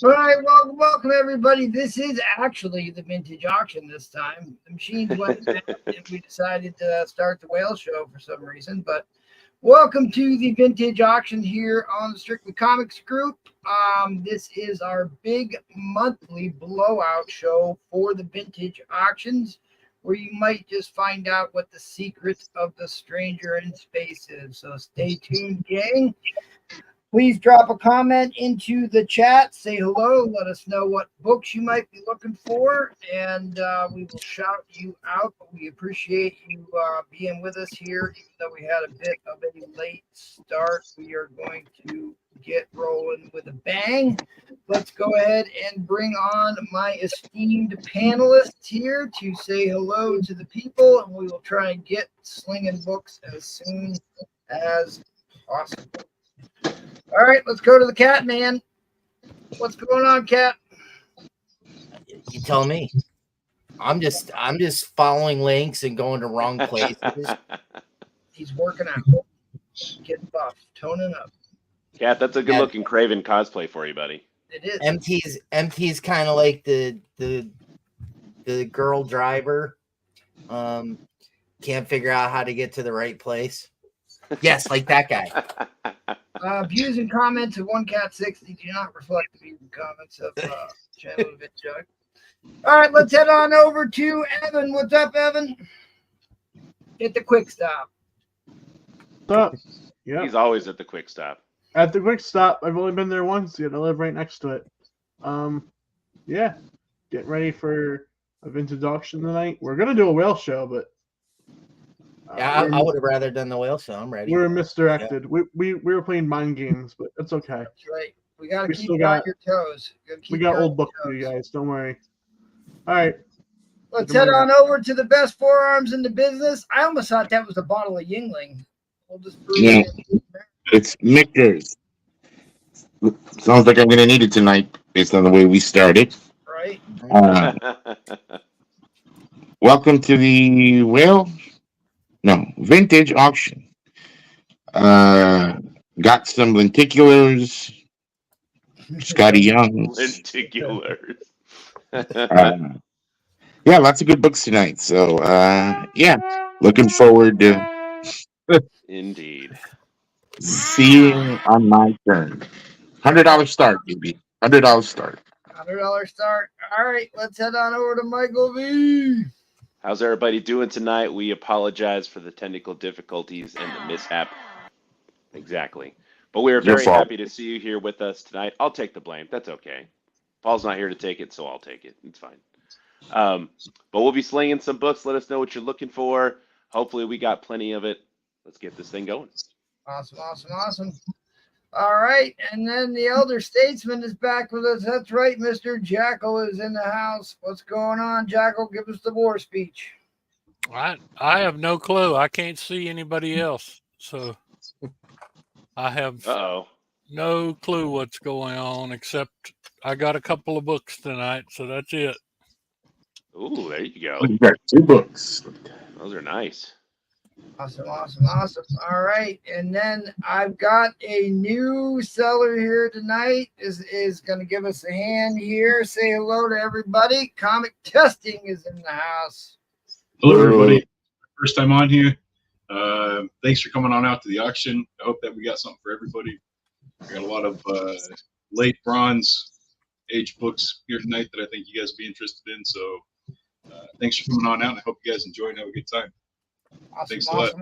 All right, welcome everybody. This is actually the vintage auction this time. The machines went bad and we decided to start the whale show for some reason. But welcome to the vintage auction here on the Strictly Comics group. This is our big monthly blowout show for the vintage auctions, where you might just find out what the secret of the stranger in space is. So stay tuned, gang. Please drop a comment into the chat. Say hello. Let us know what books you might be looking for, and we will shout you out. We appreciate you being with us here, even though we had a bit of a late start. We are going to get rolling with a bang. Let's go ahead and bring on my esteemed panelists here to say hello to the people, and we will try and get slinging books as soon as possible. All right, let's go to the cat man. What's going on, cat? You tell me. I'm just following links and going to wrong places. He's working out, getting buff, toning up. Cat, that's a good looking Craven cosplay for you, buddy. It is. MT's kind of like the girl driver. Can't figure out how to get to the right place. Yes, like that guy. Views and comments of OneCat60 do not reflect the views and comments of Channel of Jug. All right, let's head on over to Evan. What's up, Evan? At the quick stop. Stop. Yeah. He's always at the quick stop. At the quick stop. I've only been there once, yet I live right next to it. Yeah. Getting ready for a vintage auction tonight. We're gonna do a whale show, but yeah, I would have rather done the whale show. I'm ready. We're misdirected. Yeah. We were playing mind games, but it's okay. That's right. We gotta keep you on your toes. We got old books for you guys. Don't worry. All right. Let's head on over to the best forearms in the business. I almost thought that was a bottle of Yingling. We'll just it's Michter's. Sounds like I'm gonna need it tonight, based on the way we started. Right. Welcome to the vintage auction. Got some lenticulars, Scotty Youngs. Lenticulars. Yeah, lots of good books tonight. So, yeah, looking forward to indeed seeing on my turn. $100 start, baby. $100 start. $100 start. All right, let's head on over to Michael V. How's everybody doing tonight? We apologize for the technical difficulties and the mishap. Exactly. But we are very happy to see you here with us tonight. I'll take the blame. That's okay. Paul's not here to take it, so I'll take it. It's fine. But we'll be slinging some books. Let us know what you're looking for. Hopefully we got plenty of it. Let's get this thing going. Awesome. All right. And then the elder statesman is back with us. That's right. Mr. Jackal is in the house. What's going on, Jackal? Give us the war speech. I have no clue. I can't see anybody else. So I have no clue what's going on, except I got a couple of books tonight. So that's it. Ooh, there you go. You got 2 books. Those are nice. Awesome. All right. And then I've got a new seller here tonight is going to give us a hand here. Say hello to everybody. Comic Testing is in the house. Hello, everybody. First time on here. Thanks for coming on out to the auction. I hope that we got something for everybody. We got a lot of late bronze age books here tonight that I think you guys will be interested in. So thanks for coming on out, and I hope you guys enjoy and have a good time. Thanks a lot.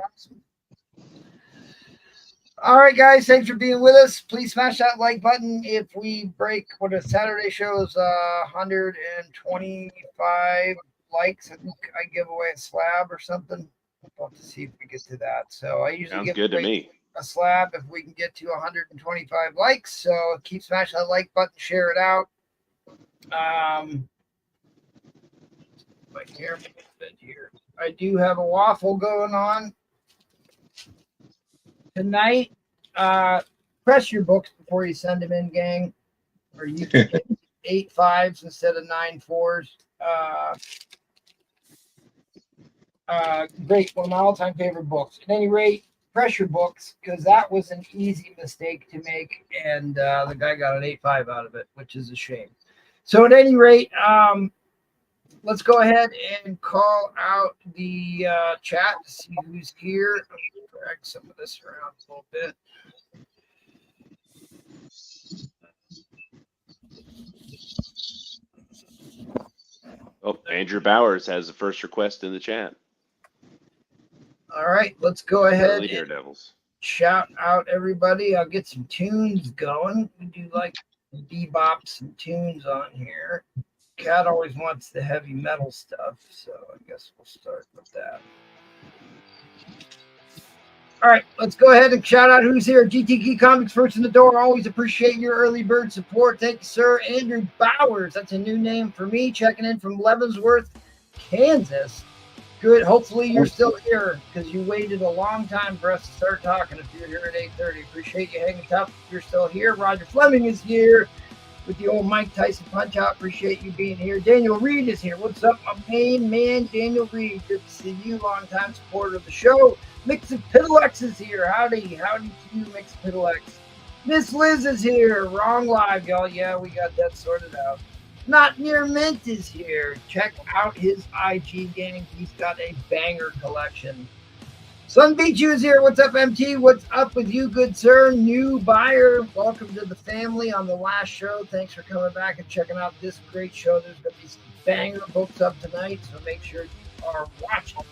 All right, guys, thanks for being with us. Please smash that like button. If we break what a Saturday show is 125 likes, I think I give away a slab or something. I'll have to see if we get to that. So I usually give away a slab if we can get to 125 likes. So keep smashing that like button, share it out. My camera here. I do have a waffle going on tonight. Press your books before you send them in, gang, or you can get 8 5s instead of 9 4s. Great, one of my all-time favorite books. At any rate, pressure books because that was an easy mistake to make, and the guy got an 8.5 out of it, which is a shame. So at any rate, let's go ahead and call out the chat to see who's here. I'm going to drag some of this around a little bit. Oh, Andrew Bowers has the first request in the chat. All right, let's go ahead Early and Daredevils. shout out everybody. I'll get some tunes going. We do like bebop some tunes on here. Cat always wants the heavy metal stuff, so I guess we'll start with that. All right, let's go ahead and shout out who's here. GTK Comics first in the door. Always appreciate your early bird support. Thank you, sir. Andrew Bowers, that's a new name for me, checking in from Leavenworth, Kansas. Good. Hopefully you're still here because you waited a long time for us to start talking. If you're here at 8:30, appreciate you hanging tough. If you're still here, Roger Fleming is here with the old Mike Tyson punch out. Appreciate you being here. Daniel Reed is here. What's up, my main man, Daniel Reed? Good to see you. Long-time supporter of the show. Mix of Piddlex is here. Howdy to you, Mix of Piddlex. Miss Liz is here. Wrong live, y'all. Yeah, we got that sorted out. Not Near Mint is here. Check out his IG gang. He's got a banger collection. Sun Beach is here. What's up, MT? What's up with you, good sir? New buyer. Welcome to the family on the last show. Thanks for coming back and checking out this great show. There's going to be some banger books up tonight, so make sure you are watching.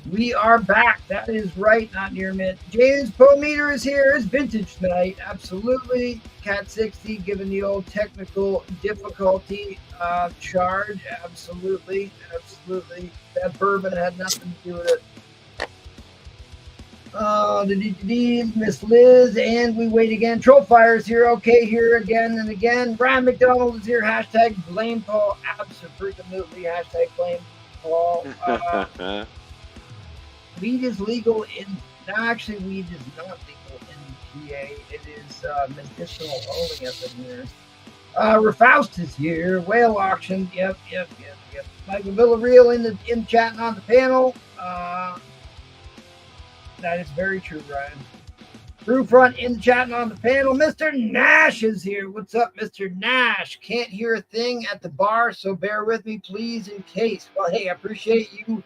We are back. That is right, Not Near Mint. James Pometer is here. It's vintage night. Absolutely. Cat 60 given the old technical difficulty charge. Absolutely. That bourbon had nothing to do with it. Miss Liz, and we wait again. Trollfire is here. Okay, here again and again. Brian McDonald is here. Hashtag blame Paul. Absolutely. Hashtag blame Paul. Weed is legal in. No, actually, weed is not legal in PA. It is medicinal only up in here. Refaust is here. Whale auction. Yep. Michael Villarreal in the chat and on the panel. That is very true, Ryan. Brewfront in the chat and on the panel. Mr. Nash is here. What's up, Mr. Nash? Can't hear a thing at the bar, so bear with me, please, in case. Well, hey, I appreciate you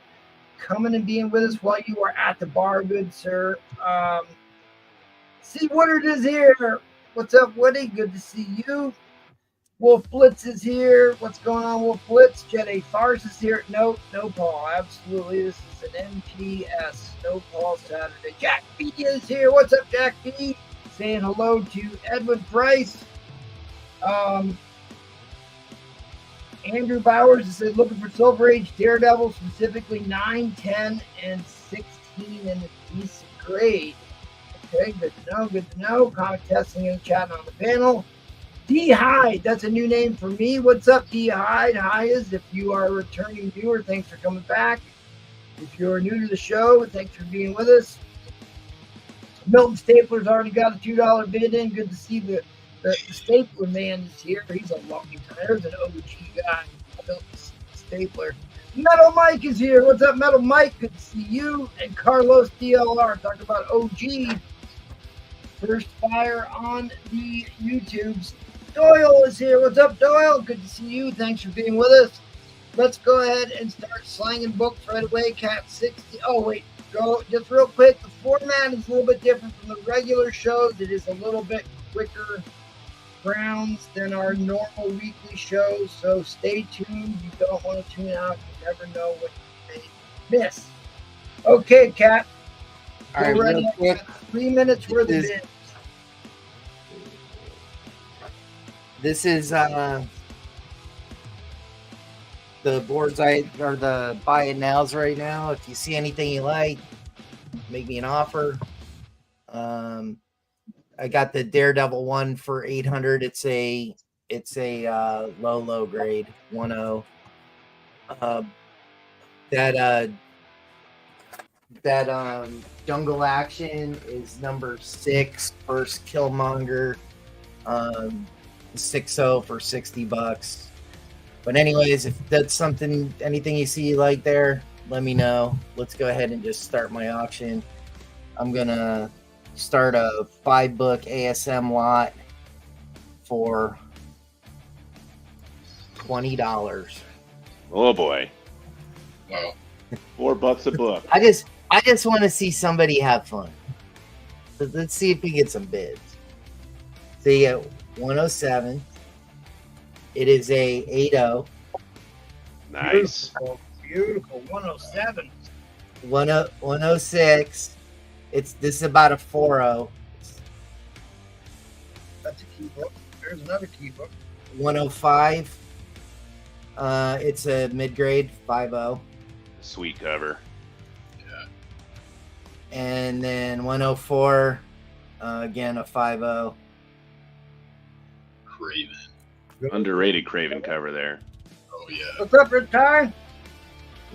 coming and being with us while you are at the bar, good sir. See, Woodard is here. What's up, Woody? Good to see you. Wolf Blitz is here. What's going on, Wolf Blitz? Jet A Farce is here. No Paul. Absolutely. This is an NPS. No Paul Saturday. Jack B is here. What's up, Jack B? Saying hello to Edwin Price. Andrew Bowers is looking for Silver Age Daredevil, specifically 9, 10, and 16 in a decent grade. Okay, good to know. Comic testing in the chat and on the panel. D Hyde, that's a new name for me. What's up, D Hyde? Hi, if you are a returning viewer, thanks for coming back. If you're new to the show, thanks for being with us. Milton Stapler's already got a $2 bid in. Good to see the Stapler man is here. He's a long time. There's an OG guy, Milton Stapler. Metal Mike is here. What's up, Metal Mike? Good to see you. And Carlos DLR. Talk about OG. First fire on the YouTubes. Doyle is here. What's up, Doyle? Good to see you. Thanks for being with us. Let's go ahead and start slanging books right away. Cat 60. Oh, wait. Go just real quick. The format is a little bit different from the regular shows. It is a little bit quicker rounds than our normal weekly shows. So stay tuned. You don't want to tune out. You never know what you may miss. Okay, Cat. All right, ready. 3 minutes worth of bids. This is the boards or the buy it nows right now. If you see anything you like, make me an offer. I got the Daredevil one for 800. It's a low grade 1.0. That Jungle Action is number 6, first Killmonger. 6.0 for $60. But anyways, if that's anything you see you like there, let me know. Let's go ahead and just start my auction. I'm gonna start a 5-book ASM lot for $20. Oh boy, Wow. $4 a book. I just want to see somebody have fun. Let's see if we get some bids. So you get 107. It is a 8.0. Nice. Beautiful. 107. 106. This is about a 4.0. That's a key book. There's another key book. 105. It's a mid-grade 5.0. Sweet cover. And then 104, again a 5.0. Craven. Underrated Craven cover there. Oh yeah. What's up, Red Tie?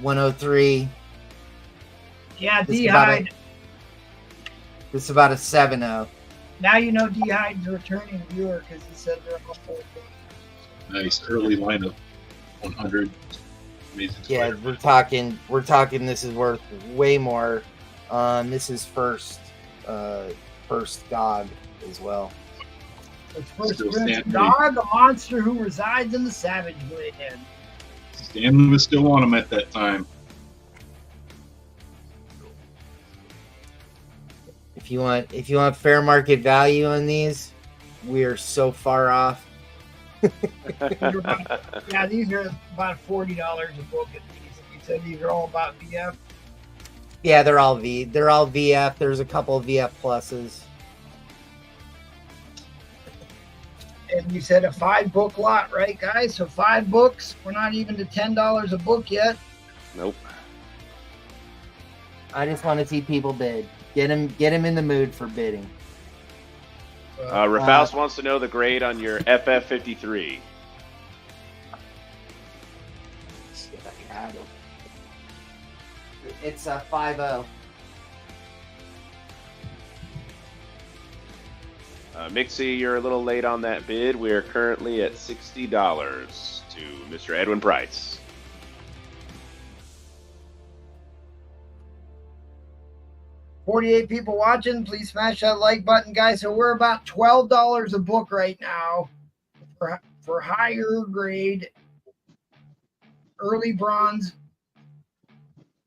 103. Yeah, This is about D-Hide. This is about a 7.0. Now you know D-Hide's a returning viewer because he said they're all full. Nice early lineup. 100. Amazing. Yeah, Spider-Man. we're talking. This is worth way more. This is first God as well. It's first Still Prince Stanley. God, the monster who resides in the Savage Land. Stanley was still on him at that time. If you want fair market value on these, we are so far off. Yeah, these are about $40 a book at these. You said these are all about VF. Yeah, they're all VF. There's a couple of VF pluses. And you said a 5-book lot, right, guys? So 5 books. We're not even to $10 a book yet. Nope. I just want to see people bid. Get them in the mood for bidding. Rafaus wants to know the grade on your FF53. It's a 5.0. Mixie, you're a little late on that bid. We are currently at $60 to Mr. Edwin Price. $48 people watching. Please smash that like button, guys. So we're about $12 a book right now for higher grade early bronze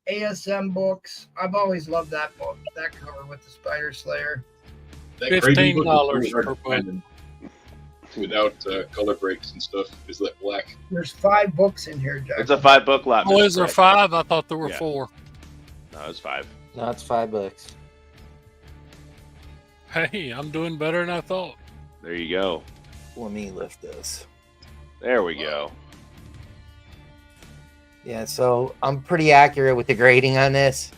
ASM books. I've always loved that book, that cover with the Spider Slayer. That Craven book was $15 really hard per to find without color breaks and stuff. Is that black? There's 5 books in here, Jack. It's a 5-book lot. Oh, Mr. is there Price. 5? I thought there were Yeah. 4. No, it's 5. No, it's $5. Hey, I'm doing better than I thought. There you go. Let me lift this. There we go. Yeah, so I'm pretty accurate with the grading on this.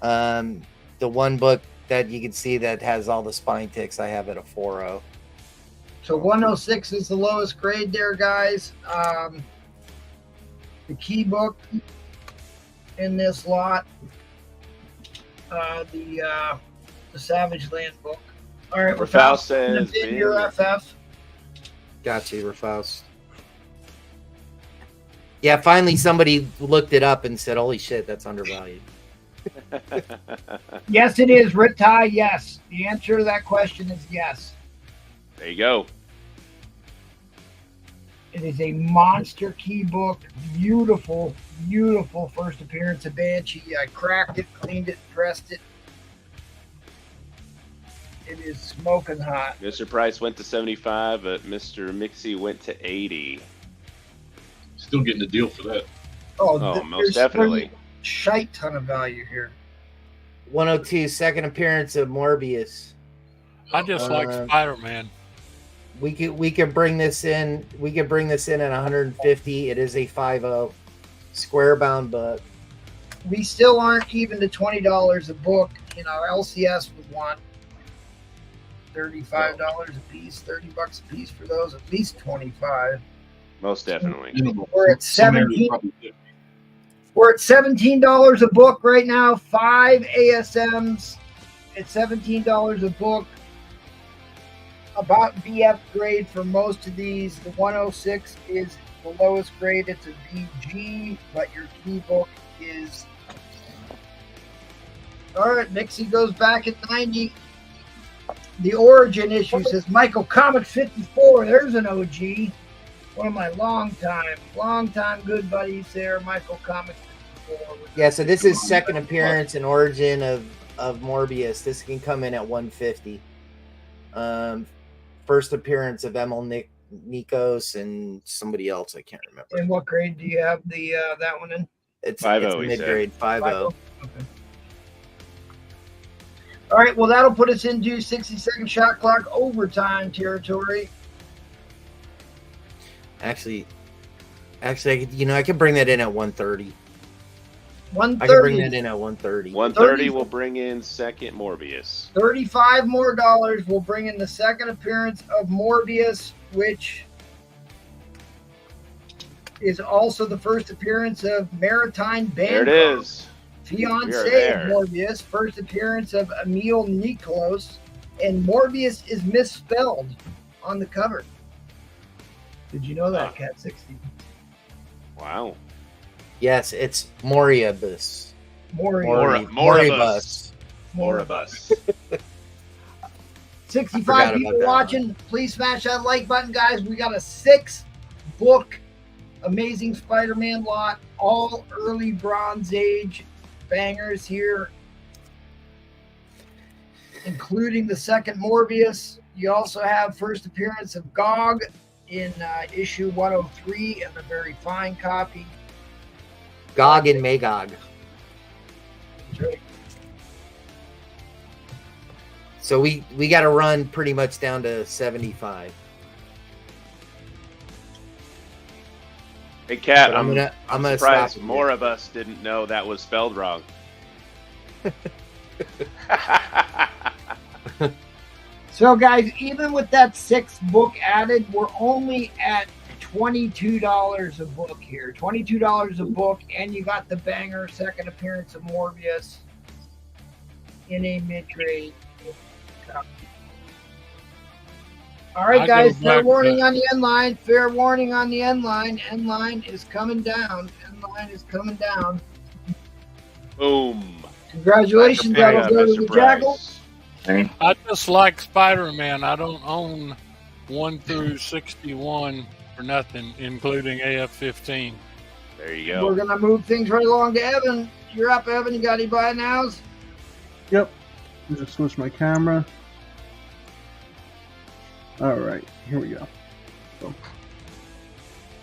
The one book that you can see that has all the spine ticks, I have at a 4.0. So 106 is the lowest grade there, guys. The key book in this lot, the Savage Land book. All right, Rafaus says in your FF. Got you, Rafaus. Yeah, finally somebody looked it up and said, "Holy shit, that's undervalued." Yes, it is, Rit Tie. Yes, the answer to that question is yes. There you go. It is a monster key book. Beautiful, beautiful first appearance of Banshee. I cracked it, cleaned it, pressed it. It is smoking hot. Mr. Price went to 75, but Mr. Mixie went to 80. Still getting a deal for that. Oh, there's most definitely. Shite ton of value here. 102, second appearance of Morbius. I just like Spider-Man. We could bring this in. We could bring this in at 150. It is a 5.0 square bound book. We still aren't even to $20 a book. You know, LCS would want $35 a piece, $30 a piece for those. At least 25. Most definitely. We're at Some areas 17. probably 50. We're at $17 a book right now. 5 ASMs at $17 a book. About VF grade for most of these. The 106 is the lowest grade. It's a VG, but your key book is All right, Mixie goes back at 90. The origin issue says Michael Comics 54. There's an OG. One of my long time good buddies there, Michael Comics 54. Yeah, so this is second appearance and origin of Morbius. This can come in at 150. First appearance of Emil Nikos and somebody else I can't remember. And what grade do you have the that one in? It's 5.0, mid grade 5.0. Okay. All right, well, that'll put us into 60-second shot clock overtime territory. Actually, I could bring that in at 130. 130. I can bring that in at 130. 130 will bring in second Morbius. $35 more dollars will bring in the second appearance of Morbius, which is also the first appearance of Maritime Bancroft. There it is. Fiance of Morbius, first appearance of Emil Nikos, and Morbius is misspelled on the cover. Did you know that, Cat 60? Wow. Yes, it's Morbius. Moribus. 65 people watching. Please smash that like button, guys. We got a 6-book Amazing Spider-Man lot, all early Bronze Age bangers here, including the second Morbius. You also have first appearance of Gog in issue 103 and a very fine copy. Gog and Magog. That's right. So we got to run pretty much down to 75. Hey, Cat, I'm gonna surprised stop more of us didn't know that was spelled wrong. So, guys, even with that 6th book added, we're only at $22 a book here. $22 a book, and you got the banger second appearance of Morbius in a mid-grade copy. All right, guys, fair warning on the end line. Fair warning on the end line. End line is coming down. End line is coming down. Boom. Congratulations, that'll go to the Jackal. I just like Spider-Man. I don't own 1 through 61 for nothing, including AF-15. There you go. We're going to move things right along to Evan. You're up, Evan. You got any buy nows? Yep. Just switch my camera. All right, here we go. All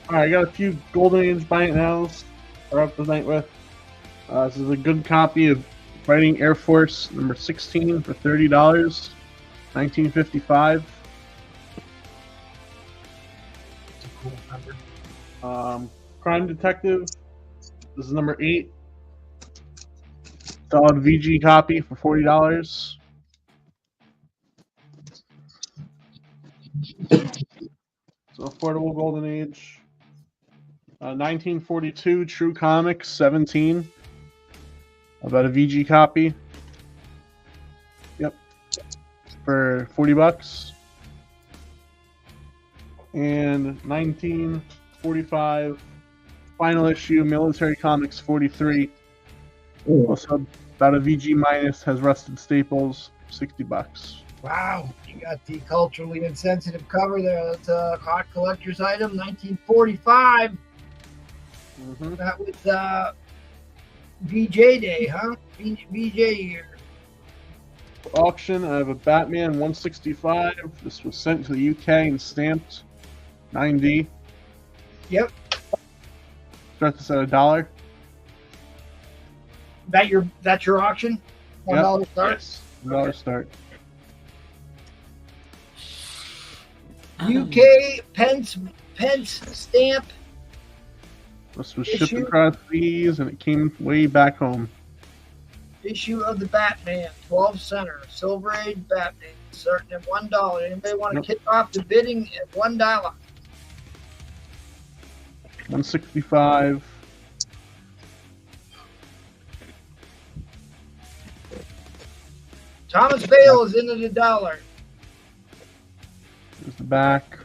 right, I got a few Golden Age buy nows we're up tonight with. This is a good copy of Fighting Air Force number 16 for $30, 1955. It's a cool number. Crime Detective. This is number 8. Solid VG copy for $40. So affordable Golden Age. 1942 True Comics 17. About a VG copy. Yep. For $40. And 1945 final issue Military Comics 43. Also about a VG minus, has Rusted Staples, $60. Wow, you got the culturally insensitive cover there. That's a hot collector's item, 1945. Mm-hmm. That was VJ Day, huh? VJ year. Auction, I have a Batman 165. This was sent to the UK and stamped 9D. Yep. Start this at $1. That's your auction? $1 Yep. start? Yes. $1 start. UK Pence stamp. This was shipped across seas and it came way back home. Issue of the Batman, 12 center, Silver Age Batman, starting at $1. Anybody want to kick off the bidding at $1? 165. Thomas Bale is in at $1. There's the back.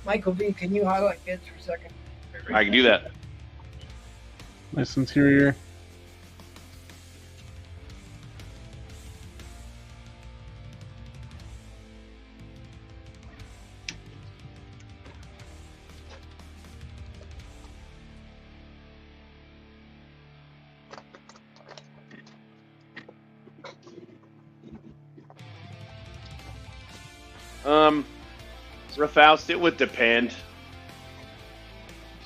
Michael V, can you highlight bids for a second? I can do that. Nice interior. Rafaust, it would depend.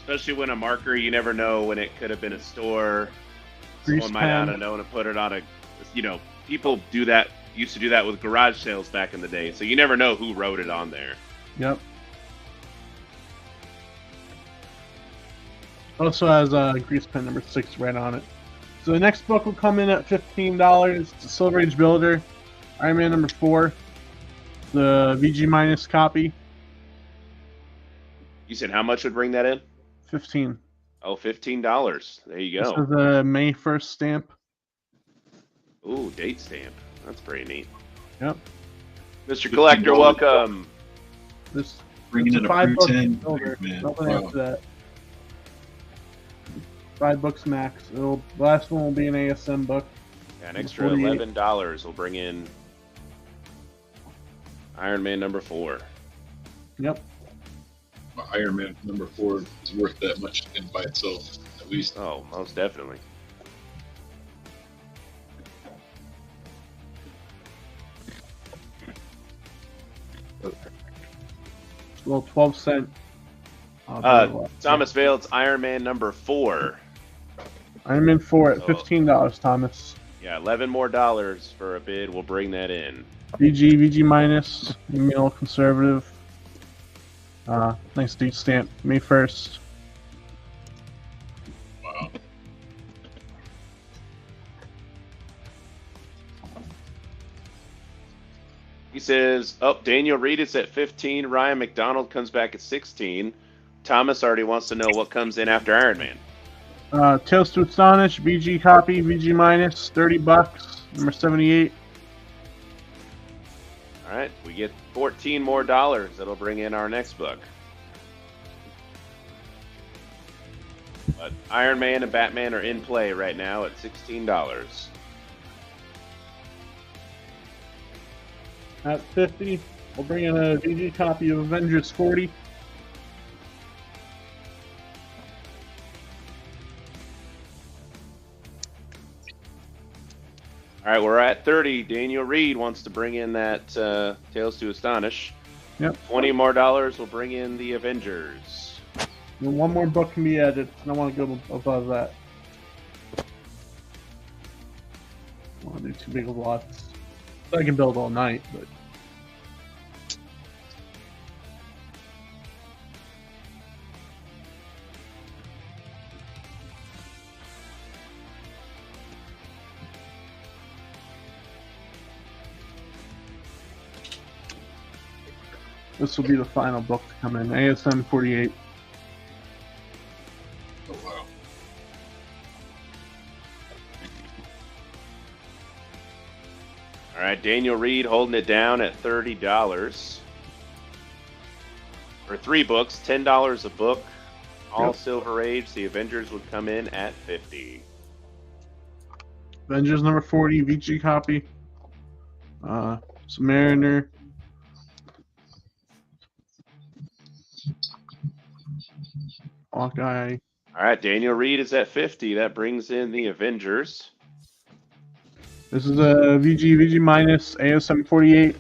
Especially when a marker, you never know when it could have been a store. Someone might not have known to put it on a, people used to do that with garage sales back in the day. So you never know who wrote it on there. Yep. Also has a grease pen number 6 right on it. So the next book will come in at $15. It's a Silver Age Builder, Iron Man number 4, the VG minus copy. You said how much would bring that in? 15. Oh, $15. There you go. This is a May 1st stamp. Ooh, date stamp. That's pretty neat. Yep. Mr. Collector, welcome. This Bringing in a 5-book build, builder. man. Nothing Wow. after that. 5 books max. The last one will be an ASM book. Yeah, an extra $11 will bring in Iron Man number 4. Yep. Iron Man number 4 is worth that much in by itself, at least. Oh, most definitely. A little 12-cent. Thomas Vale, it's Iron Man number 4. Iron Man 4 at $15, Thomas. Yeah, $11 more for a bid. We'll bring that in. VG minus, email conservative. Nice date stamp, May 1st. Wow. He says, Daniel Reed is at 15. Ryan McDonald comes back at 16. Thomas already wants to know what comes in after Iron Man. Tales to Astonish, VG copy, VG minus, $30, number 78. All right, we get $14 more. That'll bring in our next book. But Iron Man and Batman are in play right now at $16. At 50, we'll bring in a VG copy of Avengers 40. All right, we're at 30. Daniel Reed wants to bring in that Tales to Astonish. Yep. $20 more will bring in the Avengers. And one more book can be added. I don't want to go above that. I don't want to do too big of lots. I can build all night, but this will be the final book to come in. ASM 48. Oh, wow. All right, Daniel Reed holding it down at $30. For 3 books, $10 a book. All Silver Age. The Avengers would come in at $50. Avengers number 40, VG copy. Submariner. Hawkeye. All right, Daniel Reed is at 50. That brings in the Avengers. This is a VG minus ASM 48.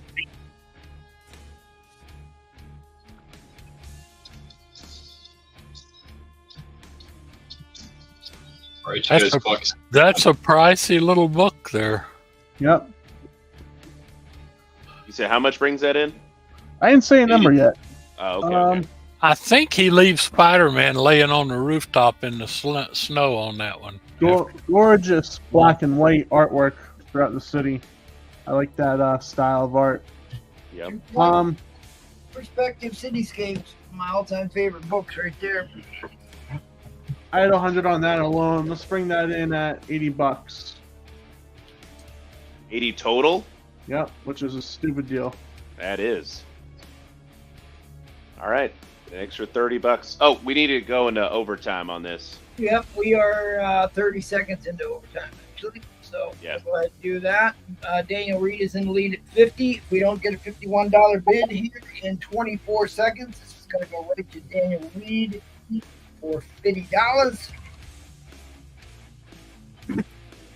All right, you guys buck. That's a pricey little book there. Yep. You said how much brings that in? I didn't say a number yet. Oh, okay. I think he leaves Spider-Man laying on the rooftop in the snow on that one. Gorgeous black and white artwork throughout the city. I like that style of art. Yep. Perspective Cityscapes, my all-time favorite books right there. I had 100 on that alone. Let's bring that in at $80. 80 total? Yep, which is a stupid deal. That is. All right. An extra $30. Oh, we need to go into overtime on this. Yep, we are 30 seconds into overtime, actually. So Yeah. we'll go ahead and do that. Daniel Reed is in the lead at 50. If we don't get a $51 bid here in 24 seconds, this is going to go right to Daniel Reed for $50.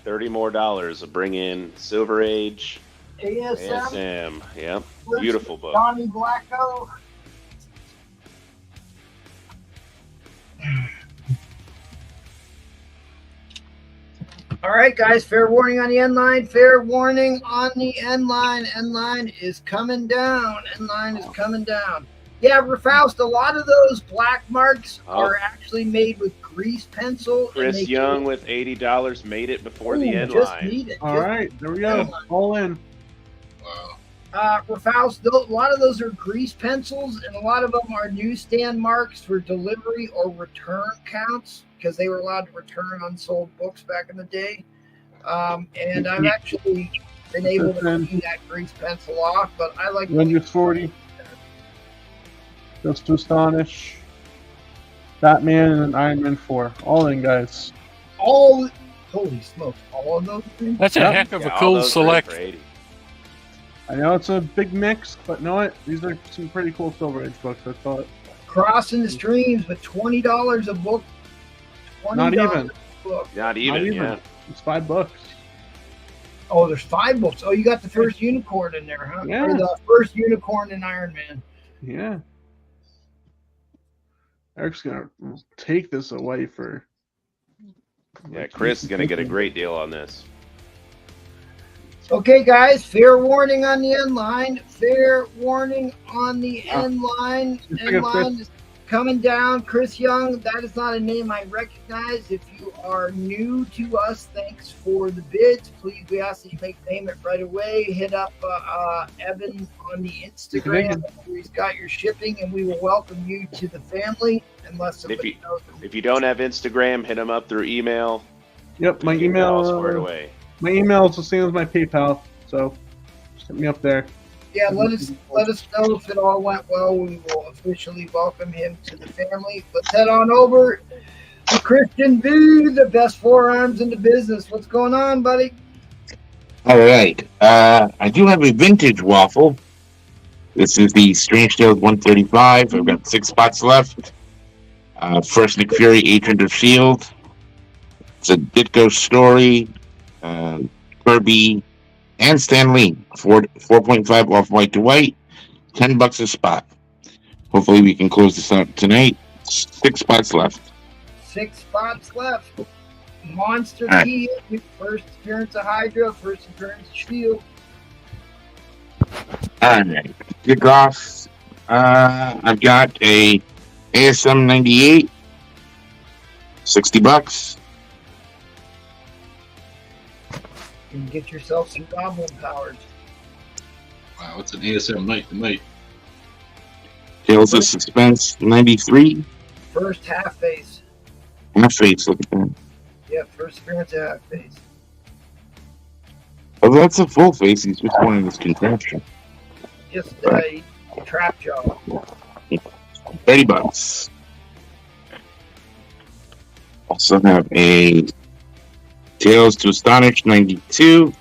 $30 more will bring in Silver Age, ASM. ASM. Yep. Beautiful book. Donnie Blacko. All right, guys, fair warning on the end line. Fair warning on the end line. End line is coming down. End line is coming down. Yeah, Faust, a lot of those black marks are actually made with grease pencil. Chris Young with $80 made it before the end just line. Need it. All Just right, there we go. All in. Wow. Faust, a lot of those are grease pencils, and a lot of them are newsstand marks for delivery or return counts because they were allowed to return unsold books back in the day. And I've actually been able to clean that grease pencil off, but I like Avengers 40. Just to Astonish. Batman and Iron Man 4. All in, guys. holy smokes, all of those things. That's a heck of a all cool those great for selection. 80. I know it's a big mix, but know what? These are some pretty cool Silver Age books, I thought. Crossing the streams with $20 a book. Not $20 even. a book. Not even, yeah. It's 5 books. Oh, there's 5 books. Oh, you got the first unicorn in there, huh? Yeah. Or the first unicorn in Iron Man. Yeah. Eric's going to take this away for... Yeah, Chris is going to get a great deal on this. Okay, guys, fair warning on the end line. Fair warning on the end line. End line is coming down. Chris Young, that is not a name I recognize. If you are new to us, thanks for the bids. Please, we ask that you make payment right away. Hit up Evan on the Instagram. He's got your shipping, and we will welcome you to the family. Unless somebody knows them. If you don't have Instagram, hit them up through email. Yep, my email... Squared away. My email is the same as my PayPal, so just hit me up there. Yeah, let us know if it all went well. We will officially welcome him to the family. Let's head on over to Christian V, the best forearms in the business. What's going on, buddy? All right. I do have a vintage waffle. This is the Strange Tales 135. I've got 6 spots left. First Nick Fury, Agent of S.H.I.E.L.D. It's a Ditko story. Kirby and Stanlee, 4.5 off white to white, $10 a spot. Hopefully we can close this out tonight. 6 spots left. 6 spots left. Monster All right. Key, first appearance of Hydra, first appearance of Shield. All right, kick off. I've got a ASM 98, $60. And get yourself some Goblin powers. Wow, it's an ASM night tonight. Tales of Suspense 93. First half face. Half face, look at that. Yeah, first appearance of half face. Oh, that's a full face. He's just one in his contraption. Just a trap jaw. $30. Also have a Tales to Astonish 92.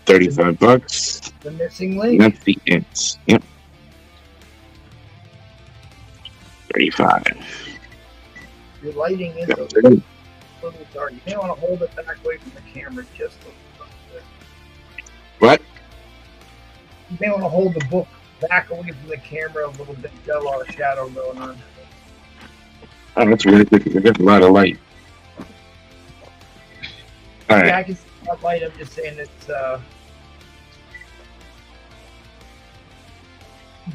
$35. The missing And link. that's the ends. Yep. 35. Your lighting is Yep. a little dark. You may want to hold it back away from the camera just a little bit. What? You may want to hold the book back away from the camera a little bit. Got a lot of shadow going on. Oh, that's really good because I got a lot of light. All right. Yeah, I can see that light. I'm just saying it's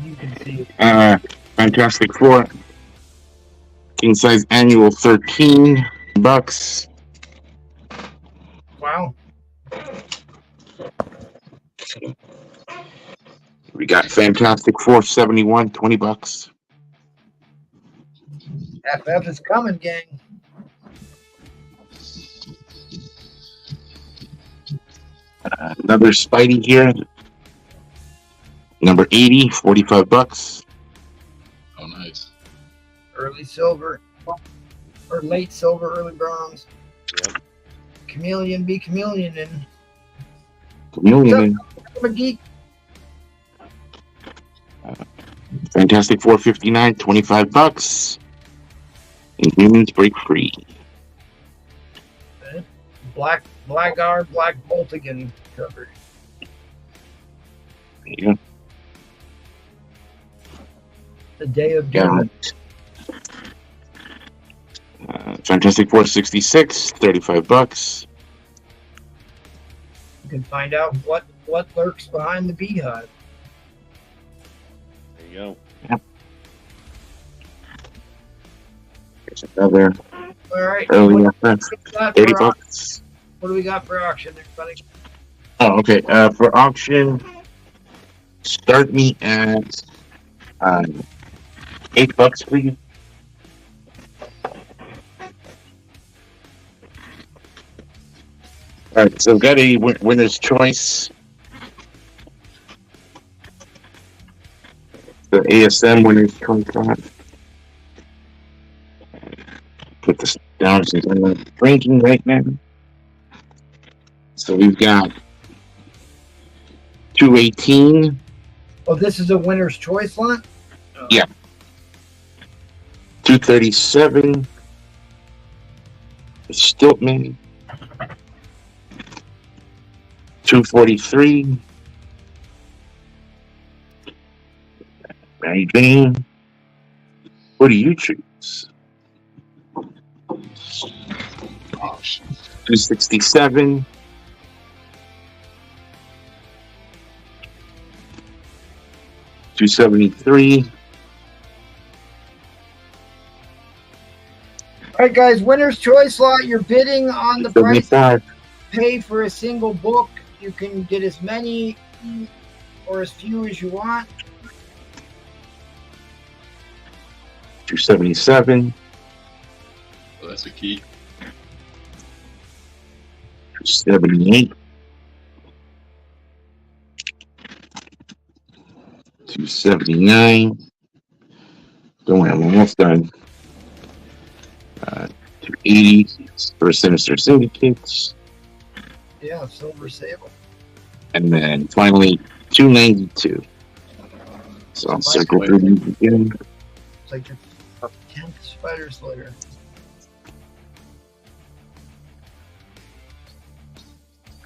you can see it. Fantastic Four. King size annual $13. Wow. We got Fantastic Four 71, $20. FF is coming, gang. Another Spidey here. Number 80, $45. early silver, or late silver, early bronze. Yep. Chameleon be chameleon and Chameleon. I'm a geek. Fantastic 459, $25. Inhumans break free. Blackguard, Black Boltigan cover. Yeah. The Day of Got Doom. Fantastic 466, $35. You can find out what lurks behind the beehive. There you go. Here's another All right. early What FF, do we got $80. for auction? What do we got for auction, everybody? Oh, okay. For auction, start me at $8, please. All right, so we've got a winner's choice. The ASM winner's choice. Put this down since I'm not drinking right now. So we've got 218. Oh, this is a winner's choice lot? Oh. Yeah. 237. Stiltman. 243. Mary Jane. What do you choose? 267. 273. All right, guys, winner's choice lot. You're bidding on the price 75. pay for a single book. You can get as many or as few as you want. 277. So that's a key. 278. 279. Don't worry, I'm almost done. 280 for Sinister Syndicates. Yeah, Silver Sable. And then finally 292. So I'll circle through these again. It's like your 10th Spider Slayer.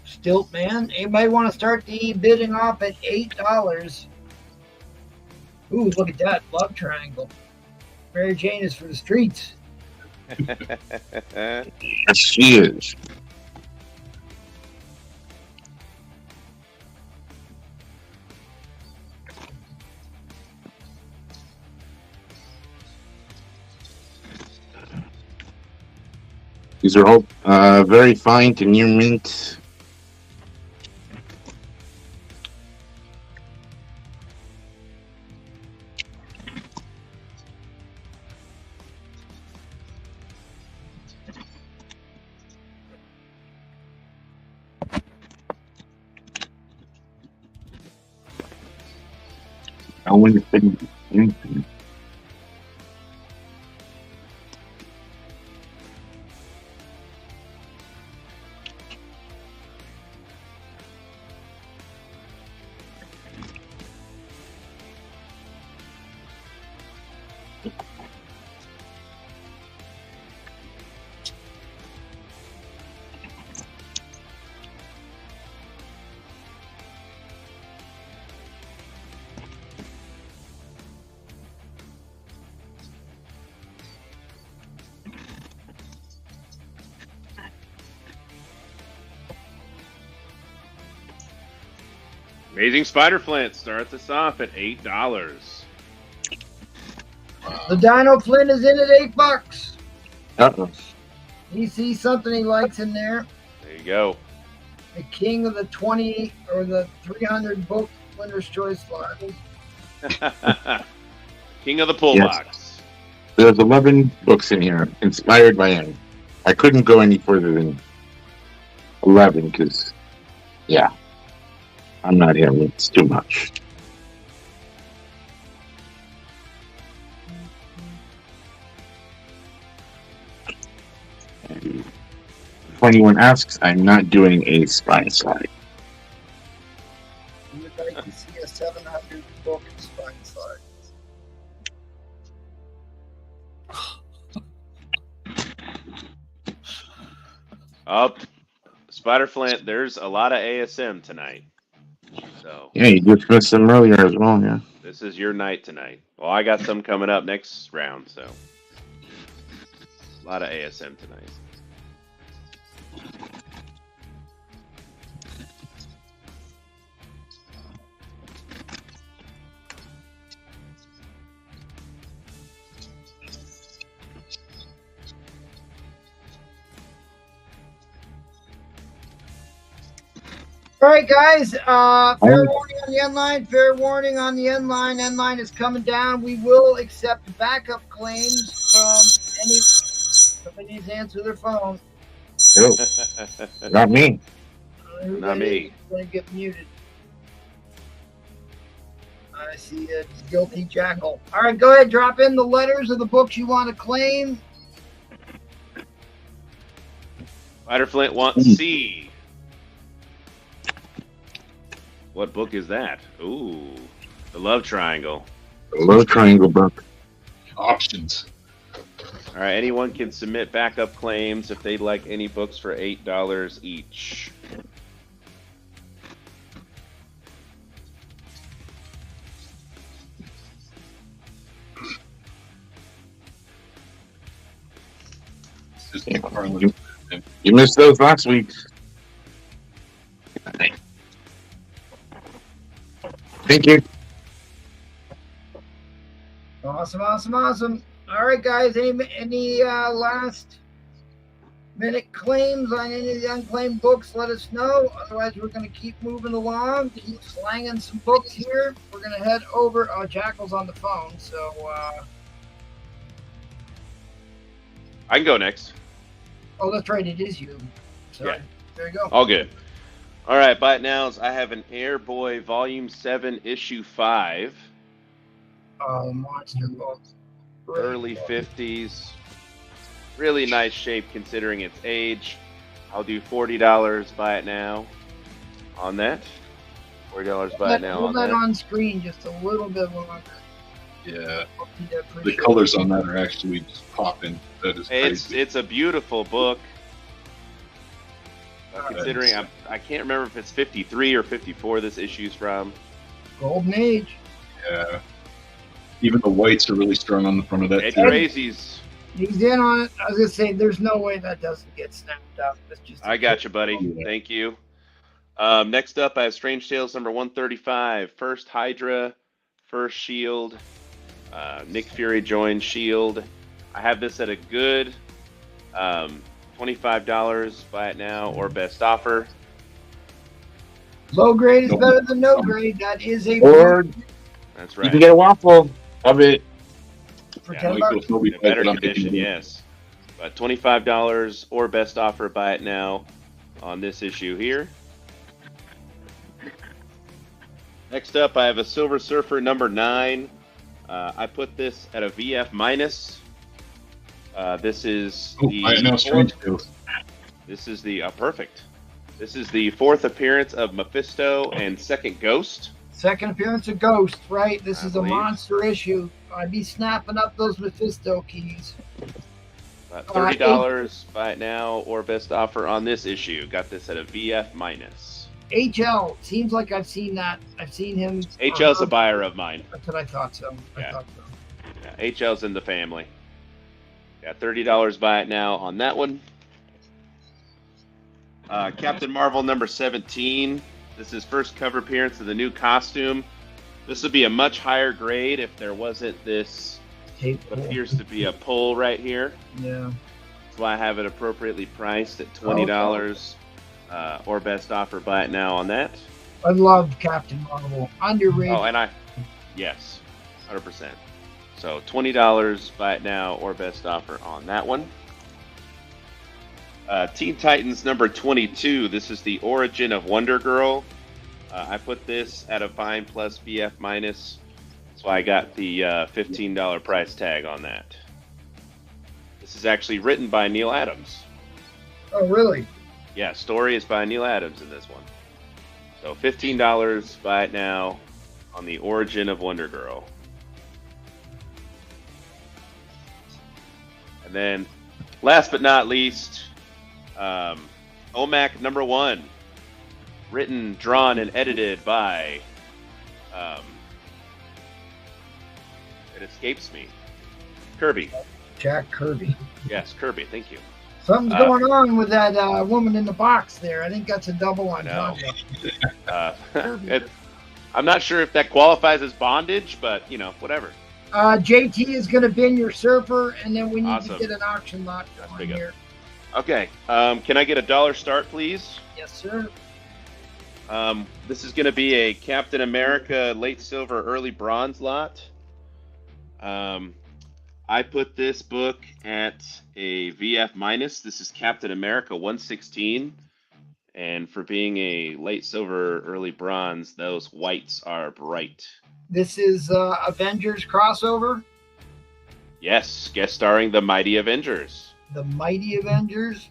Stilt Man. Anybody want to start the bidding off at $8? Ooh, look at that love triangle. Mary Jane is for the streets. Yes, she is. These are all very fine to near mint. I wonder if they can do anything. Amazing Spider Flint starts us off at $8. The Dino Flint is in at $8. Uh-oh. He sees something he likes in there. There you go. The king of the 20 or the 300 book winner's choice lot. King of the pull Yes. box. There's 11 books in here, inspired by him. I couldn't go any further than 11 because, yeah, I'm not him. It's too much. 21 asks, I'm not doing a spine slide. You would like to see a 700 book spine slide. Up, Spider Flint. There's a lot of ASM tonight. So Yeah, you just missed some earlier as well, yeah. this is your night tonight. Well, I got some coming up next round, so a lot of ASM tonight. All right, guys. Fair warning on the end line. Fair warning on the end line. End line is coming down. We will accept backup claims from any. Somebody needs to answer their phone. Oh, not me. Not me. Going to get muted. I see a guilty jackal. All right, go ahead. Drop in the letters of the books you want to claim. Spider Flint wants C. What book is that? Ooh, the Love Triangle. The love triangle book. Options. All right, anyone can submit backup claims if they'd like any books for $8 each. Just keep Harlan. You missed those last week. Thank you. Awesome, awesome, awesome. All right, guys. Any last minute claims on any of the unclaimed books? Let us know. Otherwise, we're going to keep moving along. Keep slanging some books here. We're going to head over. Oh, Jackal's on the phone, so. I can go next. Oh, that's right. It is you. Sorry. Yeah. There you go. All good. All right, Bite Nows. I have an Airboy Volume 7, Issue 5. Monster book. Early 50s. Really nice shape considering its age. I'll do $40. Buy it now on that. $40. Buy it now Hold on that that. on screen just a little bit longer. Yeah. The colors on that are actually just popping. That is crazy. It's a beautiful book. Considering I can't remember if it's 53 or 54 this issue's from. Golden Age. Yeah. Even the whites are really strong on the front of that. Ed too. Crazy's. He's in on it. I was gonna say, there's no way that doesn't get snapped up. That's just. I got you, buddy. Yeah. Thank you. Next up, I have Strange Tales number 135. First Hydra, first Shield. Nick Fury joins Shield. I have this at a good $25. Buy it now or best offer. Low grade is better than no grade. That is a. Or That's you right. can get a waffle of it. For Yeah, $10. Michael's nobody In a better but I'm condition, thinking- yes. But $25 or best offer. Buy it now on this issue here. Next up, I have a Silver Surfer number 9. I put this at a VF minus. This is Oh, the I know Strange Tales. This is the perfect. This is the 4th appearance of Mephisto and second Ghost. Second appearance of Ghost, right? This I is a believe. monster issue. I'd be snapping up those Mephisto keys. $30. Buy it now or best offer on this issue. Got this at a VF minus. HL seems like I've seen that. I've seen him. HL's a buyer of mine. That's what I thought so. Yeah. I thought so. Yeah, HL's in the family. Yeah, $30. Buy it now on that one. Captain Marvel number 17. This is first cover appearance of the new costume. This would be a much higher grade if there wasn't this Tape what pull. appears to be a pull right here. Yeah. That's why I have it appropriately priced at $20 or best offer. Buy it now on that. I love Captain Marvel. Underrated. Oh, and yes, 100%. So $20, buy it now or best offer on that one. Teen Titans number 22. This is the origin of Wonder Girl. I put this at a Vine plus BF minus. That's why I got the $15 price tag on that. This is actually written by Neil Adams. Oh, really? Yeah, story is by Neil Adams in this one. So $15, buy it now on the origin of Wonder Girl. And then, last but not least, OMAC #1, written, drawn, and edited by, it escapes me, Kirby. Jack Kirby. Yes, Kirby, thank you. Something's going on with that woman in the box there. I think that's a double No. entendre. I'm not sure if that qualifies as bondage, but, you know, whatever. JT is going to bin your surfer, and then we need Awesome. to get an auction lot going big up. here. Okay, can I get a $1 start, please? Yes, sir. This is going to be a Captain America late silver, early bronze lot. I put this book at a VF minus. This is Captain America 116. And for being a late silver, early bronze, those whites are bright. This is Avengers crossover. Yes, guest starring the Mighty Avengers. The Mighty Avengers.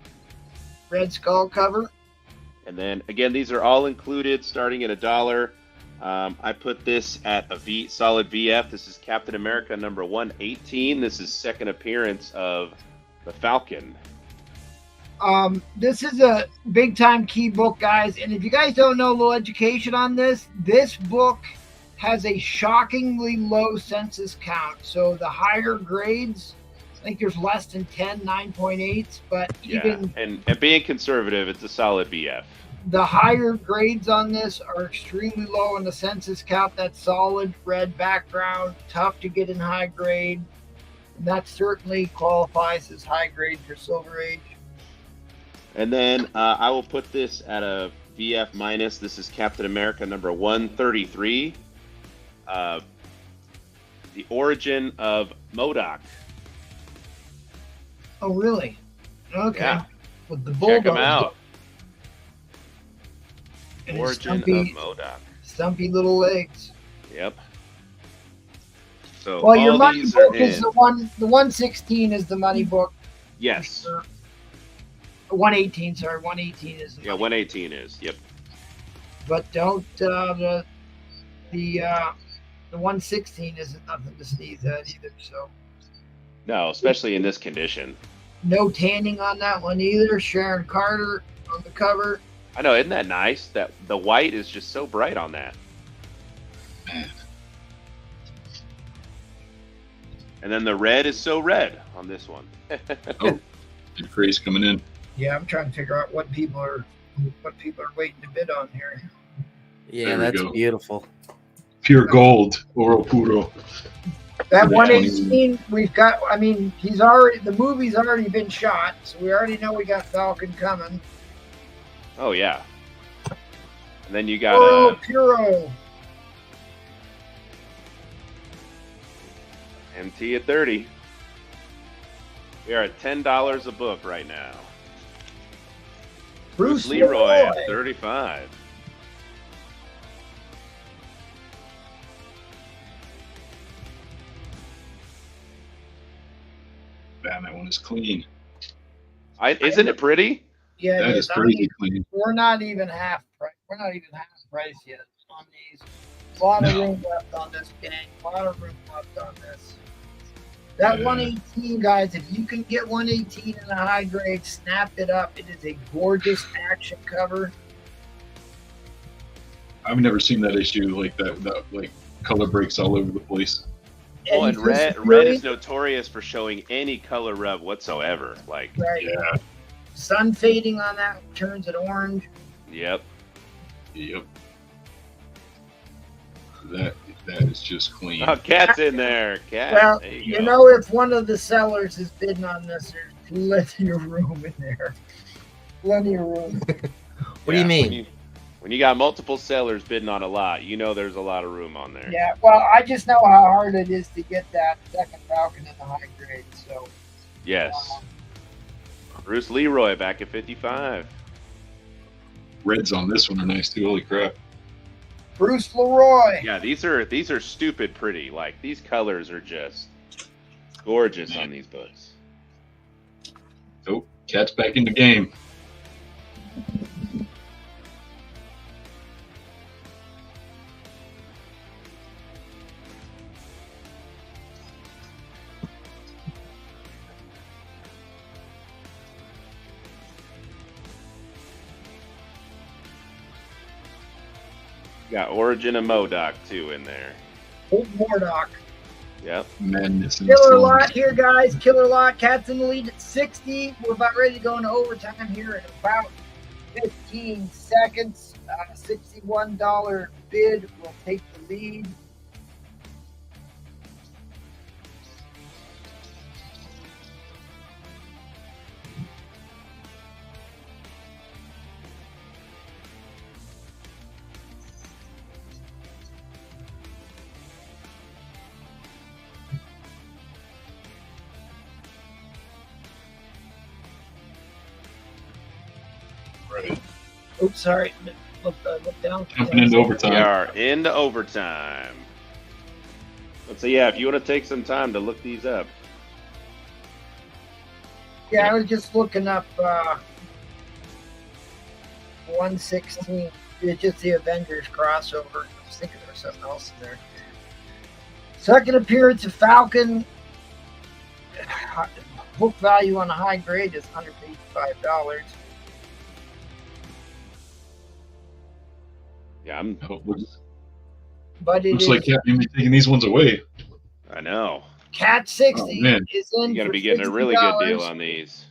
Red Skull cover. And then, again, these are all included starting at $1. I put this at a solid VF. This is Captain America number 118. This is second appearance of the Falcon. This is a big time key book, guys. And if you guys don't know a little education on this book has a shockingly low census count. So the higher grades, I think there's less than 10, 9.8s, but even and being conservative, it's a solid VF. The higher grades on this are extremely low in the census count. That solid red background, tough to get in high grade. And that certainly qualifies as high grade for Silver Age. And then I will put this at a VF minus. This is Captain America number 133. The origin of MODOK. Oh, really? Okay. Yeah. With the Check bulldog. them out. And his Origin of MODOK. stumpy little legs. Yep. So Well, your all money these book are is in. the 116 is the money book. Yes. 118, sorry, 118 is the Yeah, money. 118 is. Yep. But don't the 116 isn't nothing to sneeze at either. So No, especially in this condition. no tanning on that one either. Sharon Carter on the cover. I know, isn't that nice? That the white is just so bright on that. And then the red is so red on this one. Oh, big craze coming in. Yeah, I'm trying to figure out what people are waiting to bid on here. Yeah, There we that's go. beautiful. Pure gold, oro puro. That Yeah. 118 we've got. I mean, the movie's already been shot, so we already know we got Falcon coming. Oh yeah. And then you got Oh, Puro. MT at 30. We are at $10 a book right now. Bruce Leroy Leroy. at 35. Man, that one is clean. Isn't it pretty? Yeah, That it is is. I mean, crazy clean. we're not even half price. We're not even half price yet on these. A lot of No. room left on this gang. A lot of room left on this. That Yeah. 118, guys, if you can get 118 in a high grade, snap it up. It is a gorgeous action cover. I've never seen that issue like that without like color breaks all over the place. Oh, and this red really- is notorious for showing any color rub whatsoever. Like, Right. Yeah. Sun fading on that turns it orange. yep. Yep. That is just clean. Oh, Cat's in there. Cat. Well, there you go. know, if one of the sellers is bidding on this, there's plenty of room in there. Plenty of room. What do you mean? When you got multiple sellers bidding on a lot, you know there's a lot of room on there. Yeah, well, I just know how hard it is to get that second Falcon in the high grade. So, Yes. Bruce Leroy back at 55. Reds on this one are nice too. Holy crap. Bruce Leroy. Yeah, these are stupid pretty. Like, these colors are just gorgeous on these books. Oh, Cat's back in the game. Got Origin and MODOK too in there. Old Mordock. Yep. Madness and Killer storm. lot here, guys. Killer lot. Cat's in the lead at 60. We're about ready to go into overtime here in about 15 seconds. $61 bid will take the lead. Right. Oops, sorry. Look down. Jumping into We overtime. are into overtime. So yeah, if you want to take some time to look these up. Yeah, I was just looking up 116. It's just the Avengers crossover. I was thinking there was something else in there. Second appearance of Falcon. Book value on a high grade is $185. Yeah, I'm. Oh, looks But it is like Captain be taking these ones away. I know. Cat 60 Oh, man. is in. You're gonna for be getting a really good deal $60. on these.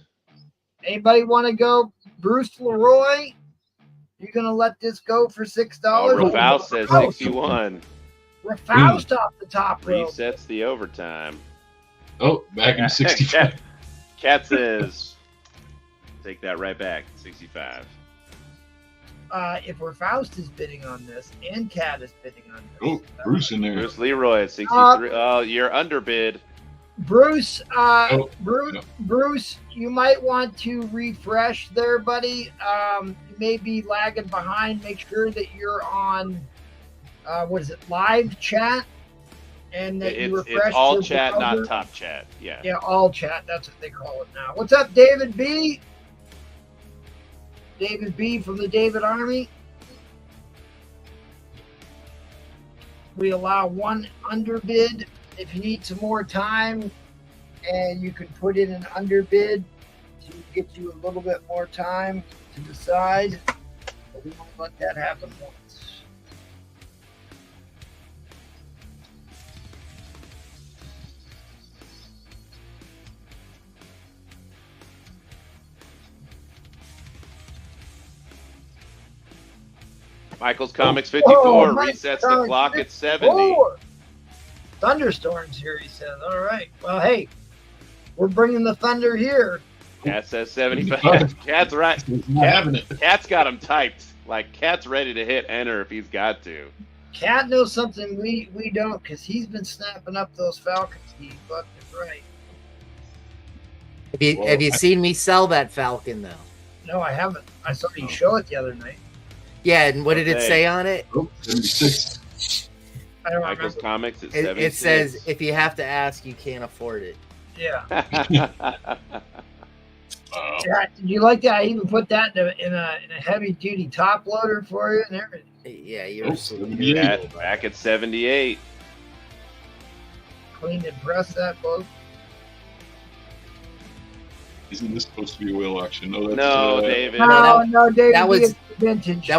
Anybody want to go Bruce Leroy? You gonna let this go for $6? Oh, Rafal says Rafal. 61. Rafal's off the top rope. Resets the overtime. Oh, back in 65. Cat says, take that right back. 65. If Faust is bidding on this and Cat is bidding on this. Oh, Bruce in there. Bruce Leroy at 63. Oh, you're underbid. Bruce, Oh, Bruce, no. Bruce, you might want to refresh there, buddy. You may be lagging behind. Make sure that you're on, live chat, and that you refresh. It's all your chat, browser. not top chat. Yeah. Yeah, all chat. That's what they call it now. What's up, David B? David B from the David Army. We allow one underbid. If you need some more time, and you can put in an underbid to get you a little bit more time to decide. But we won't let that happen once. Michael's Comics 54 Whoa, Mike's resets the Comics clock at 70. 54. Thunderstorms here, he says. All right. Well, hey, we're bringing the thunder here. Cat says 75. Cat's right. He's not having it. Cat's got him typed. Like, Cat's ready to hit enter if he's got to. Cat knows something we don't, because he's been snapping up those Falcons. He's left and right. Have you seen me sell that Falcon though? No, I haven't. I saw you show it the other night. Yeah, and what did it Okay. say on it? Oh, 76. I don't Michael's remember. Comics at It 76. says if you have to ask, you can't afford it. Yeah. Wow. Yeah, did you like that? I even put that in a heavy duty top loader for you and everything. Yeah, you're Oh, sweet. 78. back at 78. Cleaned and pressed that boat. Isn't this supposed to be a whale auction? No, that's, No, David. No, David. that was- it's vintage. That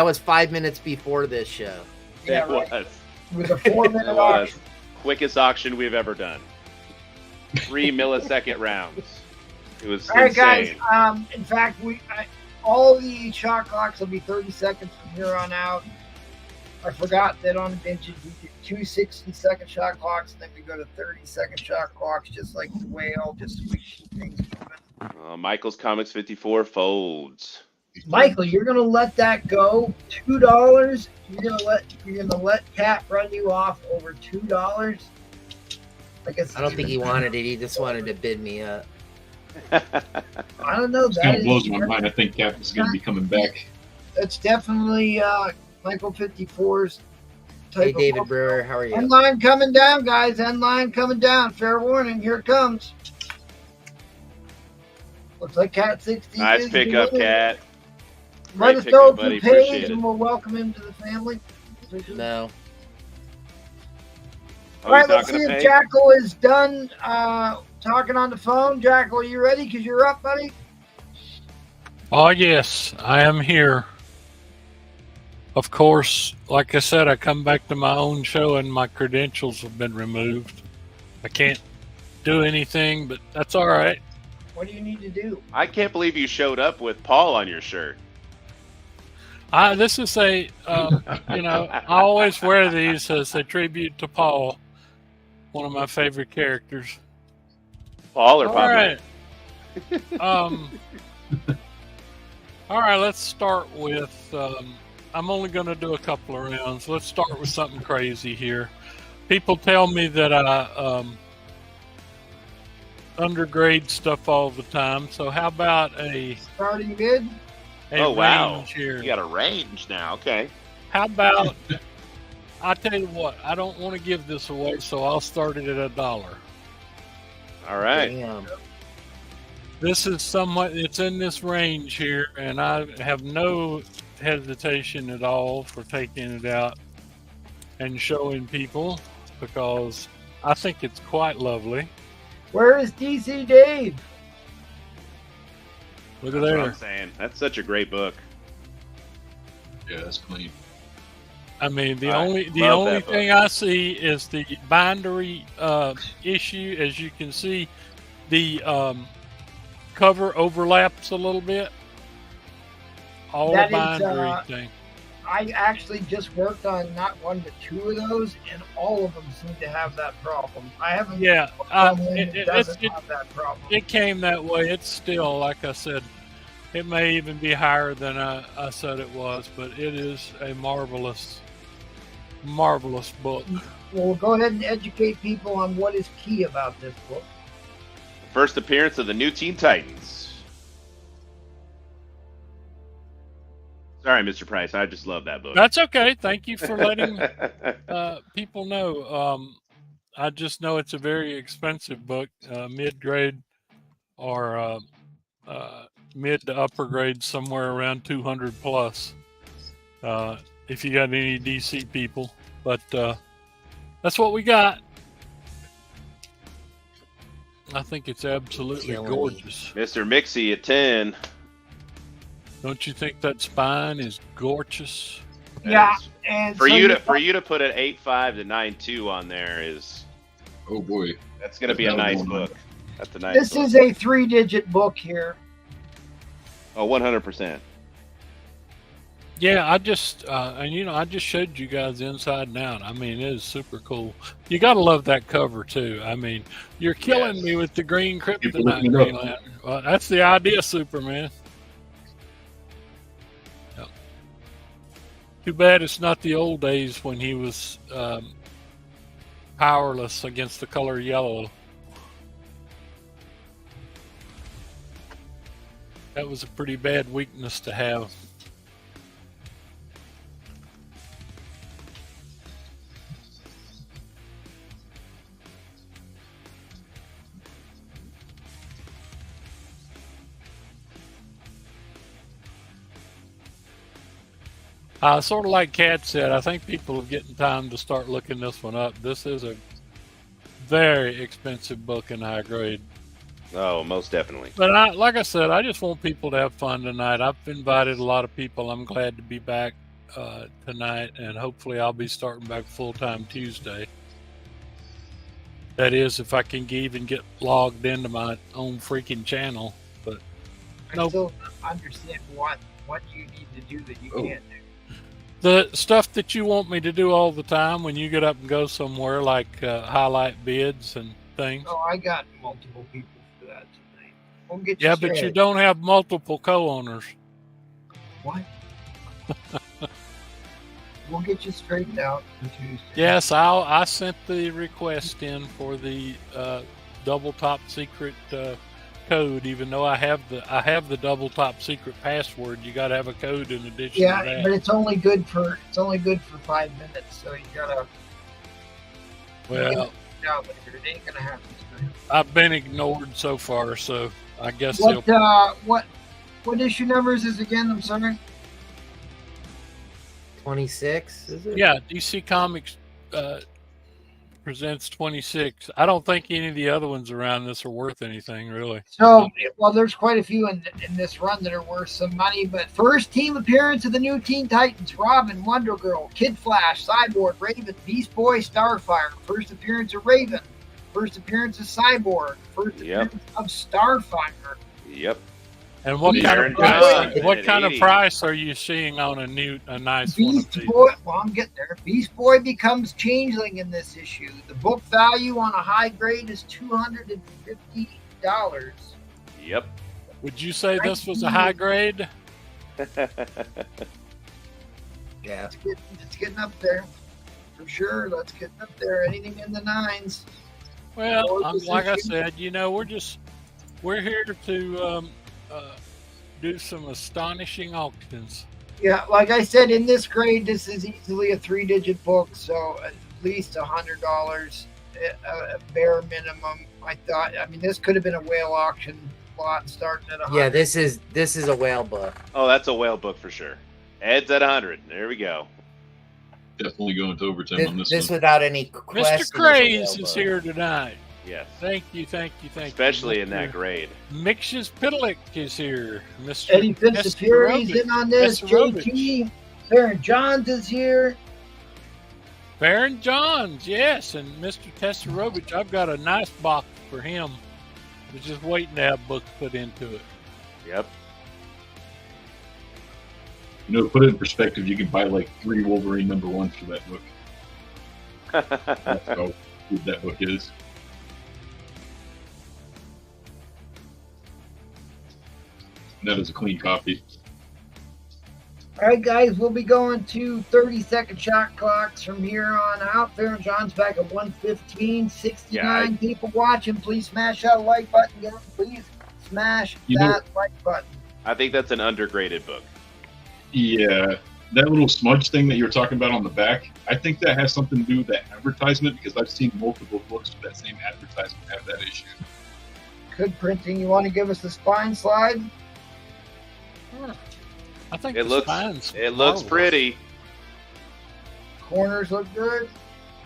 was 5 minutes before this show. Yeah, It right. was. With a 4-minute It was. auction. Quickest auction we've ever done. 3 millisecond rounds. It was All right, guys. insane. In fact, all the shot clocks will be 30 seconds from here on out. I forgot that on vintage we did 2 60-second shot clocks, and then we go to 30-second shot clocks, just like the whale, just to keep things moving. Michael's Comics 54 folds. Michael, you're gonna let that go? $2? You're gonna let Cat run you off over $2? I guess I don't think he wanted it. He just wanted to bid me up. I don't know. It kind of blows my mind. I think Captain's going to be coming back. That's definitely Michael 54's type Hey, of David book. Brewer, how are you? End line coming down, guys. End line coming down. Fair warning. Here it comes. Looks like Cat 60. Nice is pickup, winning. Cat. let us Great know pickup, if you buddy. paid, Appreciate and it. we'll welcome him to the family. No. Oh, All right, he's not let's see gonna if pay? Jackal is done talking on the phone. Jackal, are you ready? Because you're up, buddy. Oh, yes, I am here. Of course, like I said, I come back to my own show and my credentials have been removed. I can't do anything, but that's all right. What do you need to do? I can't believe you showed up with Paul on your shirt. This is I always wear these as a tribute to Paul, one of my favorite characters. Paul or All Pablo? right. All right, let's start with, I'm only going to do a couple of rounds. Let's start with something crazy here. People tell me that I undergrade stuff all the time. So how about a Starting mid? Oh, wow. range here? You got a range now. Okay. How about, I tell you what, I don't want to give this away, so I'll start it at $1. All right. Damn. This is somewhat, it's in this range here, and I have no hesitation at all for taking it out and showing people because I think it's quite lovely. Where is DC Dave? Look at That's what there. I'm saying. That's such a great book. Yeah, that's clean. I mean, the I only love that book. thing I see is the bindery issue. As you can see, the cover overlaps a little bit. All That the is, bindery thing. I actually just worked on not one but two of those, and all of them seem to have that problem. I haven't Yeah, worked on one it- that it- doesn't it- have that problem. It came that way. It's still, like I said, it may even be higher than I said it was, but it is a marvelous, marvelous book. Well, go ahead and educate people on what is key about this book. First appearance of the new Teen Titans. Sorry, Mr. Price. I just love that book. That's okay. Thank you for letting people know. I just know it's a very expensive book, mid-grade or mid to upper grade, somewhere around 200 plus. If you got any DC people, but that's what we got. I think it's absolutely Killing me. gorgeous. Mr. Mixie at 10. Don't you think that spine is gorgeous? Yeah, That is- and For so you to put an 8.5 to 9.2 on there is Oh boy. that's going to be a nice book. That's a nice this book. is a 3-digit book here. Oh, 100%. Yeah, I just I just showed you guys inside and out. I mean, it is super cool. You gotta love that cover too. I mean, you're killing Yes. me with the green People kryptonite looking it up. Green Lantern. Well, that's the idea, Superman. Yep. Too bad it's not the old days when he was powerless against the color yellow. That was a pretty bad weakness to have. Sort of like Kat said, I think people are getting time to start looking this one up. This is a very expensive book in high grade. Oh, most definitely. But like I said, I just want people to have fun tonight. I've invited a lot of people. I'm glad to be back tonight, and hopefully I'll be starting back full-time Tuesday. That is, if I can even get logged into my own freaking channel. But I Nope. still don't understand what you need to do that you Oh. can't do. the stuff that you want me to do all the time when you get up and go somewhere, like highlight bids and things. Oh, I got multiple people for that tonight. We'll get you Yeah, but you straight. don't have multiple co-owners. What? We'll get you straightened out on Tuesday. Yes, I sent the request in for the double top secret code. Even though I have the double top secret password, you got to have a code in addition to Yeah, that. but it's only good for 5 minutes, so you gotta. Well, No, later. It ain't gonna happen tonight. I've been ignored so far, so I guess they'll. What issue numbers is again? I'm sorry. 26, is it? Yeah, DC Comics presents 26. I don't think any of the other ones around this are worth anything, really. So, well, there's quite a few in this run that are worth some money, but first team appearance of the new Teen Titans: Robin, Wonder Girl, Kid Flash, Cyborg, Raven, Beast Boy, Starfire. First appearance of Raven. First appearance of Cyborg. First appearance of Starfire. Yep. And what kind of price are you seeing on a nice Beast one? Boy, well, I'm getting there. Beast Boy becomes Changeling in this issue. The book value on a high grade is $250. Yep. Would you say this was a high grade? Yeah. It's getting up there. For sure, let's get up there. Anything in the 9s. Well, like I said, we're here to do some astonishing auctions. Yeah, like I said, in this grade, this is easily a 3-digit book, so at least $100, a bare minimum. I mean, this could have been a whale auction lot starting at $100. Yeah, this is a whale book. Oh, that's a whale book for sure. Ed's at 100. There we go. Definitely going to overtime on this one. Without any question. Mr. Craze is here tonight. Yes. Thank you. Especially in that grade. Mixes Pitlick is here. Mr. Eddie Fitzfury's in on this. JT. Baron Johns is here. Baron Johns, yes. And Mr. Tessarovich, I've got a nice box for him. We're just waiting to have books put into it. Yep. You know, to put it in perspective, you can buy like 3 Wolverine #1s for that book. That's how good that book is. And that is a clean copy. All right, guys, we'll be going to 30-second shot clocks from here on out. Baron John's back at 1:15. 69 people watching. Please smash that like button, guys. Please smash that like button. I think that's an undergraded book. Yeah, that little smudge thing that you were talking about on the back, I think that has something to do with that advertisement, because I've seen multiple books with that same advertisement have that issue. Good printing. You want to give us the spine slide? I think it looks pretty. Corners look good.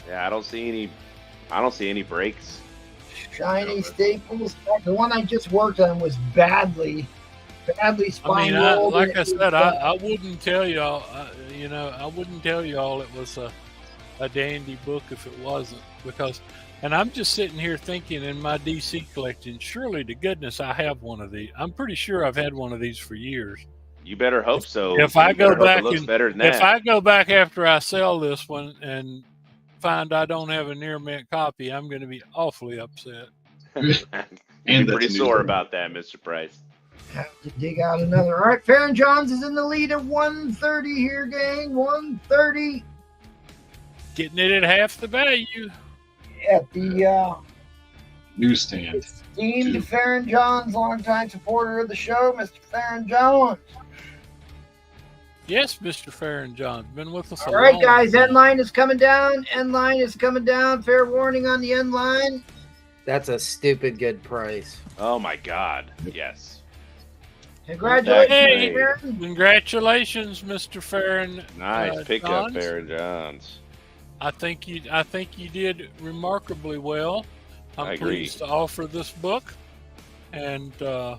Yeah, I don't see any breaks. Shiny staples. The one I just worked on was badly spine rolled. Like I said, I wouldn't tell y'all. I wouldn't tell y'all it was a dandy book if it wasn't, because. And I'm just sitting here thinking in my DC collection, surely to goodness I have one of these. I'm pretty sure I've had one of these for years. You better hope so. If I go back if I go back after I sell this one and find I don't have a near mint copy, I'm going to be awfully upset. And pretty sore about that, Mr. Price. Have to dig out another. All right, Farron Johns is in the lead at 130 here, gang. 130. Getting it at half the value. At the newsstand. Esteemed Farron Johns, longtime supporter of the show, Mr. Farron Johns. Yes, Mr. Farron Johns. Been with us all right, guys. End line is coming down. End line is coming down. Fair warning on the end line. That's a stupid good price. Oh, my God. Yes. Congratulations, Farron. Congratulations, Mr. Farron. Nice pickup, Johns. Farron Johns. I think you did remarkably well. I'm pleased to offer this book, and I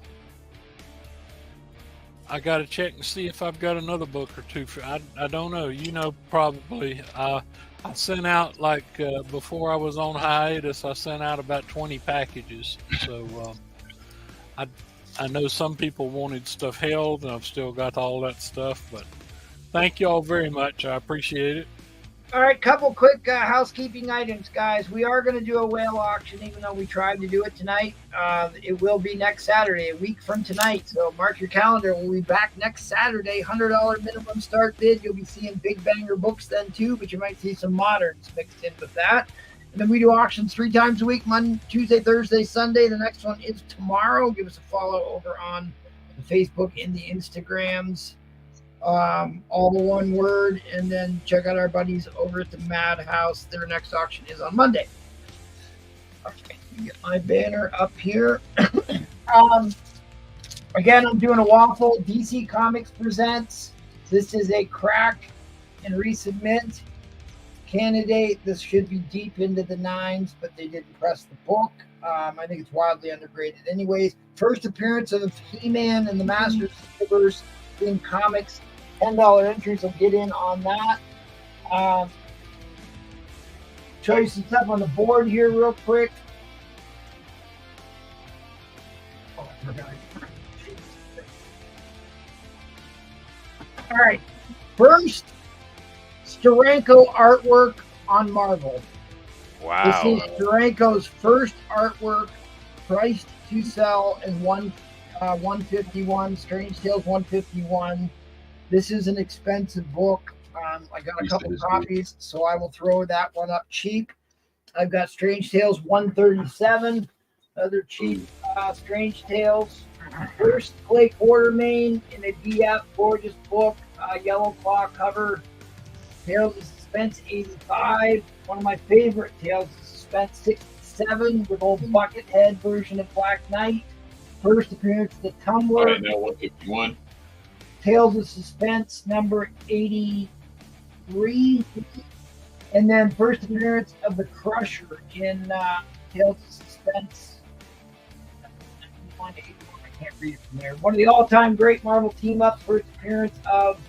got to check and see if I've got another book or two. I don't know. You know, probably. I sent out before I was on hiatus. I sent out about 20 packages. So I know some people wanted stuff held, and I've still got all that stuff. But thank you all very much. I appreciate it. All right, couple quick housekeeping items, guys. We are going to do a whale auction, even though we tried to do it tonight. It will be next Saturday, a week from tonight. So mark your calendar. We'll be back next Saturday. $100 minimum start bid. You'll be seeing big banger books then too, but you might see some moderns mixed in with that. And then we do auctions 3 times a week: Monday, Tuesday, Thursday, Sunday. The next one is tomorrow. Give us a follow over on the Facebook and the Instagrams. All the one word, and then check out our buddies over at the Madhouse. Their next auction is on Monday. Okay, get my banner up here. Again, I'm doing a waffle. DC Comics presents. This is a crack in recent mint. Candidate, this should be deep into the 9s, but they didn't press the book. I think it's wildly undergraded anyways. First appearance of He-Man and the Masters of the Universe in comics. $10 entries will get in on that. Show you some stuff on the board here real quick. Oh, I forgot. All right. First, Steranko artwork on Marvel. Wow. This is Steranko's first artwork, priced to sell in 151, Strange Tales 151. This is an expensive book. I got a couple copies, so I will throw that one up cheap. I've got Strange Tales 137, other cheap Strange Tales. First Clay Quartermain in a BF, gorgeous book, yellow claw cover. Tales of Suspense 85, one of my favorite Tales of Suspense 67 with old Buckethead version of Black Knight. First appearance of the Tumbler. Right now, 151. Tales of Suspense number 83. And then first appearance of the Crusher in Tales of Suspense 91, 81. I can't read it from there. One of the all-time great Marvel team-ups. First appearance of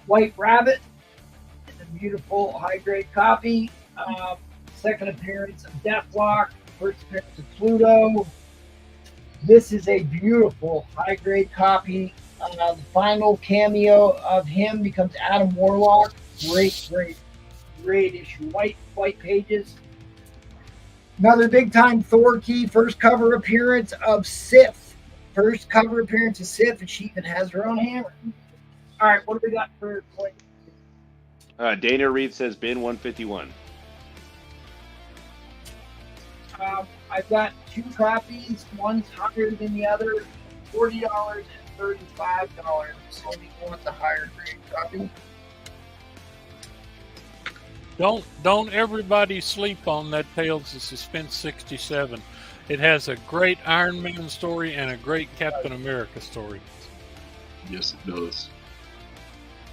White Rabbit. Beautiful high-grade copy. Second appearance of Deathlock. First appearance of Pluto. This is a beautiful high-grade copy. The final cameo of him becomes Adam Warlock. Great issue. White pages. Another big-time Thor key. First cover appearance of Sif. First cover appearance of Sif, and she even has her own hammer. All right, what do we got for play? Dana Reed says bin 151. I've got 2 copies. One's higher than the other. $40 and $35. So we want the higher grade copy. Don't everybody sleep on that Tales of Suspense 67. It has a great Iron Man story and a great Captain America story. Yes, it does.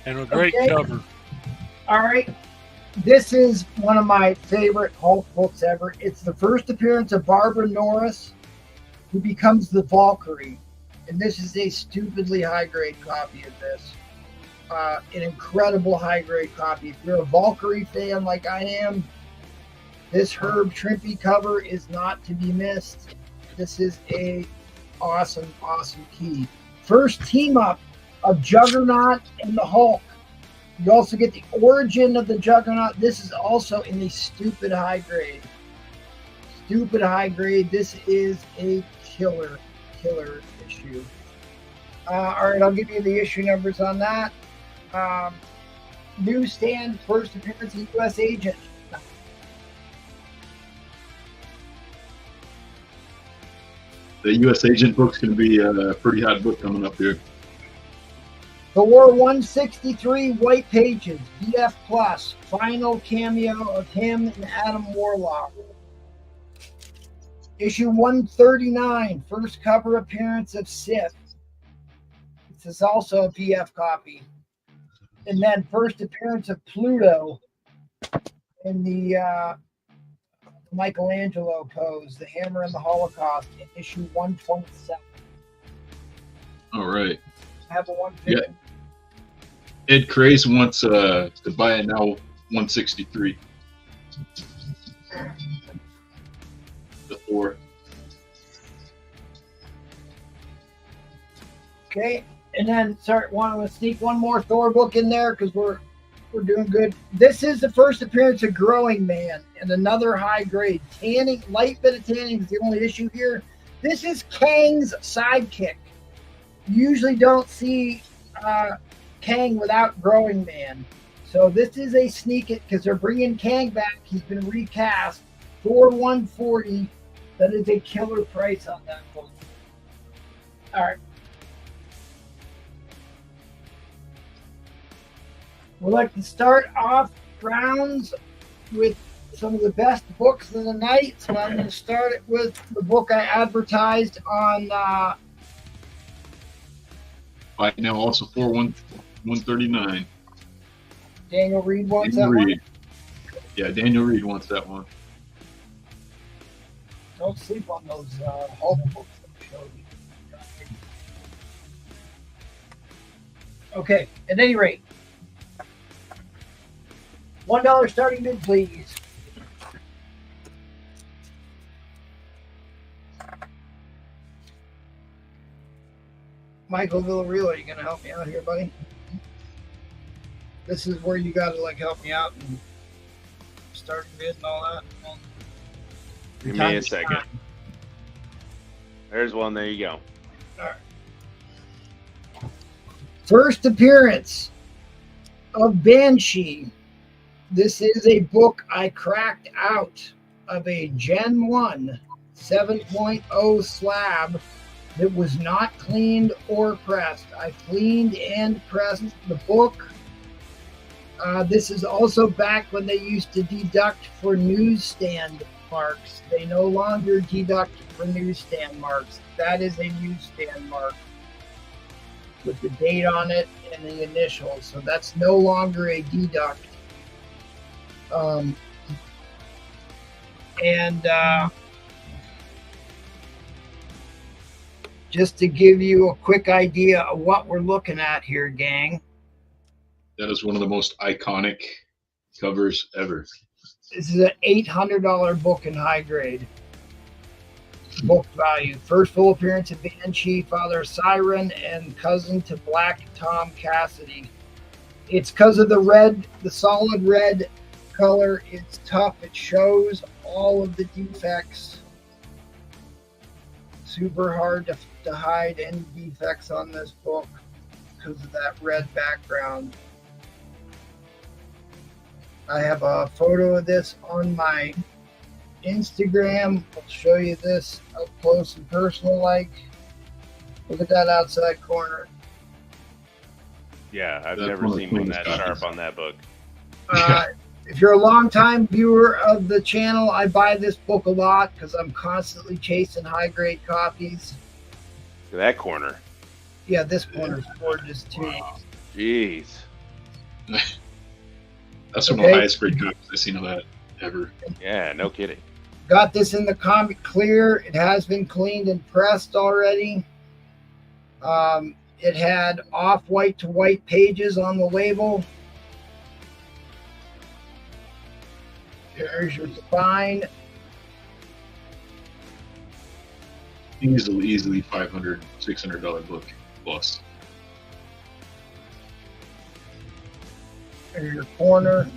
And a great cover. All right. This is one of my favorite Hulk books ever. It's the first appearance of Barbara Norris, who becomes the Valkyrie. And this is a stupidly high-grade copy of this. An incredible high-grade copy. If you're a Valkyrie fan like I am, this Herb Trimpe cover is not to be missed. This is a awesome key. First team-up of Juggernaut and the Hulk. You also get the origin of the Juggernaut. This is also in the stupid high grade. This is a killer issue. All right, I'll give you the issue numbers on that. Newsstand, first appearance of U.S. Agent. The U.S. Agent book's going to be a pretty hot book coming up here. The War 163 white pages, BF Plus, final cameo of him and Adam Warlock. Issue 139, first cover appearance of Sif. This is also a BF copy. And then first appearance of Pluto in the Michelangelo pose, the Hammer and the Holocaust, in issue 127. All right. I have a 150. Yeah. Ed Craze wants to buy it now 163. The Thor. Okay, and then want to sneak one more Thor book in there because we're doing good. This is the first appearance of Growing Man and another high grade tanning. Light bit of tanning is the only issue here. This is Kang's sidekick. You usually don't see Kang without Growing Man. So this is a sneak it because they're bringing Kang back. He's been recast for 140. That is a killer price on that book. All right. We'd like to start off rounds with some of the best books of the night. So I'm going to start it with the book I advertised on Right now, also for 139. Daniel Reed wants Daniel that Reed. Yeah, Daniel Reed wants that one. Don't sleep on those Hulk books that we showed you. Okay, at any rate, $1 starting bid, please. Michael Villarreal, are you going to help me out here, buddy? This is where you got to help me out and start bid and all that. Give me a second. There's one. There you go. All right. First appearance of Banshee. This is a book I cracked out of a Gen 1 7.0 slab that was not cleaned or pressed. I cleaned and pressed the book. This is also back when they used to deduct for newsstand marks. They no longer deduct for newsstand marks. That is a newsstand mark with the date on it and the initials. So that's no longer a deduct. Just to give you a quick idea of what we're looking at here, gang. That is one of the most iconic covers ever. This is an $800 book in high grade. Book value. First full appearance of Banshee, father of Siren, and cousin to Black Tom Cassidy. It's because of the red, the solid red color. It's tough. It shows all of the defects. Super hard to hide any defects on this book because of that red background. I have a photo of this on my Instagram. I'll show you this up close and personal like. Look at that outside corner. Yeah, I've never seen one that sharp on that book. If you're a long-time viewer of the channel, I buy this book a lot because I'm constantly chasing high-grade copies. Look at that corner. Yeah, this corner's gorgeous too. Wow. Jeez. That's one of the highest grade copies I've seen of that ever. Yeah, no kidding. Got this in the comic clear. It has been cleaned and pressed already. It had off-white to white pages on the label. There's your spine. Easily $500, $600 book plus. There's your corner.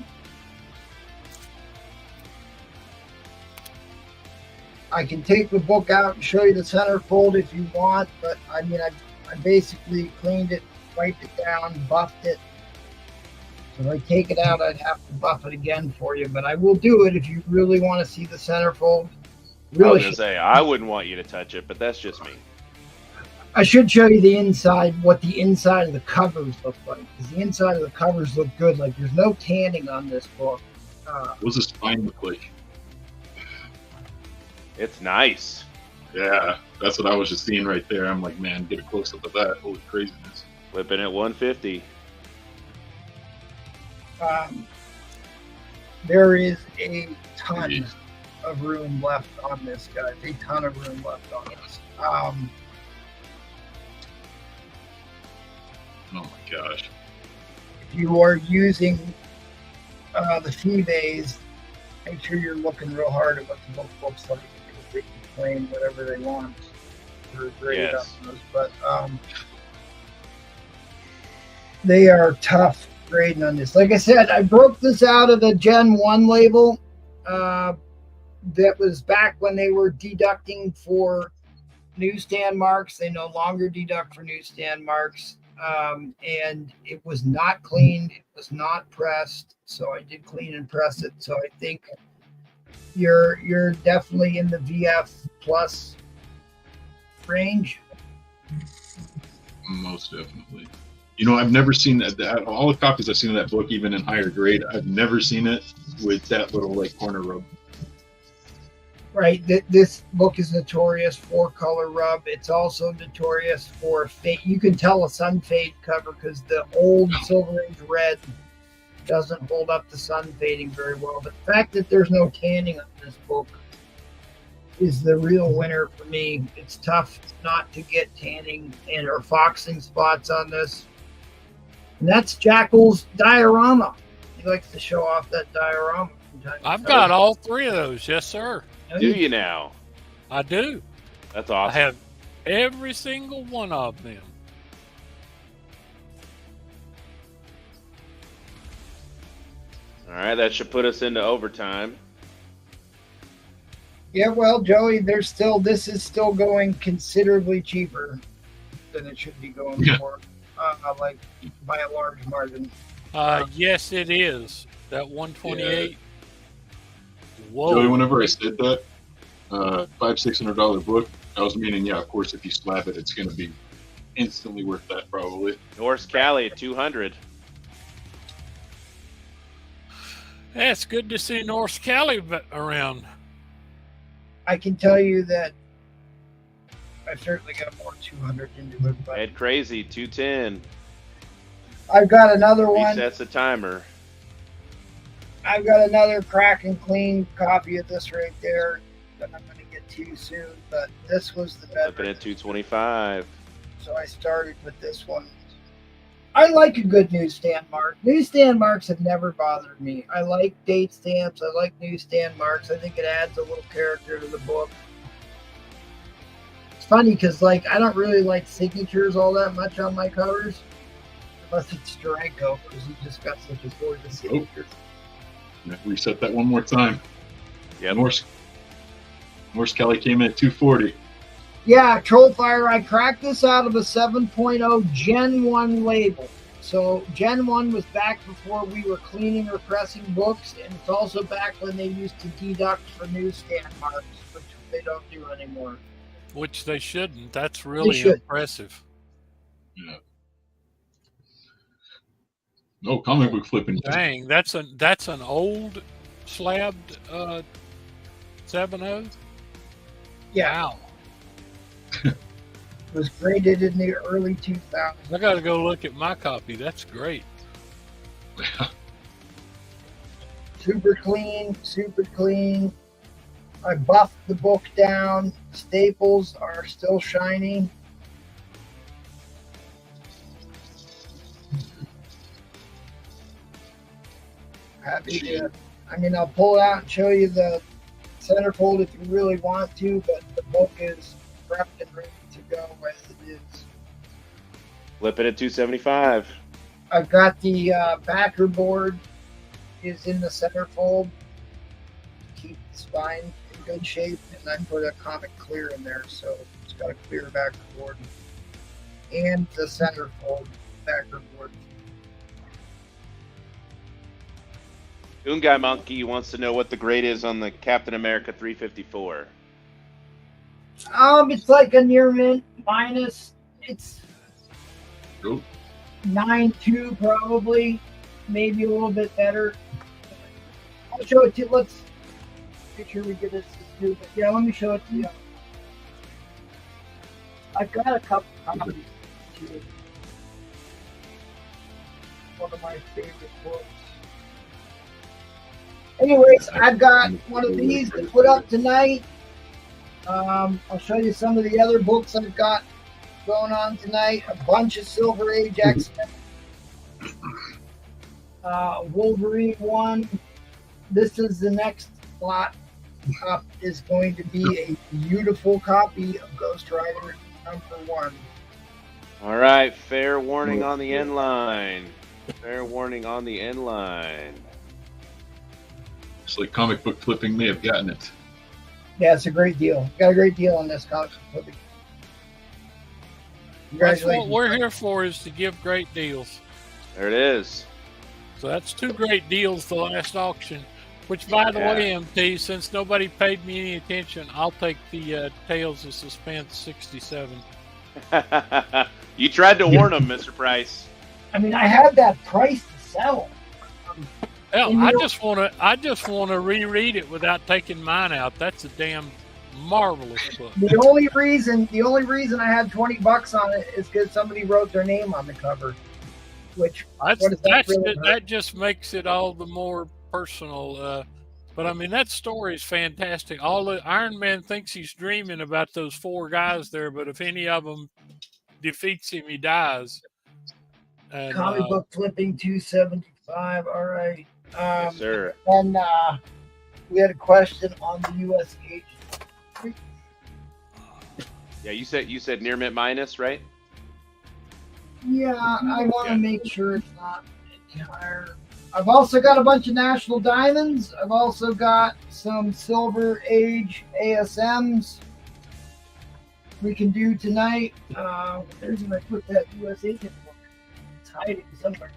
I can take the book out and show you the centerfold if you want, but I mean, I basically cleaned it, wiped it down, buffed it. So if I take it out, I'd have to buff it again for you, but I will do it if you really want to see the centerfold. Really, I was going to say, I wouldn't want you to touch it, but that's just me. I should show you the inside, what the inside of the covers look like, because the inside of the covers look good. Like, there's no tanning on this book. What's the spine look like? It's nice. Yeah, that's what I was just seeing right there. I'm like, man, get a close up of that. Holy craziness. Flipping at 150. There is a ton of room left on this, guys. A ton of room left on this. Oh my gosh. If you are using the Feebays, make sure you're looking real hard at what the book looks like, because they can claim whatever they want for grade on those. But they are tough grading on this. Like I said, I broke this out of the Gen 1 label. That was back when they were deducting for newsstand marks. They no longer deduct for newsstand marks. And it was not cleaned. It was not pressed. So I did clean and press it. So I think you're definitely in the VF plus range. Most definitely. You know, I've never seen that. All the copies I've seen of that book, even in higher grade, I've never seen it with that little like corner rub. Right. This book is notorious for color rub. It's also notorious for fade. You can tell a sun fade cover because the old Silver Age red doesn't hold up to sun fading very well. But the fact that there's no tanning on this book is the real winner for me. It's tough not to get tanning and or foxing spots on this. And that's Jackal's diorama. He likes to show off that diorama from time to I've time. got all 3 of those. Yes, sir. Do you now? I do. That's I awesome. have every single one of them. All right, that should put us into overtime. Yeah, well, Joey, this is still going considerably cheaper than it should be going for, like by a large margin. Yes, it is. That 128. Whoa. Joey, whenever I said that, $500-600 book, I was meaning, yeah, of course, if you slab it, it's going to be instantly worth that, probably. Norse Cali at 200. Yeah, it's good to see North Cali around. I can tell you that I've certainly got more 200 into it, but Head Crazy 210. I've got another one. Resets the timer. I've got another crack and clean copy of this right there that I'm going to get to soon, but this was the better. Flipping at 225. So I started with this one. I like a good newsstand mark. Newsstand marks have never bothered me. I like date stamps. I like newsstand marks. I think it adds a little character to the book. It's funny because, like, I don't really like signatures all that much on my covers, unless it's Durango, because he just got such a gorgeous signature. Reset that one more time. Yep. Norse Kelly came in at 240. Yeah, Trollfire, I cracked this out of a 7.0 Gen 1 label. So Gen 1 was back before we were cleaning or pressing books, and it's also back when they used to deduct for newsstand marks, which they don't do anymore. Which they shouldn't. That's really should. impressive. Yeah. No comic book flipping. Dang, that's an old slabbed 7.0. Yeah. Wow. It was graded in the early 2000s. I got to go look at my copy. That's great. Super clean, super clean. I buffed the book down. Staples are still shiny. Happy to, I'll pull it out and show you the centerfold if you really want to, but the book is prepped and ready to go as it is. Flip it at 275. I've got the backer board is in the centerfold. Keep the spine in good shape, and then put a comic clear in there, so it's got a clear backer board. And the centerfold backer board. Ungai Monkey wants to know what the grade is on the Captain America 354. It's like a near mint minus. It's Cool. 9.2 probably, maybe a little bit better. I'll show it to you. Let's make sure we get this too. But yeah, let me show it to you. I've got a couple copies too. One of my favorite books. Anyways, I've got one of these to put up tonight. I'll show you some of the other books I've got going on tonight. A bunch of Silver Age X-Men. Wolverine 1. This is the next lot up. Is going to be a beautiful copy of Ghost Rider #1. All right, fair warning on the end line. Fair warning on the end line. It's like comic book flipping may have gotten it. Yeah, it's a great deal. Got a great deal on this comic book. That's Congratulations. what we're here for, is to give great deals. There it is. So that's 2 great deals the last auction. Which, by the way, MT, since nobody paid me any attention, I'll take the Tales of Suspense 67. You tried to warn him, Mr. Price. I had that price to sell. Hell, I just want to reread it without taking mine out. That's a damn marvelous book. The only reason I had $20 on it is because somebody wrote their name on the cover. which That's, what is that really that just makes it all the more personal. But I mean, that story is fantastic. All the Iron Man thinks he's dreaming about those 4 guys there, but if any of them defeats him, he dies. And, comic book flipping 275. All right. Yes, sir. And we had a question on the U.S. agent. Yeah, you said near mint minus, right? Yeah, I want to make sure it's not entire. I've also got a bunch of National Diamonds. I've also got some Silver Age ASMs we can do tonight. Where's I put that U.S. agent book? It's hiding somewhere.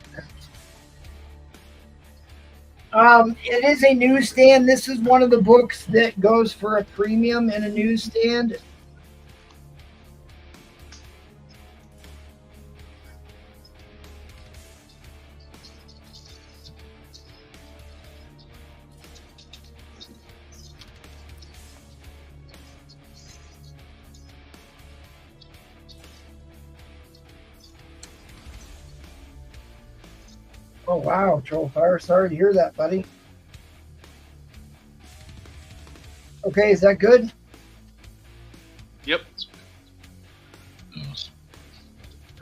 It is a newsstand. This is one of the books that goes for a premium in a newsstand. Oh, wow, Trollfire. Sorry to hear that, buddy. Okay, is that good? Yep.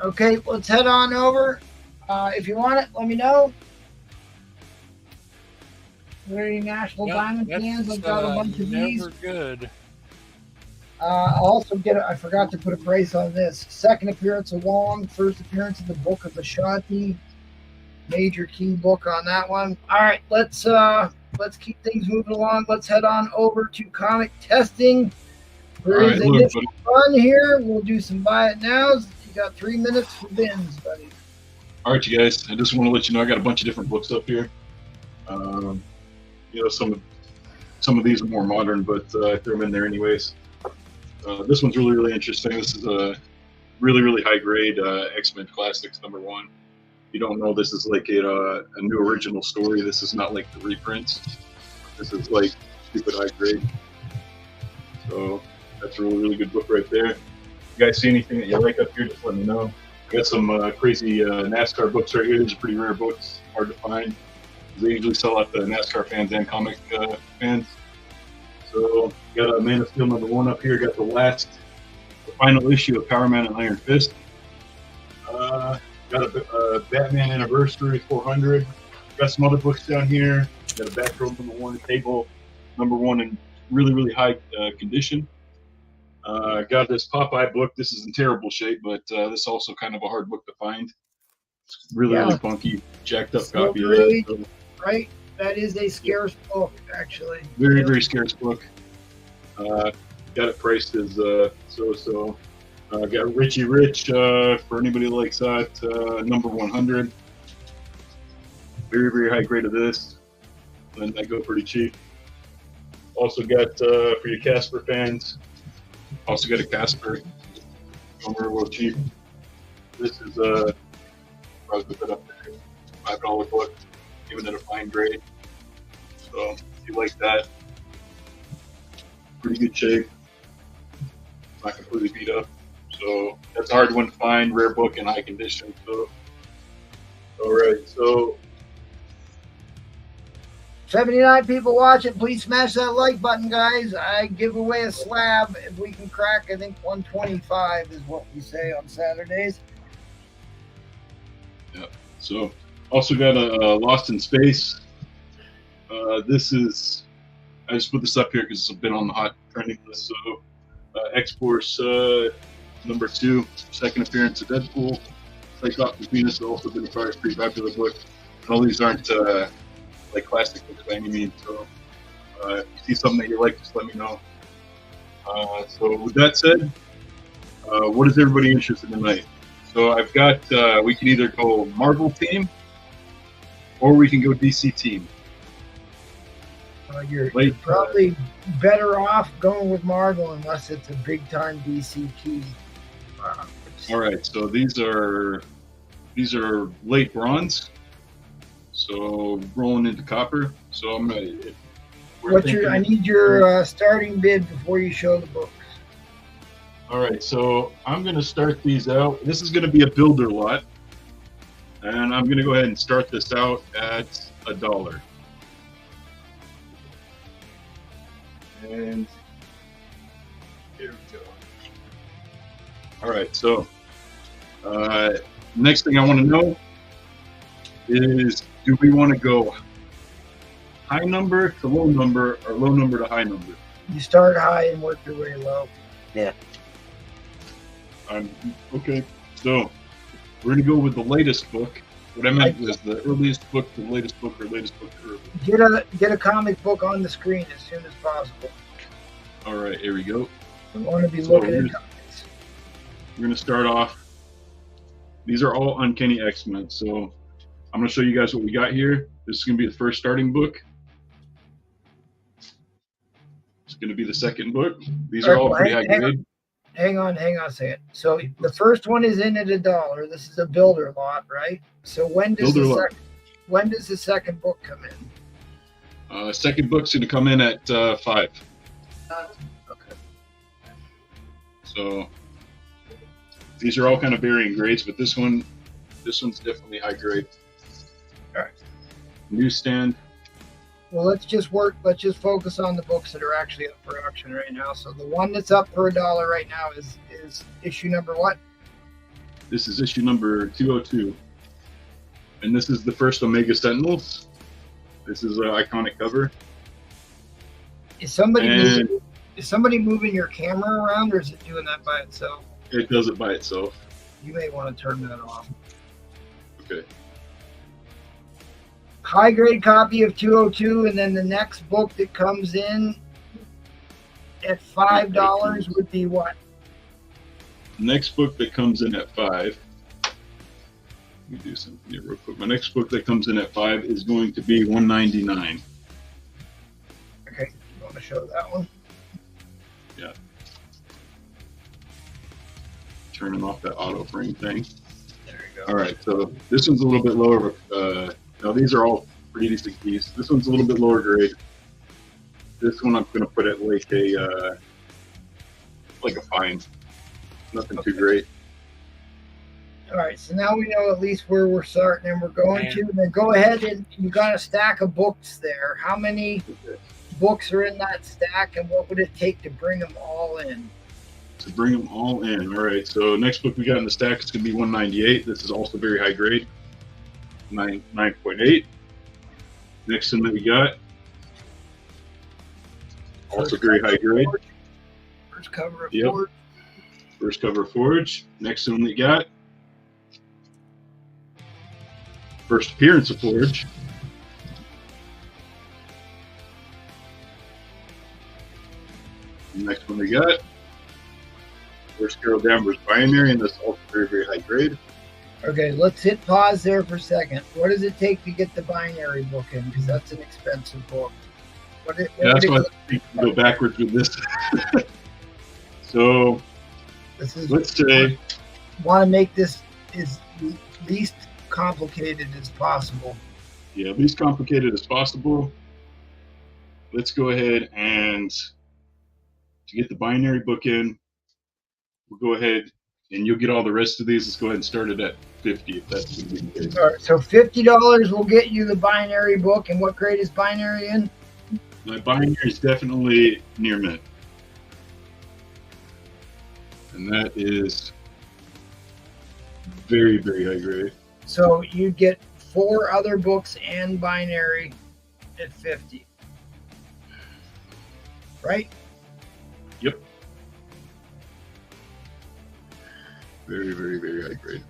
Okay, let's head on over. If you want it, let me know. Are there any National Diamond cans? I've got a bunch of these. Good. I'll also get I forgot to put a price on this. Second appearance of Wong, first appearance of the Book of Ashanti. Major key book on that one. All right, let's keep things moving along. Let's head on over to comic testing. There is initial fun here. We'll do some buy it nows. You got 3 minutes for bins, buddy. All right, you guys. I just want to let you know I got a bunch of different books up here. You know, some of these are more modern, but I threw them in there anyways. This one's really, really interesting. This is a really, really high grade X-Men Classics #1. You don't know this is like a new original story. This is not like the reprints. This is like stupid high grade. So that's a really, really good book right there. If you guys see anything that you like up here, just let me know. I got some crazy NASCAR books right here. These are pretty rare books, hard to find. They usually sell out to NASCAR fans and comic fans. So got a Man of Steel #1 up here. Got the final issue of Power Man and Iron Fist. Got a Batman Anniversary 400. Got some other books down here. Got a Batgirl #1, Table #1 in really, really high condition. Got this Popeye book. This is in terrible shape, but this is also kind of a hard book to find. It's really, really funky, jacked up copy of that. So, right? That is a scarce book, actually. Very, very scarce book. Got it priced as so. Got Richie Rich for anybody who likes that, #100. Very, very high grade of this. And I go pretty cheap. Also got, for your Casper fans, also got a Casper. Going real cheap. This is, I was put that up there, $5 book, even at a fine grade. So if you like that, pretty good shape. Not completely beat up. So that's a hard one to find, rare book in high condition. So, all right, so 79 people watching. Please smash that like button, guys. I give away a slab if we can crack. I think 125 is what we say on Saturdays. Yeah. So also got a Lost in Space. This is, I just put this up here because it's been on the hot trending list. So X-Force #2, second appearance of Deadpool. Cyclops Venus has also been a pretty popular book. And all these aren't like classic books by any means. So if you see something that you like, just let me know. So with that said, what is everybody interested in tonight? So I've got, we can either go Marvel team or we can go DC team. You're probably better off going with Marvel unless it's a big time DC key. All right, so these are late bronze. So rolling into copper. So I'm gonna. I need your starting bid before you show the books. All right, so I'm gonna start these out. This is gonna be a builder lot. And I'm going to go ahead and start this out at $1. And here we go. All right, so next thing I want to know is, do we want to go high number to low number or low number to high number? You start high and work your way low. Yeah. Okay, so we're going to go with the latest book. What I meant was the earliest book to the latest book, or latest book to earliest. Get a comic book on the screen as soon as possible. All right, here we go. We want to be looking at comics. We're going to start off. These are all Uncanny X-Men, so I'm going to show you guys what we got here. This is going to be the first starting book. It's going to be the second book. These are all pretty high grade. Hang on a second. So the first one is in at $1. This is a builder lot, right? So when does the second book come in? Second book's going to come in at $5. Okay. So these are all kind of varying grades, but this one's definitely high grade. All right. Newsstand. Well, let's just focus on the books that are actually up for auction right now. So the one that's up for $1 right now is issue number what? This is issue number 202. And this is the first Omega Sentinels. This is an iconic cover. Is somebody moving your camera around, or is it doing that by itself? It does it by itself. You may want to turn that off. Okay. High grade copy of 202, and then the next book that comes in at $5 would be what? Next book that comes in at $5. Let me do something here real quick. My next book that comes in at $5 is going to be $1.99. Okay, you want to show that one? Yeah. Turning off that auto frame thing. There you go. All right, so this one's a little bit lower. Now these are all pretty decent keys. This one's a little bit lower grade. This one I'm going to put at like a fine. Nothing too great. All right, so now we know at least where we're starting, and we're going to. Then go ahead, and you got a stack of books there. How many books are in that stack, and what would it take to bring them all in? To bring them all in. All right, so next book we got in the stack is going to be $198. This is also very high grade. 9.8. Next one that we got, also very high grade. First cover of Forge. First cover of Forge. Next one we got, first appearance of Forge. Next one we got, first Carol Danvers Binary, and that's also very, very high grade. Okay, let's hit pause there for a second. What does it take to get the binary book in? Because that's an expensive book. That's why I think we go backwards with this. So let's say, want to make this as least complicated as possible. Yeah, least complicated as possible. Let's go ahead and to get the binary book in, we'll go ahead and you'll get all the rest of these. Let's go ahead and start it at 50 if that's going to be the case. All right, so $50 will get you the binary book. And what grade is binary in? My binary is definitely near mint. And that is very, very high grade. So you get 4 other books and binary at 50. Right? Yep. Very, very, very high grade.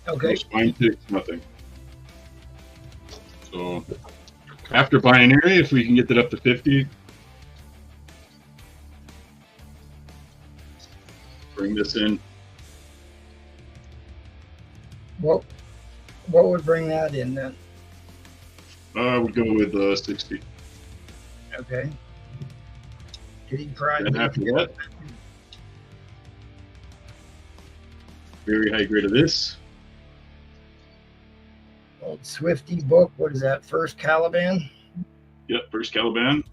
Okay. No spine ticks, nothing. So after binary, if we can get that up to 50, bring this in. What would bring that in then? I would go with 60. Okay. Getting pride. And after that, very high grade of this. Old Swifty book. What is that? First Caliban? Yep, first Caliban.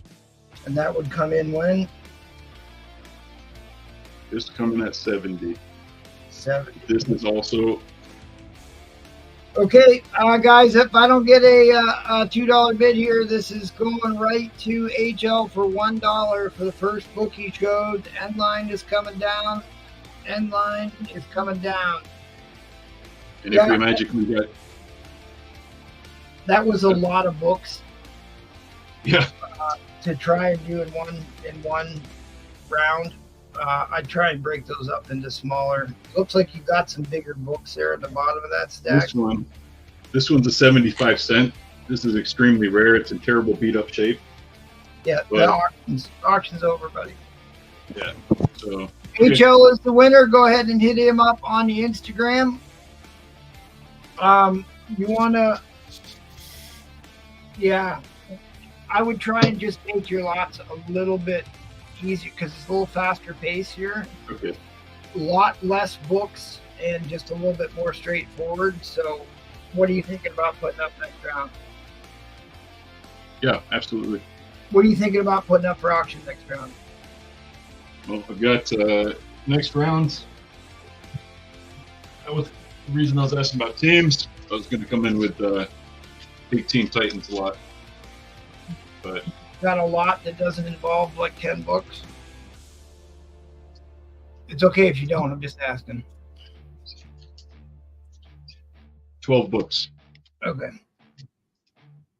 And that would come in when? This coming at 70. 70. This is also Okay, guys, if I don't get a $2 bid here, this is going right to HL for $1 for the first book he showed. End line is coming down. End line is coming down. And if we magically get, that was a lot of books. yeah, To try and do in one round. I'd try and break those up into smaller. Looks like you got some bigger books there at the bottom of that stack. this one's a 75 cent. This is extremely rare. It's in terrible beat up shape. Yeah, But- the auction's over, buddy. Yeah. So HL is the winner. Go ahead and hit him up on the Instagram. You wanna, yeah, I would try and just make your lots a little bit easier because it's a little faster pace here. okay. A lot less books and just a little bit more straightforward. So, what are you thinking about putting up next round? Yeah, absolutely. What are you thinking about putting up for auction next round? Well, I've got next round. That was the reason I was asking about teams. I was going to come in with Big Team Titans a lot, but Got a lot that doesn't involve like 10 books. It's okay if you don't. I'm just asking. 12 books. Okay.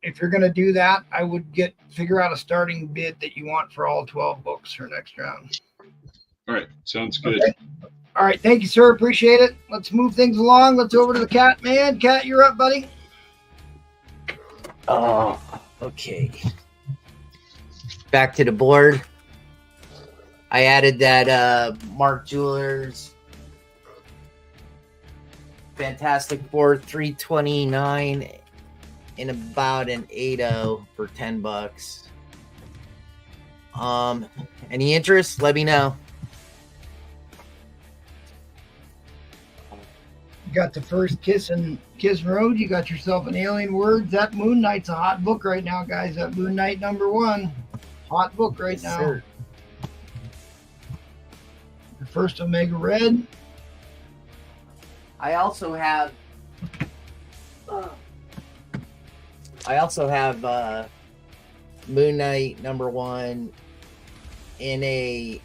If you're gonna do that, I would figure out a starting bid that you want for all 12 books for next round. All right, sounds good. Okay. All right, thank you, sir. Appreciate it. Let's move things along. Let's over to the cat man. Cat, you're up, buddy. Oh, okay. Back to the board. I added that Mark Jewelers Fantastic Four 329 in about an 8.0 for $10. Any interest? Let me know. You got the first Kiss Road. You got yourself an Alien Words. That Moon Knight's a hot book right now, guys. That Moon Knight #1. Hot book right now. Sir. The first Omega Red. I also have Moon Knight #1 in a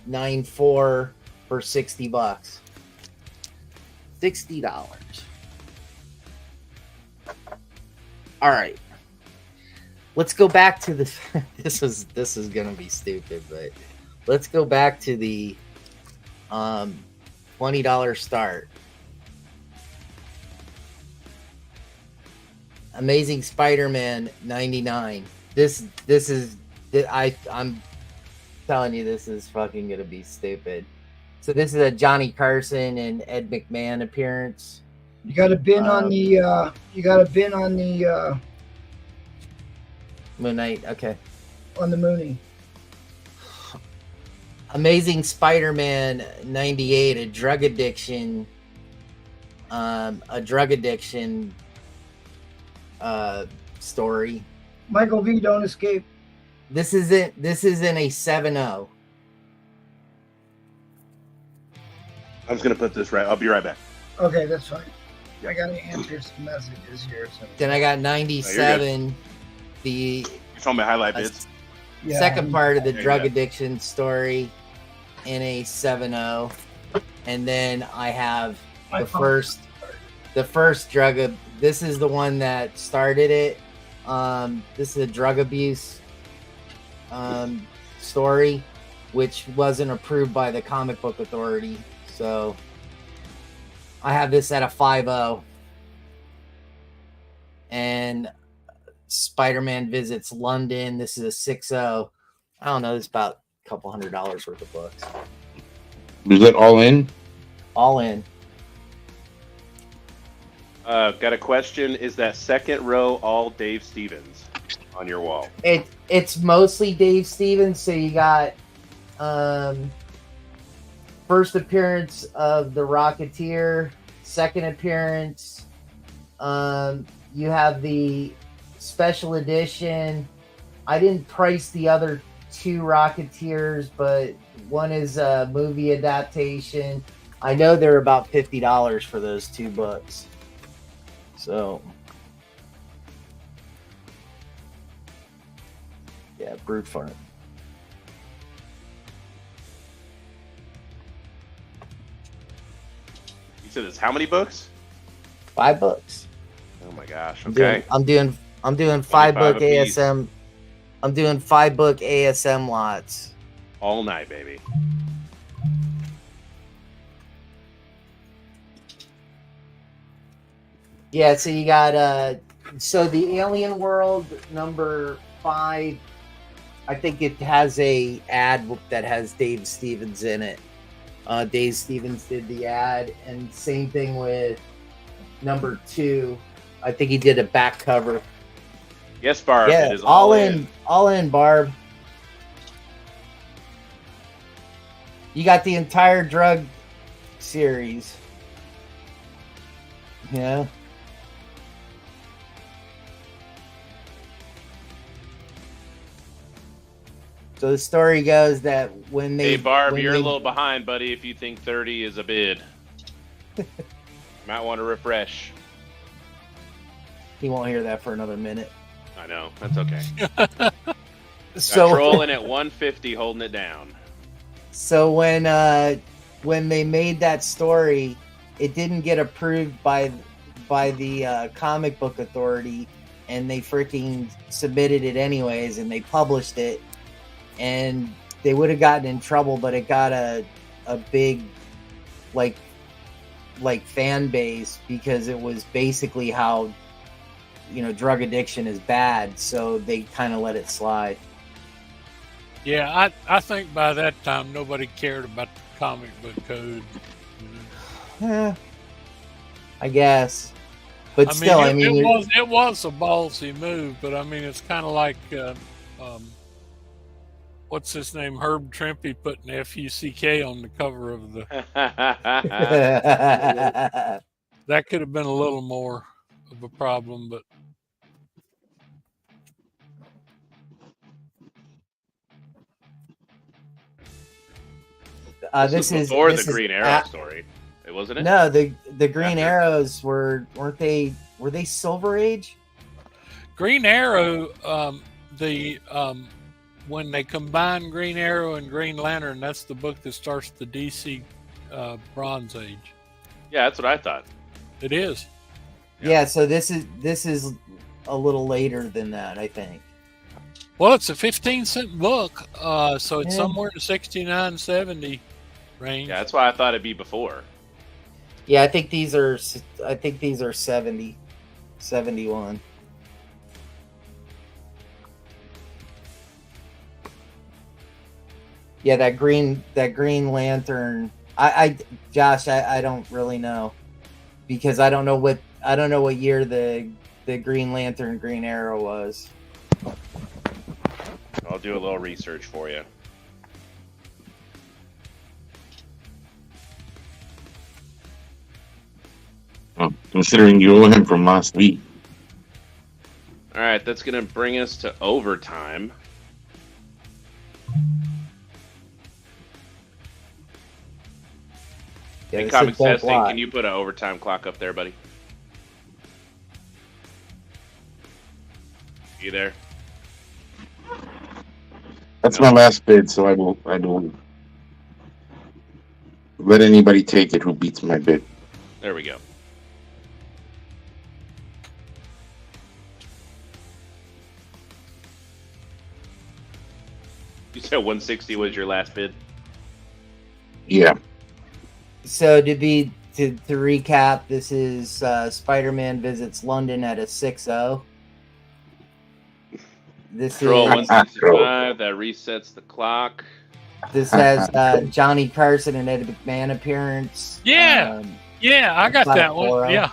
9.4 for $60. $60. All right. Let's go back to the this is gonna be stupid, but let's go back to the $20 start. Amazing Spider-Man 99. I'm telling you, this is fucking gonna be stupid. So this is a Johnny Carson and Ed McMahon appearance. You got a bin on the Moon Knight. Okay. on the Mooney. Amazing Spider-Man 98, a drug addiction story. Michael V, don't escape. This is in a 7.0. I'm just gonna put this right. I'll be right back. Okay, that's fine. I gotta answer some messages here. So. Then I got 97, the You told me highlight bids. Yeah, second part of the There you drug go. addiction story in a 7.0. And then I have My the phone. first drug. This is the one that started it. This is a drug abuse story, which wasn't approved by the Comic Book Authority. So I have this at a 5.0. And Spider-Man Visits London. This is a 6.0. I don't know. It's about a couple $100 worth of books. Was that all in? All in. Got a question. Is that second row all Dave Stevens on your wall? It's mostly Dave Stevens. So you got first appearance of the Rocketeer, second appearance. You have the special edition. I didn't price the other two Rocketeers, but one is a movie adaptation. I know they're about $50 for those two books. So, yeah, brute fart. You said it's how many books? 5 books. Oh my gosh. Okay. I'm doing 5 book apiece. ASM. I'm doing 5 book ASM lots. All night, baby. Yeah, so you got so the Alien World number 5, I think it has a ad that has Dave Stevens in it. Dave Stevens did the ad, and same thing with number 2. I think he did a back cover. Yes, Barb. Yeah, it is all in. All in, Barb. You got the entire drug series. Yeah. So the story goes that when they... Hey, Barb, when you're they, a little behind, buddy, if you think 30 is a bid. Might want to refresh. He won't hear that for another minute. I know. That's okay. So trolling at 150, holding it down. So when they made that story, it didn't get approved by the comic book authority, and they freaking submitted it anyways, and they published it, and they would have gotten in trouble, but it got a big like fan base because it was basically how, you know, drug addiction is bad, so they kind of let it slide. Yeah, I think by that time nobody cared about the comic book code. I guess, but still, it was a ballsy move, but I mean, it's kind of like what's his name, Herb Trimpe putting FUCK on the cover of the. That could have been a little more of a problem, but. This is before the Green Arrow story, wasn't it? No, the Green Arrows weren't they Silver Age? Green Arrow, when they combine Green Arrow and Green Lantern, that's the book that starts the DC Bronze Age. Yeah, that's what I thought. It is. Yeah, so this is a little later than that, I think. Well, it's a 15-cent book, so it's somewhere in the 69-70 range. Yeah, that's why I thought it'd be before. Yeah, I think these are 70, 71. Yeah, that Green Lantern. Josh, I don't really know, because I don't know what year the Green Lantern Green Arrow was. I'll do a little research for you. Well, considering you owe him from last week. All right, that's going to bring us to overtime. Yeah, hey, Comics Testing, can you put an overtime clock up there, buddy? You there? That's my last bid, so I will let anybody take it who beats my bid. There we go. You said 160 was your last bid? Yeah. So to recap, this is Spider-Man visits London at a 6-0. This Control is 165. That resets the clock. This has Johnny Carson and Ed McMahon appearance. Yeah, I got that one. Yeah,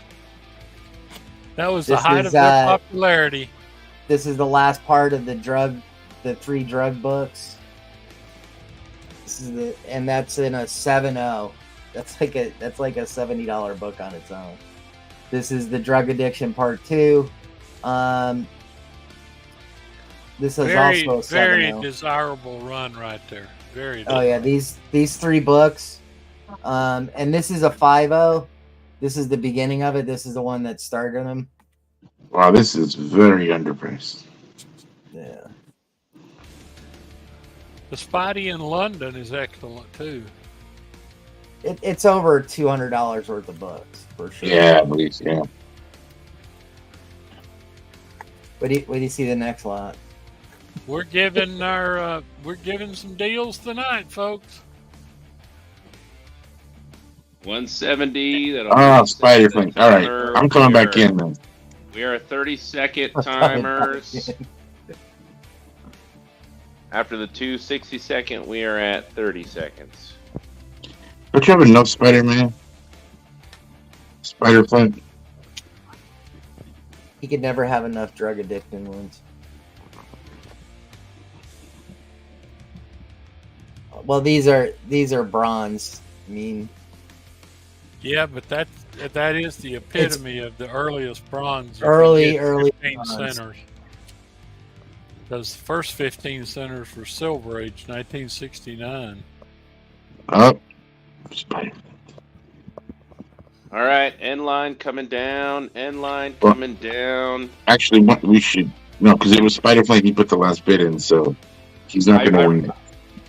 that was the height of their popularity. This is the last part of the 3 drug books. And that's in a 7-0. That's like a $70 book on its own. This is the drug addiction part 2. This is also a 7-0. Very desirable run right there. Very. Oh yeah, these 3 books, and this is a 5-0. This is the beginning of it. This is the one that started him. Wow, this is very underpriced. Yeah. The Spidey in London is excellent too. It's over $200 worth of books for sure. Yeah, at least, yeah. What do you see the next lot? We're giving some deals tonight, folks. 170. Spider-Man. All right, I'm coming back in then. We are 30-second timers. After the 2 60-second, we are at 30 seconds. Don't you have enough Spider-Man? Spider-Flint? He could never have enough drug addiction ones. Well, these are bronze. I mean, yeah, but that is the epitome of the earliest bronze. Early 15 bronze. centers. Those first 15 centers were Silver Age, 1969. Oh, Spider. All right, end line coming down. End line coming down. Actually, what we should because it was Spider-Flint. He put the last bit in, so he's not going to win.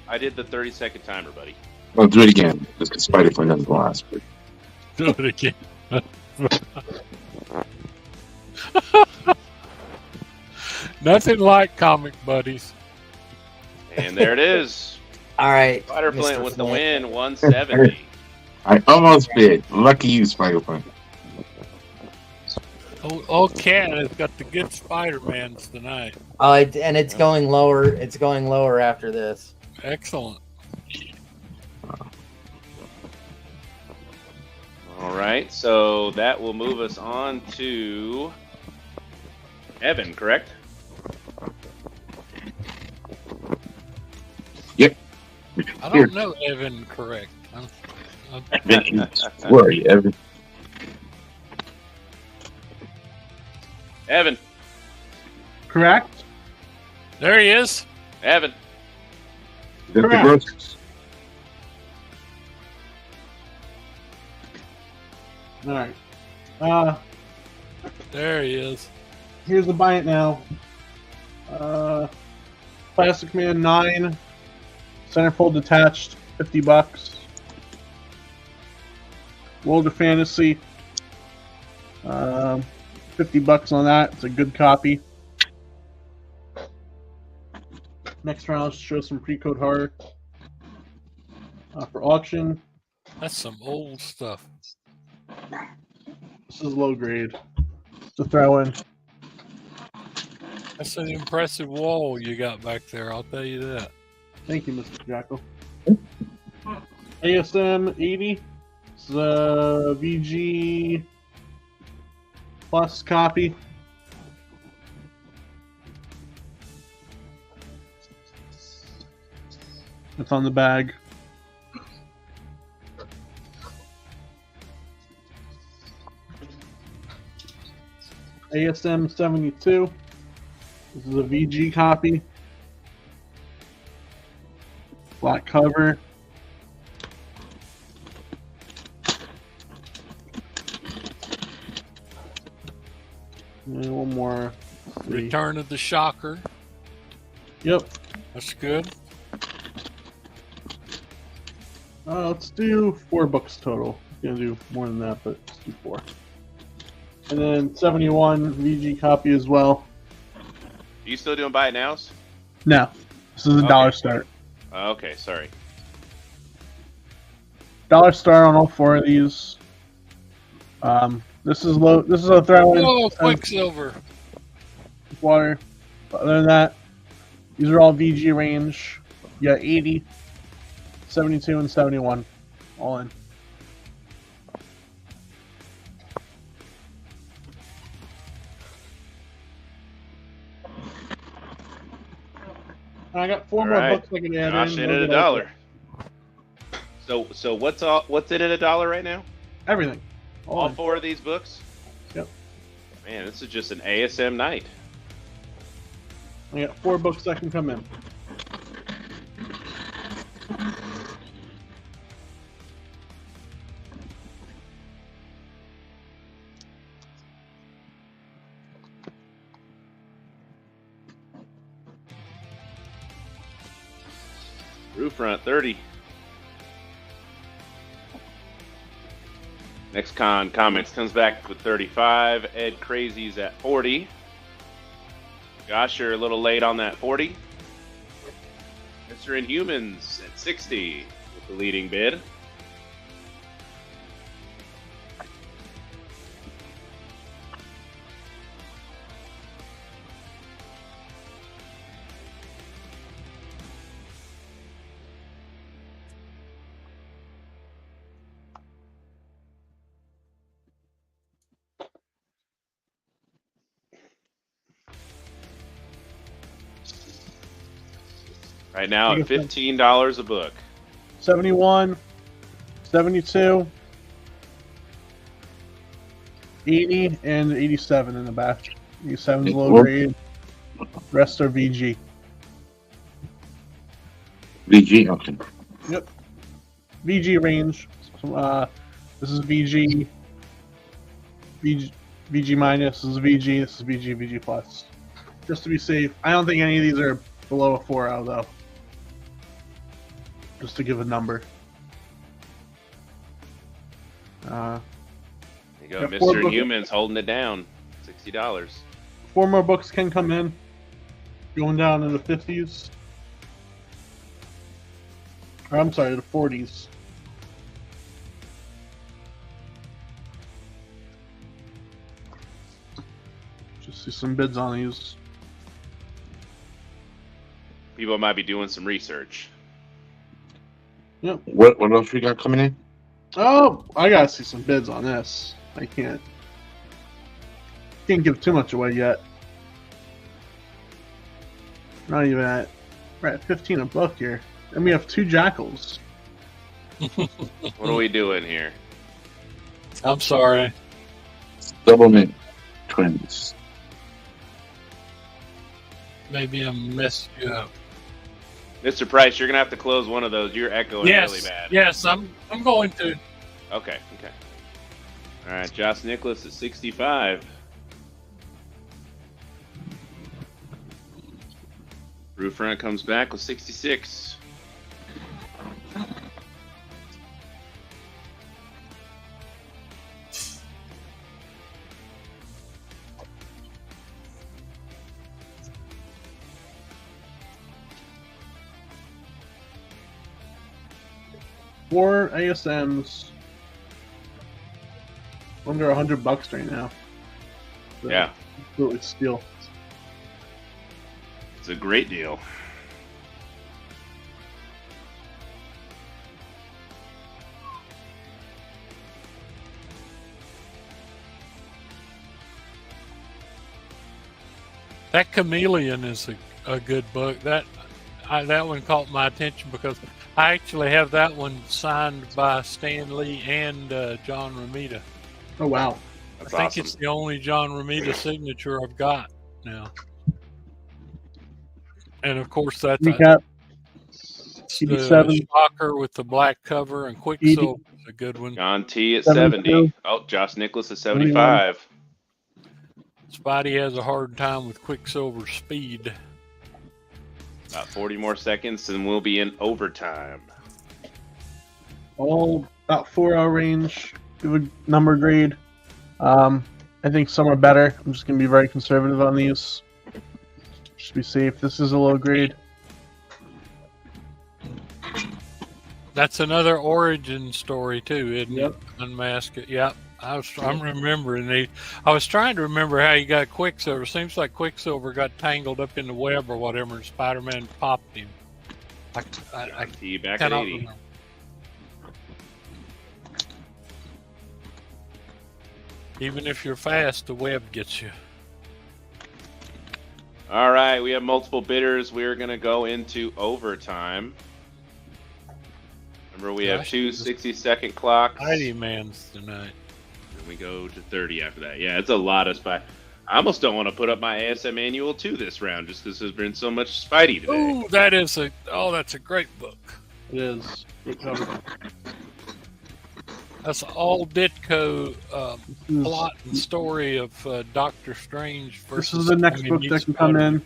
I did the 30-second timer, buddy. Well, do it again. Just because Spider-Flint has the last bit. Do it again. Nothing like comic buddies. And there it is. All right. Spider-Flint with the win, 170. I almost bid. Lucky you, Spider-Flint. Oh, Cat has got the good Spider-Mans tonight. Oh, and it's going lower. It's going lower after this. Excellent. All right, so that will move us on to Evan, correct? Yep. I don't know Evan correct. Worry, Evan. Evan. Correct. There he is. Evan. Is that the Correct. gross? All right. There he is. Here's the buy it now. Plastic Man 9, centerfold detached, $50. World of Fantasy, $50 on that. It's a good copy. Next round, I'll show some pre-code horror for auction. That's some old stuff. This is low grade to throw in. That's an impressive wall you got back there, I'll tell you that. Thank you, Mr. Jackal. ASM 80. This is a VG Plus copy. It's on the bag. ASM 72. This is a VG copy. Black cover. And one more. Return of the Shocker. Yep. That's good. Let's do 4 books total. Gonna do more than that, but let's do 4. And then 71 VG copy as well. Are you still doing buy it nows? No, this is a dollar start. Okay, sorry. Dollar start on all 4 of these. This is low. This is a throw in. Oh, Quicksilver. Water. But other than that, these are all VG range. You got 80, 72, and 71 all in. I got 4 All more right. books I can add Josh in. in at $1. So what's in at $1 right now? Everything. All in. 4 of these books? Yep. Man, this is just an ASM night. I got 4 books that can come in. Roof front 30. Next Con Comics comes back with 35. Ed Crazy's at 40. Josh, you're a little late on that 40. Mr. Inhumans at 60 with the leading bid. Right now at $15 a book. 71, 72, 80, and 87 in the batch. 87 is low grade. Rest are VG. VG, okay. Yep. VG range. This is VG. VG minus. This is VG. This is VG. VG plus. Just to be safe. I don't think any of these are below a 4 though. Just to give a number. There you go, Yeah, Mr. Inhumans holding it down. $60. 4 more books can come in. Going down in the 50s. Or, I'm sorry, the 40s. Just see some bids on these. People might be doing some research. Yep. What else we got coming in? Oh, I gotta see some bids on this. I can't give too much away yet. Not even at. We're at 15 a book here, and we have 2 jackals. What are we doing here? I'm sorry. Doublemint twins. Maybe I messed you up. Mr. Price, you're gonna have to close one of those. You're echoing really bad. Yes, I'm going to. Okay. All right, Josh Nicholas at 65. Roof front comes back with 66. Four ASMs under $100 right now. So, Yeah, absolutely steal. it's a great deal. That Chameleon is a good book. That one caught my attention because I actually have that one signed by Stanlee and John Romita. Oh wow! That's I think awesome. it's the only John Romita signature I've got now. And of course, that's Recap. the 87. Shocker with the black cover, and Quicksilver is a good one. John T at 72. 70. Oh, Josh Nicholas at 75. Spidey has a hard time with Quicksilver's speed. About 40 more seconds and we'll be in overtime. All about 4-hour range. Give a number grade. I think some are better. I'm just gonna be very conservative on these. Just be safe. This is a low grade. That's another origin story too, isn't Yep. it? Unmask it. Yep. I'm remembering I was trying to remember how he got Quicksilver. Seems like Quicksilver got tangled up in the web or whatever, and Spider-Man popped him. I John T back at cannot 80. remember. Even if you're fast, the web gets you. All right, we have multiple bidders. We're going to go into overtime. Remember, we have Gosh, two 60-second clocks. Mighty Man's tonight. And we go to 30 after that. Yeah, it's a lot of Spidey. I almost don't want to put up my ASM annual 2 this round just because there's been so much Spidey today. Ooh, that's a great book. It is. Good cover. That's all Ditko This is- plot and story of Doctor Strange versus. This is the next book that can come in.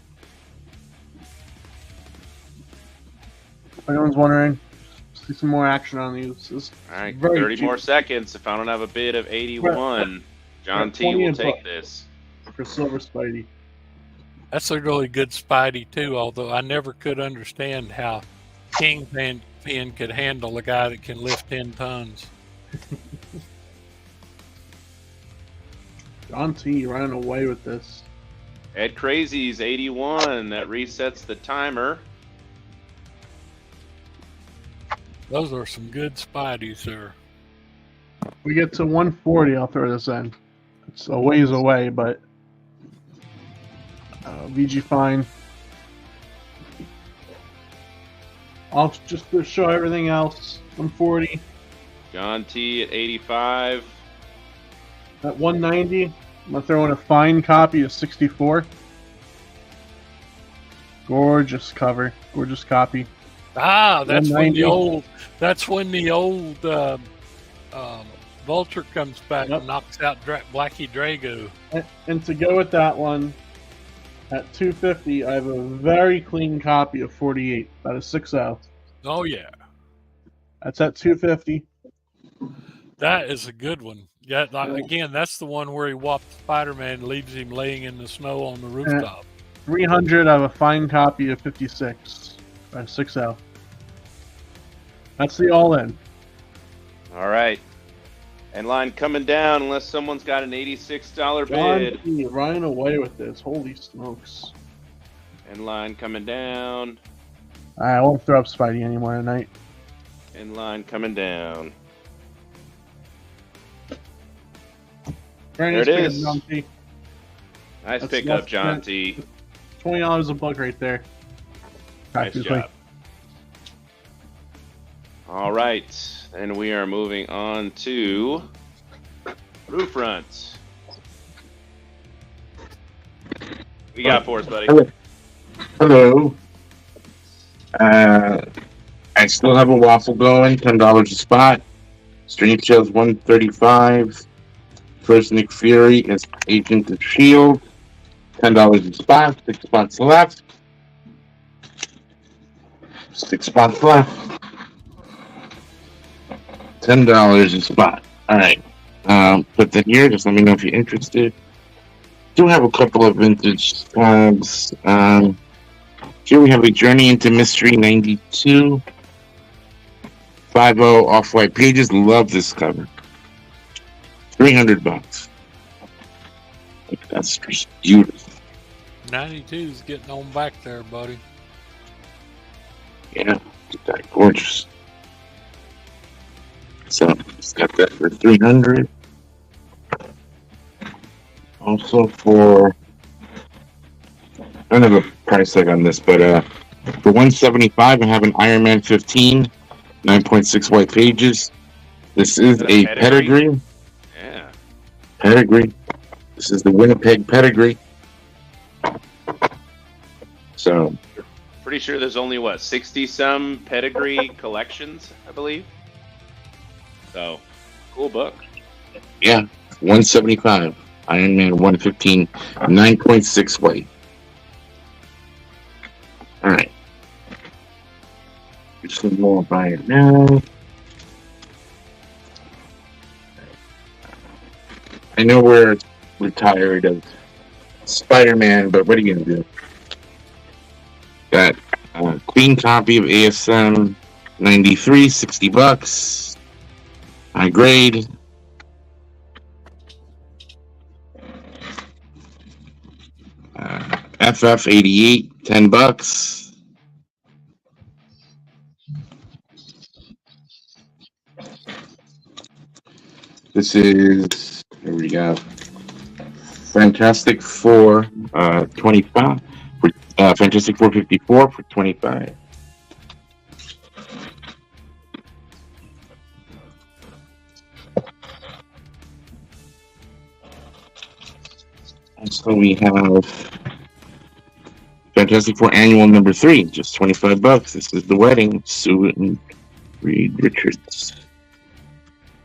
If anyone's wondering, see some more action on these. All right, very 30 cheap. more seconds. If I don't have a bid of 81, John T will take this. For Silver Spidey. That's a really good Spidey too. Although I never could understand how Kingpin could handle a guy that can lift 10 tons. John T running away with this. Ed Crazy's 81. That resets the timer. Those are some good Spideys there. We get to 140, I'll throw this in. It's a ways away, but VG fine. I'll just show everything else. 140. John T at 85. At 190, I'm gonna throw in a fine copy of 64. Gorgeous cover, gorgeous copy. Ah, that's when the 190. old. That's when the old Vulture comes back and knocks out Blackie Drago. And to go with that one, at 250, I have a very clean copy of 48. That is 6-0. Oh yeah, That's at 250. that is a good one. Yeah, again, that's the one where he whops Spider-Man and leaves him laying in the snow on the rooftop. 300, I have a fine copy of 56. That's 6-0. That's the all-in. All right. And line coming down unless someone's got an $86 bid. John T running away with this. Holy smokes. And line coming down. I won't throw up Spidey anymore tonight. And line coming down. Very There nice it pickup, is. John T. Nice That's pickup, less John than- T. $20 a book right there. Nice Practically. job. All right. And we are moving on to Roof Fronts. What you got for us, buddy? Hello. I still have a waffle going, $10 a spot. Strange Tales 135. First Nick Fury is Agent of S.H.I.E.L.D. $10 a spot, 6 spots left. 6 spots left. $10 a spot. Alright. Put that here, just let me know if you're interested. Do have a couple of vintage tags. Here we have a Journey into Mystery 92. 50 off-white pages. Love this cover. $300. That's just beautiful. 92's getting on back there, buddy. Yeah, that gorgeous. So just got that for $300. Also for, I don't have a price tag on this, but for $175, I have an Iron Man 15, 9.6 white pages. This is a pedigree. Yeah. Pedigree. This is the Winnipeg pedigree. So, Pretty sure there's only, 60-some pedigree collections, I believe. So, cool book. yeah, $175. Iron Man 115, 9.6 white. Alright. Just gonna go and buy it now. I know we're tired of Spider-Man, but what are you gonna do? Got a clean copy of ASM 93, $60. High grade. FF 88, $10. This is, here we go. Fantastic Four, 25. Fantastic Four 54 for 25. And so we have Fantastic Four Annual number 3, just $25. This is The Wedding, Sue and Reed Richards.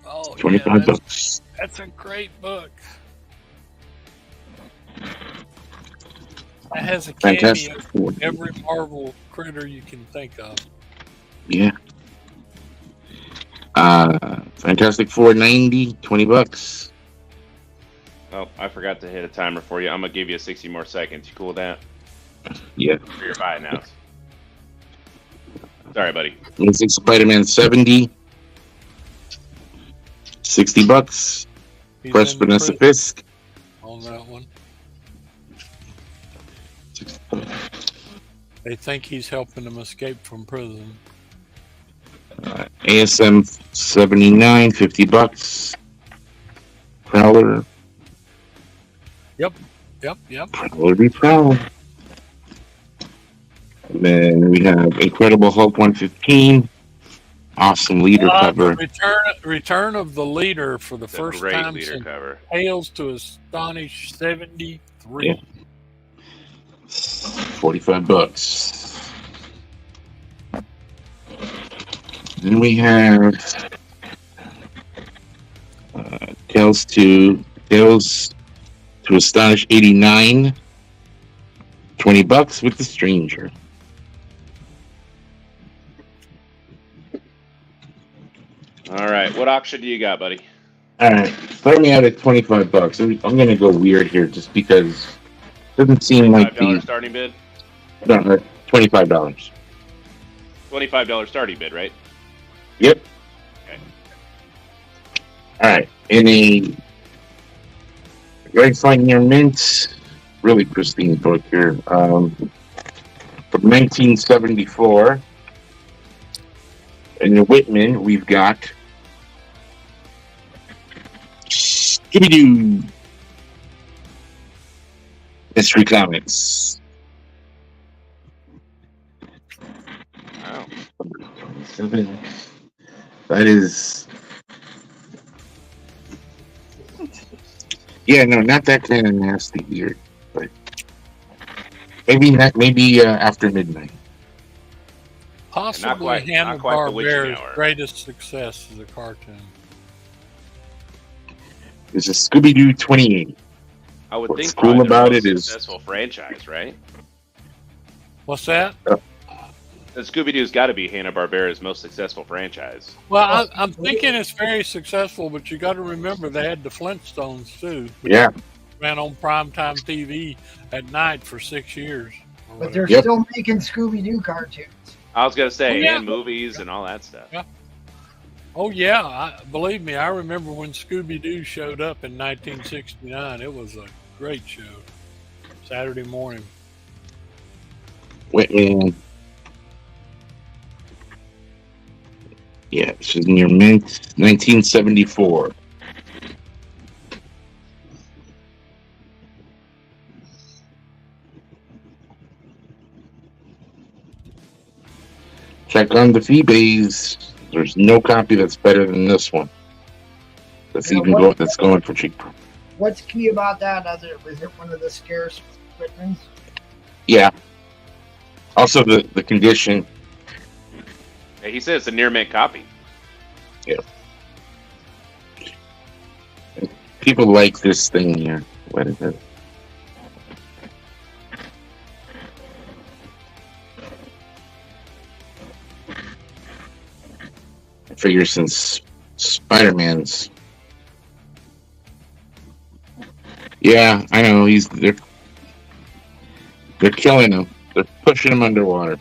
Oh, $25. That's a great book. That has a cameo Fantastic Four. every Marvel critter you can think of. Yeah. Fantastic Four 90, $20. Oh, I forgot to hit a timer for you. I'm gonna give you 60 more seconds. You cool with that? Yeah. For your buy now. Sorry, buddy. Amazing Spider-Man 70, $60. He's Fresh in Vanessa prison Fisk. on that one. They think he's helping them escape from prison. ASM 79, $50. Prowler. Yep. Prowler be Prowler. And then we have Incredible Hulk 115. Awesome leader cover. Return of the leader for the first Great time leader since cover. Tales to Astonish 73. Yeah. $45. Then we have Tales to Astonish 89, $20 with the Stranger. All right, what auction do you got, buddy? All right, start me out at $25. I'm gonna go weird here just because it doesn't seem like $5 starting bid. No, $25. $25 starting bid, right? Yep. Okay. All right, in a right fine near mint, really pristine book here. From 1974. In the Whitman, we've got Scooby-Doo Mystery Comics. Wow. That is, yeah, no, not that kind of nasty weird, but maybe after midnight. Possibly Hanna-Barbera's greatest success as a cartoon. There's a Scooby-Doo 28. I would What's think cool probably about their it most is successful franchise, right? What's that? The Scooby-Doo's got to be Hanna-Barbera's most successful franchise. Well, I'm thinking it's very successful, but you got to remember they had the Flintstones too. Which Yeah. ran on primetime TV at night for 6 years. But they're Yep. still making Scooby-Doo cartoons. I was gonna say, Oh, yeah. and movies and all that stuff. Yeah. Oh yeah, believe me, I remember when Scooby-Doo showed up in 1969. It was a great show. Saturday morning. Whitman. Yeah, this is near mint, 1974. Check on the Feebays. There's no copy that's better than this one. That's that's going for cheaper. What's key about that? Is it one of the scarce Whitmans? Yeah. Also, the condition. Hey, he says it's a near mint copy. Yeah. People like this thing here. What is it? I figure since Spider-Man's. Yeah, I know. They're killing him. They're pushing him underwater.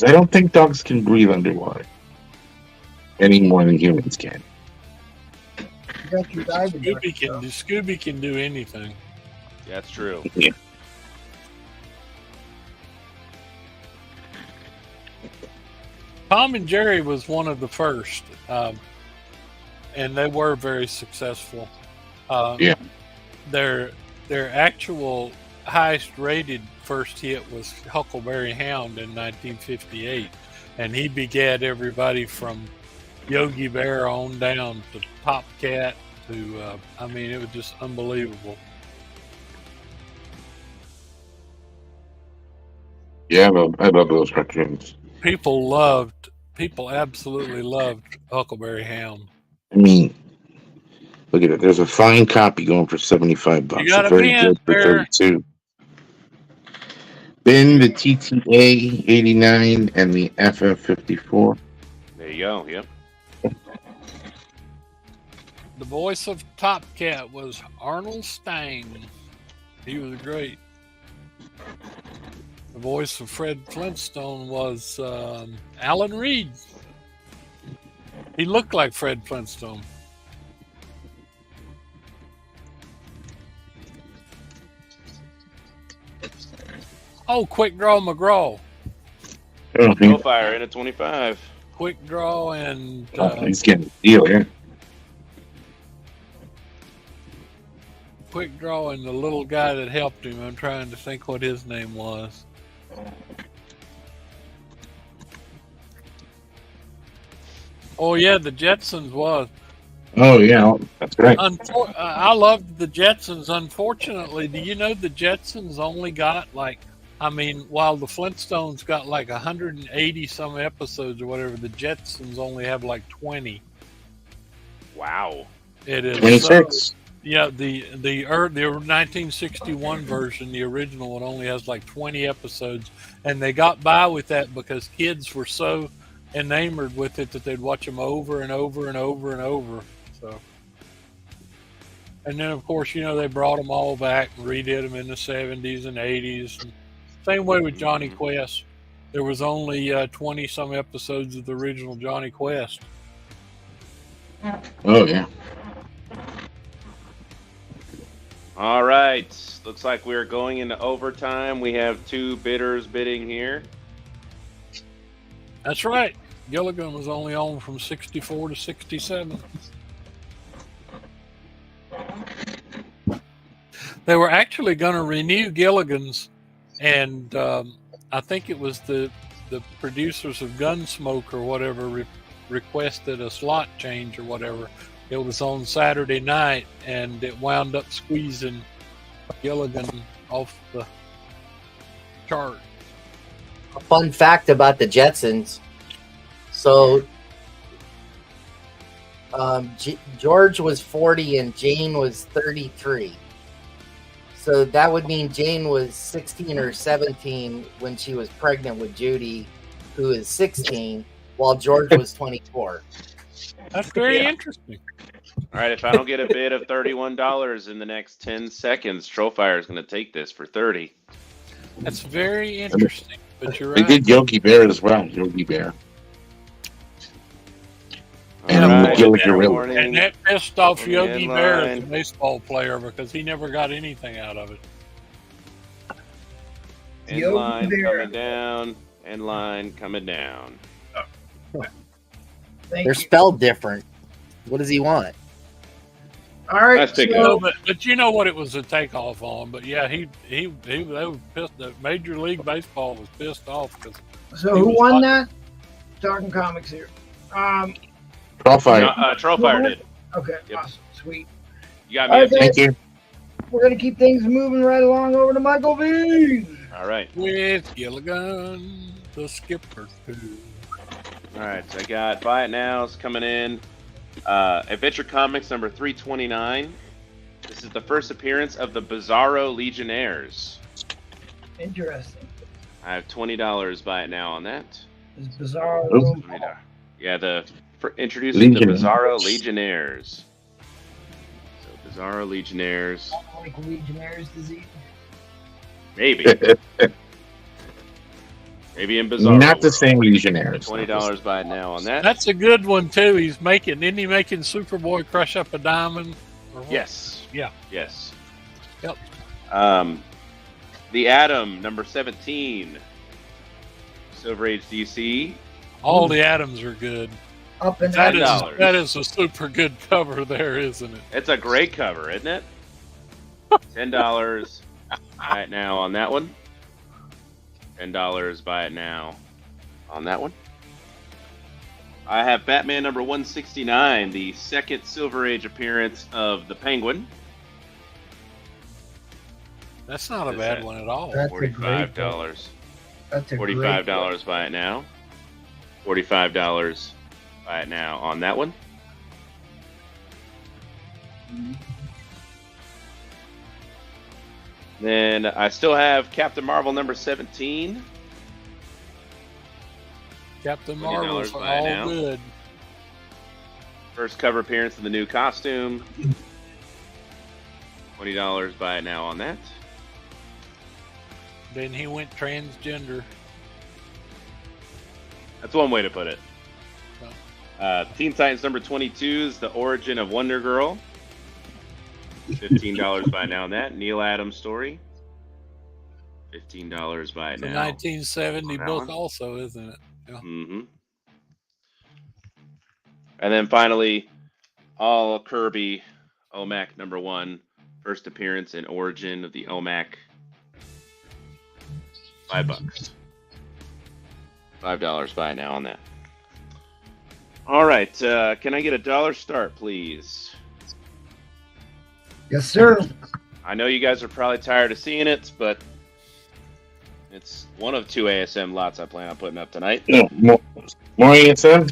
I don't think dogs can breathe underwater any more than humans can. Scooby can do anything. Yeah, that's true. Yeah. Tom and Jerry was one of the first, and they were very successful. Yeah. Their actual highest rated first hit was Huckleberry Hound in 1958, and he begat everybody from Yogi Bear on down to Top Cat to it was just unbelievable. Yeah, I love those cartoons. People absolutely loved Huckleberry Hound. I mean, Look at it. There's a fine copy going for $75. You got a Very bin, good for Bear. 32. Bin, the TTA 89 and the FF 54. There you go. Yep. The voice of Top Cat was Arnold Stang. He was great. The voice of Fred Flintstone was Alan Reed. He looked like Fred Flintstone. Oh, Quick Draw McGraw. Go fire in at 25. Quick Draw and He's getting a deal here. Quick Draw and the little guy that helped him. I'm trying to think what his name was. Oh yeah, the Jetsons was. Oh yeah, that's right. I loved the Jetsons. Unfortunately, do you know the Jetsons only got while the Flintstones got like 180 some episodes or whatever, the Jetsons only have like 20. Wow. It is 26. Yeah, the 1961 version, the original one, only has like 20 episodes, and they got by with that because kids were so enamored with it that they'd watch them over and over and over and over. So, and then of course, they brought them all back and redid them in the 70s and 80s. And same way with Johnny Quest. There was only 20 some episodes of the original Johnny Quest. Oh yeah. All right. Looks like we're going into overtime. We have 2 bidders bidding here. That's right. Gilligan was only on from 64 to 67. They were actually going to renew Gilligan's, and I think it was the producers of Gunsmoke or whatever requested a slot change or whatever. It was on Saturday night, and it wound up squeezing Gilligan off the chart. A fun fact about the Jetsons. So, George was 40 and Jane was 33. So that would mean Jane was 16 or 17 when she was pregnant with Judy, who is 16, while George was 24. That's very interesting. All right, if I don't get a bid of $31 in the next 10 seconds, Trollfire is going to take this for 30. That's very interesting, but you're They right. did Yogi Bear as well. Yogi Bear. All right, Gilligan River. warning. And that pissed off Coming Yogi in Bear, line. the baseball player, because he never got anything out of it. In Yogi line Bear. coming down. In line coming down. Thank They're you. spelled different. What does he want? All right. Let's take so- But you know what it was a takeoff on. But yeah, they were pissed. The Major League Baseball was pissed off because So who won that? Talking comics here. Trollfire. Trollfire did. Okay, Yep. awesome, sweet. You got All me. right, a Thank you. We're gonna keep things moving right along over to Michael V. All right. with Gilligan, the skipper too. All right. So I got Buy It Now's coming in. Adventure Comics number 329. This is the first appearance of the Bizarro Legionnaires. Interesting. I have $20 Buy It Now on that. This bizarre. Ooh. $20. Yeah, introducing the Legionnaires. Bizarro Legionnaires. So Bizarro Legionnaires. Like Legionnaires disease. Maybe. Maybe in Bizarro. Not the World. same Legionnaires. $20 Buy It Now on that. That's a good one too. Isn't he making Superboy crush up a diamond? Or what? Yes. Yeah. Yes. Yep. The Atom, number 17. Silver Age DC. All the atoms are good. Up and That down. is $10. that is a super good cover there, isn't it? It's a great cover, isn't it? $10. Buy it now on that one. $10. Buy it now on that one. I have Batman number 169, the second Silver Age appearance of the Penguin. That's not a Is bad that- one at all. That's a great $45. That's a great $45 Buy it now. $45 Buy it now on that one. Then I still have Captain Marvel number 17. Captain $20 Marvel's by all now. good. First cover appearance of the new costume. $20 by now on that. Then he went transgender. That's one way to put it. Teen Titans number 22 is the origin of Wonder Girl. $15 by now on that. Neil Adams story. $15 by It's now. a 1970 that book one. also, isn't it? Yeah. Mm-hmm. And then finally, all Kirby OMAC number 1. First appearance and origin of the OMAC. $5. $5 by now on that. All right. Can I get a dollar start, please? Yes, sir. I know you guys are probably tired of seeing it, but it's one of 2 ASM lots I plan on putting up tonight. No, more ASM?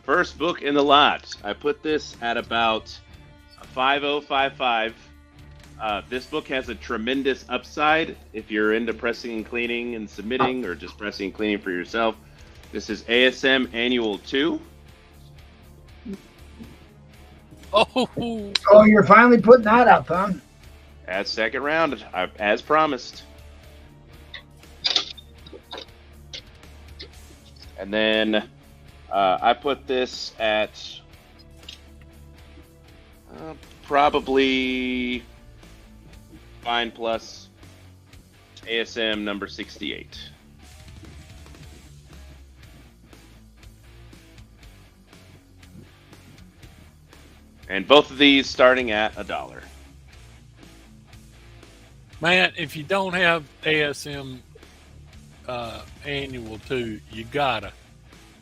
First book in the lot. I put this at about a 5055. This book has a tremendous upside if you're into pressing and cleaning and submitting, or just pressing and cleaning for yourself. This is ASM Annual 2. Oh, you're finally putting that up, huh? As second round, as promised. And then I put this at probably Fine Plus ASM number 68. And both of these starting at $1. Man, if you don't have ASM Annual 2, you gotta.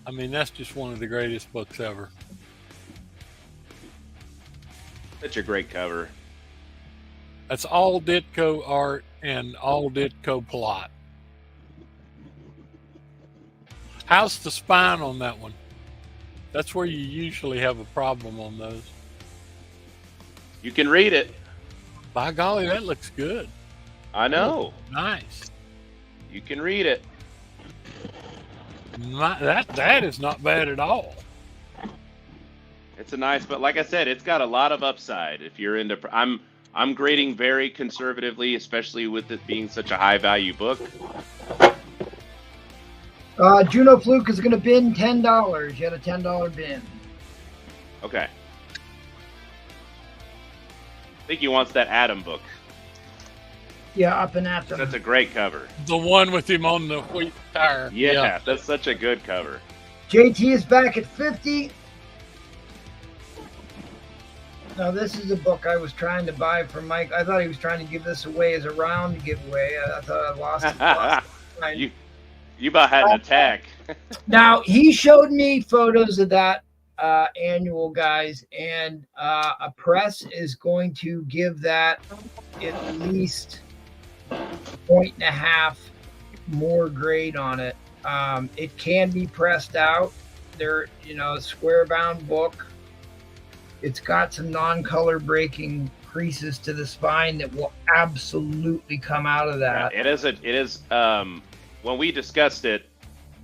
I mean, that's just one of the greatest books ever. Such a great cover. That's all Ditko art and all Ditko plot. How's the spine on that one? That's where you usually have a problem on those. You can read it. By golly, that looks good. I know. Nice. You can read it. That is not bad at all. It's a nice, but like I said, it's got a lot of upside. If you're into, I'm grading very conservatively, especially with it being such a high value book. Juno Fluke is going to bin $10. You had a $10 bin. Okay. I think he wants that Atom book. Yeah, up and at them. That's a great cover. The one with him on the wheat tire. Yeah, that's such a good cover. JT is back at 50. Now, this is a book I was trying to buy for Mike. I thought he was trying to give this away as a round giveaway. I thought I lost it. You about had an attack. Now, he showed me photos of that annual, guys, and a press is going to give that at least 1.5 more grade on it. It can be pressed out. They're, a square bound book. It's got some non-color breaking creases to the spine that will absolutely come out of that. Yeah, it is. When we discussed it,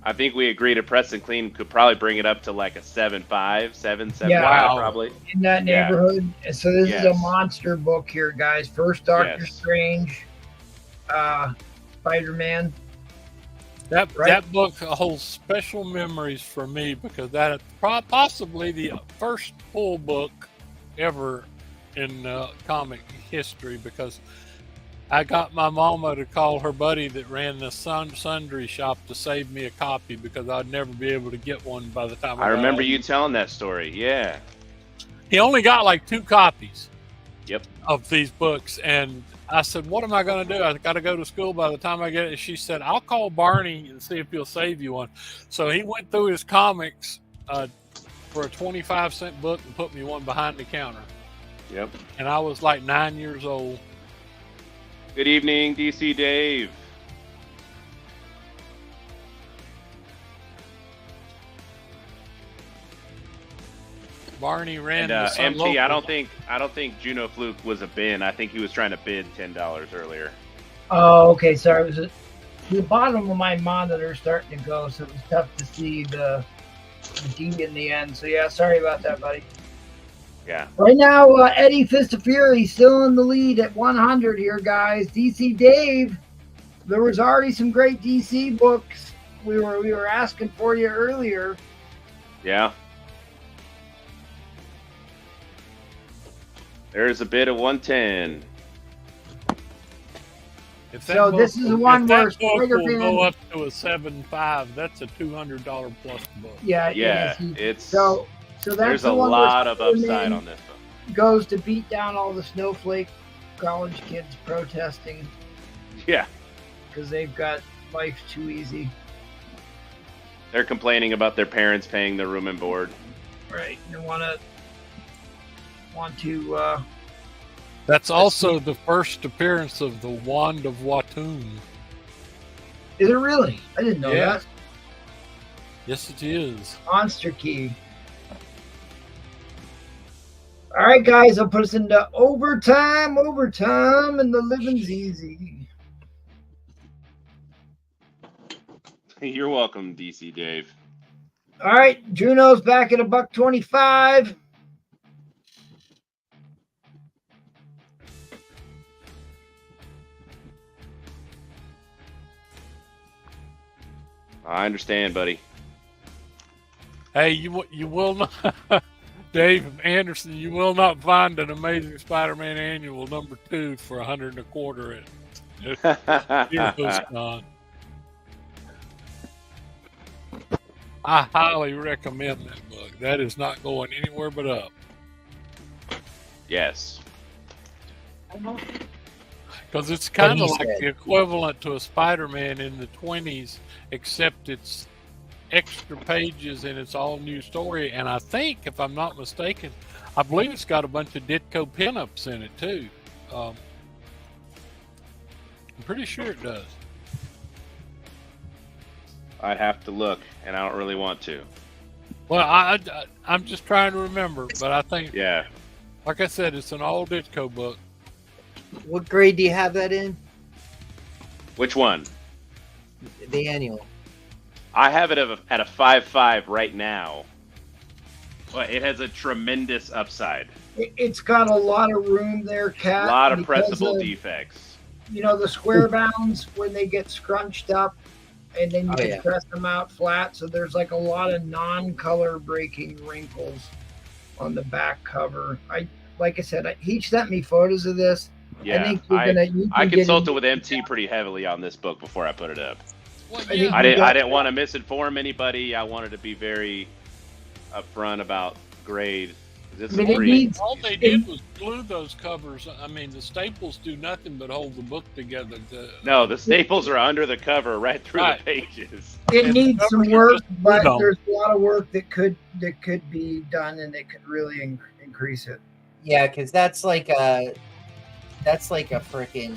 I think we agreed a press and clean could probably bring it up to like a 7.5, 7.5 probably. In that neighborhood. Yeah. So this is a monster book here, guys. First Doctor Strange, Spider-Man. That book holds special memories for me because that possibly the first full book ever in comic history, because I got my mama to call her buddy that ran the sundry shop to save me a copy because I'd never be able to get one by the time I remember you telling that story. Yeah. He only got like 2 copies. Yep. Of these books, and I said, what am I going to do? I got to go to school by the time I get it. She said, I'll call Barney and see if he'll save you one. So he went through his comics for a 25-cent book and put me one behind the counter. Yep. And I was like 9 years old. Good evening, DC Dave. Barney ran And the Sun MT, Local. I don't think Juno Fluke was a bin. I think he was trying to bid $10 earlier. Oh, okay. Sorry, it was the bottom of my monitor starting to go, so it was tough to see the D in the end. So yeah, sorry about that, buddy. Yeah. Right now, Eddie Fist of Fury still in the lead at 100 here, guys. DC Dave, there was already some great DC books. We were asking for you earlier. Yeah. There's a bid of 110. If So this is the one where that book will Spider-Man go up to a 7.5. That's a $200 plus book. Yeah, Yeah, it is. it's So that's there's the a one where lot of upside Spider-Man on this book. goes to beat down all the snowflake college kids protesting Yeah, because they've got life too easy. they're complaining about their parents paying their room and board. Right. They want to That's also the first appearance of the Wand of Watum. is it really? I didn't know Yeah. that. Yes, it is. Monster Key. All right, guys, I'll put us into overtime, and the living's easy. You're welcome, DC Dave. All right, Juno's back at $1.25. I understand, buddy. Hey, you will not, Dave Anderson. You will not find an Amazing Spider-Man Annual #2 for $125 at HeroesCon. I highly recommend that book. That is not going anywhere but up. Yes. Because it's kind What of he like said. the equivalent to a Spider-Man in the 20s, except it's extra pages and it's all new story. And I think, if I'm not mistaken, I believe it's got a bunch of Ditko pinups in it too. I'm pretty sure it does. I'd have to look, and I don't really want to. Well, I'm just trying to remember, but I think, Yeah. like I said, it's an all Ditko book. What grade do you have that in? Which one? The annual. I have it at a 5.5 right now. But it has a tremendous upside. It's got a lot of room there, A Cat. lot of because pressable of, defects. You know, the square bounds when they get scrunched up and then you Oh, can yeah. press them out flat. So there's like a lot of non-color breaking wrinkles on the back cover. Like I said, he sent me photos of this. Yeah, I think you I can get consulted with MT pretty heavily on this book before I put it up. Well, I think yeah, I got- didn't want to misinform anybody. I wanted to be very upfront about grade. This I mean, is it free. needs- all they did was glue those covers. I mean, the staples do nothing but hold the book together. No, the staples are under the cover, right through Right. the pages. It And needs some covers are work, just but glued on. there's a lot of work that could be done, and it could really increase it. Yeah, because that's like a freaking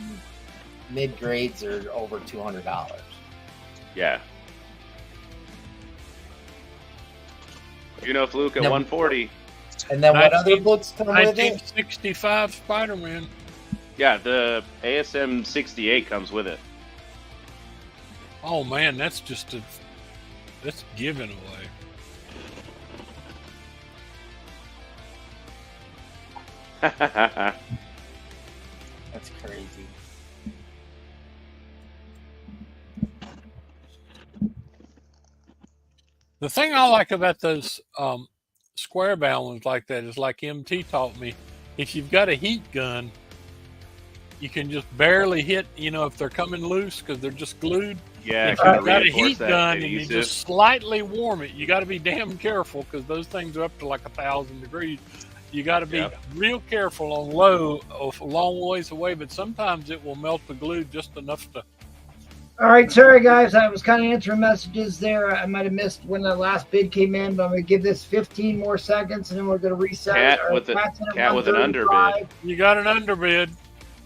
mid grades are over $200. Yeah. Juno Fluke at No. 140. And then what 19 other books come with it? 1965 Spider-Man. Yeah, the ASM 68 comes with it. Oh man, that's given away. That's crazy. The thing I like about those square bound ones like that is, like MT taught me, if you've got a heat gun, you can just barely hit, if they're coming loose because they're just glued. Yeah, If kinda you've got a reinforce heat that gun and you adhesive. just slightly warm it, you got to be damn careful because those things are up to like 1,000 degrees. You got to be Yep. real careful on low, a long ways away, but sometimes it will melt the glue just enough to. All right, sorry guys, I was kind of answering messages there. I might have missed when the last bid came in, but I'm going to give this 15 more seconds, and then we're going to reset. Cat Our with Cat's in at an 135. underbid. You got an underbid.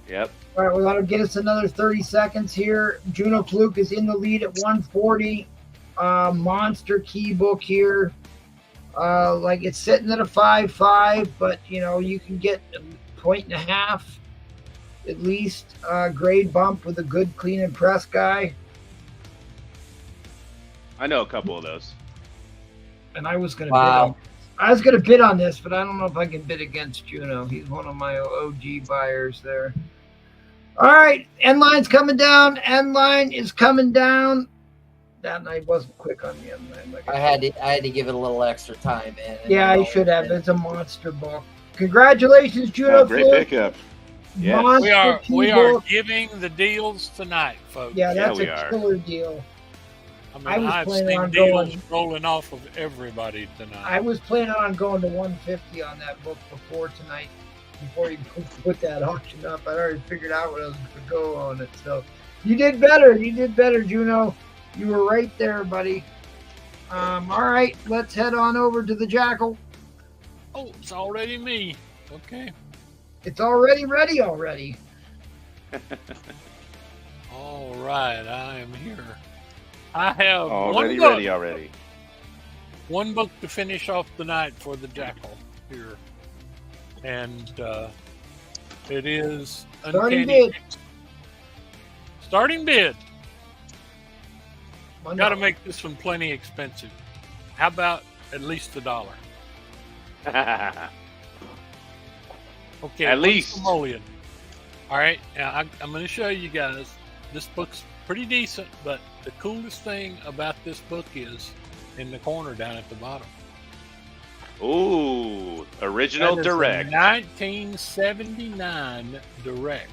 Yep. All right, we got to get us another 30 seconds here. Juno Fluke is in the lead at 140. Monster Key book here. Like it's sitting at a 5.5, but you know you can get a 1.5 at least grade bump with a good clean and press guy. I know a couple of those. And I was going to bid on this, but I don't know if I can bid against Juno. He's one of my OG buyers there. All right, end line's coming down. End line is coming down. That night wasn't quick on the end line. I had to give it a little extra time, man. Yeah, I should have. It's a monster book. Congratulations, Juno. Great pickup. Yes. We are giving the deals tonight, folks. Yeah, that's a killer deal. I mean, I've seen deals rolling off of everybody tonight. I was planning on going to 150 on that book before tonight, before you put that auction up. I already figured out what I was going to go on it. So you did better. You did better, Juno. You were right there, buddy. All right, let's head on over to the Jackal. Oh, it's already me. Okay. It's already ready already. All right, I am here. I have already. One book to finish off the night for the Jackal here. And it is Uncanny X-Men. Starting bid. Got to make this one plenty expensive. How about at least $1? Okay, at least. All right, now I'm going to show you guys. This book's pretty decent, but the coolest thing about this book is in the corner down at the bottom. Ooh, original direct. 1979 direct.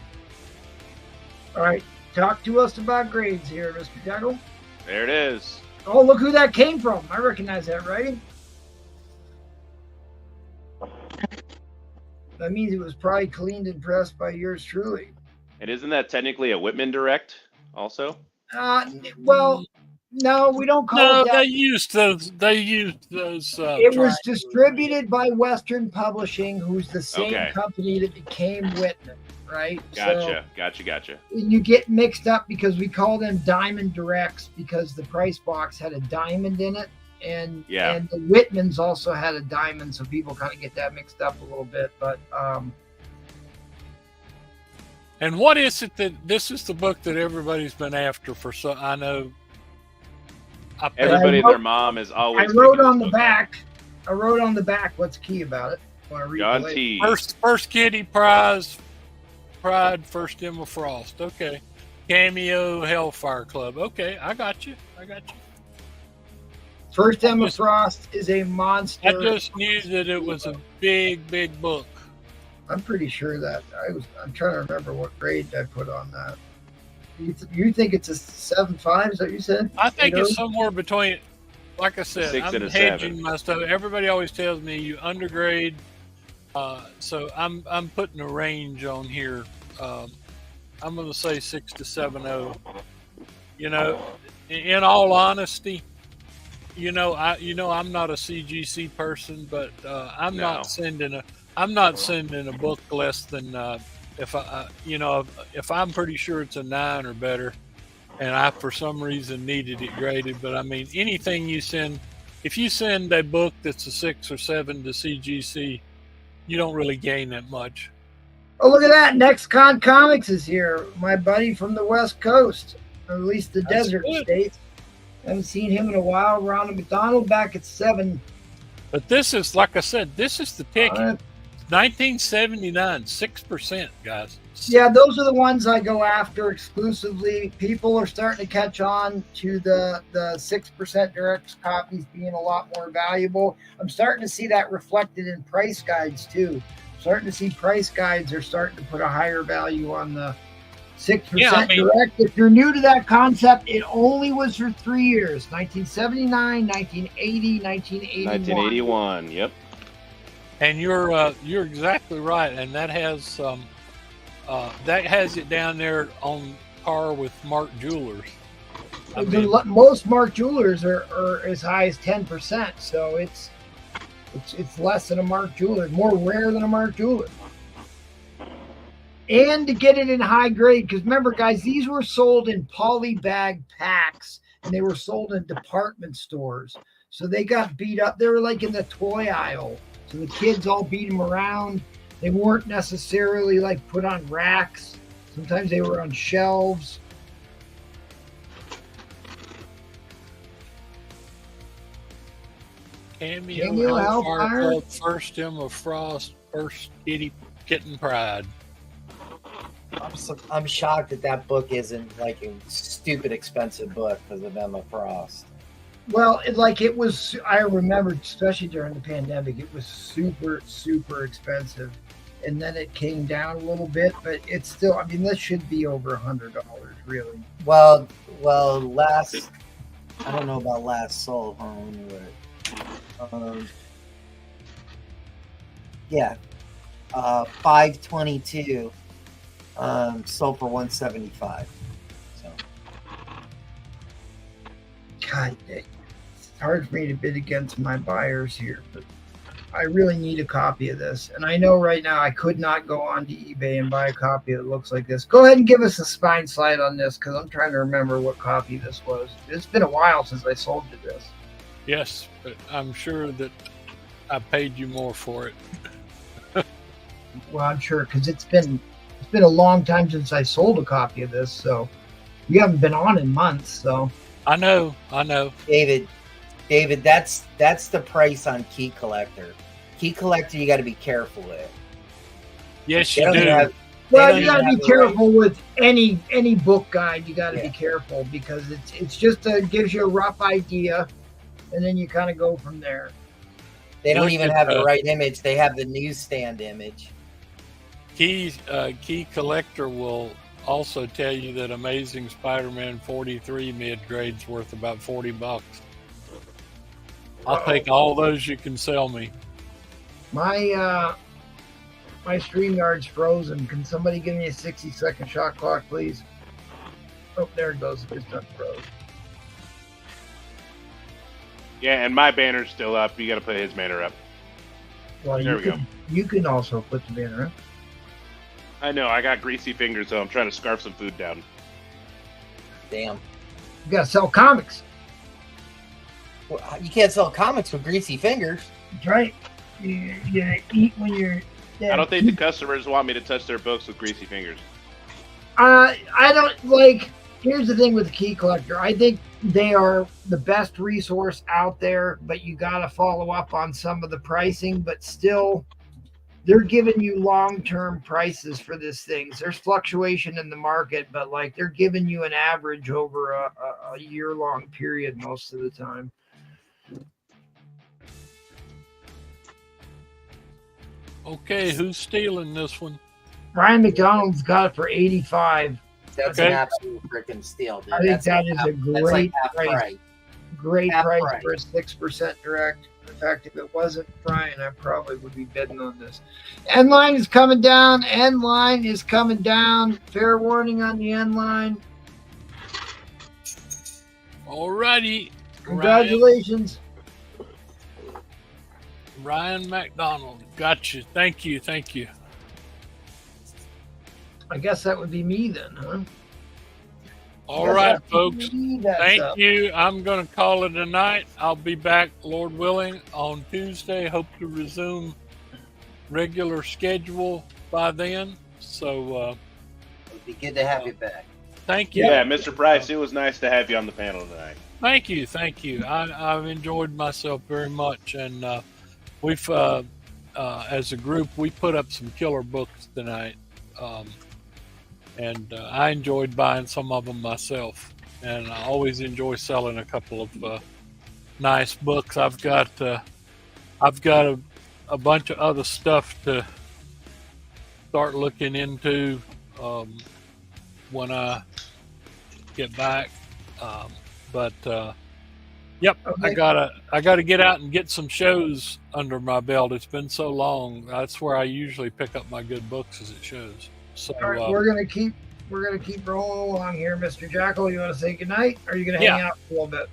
All right, talk to us about grades here, Mr. Jackal. There it is. Oh, look who that came from. I recognize that writing. That means it was probably cleaned and pressed by yours truly. And isn't that technically a Whitman direct also? Well, no, we don't call it that. They used those. It was distributed by Western Publishing, who's the same company that became Whitman, right? Gotcha. You get mixed up because we call them diamond directs because the price box had a diamond in it. And the Whitmans also had a diamond, so people kind of get that mixed up a little bit. But and what is it that this is the book that everybody's been after for? So I know everybody and their mom is always. I wrote on the back what's key about it. John T. First Kitty Prize, Pride, First Emma Frost. Okay, Cameo Hellfire Club. Okay, I got you. First Emma Frost is a monster. I just knew that it was a big book. I'm pretty sure that I'm trying to remember what grade I put on that. You think it's a 7.5? Is that what you said? I think it's somewhere between. Like I said, 6 and I'm a hedging 7. my stuff. Everybody always tells me you undergrade, so I'm putting a range on here. I'm going to say 6 to 7.0. You know, in all honesty. I'm not a CGC person, but I'm not sending a book less than if I'm pretty sure it's a 9 or better, and I for some reason needed it graded. But I mean, anything you send, if you send a book that's a 6 or 7 to CGC, you don't really gain that much. Oh, look at that! NextCon Comics is here, my buddy from the West Coast, or at least the desert states. Haven't seen him in a while. Ronald McDonald back at 7. But this is, like I said, this is the ticket. 1979, 6%, guys. Yeah, those are the ones I go after exclusively. People are starting to catch on to the 6% direct copies being a lot more valuable. I'm starting to see that reflected in price guides too. Starting to see price guides are starting to put a higher value on the 6% direct. If you're new to that concept, it only was for 3 years: 1979, 1980, 1981. 1981. Yep. And you're exactly right, and that has it down there on par with Mark Jewelers. Most Mark Jewelers are as high as 10%, so it's less than a Mark Jeweler, more rare than a Mark Jeweler. And to get it in high grade, because remember, guys, these were sold in poly bag packs, and they were sold in department stores. So they got beat up. They were like in the toy aisle. So the kids all beat them around. They weren't necessarily like put on racks. Sometimes they were on shelves. Cameo, Hellfire Club, First Emma Frost, First Kitten Pride. I'm shocked that book isn't like a stupid expensive book because of Emma Frost. Well, it was, I remember, especially during the pandemic, it was super, super expensive. And then it came down a little bit, but it's still, I mean, this should be over $100, really. Well, I don't know about last sold. Yeah. 522 sold for 175. So God, it's hard for me to bid against my buyers here, but I really need a copy of this. And I know right now I could not go on to eBay and buy a copy that looks like this. Go ahead and give us a spine slide on this, because I'm trying to remember what copy this was. It's been a while since I sold you this. Yes, but I'm sure that I paid you more for it. Well, I'm sure, because it's been a long time since I sold a copy of this, so we haven't been on in months. So I know. David, that's the price on Key Collector. Key Collector, you got to be careful with. Yes, you do. Well, you got to be careful with any book guide. You got to be careful, because it's just gives you a rough idea, and then you kind of go from there. They don't even have the right image. They have the newsstand image. Key Collector will also tell you that Amazing Spider-Man 43 mid-grade's worth about $40. I'll take all those you can sell me. My StreamYard's frozen. Can somebody give me a 60-second shot clock, please? Oh, there it goes. It just unfroze. Yeah, and my banner's still up. You got to put his banner up. Well, there we go. You can also put the banner up. I know. I got greasy fingers, so I'm trying to scarf some food down. Damn. You got to sell comics. Well, you can't sell comics with greasy fingers. That's right. You eat when you're... Yeah. I don't think the customers want me to touch their books with greasy fingers. I don't like... Here's the thing with the Key Collector. I think they are the best resource out there, but you got to follow up on some of the pricing. But still, they're giving you long-term prices for this thing. There's fluctuation in the market, but like they're giving you an average over a year-long period most of the time. Okay, who's stealing this one? Ryan McDonald's got it for $85. That's an absolute freaking steal, dude. I think that is a great price. Great price price for a 6% direct. In fact, if it wasn't Brian, I probably would be bidding on this. End line is coming down. End line is coming down. Fair warning on the end line. Alrighty. Congratulations. Ryan McDonald. Got you. Thank you. I guess that would be me then, huh? All right, folks. Thank you. I'm going to call it a night. I'll be back, Lord willing, on Tuesday. Hope to resume regular schedule by then. So it'd be good to have you back. Thank you. Yeah, Mr. Price, it was nice to have you on the panel tonight. Thank you. I've enjoyed myself very much, and we've, as a group, we put up some killer books tonight. And I enjoyed buying some of them myself, and I always enjoy selling a couple of nice books. I've got a bunch of other stuff to start looking into when I get back. Yep, okay. I gotta get out and get some shows under my belt. It's been so long. That's where I usually pick up my good books, as it shows. So all right, we're gonna keep rolling along here, Mr. Jackal. You want to say goodnight, or are you gonna hang out for a little bit?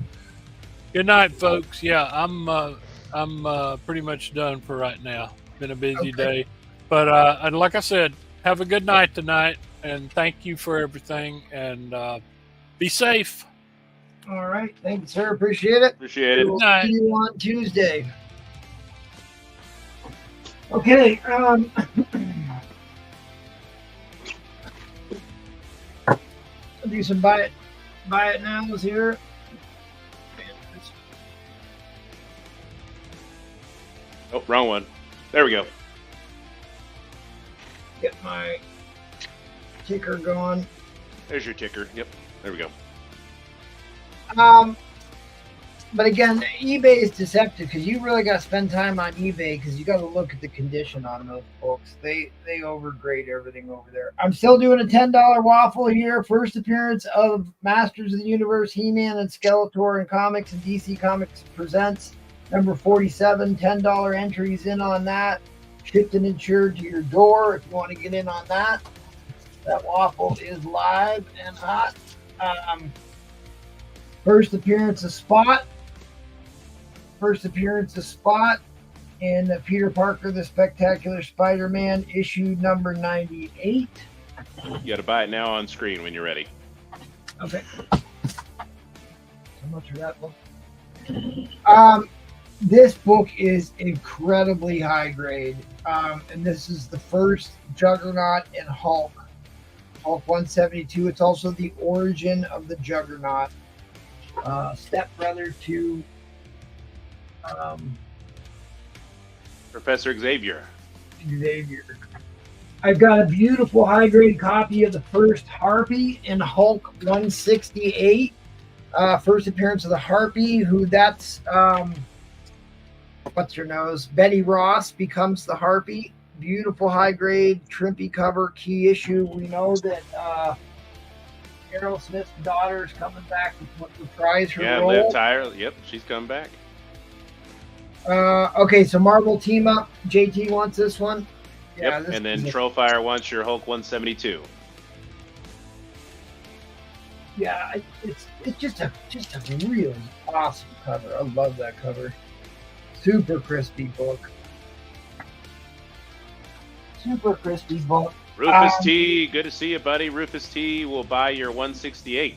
Good night, folks. Yeah, I'm pretty much done for right now. Been a busy day, but and like I said, have a good night tonight, and thank you for everything, and be safe. All right. Thank you, sir. Appreciate it. Appreciate it. We'll see you on Tuesday. Okay. I'll do some buy it nows here. Oh, wrong one. There we go. Get my ticker going. There's your ticker. Yep. There we go. But again, eBay is deceptive because you really got to spend time on eBay because you got to look at the condition on those books. They overgrade everything over there. I'm still doing a $10 waffle here. First appearance of Masters of the Universe, He-Man and Skeletor in Comics, and DC Comics presents number 47. $10 entries in on that. Shipped and insured to your door if you want to get in on that. That waffle is live and hot. First appearance of Spot. First appearance of Spot in Peter Parker, the Spectacular Spider-Man, issue number 98. You got to buy it now on screen when you're ready. Okay. How much for that book? This book is incredibly high grade. And this is the first Juggernaut and Hulk 172. It's also the origin of the Juggernaut. Stepbrother to Professor Xavier. I've got a beautiful high grade copy of the first Harpy in Hulk 168. First appearance of the Harpy, who that's what's her nose? Betty Ross becomes the Harpy. Beautiful high grade, trimpy cover, key issue. We know that Aerosmith's daughter is coming back to reprise her role. Liv Tyler. Yep, she's coming back. Okay, so Marvel team up. JT wants this one. Yeah, yep, and then Trollfire wants your Hulk 172. Yeah, it's just a really awesome cover. I love that cover. Super crispy book. Rufus T, good to see you, buddy. Rufus T will buy your 168.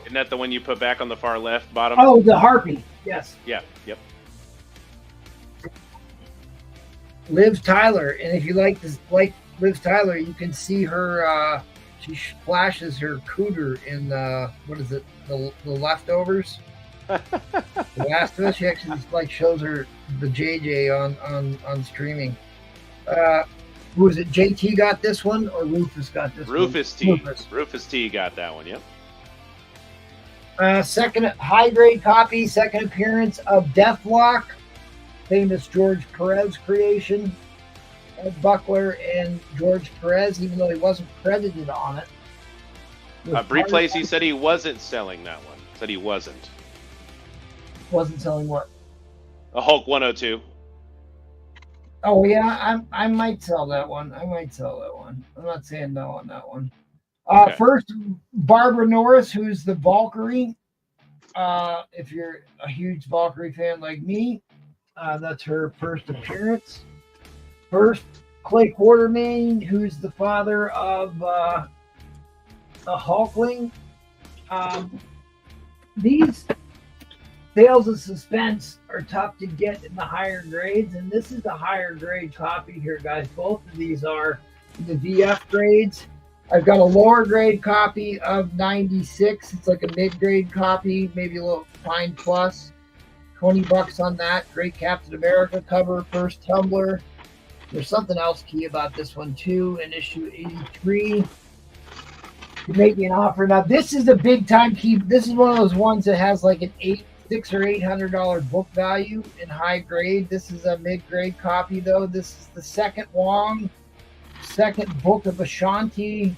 Isn't that the one you put back on the far left bottom? Oh, the Harpy. Yes. Yeah. Yep. Liv Tyler, and if you like Liv Tyler, you can see her. She flashes her cooter in what is it? The Leftovers. The Last of Us. She actually shows her the JJ on streaming. Who is it? JT got this one, or Rufus got this one? Rufus T got that one. Yep. Second high grade copy. Second appearance of Deathlock, famous George Perez creation. Ed Buckler and George Perez, even though he wasn't credited on it. Bree Placey said he wasn't selling that one. Said he wasn't. Wasn't selling what? A Hulk 102. Oh yeah, I might sell that one. I'm not saying no on that one. Okay. First, Barbara Norris, who's the Valkyrie. If you're a huge Valkyrie fan like me, that's her first appearance. First, Clay Quartermain, who's the father of a Hulkling. These Tales of Suspense are tough to get in the higher grades, and this is a higher grade copy here, guys. Both of these are the VF grades. I've got a lower grade copy of 96. It's like a mid-grade copy, maybe a little fine plus. $20 on that. Great Captain America cover, first Tumbler. There's something else key about this one too. In issue 83, you make me an offer. Now this is a big time key. This is one of those ones that has like an $600 or $800 book value in high grade. This is a mid grade copy though. This is the second Wong, second book of Ashanti.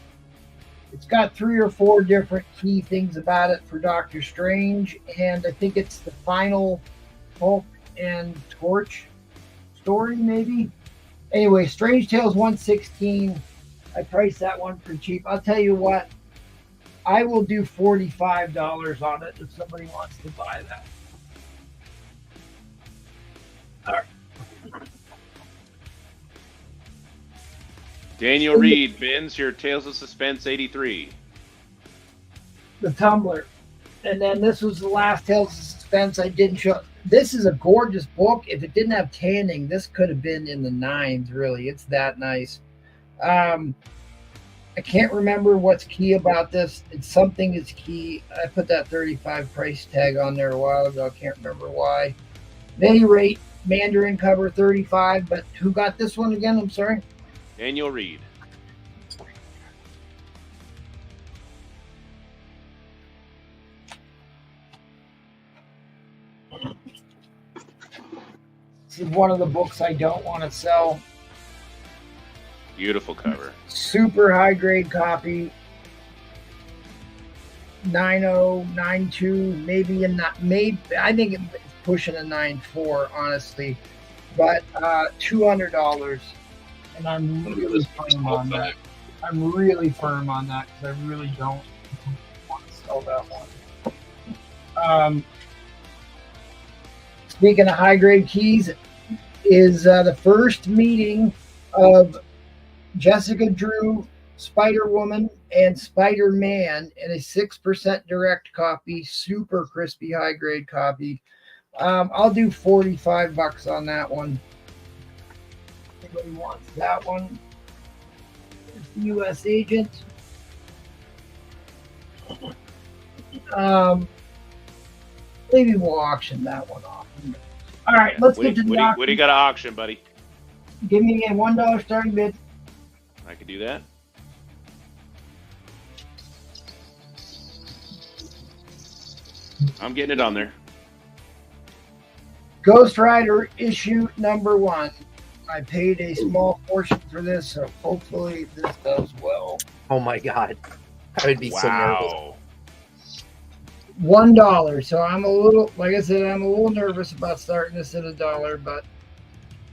It's got 3 or 4 different key things about it for Doctor Strange, and I think it's the final Hulk and Torch story maybe. Anyway, Strange Tales 116. I priced that one pretty cheap. I'll tell you what, I will do $45 on it if somebody wants to buy that. Daniel Reed bins your Tales of Suspense 83. The Tumbler. And then this was the last Tales of Suspense I didn't show. This is a gorgeous book. If it didn't have tanning, this could have been in the 9s, really. It's that nice. I can't remember what's key about this. It's something is key. I put that 35 price tag on there a while ago. I can't remember why. At any rate, Mandarin cover 35, but who got this one again? I'm sorry. Daniel Reed. This is one of the books I don't want to sell. Beautiful cover. Super high grade copy. 9.0, 9.2, maybe a not. Maybe I think it's pushing a 9.4, honestly. But $200, and I'm really firm on that. I'm really firm on that because I really don't want to sell that one. Speaking of high grade keys, is the first meeting of Jessica Drew, Spider-Woman, and Spider-Man in a 6% direct copy, super crispy high grade copy. I'll do $45 on that one. Anybody wants that one? It's the U.S. agent. Maybe we'll auction that one off. All right, let's get to the auction. What do you got to auction, buddy? Give me a $1 starting bid. I could do that. I'm getting it on there. Ghost Rider issue number 1. I paid a small portion for this, so hopefully this does well. Oh my god. I would be so nervous. $1. So I'm a little, like I said, I'm a little nervous about starting this at $1, but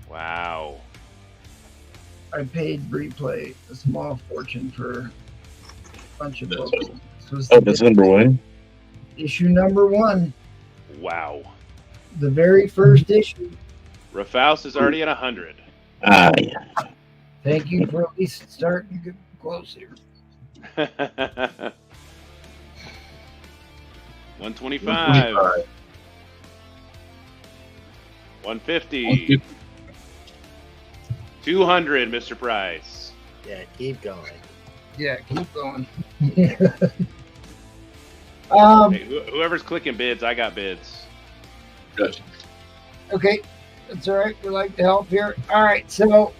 wow. I paid Replay a small fortune for a bunch of books. That's number 1. Issue number 1. Wow. The very first issue. Rafaus is already at 100. Yeah. Thank you for at least starting to get close here. 125. 150. 200, Mr. Price. Yeah, keep going. Yeah, keep going. Hey, whoever's clicking bids, I got bids. Good. Okay, that's all right. We like to help here. All right, so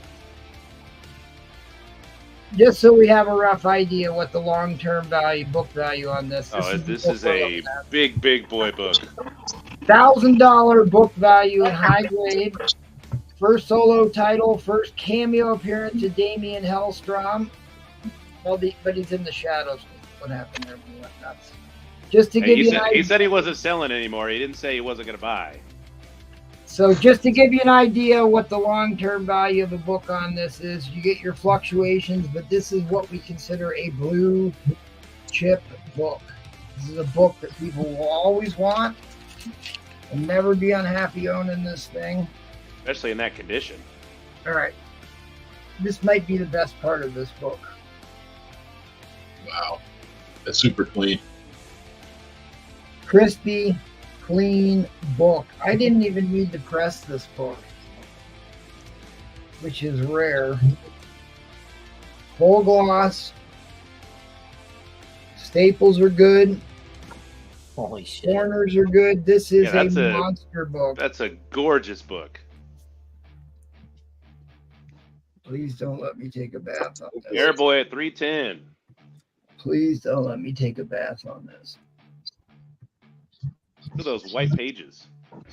just so we have a rough idea what the long-term value, book value on this. This is a big boy book. $1,000 book value in high grade. First solo title, first cameo appearance of Damian Hellstrom. Well, but he's in the shadows. What happened there? We went nuts. Just to give you an idea. He said he wasn't selling anymore. He didn't say he wasn't going to buy. So just to give you an idea what the long-term value of a book on this is, you get your fluctuations, but this is what we consider a blue chip book. This is a book that people will always want and never be unhappy owning this thing. Especially in that condition. All right. This might be the best part of this book. Wow. That's super clean. Crispy, clean book. I didn't even need to press this book, which is rare. Full gloss. Staples are good. Holy shit. Corners are good. This is a monster book. That's a gorgeous book. Please don't let me take a bath on this. Airboy at 310. Please don't let me take a bath on this. Look at those white pages.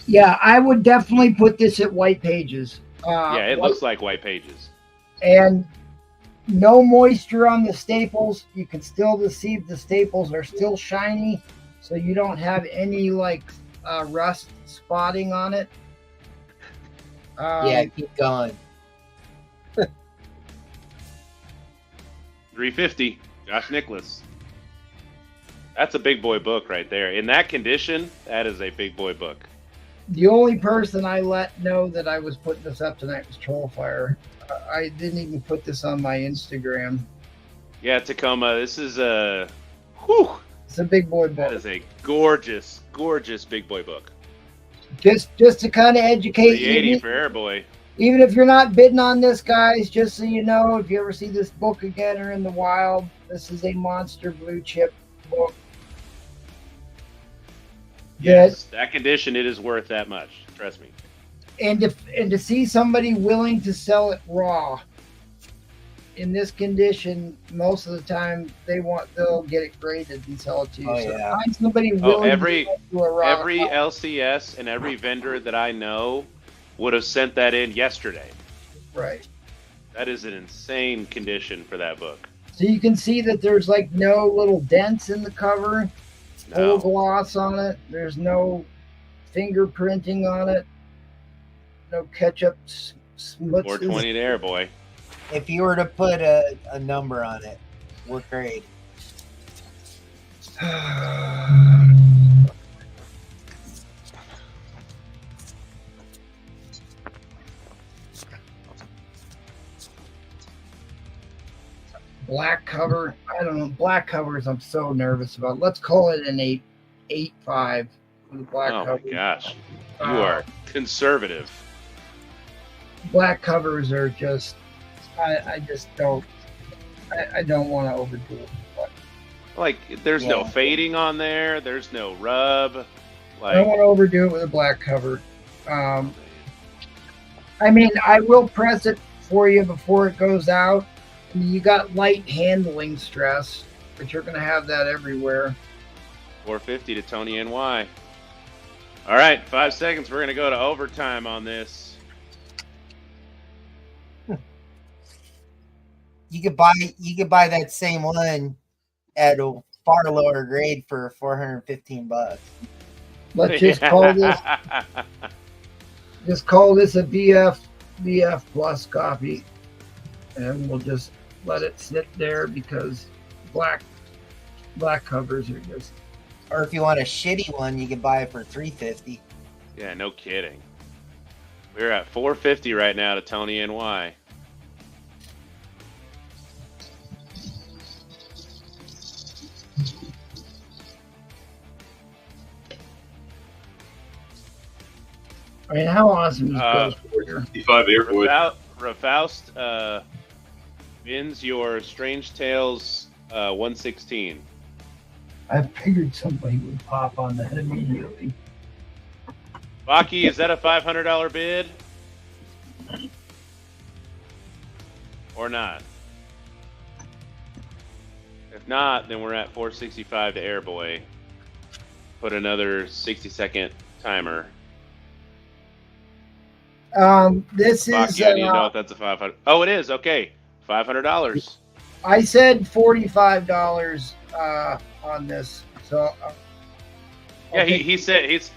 Yeah, I would definitely put this at white pages. Yeah, it looks like white pages. And no moisture on the staples. You can still see the staples are still shiny, so you don't have any like rust spotting on it. Yeah, keep going. 350. Josh Nicholas. That's a big boy book right there. In that condition, that is a big boy book. The only person I let know that I was putting this up tonight was Trollfire. I didn't even put this on my Instagram. Yeah, Tacoma, this is a... Whew! It's a big boy book. That is a gorgeous, gorgeous big boy book. Just to kind of educate you. 380 for Airboy. Even if you're not bidding on this, guys, just so you know, if you ever see this book again or in the wild, this is a monster blue chip book. Yes, that condition, it is worth that much. Trust me. And to see somebody willing to sell it raw in this condition, most of the time they'll get it graded and sell it to you. Oh, so yeah. find somebody willing every to do a raw. every LCS and every vendor that I know would have sent that in yesterday. Right. That is an insane condition for that book. So you can see that there's like no little dents in the cover, No. full gloss on it. There's no fingerprinting on it. No ketchup smutz. 420 to Airboy. If you were to put a number on it, what grade? Black cover. I don't know. Black covers I'm so nervous about. Let's call it an 8.5 with a black Oh cover. my gosh. You are conservative. Black covers are just I just don't want to overdo it. But Like, there's no fading on there. There's no rub. I don't Like, want to overdo it with a black cover. I mean, I will press it for you before it goes out. I mean, you got light handling stress, but you're going to have that everywhere. 450 to Tony NY. All right, 5 seconds. We're going to go to overtime on this. You could buy that same one at a far lower grade for $415. Let's just call this a BF plus copy, and we'll just let it sit there because black covers are just. Or if you want a shitty one, you could buy it for $350. Yeah, no kidding. We're at 450 right now to Tony NY. I mean, how awesome is Ghost Warrior? 55 Airboy. Rafaust wins your Strange Tales 116. I figured somebody would pop on that immediately. Baki, is that a $500 bid? Or not? If not, then we're at 465 to Airboy. Put another 60-second timer. This is. Baki, I need to know if that's a 500. Oh, it is. Okay, $500. I said $45 on this. So. Yeah, he says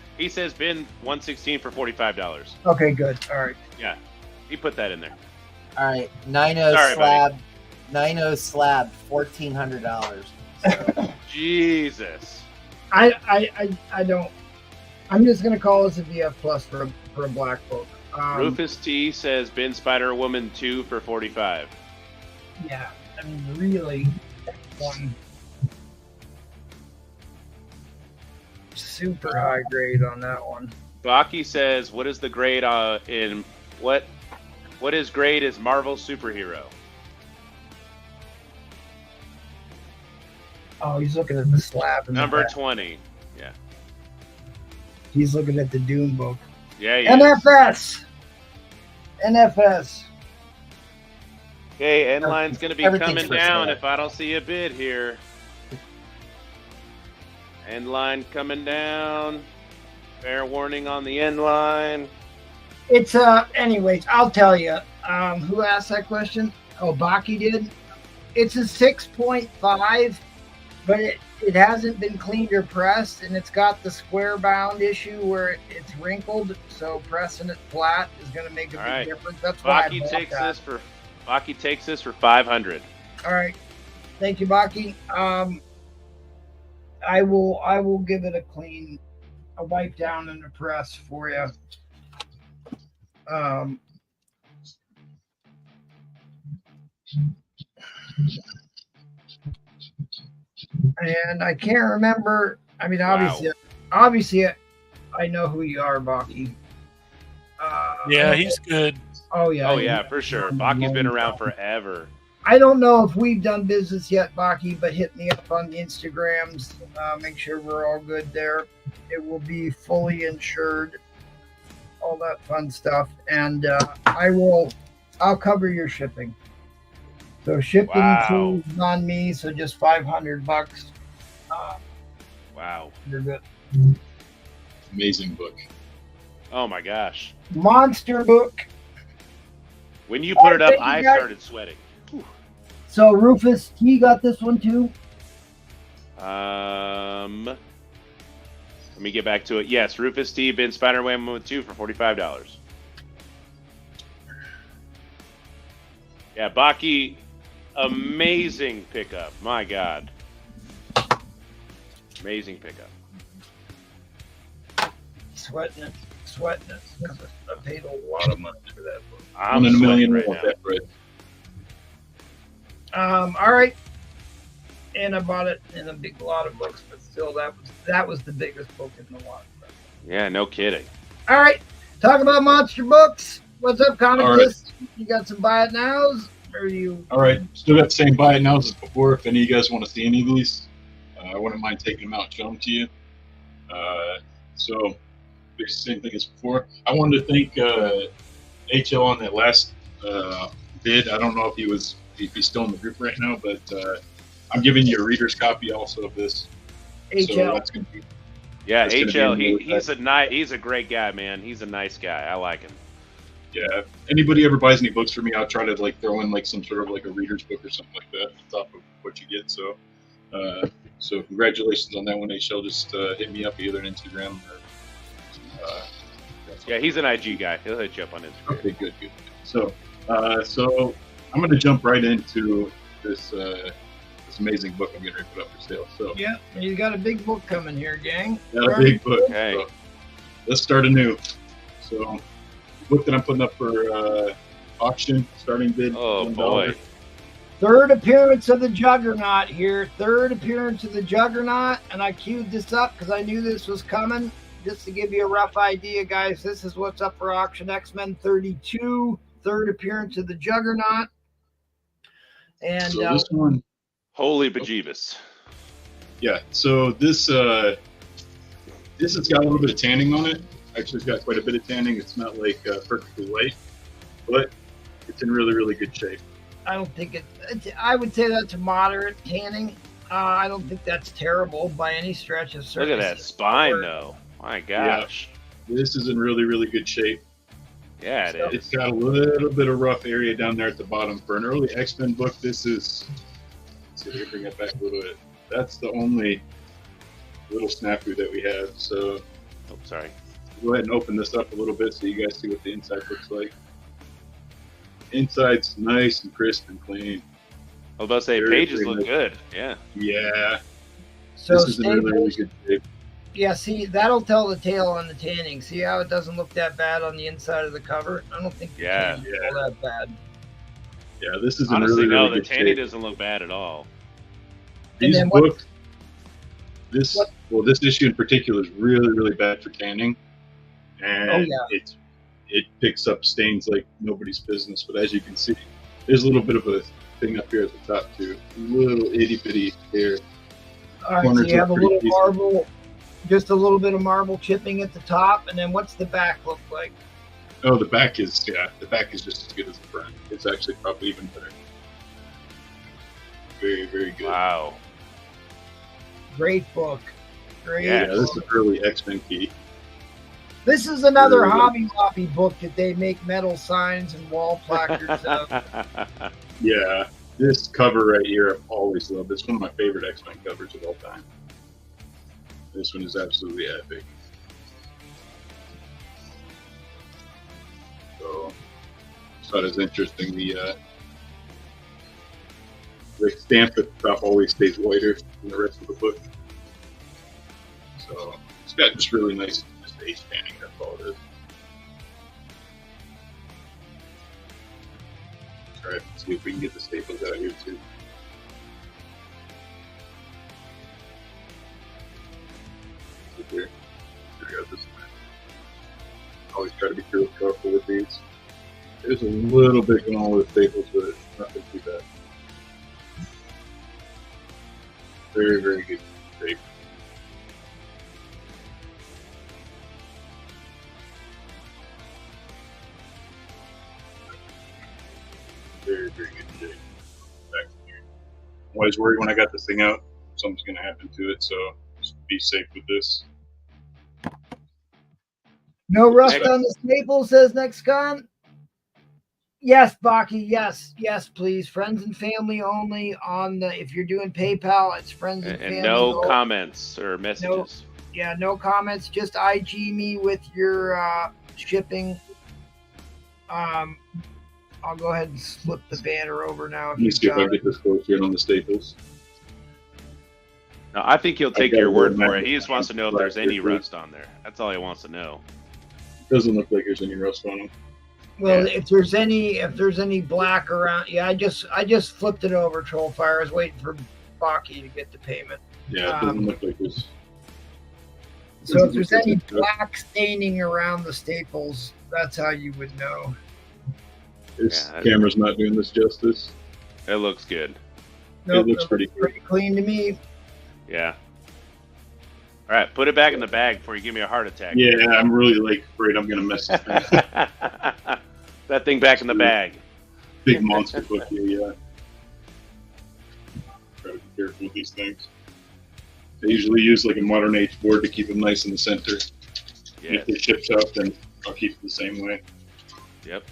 bin 116 for $45. Okay, good. All right. Yeah, he put that in there. All right, 90 Sorry, slab, 90 slab, $1,400. Jesus. I don't. I'm just gonna call this a VF plus for a black book. Rufus T says bin Spider Woman 2 for 45. Yeah, I mean, really, one super high grade on that one. Baki says, "What is the grade in what? What is grade is Marvel superhero?" Oh, he's looking at the slab. In Number the back. 20. Yeah. He's looking at the Doom book. Yeah. He is. NFS. Okay, end line's going to be Everything's coming for down sale. if I don't see a bid here. End line coming down. Fair warning on the end line. It's anyways, I'll tell you. Who asked that question? Oh, Baki did. It's a 6.5, but it hasn't been cleaned or pressed, and it's got the square bound issue where it's wrinkled. So pressing it flat is going to make a big difference. That's why Baki takes this for 500. All right, thank you, Baki. I will give it a clean a wipe down in the press for you. And I can't remember. I mean, obviously, I know who you are, Baki. Yeah, he's good. Oh yeah. Oh yeah, for sure. Baki's been around forever. I don't know if we've done business yet, Baki, but hit me up on the Instagrams. Make sure we're all good there. It will be fully insured, all that fun stuff, and I'll cover your shipping. So shipping is on me, so just $500. Wow. You're good. Amazing book. Oh my gosh. Monster book. When you put it up, I started sweating. Whew. So Rufus, he got this one too? Let me get back to it. Yes, Rufus T. been Spider-Man 2 for $45. Yeah, Baki, amazing pickup. My God. Amazing pickup. Sweating it. Because I paid a lot of money for that book. I'm $1 in a sweating million right want now. that, Fred. All right. And I bought it in a big lot of books, but still, that was the biggest book in the lot. Yeah, no kidding. All right. Talk about monster books. What's up, Comic All right. List? You got some buy it nows? Or you? All right, still got the same buy it nows as before. If any of you guys want to see any of these, I wouldn't mind taking them out and showing them to you. So, it's the same thing as before. I wanted to thank HL on that last bid. I don't know if he's still in the group right now, but I'm giving you a reader's copy also of this. HL. So that's gonna be, Yeah, That's gonna be HL, really he's a great guy, man. He's a nice guy. I like him. yeah. If anybody ever buys any books for me, I'll try to like throw in like some sort of like a reader's book or something like that on top of what you get. So, so congratulations on that one, HL. Just hit me up either on Instagram or. Yeah, he's an IG guy. He'll hit you up on Instagram. Okay, good. So, so I'm going to jump right into this amazing book I'm getting ready to put up for sale. So, Yeah, you got a big book coming here, gang. got a big book. Okay. So let's start anew. So, the book that I'm putting up for auction, starting bid. Oh $1. boy. Third appearance of the Juggernaut here. Third appearance of the Juggernaut, and I queued this up because I knew this was coming. Just to give you a rough idea, guys, this is what's up for auction. X-Men 32, third appearance of the Juggernaut. And So this one, Holy bejeebus. yeah. So this has got a little bit of tanning on it. Actually, it's got quite a bit of tanning. It's not like perfectly white, but it's in really, really good shape. I don't think I would say that's moderate tanning. I don't think that's terrible by any stretch of Look at that spine, though. My gosh. This is in really, really good shape. Yeah, it is. It's got a little bit of rough area down there at the bottom. For an early X-Men book, this is... Let's see if we can bring it back a little bit. That's the only little snafu that we have. So Oh, sorry. go ahead and open this up a little bit so you guys see what the inside looks like. Inside's nice and crisp and clean. I was about to say, Very, pages very look nice. good. Yeah. Yeah, So this is in really, really Staples, good shape. yeah, see, that'll tell the tale on the tanning. See how it doesn't look that bad on the inside of the cover? I don't think the Yeah. tanning's all that bad. Yeah, this is in Honestly, really, no, really the good tanning shape. doesn't look bad at all. And These then what- books, this issue in particular is really, really bad for tanning, and Oh, yeah. it picks up stains like nobody's business. But as you can see, there's a little bit of a thing up here at the top too, little itty bitty hair. All right, so Corners you have a look pretty little decent. marble, just a little bit of marble chipping at the top, and then what's the back look like? Oh, the back is just as good as the front. It's actually probably even better. Very, very good. Wow. Great book. Great. Yeah. Yeah, this is early X-Men key. This is another Really good. Hobby Lobby book that they make metal signs and wall placards of. Yeah, this cover right here, I've always loved. It's one of my favorite X-Men covers of all time. This one is absolutely epic. So, I thought it was interesting. The stamp at the top always stays whiter than the rest of the book. So It's got just really nice stage panning. That's all it is. All right, let's see if we can get the staples out here too. Here we go. This one. Always try to be careful with these. There's a little bit going on with staples, but it's nothing too bad. Very, very good shape. Very, very good shape. Back to here. I'm always worried when I got this thing out, something's going to happen to it, so just be safe with this. No rust on the staples, says Next Con. Yes, Baki. Yes, please. Friends and family only. On the if you're doing PayPal, it's friends and family. And no only. comments or messages. No comments. Just IG me with your shipping. I'll go ahead and flip the banner over now. Let me see if I get this close here on the staples. No, I think he'll take your word for it. He just wants to know if there's any rust on there. That's all he wants to know. Doesn't look like there's any rust on them. Well, if there's any black around, I just flipped it over, Trollfire. I was waiting for Baki to get the payment. Yeah, it doesn't look like this. So if there's any black staining around the staples, that's how you would know. This camera's not doing this justice. It looks good. Nope, it looks pretty clean to me. Yeah. All right, put it back in the bag before you give me a heart attack. Yeah, I'm really afraid I'm gonna mess this thing. That thing back in the bag. Big monster book here, yeah. Try to be careful with these things. I usually use like a modern age board to keep them nice in the center. Yes. If it ships out, then I'll keep it the same way. Yep.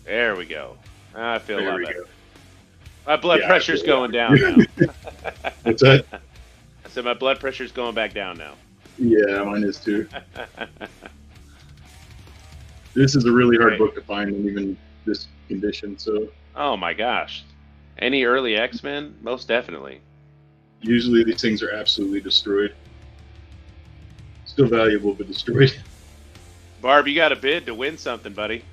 There we go. I feel a lot better. My blood pressure's going down now. What's that? I said my blood pressure's going back down now. Yeah, mine is too. This is a really hard book to find in even this condition. So. Oh my gosh. Any early X-Men? Most definitely. Usually these things are absolutely destroyed. Still valuable, but destroyed. Barb, you got a bid to win something, buddy.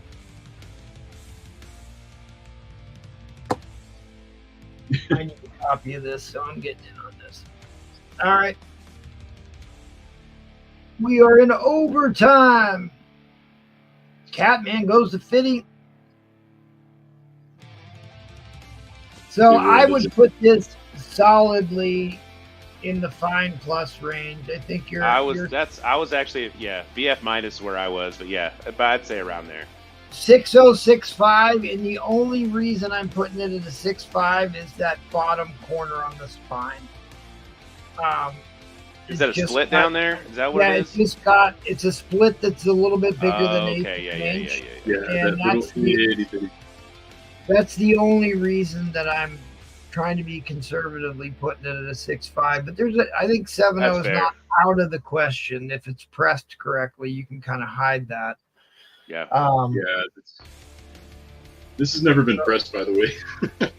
I need a copy of this, so I'm getting in on this. All right. We are in overtime. Catman goes to 50. So I would put this solidly in the fine plus range. I think I was actually BF minus where I was, but I'd say around there. 6065, and the only reason I'm putting it at a 6.5 is that bottom corner on the spine. Is that a split down there? Is that what it is? It's a split that's a little bit bigger than 8 inch. And that's the only reason that I'm trying to be conservatively putting it at a 6.5. But I think 7.0 is not out of the question. If it's pressed correctly, you can kind of hide that. Yeah. This has never been pressed, by the way.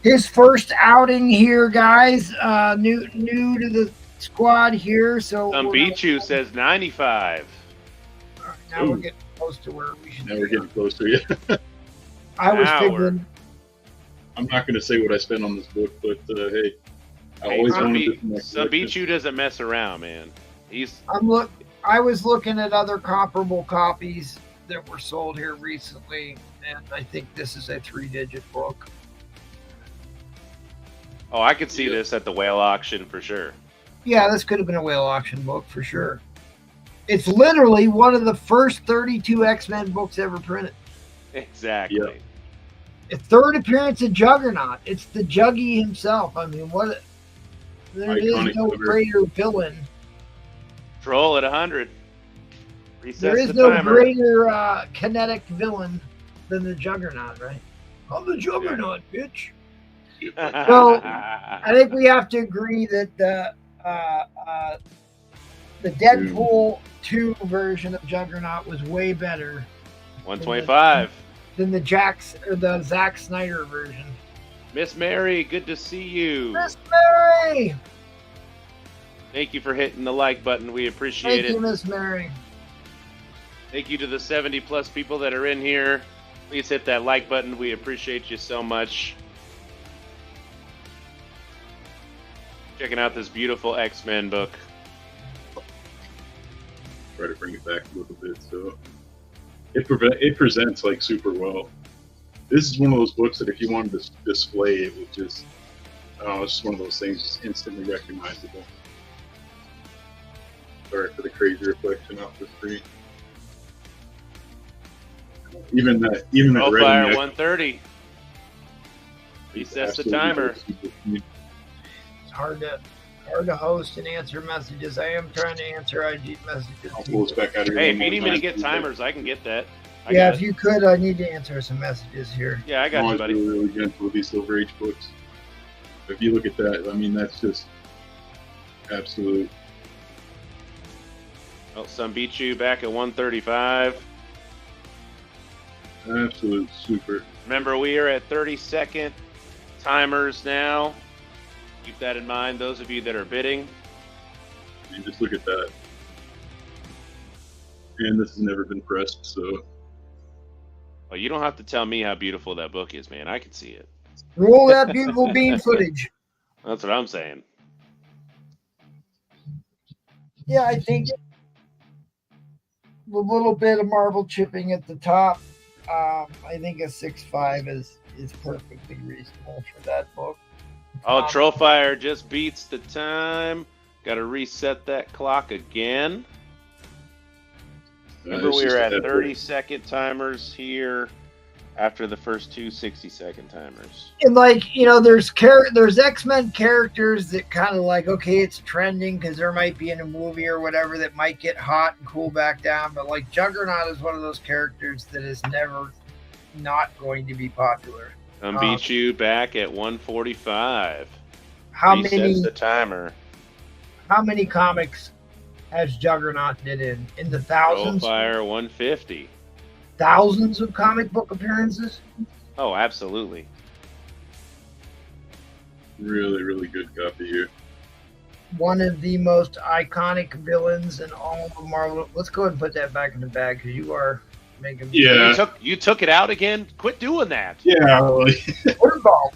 His first outing here, guys. New to the squad here. So Beachu says 95. All right, now we're getting close to where we should. Now we're getting close to you. I was figuring. I'm not going to say what I spent on this book, but hey, I always wanted this. Beachu doesn't mess around, man. I was looking at other comparable copies that were sold here recently, and I think this is a 3-digit book. Oh, I could see this at the whale auction for sure. Yeah, this could have been a whale auction book for sure. It's literally one of the first 32 X-Men books ever printed. Exactly. Yep. A third appearance of Juggernaut. It's the Juggy himself. I mean, there is no greater villain. Troll at 100. There is no greater kinetic villain than the Juggernaut, right? I'm the Juggernaut, bitch. So I think we have to agree that the Deadpool 2 version of Juggernaut was way better. 125 than the Zack Snyder version. Miss Mary, good to see you. Miss Mary. Thank you for hitting the like button. We appreciate Thank it. you, Miss Mary. Thank you to the 70 plus people that are in here. Please hit that like button. We appreciate you so much. Checking out this beautiful X-Men book. Try to bring it back a little bit. So it presents like super well. This is one of those books that if you wanted to display, it would just, it's just one of those things, just instantly recognizable. Sorry for the crazy reflection off the screen. Even that Profile red 130. Resets the timer. It's hard to host and answer messages. I am trying to answer IG messages. I'll pull us back out of here. Hey, if you need me to get timers, I can get that. Yeah, if you could, I need to answer some messages here. Yeah, I got you, buddy. Really, really gentle with these Silver Age books. If you look at that, I mean, that's just absolute. Oh, some beat you back at 135. Absolute super. Remember, we are at 30-second timers now. Keep that in mind, those of you that are bidding. I mean, just look at that. And this has never been pressed, so. Well, you don't have to tell me how beautiful that book is, man. I can see it. Roll that beautiful bean footage. That's what I'm saying. Yeah, I think a little bit of marble chipping at the top. I think a 6.5 is perfectly reasonable for that book. Oh, Trollfire just beats the time. Got to reset that clock again. Remember, we were at 30-second timers here after the first two 60-second timers. And like, you know, there's X-Men characters that kind of like, okay, it's trending because there might be in a movie or whatever that might get hot and cool back down. But like Juggernaut is one of those characters that is never not going to be popular. Beat you back at 145. How Resets many the timer? How many comics has Juggernaut did in the thousands? Trollfire 150. Thousands of comic book appearances? Oh, absolutely. Really, really good copy here. One of the most iconic villains in all of Marvel. Let's go ahead and put that back in the bag because you are making me. Yeah. You took it out again? Quit doing that. Yeah, really. Football.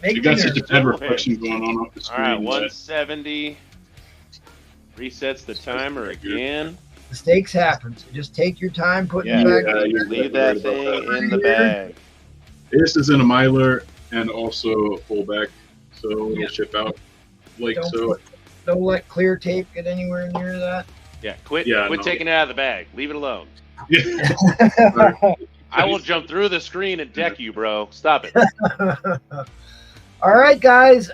You got such a bad reflection going on off the screen. All right, 170. Resets the timer again. Mistakes happen. So just take your time putting it back. Leave that thing in the bag. This is in a miler and also a fullback, so it'll ship out like so. Don't let clear tape get anywhere near that. Yeah, quit taking it out of the bag. Leave it alone. I will jump through the screen and deck you, bro. Stop it. All right, guys.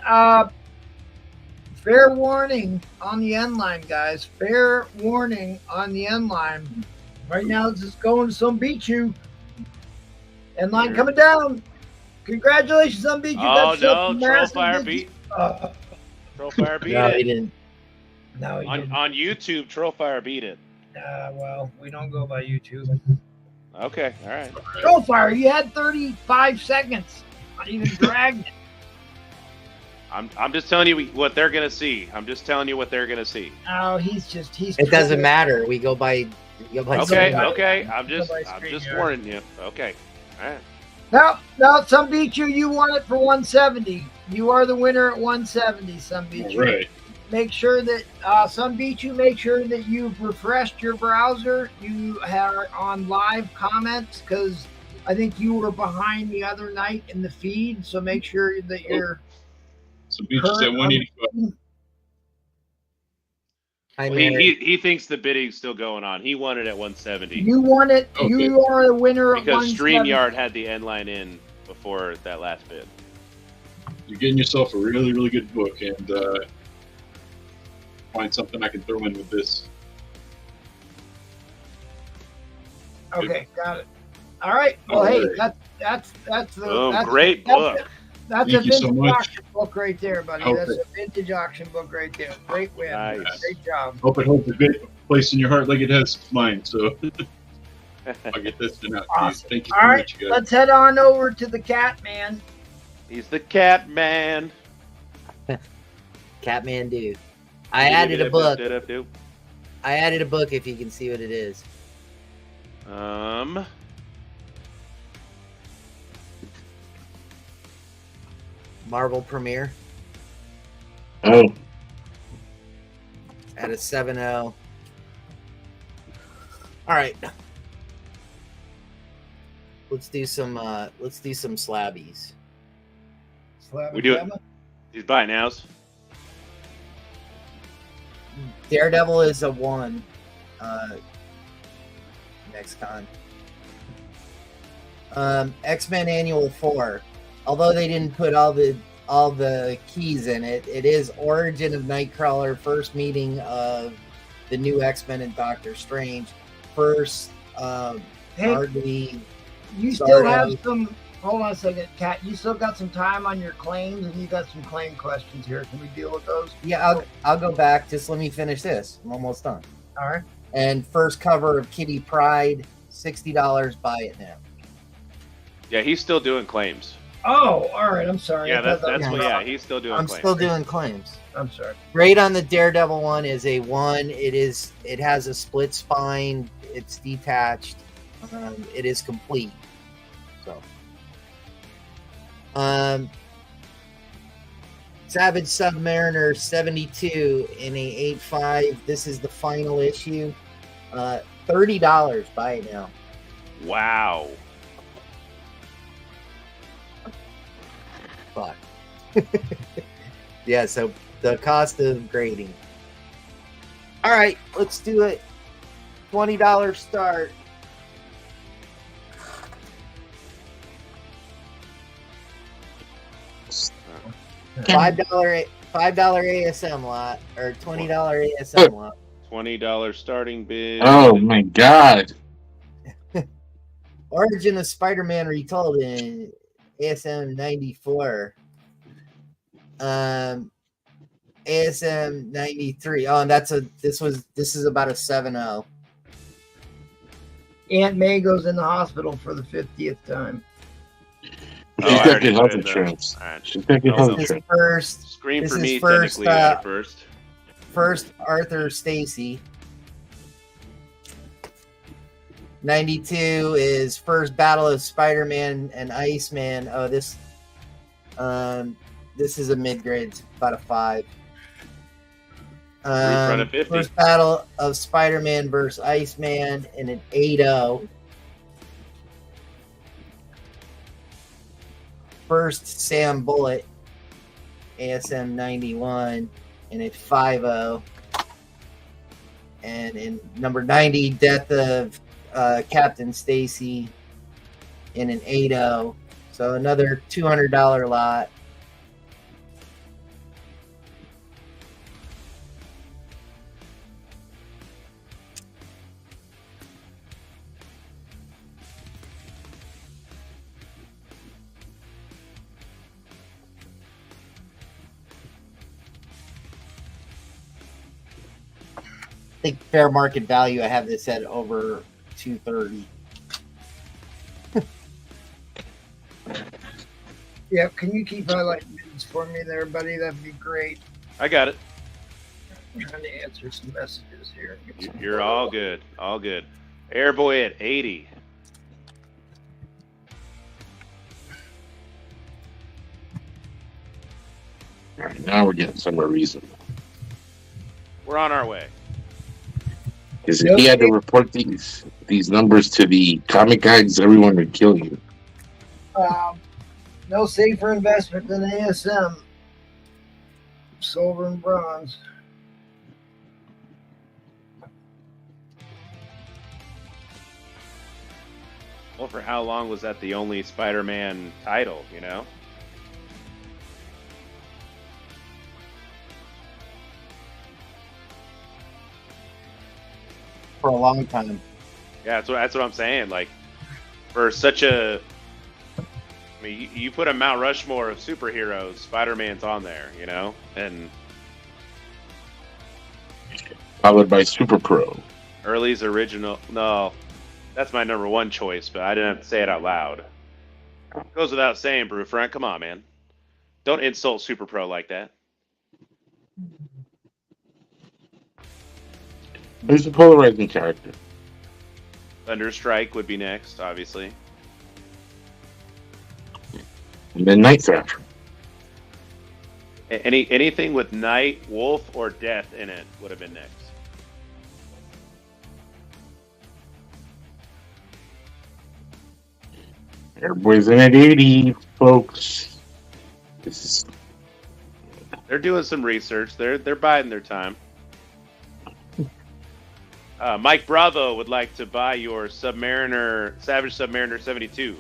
Fair warning on the end line, guys. Fair warning on the end line. Right now, it's just going to some beat you. End line coming down. Congratulations on beat you. Oh, no. Trollfire beat. Trollfire beat it. He didn't. No, he didn't. On YouTube, Trollfire beat it. Well, we don't go by YouTube. Okay, all right. Trollfire, you had 35 seconds. Not even dragged it. I'm just telling you what they're gonna see. I'm just telling you what they're gonna see. Oh, he's. It doesn't matter. We go by. Okay. I'm just warning you. Okay. All right. No. Some beat you. You won it for 170. You are the winner at 170. Some beat you. Right. Make sure that some beat you. Make sure that you've refreshed your browser. You are on live comments because I think you were behind the other night in the feed. So make sure that you're. So beat you at 185. He thinks the bidding's still going on. He won it at 170. You won it. Okay. You are the winner at 170. Because StreamYard had the end line in before that last bid. You're getting yourself a really, really good book, and find something I can throw in with this. Okay, got it. All right. Well, hey, that's the great book. That's a vintage auction book right there, buddy. That's a vintage auction book right there. Great win. Nice. Great job. Hope it holds a great place in your heart like it has mine. So I'll get this one out to you. Thank you so much, guys. Let's head on over to the Catman. He's the Catman. Catman dude. I added a book. Do. I added a book if you can see what it is. Marvel Premiere. Oh. At a 7.0. All right. Let's do some slabbies. We do it. These buy nows. Daredevil is a 1. Next con. X-Men Annual 4. Although they didn't put all the keys in it, it is Origin of Nightcrawler, first meeting of the new X-Men and Doctor Strange, first hardly. You still have some. Hold on a second, Kat. You still got some time on your claims, and you got some claim questions here. Can we deal with those? Yeah, I'll go back. Just let me finish this. I'm almost done. All right. And first cover of Kitty Pryde, $60. Buy it now. Yeah, he's still doing claims. Oh, all right. I'm sorry. Yeah, that's what. Yeah, he's still doing. I'm claims. still doing claims. I'm sorry. Grade on the Daredevil one is a 1. It has a split spine. It's detached. It is complete. So. Savage Submariner 72 in a 8.5. This is the final issue. $30. Buy it now. Wow. Fuck. Yeah, so the cost of grading. All right, let's do it. $20 start. $5 ASM lot or $20 ASM lot. $20 starting bid. Oh my god. Origin of Spider-Man retold in ASM 94. ASM 93. Oh, and this is about a 7.0. Aunt May goes in the hospital for the 50th time. She's got good health insurance. She's got good health insurance. First, Scream this for is me, first, technically, first. First, Arthur Stacy. 92 is first Battle of Spider-Man and Iceman. Oh, this is a mid-grade. It's about a 5. Front of 50. First Battle of Spider-Man versus Iceman in an 8.0. First Sam Bullet, ASM 91 in a 5.0. And in number 90, Death of Captain Stacy in an 8.0. So another $200 lot. I think fair market value, I have this at over 230. Yeah, can you keep highlighting bids for me there, buddy? That'd be great. I got it. I'm trying to answer some messages here. You're all good. All good. Airboy at 80. All right, now we're getting somewhere reasonable. We're on our way. Because if he had to report these numbers to the comic guides, everyone would kill you. No safer investment than ASM. Silver and bronze. Well, for how long was that the only Spider-Man title, you know? For a long time. Yeah, that's what I'm saying. Like, for such a... I mean, you put a Mount Rushmore of superheroes, Spider-Man's on there, you know? And... Followed by Super Pro. Early's original... No, that's my number 1 choice, but I didn't have to say it out loud. Goes without saying, Brewfront. Come on, man. Don't insult Super Pro like that. Who's the polarizing character? Thunderstrike would be next, obviously. And then Night Thrasher. Anything with night, wolf, or death in it would have been next. Everybody's in at 80, folks. This is They're doing some research. They're biding their time. Mike Bravo would like to buy your Submariner, Savage Submariner 72.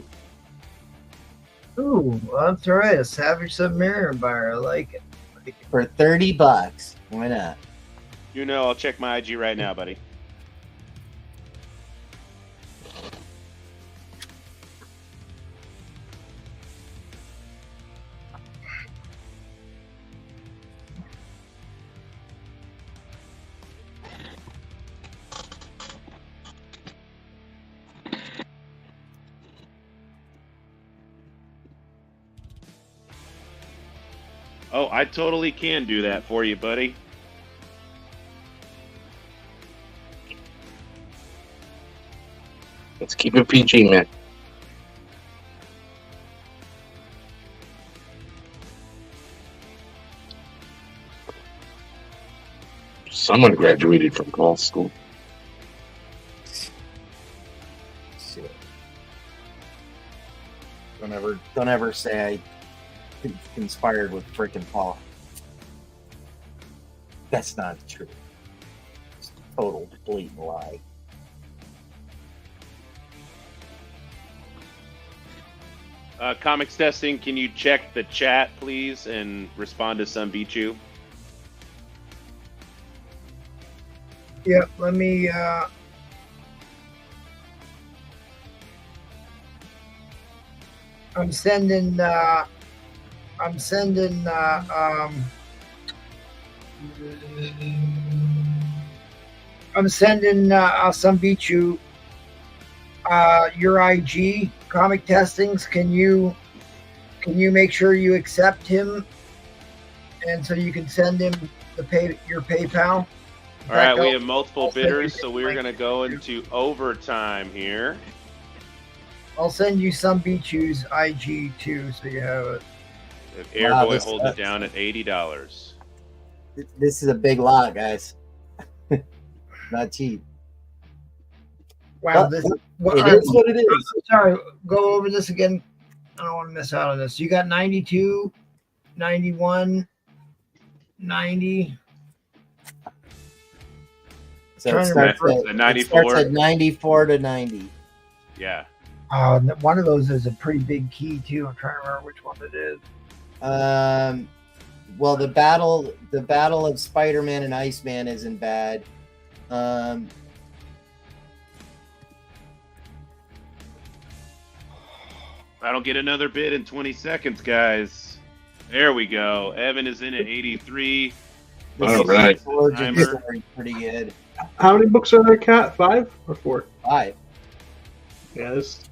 Ooh, well, that's all right. A Savage Submariner buyer. I like it. For $30. Why not? You know, I'll check my IG right now, buddy. Oh, I totally can do that for you, buddy. Let's keep it PG, man. Someone graduated from law school. Shit. Don't ever say I conspired with freaking Paul. That's not true. It's a total blatant lie. Comics testing, can you check the chat, please, and respond to some beat you? Yep, let me I'm sending some beat you your IG comic testings. Can you make sure you accept him, and so you can send him your PayPal? All right, we have multiple bidders, so we're going to go into overtime here. I'll send you some beat you's IG too, so you have it. If Airboy holds it down at $80. This is a big lot, guys. Not cheap. Wow, But this it is what it is. Sorry, go over this again. I don't want to miss out on this. You got 92, 91, 90. So it starts at 94. It starts at 94 to 90. Yeah. One of those is a pretty big key too. I'm trying to remember which one it is. Well, the battle of Spider-Man and Iceman isn't bad. I don't get another bid in 20 seconds, guys. There we go. Evan is in at 83. All right. Origin story, pretty good. How many books are there, Cat? 5 or 4? 5. Yeah, this.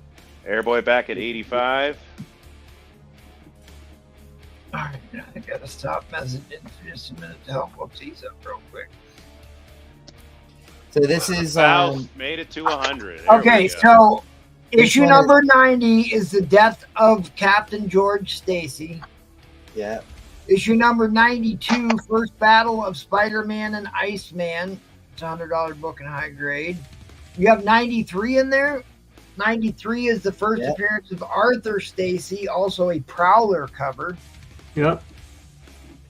Airboy back at 85. All right, I gotta stop messaging for just a minute to help look these up real quick. So this is made it to 100. There Okay, so issue number 90 is the death of Captain George Stacy. Yeah. Issue number 92, first battle of Spider-Man and Iceman. It's a $100 book in high grade. You have 93 in there. 93 is the first appearance of Arthur Stacy, also a Prowler cover. Yep.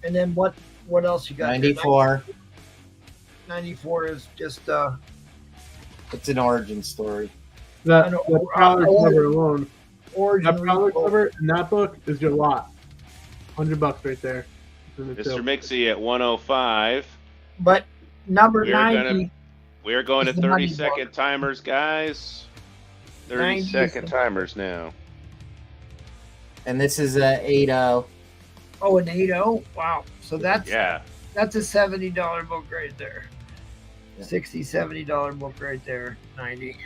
And then what else you got? 94. 94 is just It's an origin story. That Prowler cover alone. Origin That Prowler cover in that book is your lot. $100 right there. Mr. Mixie at 105. But number 90. We're going to is the 30-second timers, guys. 30-second timers now. And this is a 8-0. Oh, an 8-0? Wow. So that's a $70 book right there. Yeah. $60, $70 book right there. 90.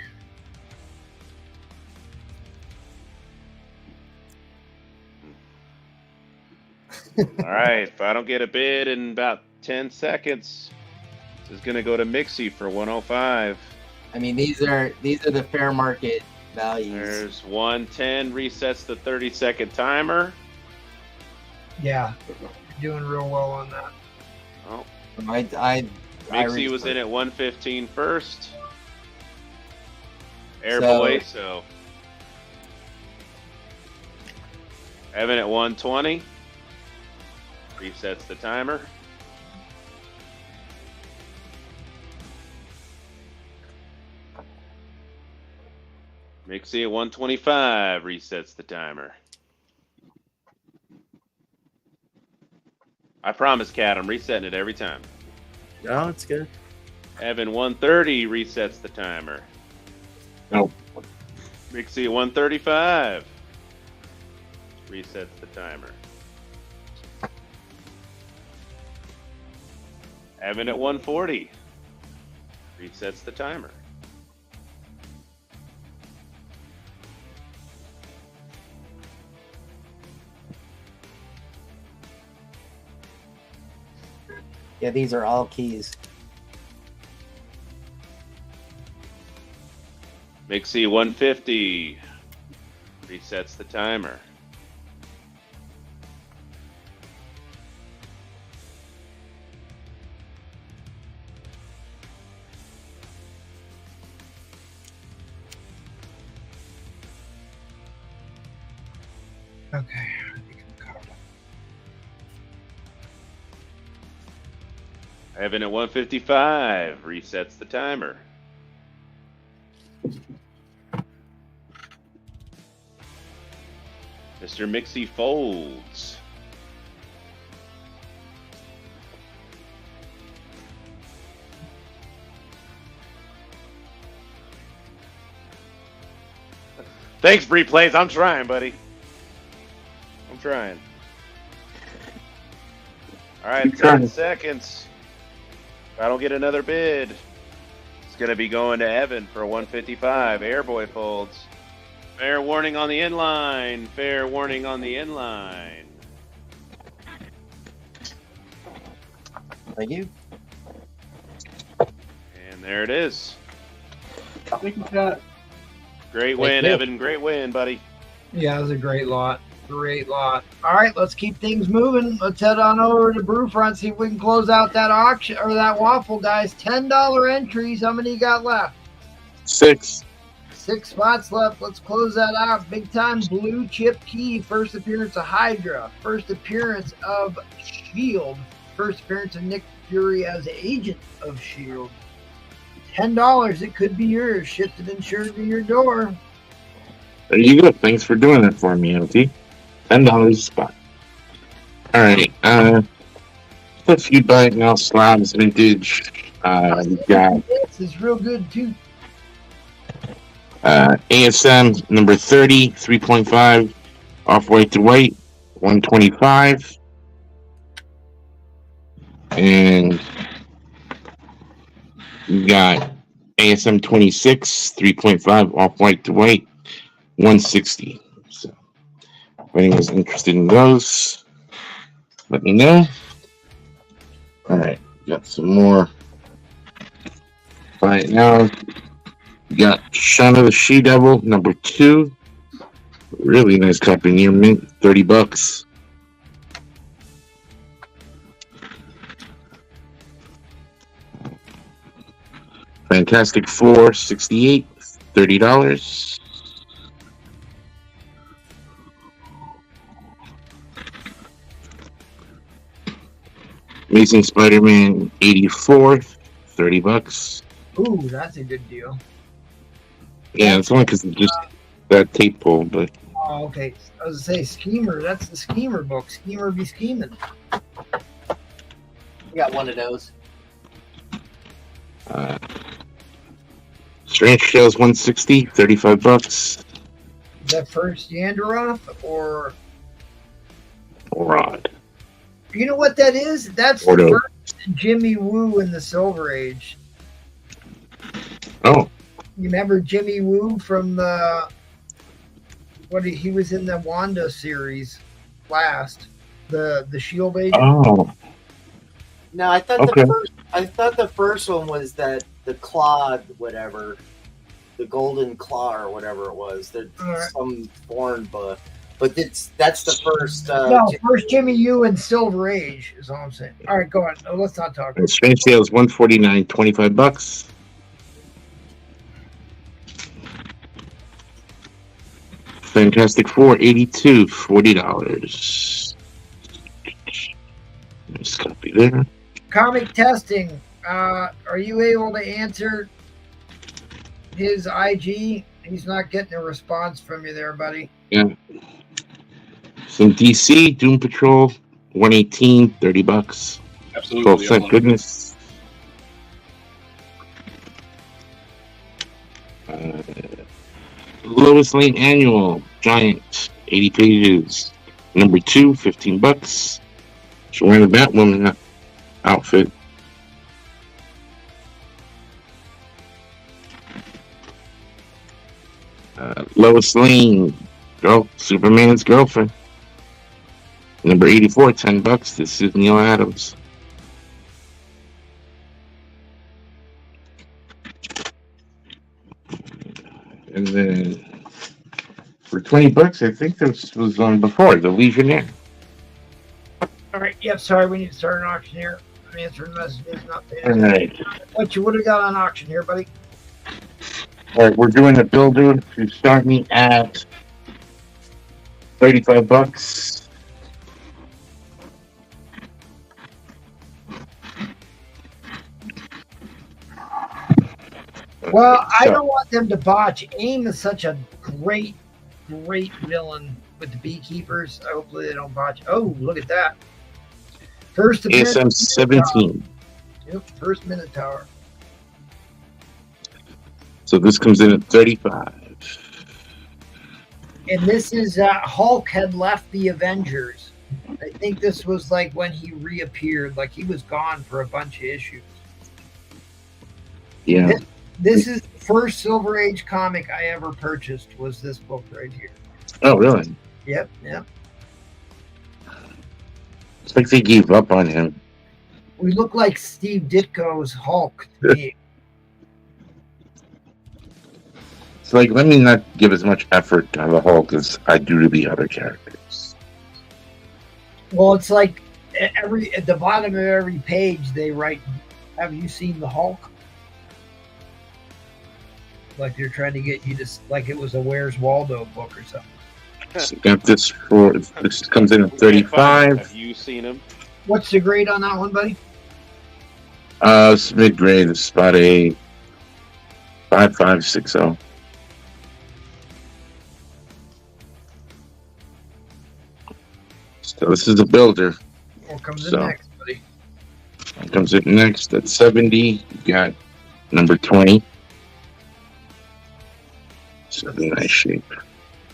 All right, if I don't get a bid in about 10 seconds, this is going to go to Mixie for 105. I mean, these are the fair market values. There's 110, resets the 30-second timer. Yeah, you're doing real well on that. Oh, Mixie was in at 115 first. Airboy, so Evan at 120. Resets the timer. Mixie at 125 resets the timer. I promise, Cat, I'm resetting it every time. Oh, it's good. Evan 130 resets the timer. Nope. Mixie at 135 resets the timer. Evan at 140 resets the timer. Yeah, these are all keys. Mixie 150 resets the timer. Okay, I think I'm caught up. Evan at 155 resets the timer. Mr. Mixie folds. Thanks, Replays. I'm trying, buddy. I'm trying. All right, Keep trying. 10 seconds. If I don't get another bid, it's going to be going to Evan for 155. Airboy folds. Fair warning on the inline. Fair warning on the inline. Thank you. And there it is. Thank you, Cat. Great win, you. Evan. Great win, buddy. Yeah, it was a great lot. Great lot. All right, let's keep things moving. Let's head on over to Brewfront, see if we can close out that auction or that waffle, guys. $10 entries. How many you got left? 6. 6 spots left. Let's close that out. Big time blue chip key. First appearance of Hydra. First appearance of Shield. First appearance of Nick Fury as agent of Shield. $10. It could be yours. Shipped and insured to your door. There you go. Thanks for doing that for me, LT. $10 a spot. Alright, a few bite now slabs vintage. We got This is real good too. ASM number 30, 3.5, off white to white, 125. And we got ASM 26, 3.5, off white to white, 160. So if anyone's interested in those, let me know. Alright, got some more. Right now, we got Shauna the She-Devil, number 2. Really nice copy, near mint, $30. Fantastic Four, 68, $30. Amazing Spider-Man 84, $30. Ooh, that's a good deal. Yeah, it's only because of just that tape pull, but Oh, okay. I was gonna say Schemer. That's the Schemer book. Schemer be scheming. We got one of those. Strange Tales 160, $35. Is that first Yanderoth or Rod. you know what that is? That's Ordo. the first Jimmy Woo in the Silver Age. Oh, You remember Jimmy Woo from the he was in the Wanda series last. the shield agent. Oh, No, I thought Okay. the first one was that the claw, whatever, the golden claw or whatever it was. There's Alright. some foreign book, but that's the first. No, first Jimmy U and Silver Age is all I'm saying. All right, go on. No, let's not talk. and Strange Tales $149, $25. Fantastic Four $82, $40. Just copy there. Comic testing. Are you able to answer his IG? He's not getting a response from you there, buddy. Yeah. Some DC Doom Patrol $118, $30. Absolutely. Oh, I'm thank on it. goodness. Lois Lane Annual Giant 80 pages. Number 2, $15. She's wearing a Batwoman outfit. Lois Lane, Superman's girlfriend. Number 84, $10. This is Neil Adams. And then for $20, I think this was on before, the Legionnaire. All right. Yep. Sorry, we need to start an auction here. I'm answering messages, not paying All attention. right. What you would have got on auction here, buddy? All right, we're doing a builder to start me at $35. Well, I So- don't want them to botch. AIM is such a great villain with the beekeepers. Hopefully they don't botch. Oh, look at that. First appearance. ASM 17. Yep, first Minotaur. So this comes in at 35. And this is Hulk had left the Avengers. I think this was like when he reappeared, like he was gone for a bunch of issues. Yeah. This is the first Silver Age comic I ever purchased, was this book right here. Oh, really? Yep. It's like they gave up on him. We look like Steve Ditko's Hulk to me. It's like, let me not give as much effort to the Hulk as I do to the other characters. Well, it's like at the bottom of every page they write, "Have you seen the Hulk?" Like they're trying to get you to, like it was a Where's Waldo book or something. So got this comes in at Have 35. you seen him? What's the grade on that one, buddy? It's mid-grade. It's about a 5560. So this is a builder. What comes So- in next, buddy? What comes in next at 70? You got number 20. It's in nice shape.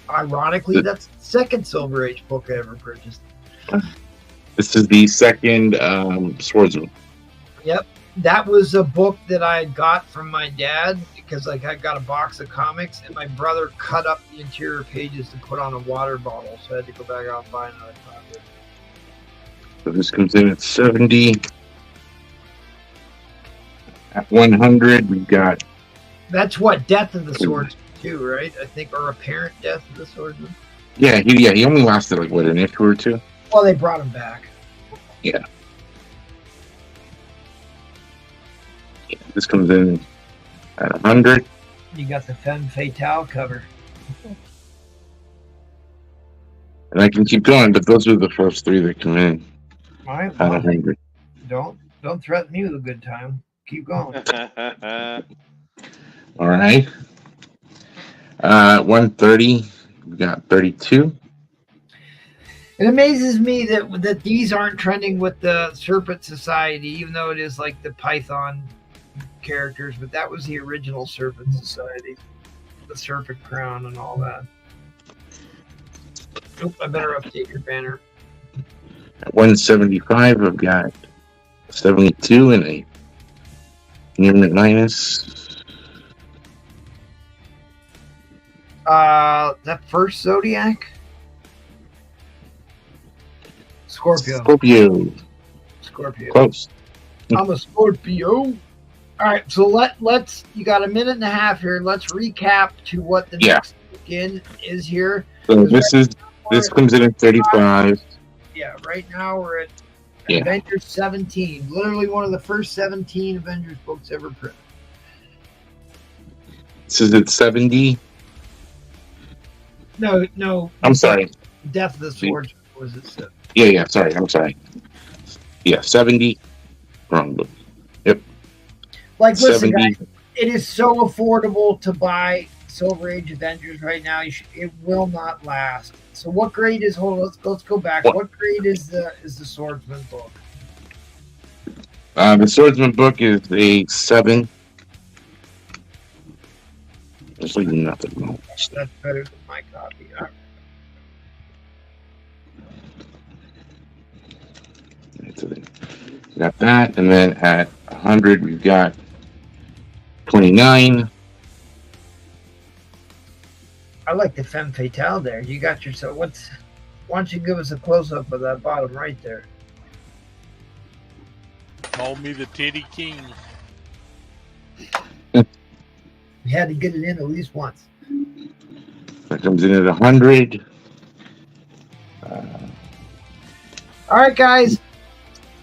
Ironically, that's the second Silver Age book I ever purchased. This is the second Swordsman. Yep. That was a book that I got from my dad because like I got a box of comics and my brother cut up the interior pages to put on a water bottle, so I had to go back out and buy another copy. So this comes in at 70. At 100, we've got That's what Death of the Swordsman too, right? I think, or Apparent Death of the Swordsman. he only lasted like what, an issue or two. Well, they brought him back. This comes in at 100. You got the Femme Fatale cover. And I can keep going, but those are the first three that come in All right, out well, of 100. don't threaten me with a good time. Keep going. All right. 130, we got 32. It amazes me that these aren't trending with the Serpent Society, even though it is like the Python characters, but that was the original Serpent Society, the Serpent Crown and all that. Oop, I better update your banner. At 175, I've got 72 and a near minus. That first Zodiac? Scorpio. Scorpio. Scorpio. Close. I'm a Scorpio. All right, so let's. You got a minute and a half here. Let's recap to what the next weekend is here. So this comes in at 35. Yeah, right now we're at Avengers 17. Literally one of the first 17 Avengers books ever printed. This is at 70. No. I'm sorry. Death of the Swords was it? 7? Yeah. Sorry. I'm sorry. Yeah, 70. Wrong book. Yep. Like, listen, 70. guys, it is so affordable to buy Silver Age Avengers right now. It will not last. So, what grade is? Hold on, let's go back. What grade is the Swordsman book? The Swordsman book is a 7. There's like nothing wrong. That's better than my copy. Got that, and then at 100 we've got 29. I like the femme fatale there. You got yourself. Why don't you give us a close up of that bottom right there? Call me the Titty King. You had to get it in at least once. That comes in at 100. All right, guys.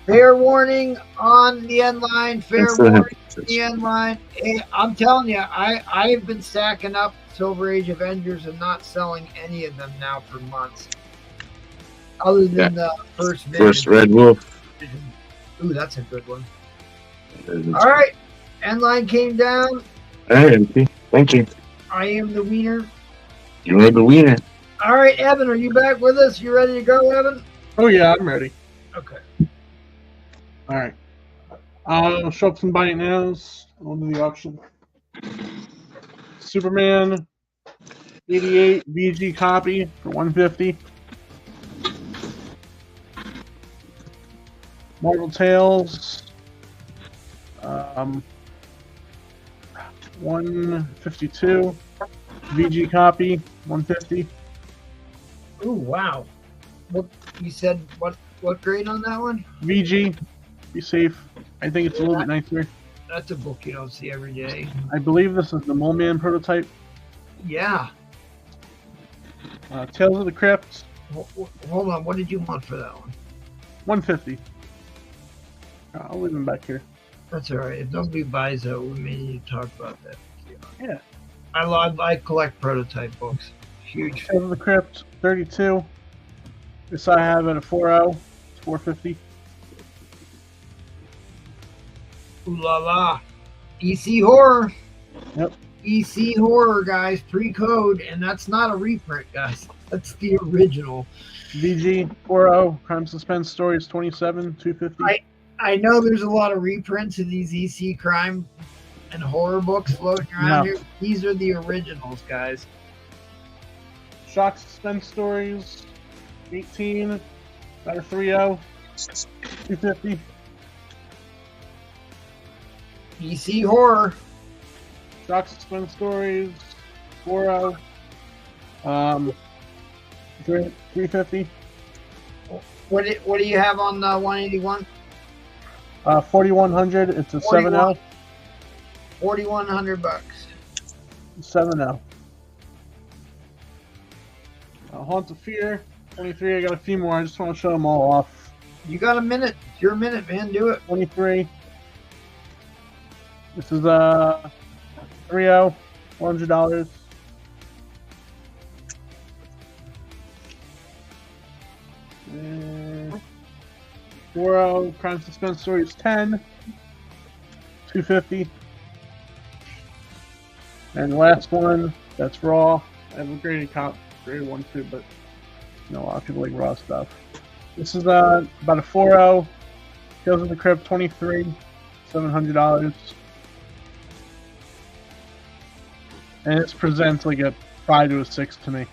Fair warning on the end line. Fair warning on the end line. Hey, I'm telling you, I've been stacking up Silver Age Avengers and not selling any of them now for months. Other than the first Red Wolf. Ooh, that's a good one. All right. End line came down. All right, thank you. I am the wiener. You are the wiener. All right, Evan, are you back with us? You ready to go, Evan? Oh, yeah, I'm ready. Okay. All right. I'll show up some buy it nows. I'll do the auction. Superman 88 VG copy for $150. Marvel Tales 152 VG copy $150. Ooh, wow. What you said? What grade on that one? VG. Be safe. I think it's a little bit nicer. That's a book you don't see every day. I believe this is the Mole Man prototype. Yeah. Tales of the Crypt. Hold on. What did you want for that one? 150. I'll leave them back here. That's all right. If nobody buys that, we may need to talk about that. Yeah. I collect prototype books. Huge. Tales of the Crypt 32. This I have at a 4.0. It's 450. Ooh la la. EC Horror. Yep. EC Horror, guys. Pre-code. And that's not a reprint, guys. That's the original. VG 4.0. Crime Suspense Stories 27. 250. I know there's a lot of reprints of these EC crime and horror books floating around here. These are the originals, guys. Shock Suspense Stories 18. Got a 3.0. 250. EC Horror. Shock Suspense Stories 4.0. 350. What do you have on 181? 4100. It's a 7.0. $4,100. 7.0. Haunts of Fear 23. I got a few more. I just want to show them all off. You got a minute. It's your minute, man. Do it. 23. This is 3.0. $100. And 4.0 Crime Suspense Stories 10. 250. And the last one, that's Raw. I have a graded one too, but a lot of people like Raw stuff. This is about a 4.0. Tales of the Crypt 23. $700. And this presents like a 5 to a 6 to me.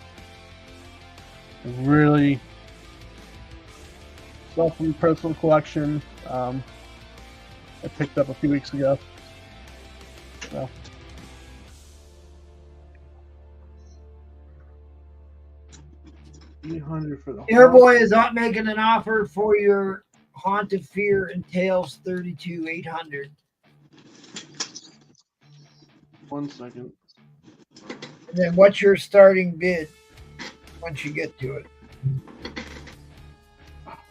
Really stuff from personal collection. I picked up a few weeks ago. So. $800 for the Airboy is not making an offer for your Haunt of Fear and Tales 32 $800. 1 second. And then what's your starting bid once you get to it?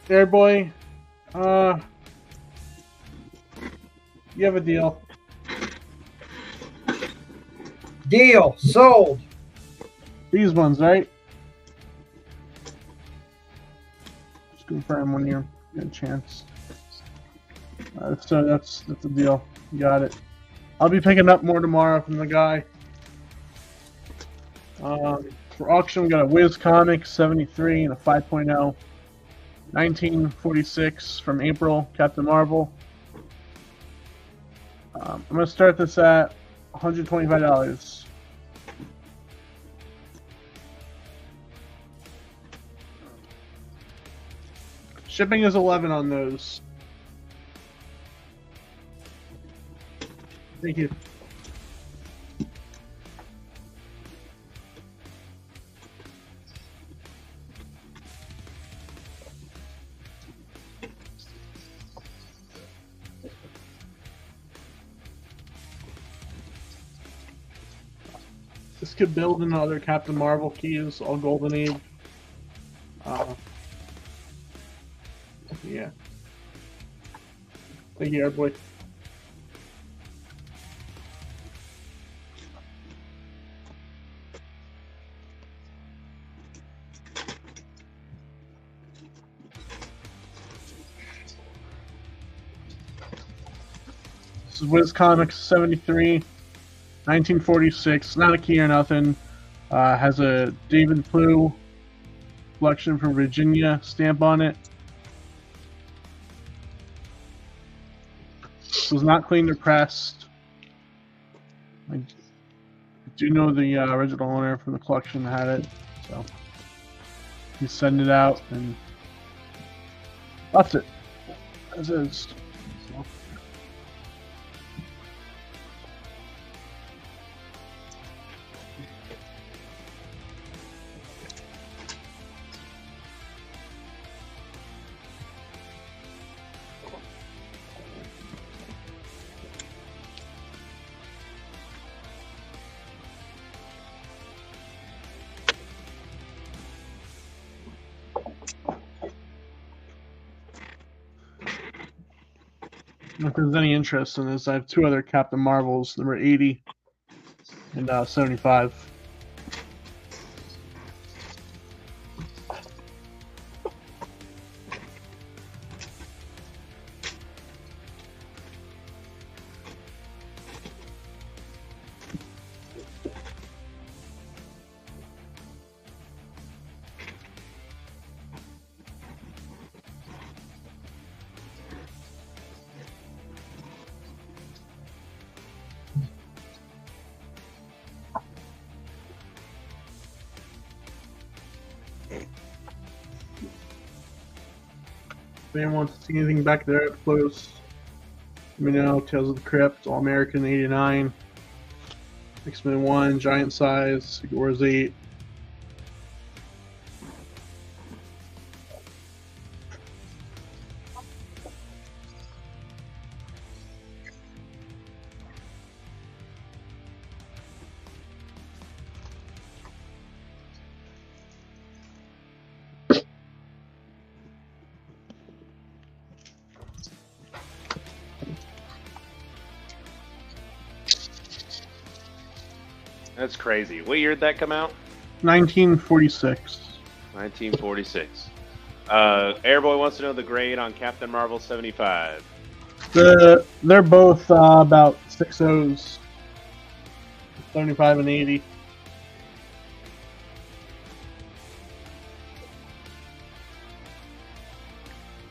Airboy, you have a deal. Deal sold. These ones, right? Just confirm when you get a chance. So that's the deal. You got it. I'll be picking up more tomorrow from the guy. For auction, we got a Wiz Comics 73 and a 5.0. 1946 from April, Captain Marvel. I'm going to start this at $125. Shipping is $11 on those. Thank you. This could build into other Captain Marvel keys, all Golden Age. Yeah. Thank you, Airboy. This is Wiz Comics 73, 1946. Not a key or nothing. Has a David Plew collection from Virginia stamp on it. Was not cleaned or pressed. I do know the original owner from the collection had it, so he sent it out and left it as is. So. If there's any interest in this, I have two other Captain Marvels, number 80 and 75. If anyone wants to see anything back there up close, let me know. Tales of the Crypt, All American 89, X-Men 1, Giant Size, Wars 8. That's crazy. What year did that come out? 1946. 1946. Airboy wants to know the grade on Captain Marvel 75. They're both about 6.0s. 75 and 80.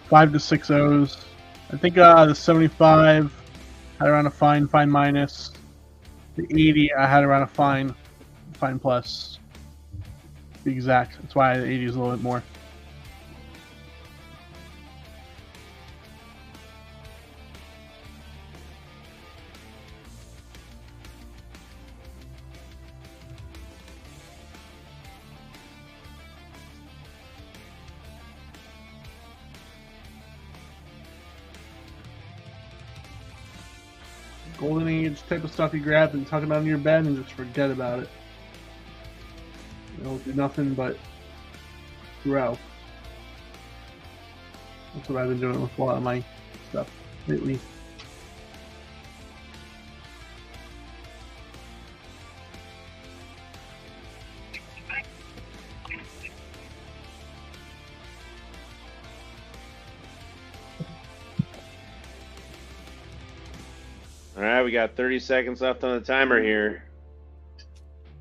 Five to 6.0s. I think the 75 had around a fine minus. The 80 I had around a fine plus. To be exact. That's why the 80 is a little bit more. Golden Age type of stuff you grab and tuck it under your bed and just forget about it. It'll do nothing but grow. That's what I've been doing with a lot of my stuff lately. All right, we got 30 seconds left on the timer here.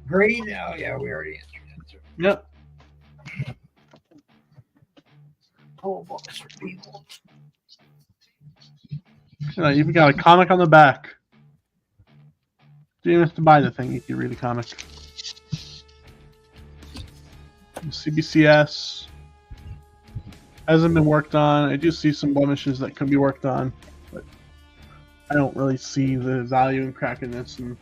Great. Oh, yeah, we already answered. Yep. Pull books for people. You even got a comic on the back. You don't have to buy the thing, you can read the comic. CBCS hasn't been worked on. I do see some blemishes that could be worked on, but I don't really see the value in cracking this and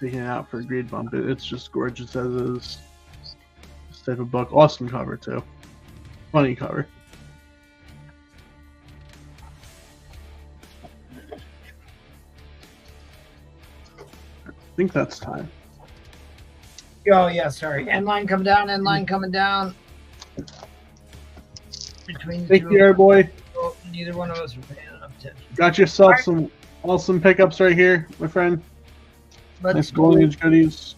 taking it out for a grade bump. It's just gorgeous as is. This type of book. Awesome cover, too. Funny cover. I think that's time. Oh, yeah, sorry. End line coming down, end line coming down. Between the Thank two you, of us, boy. neither one of us are paying enough attention. Got yourself some awesome pickups right here, my friend. Let's Nice Golden Age goodies.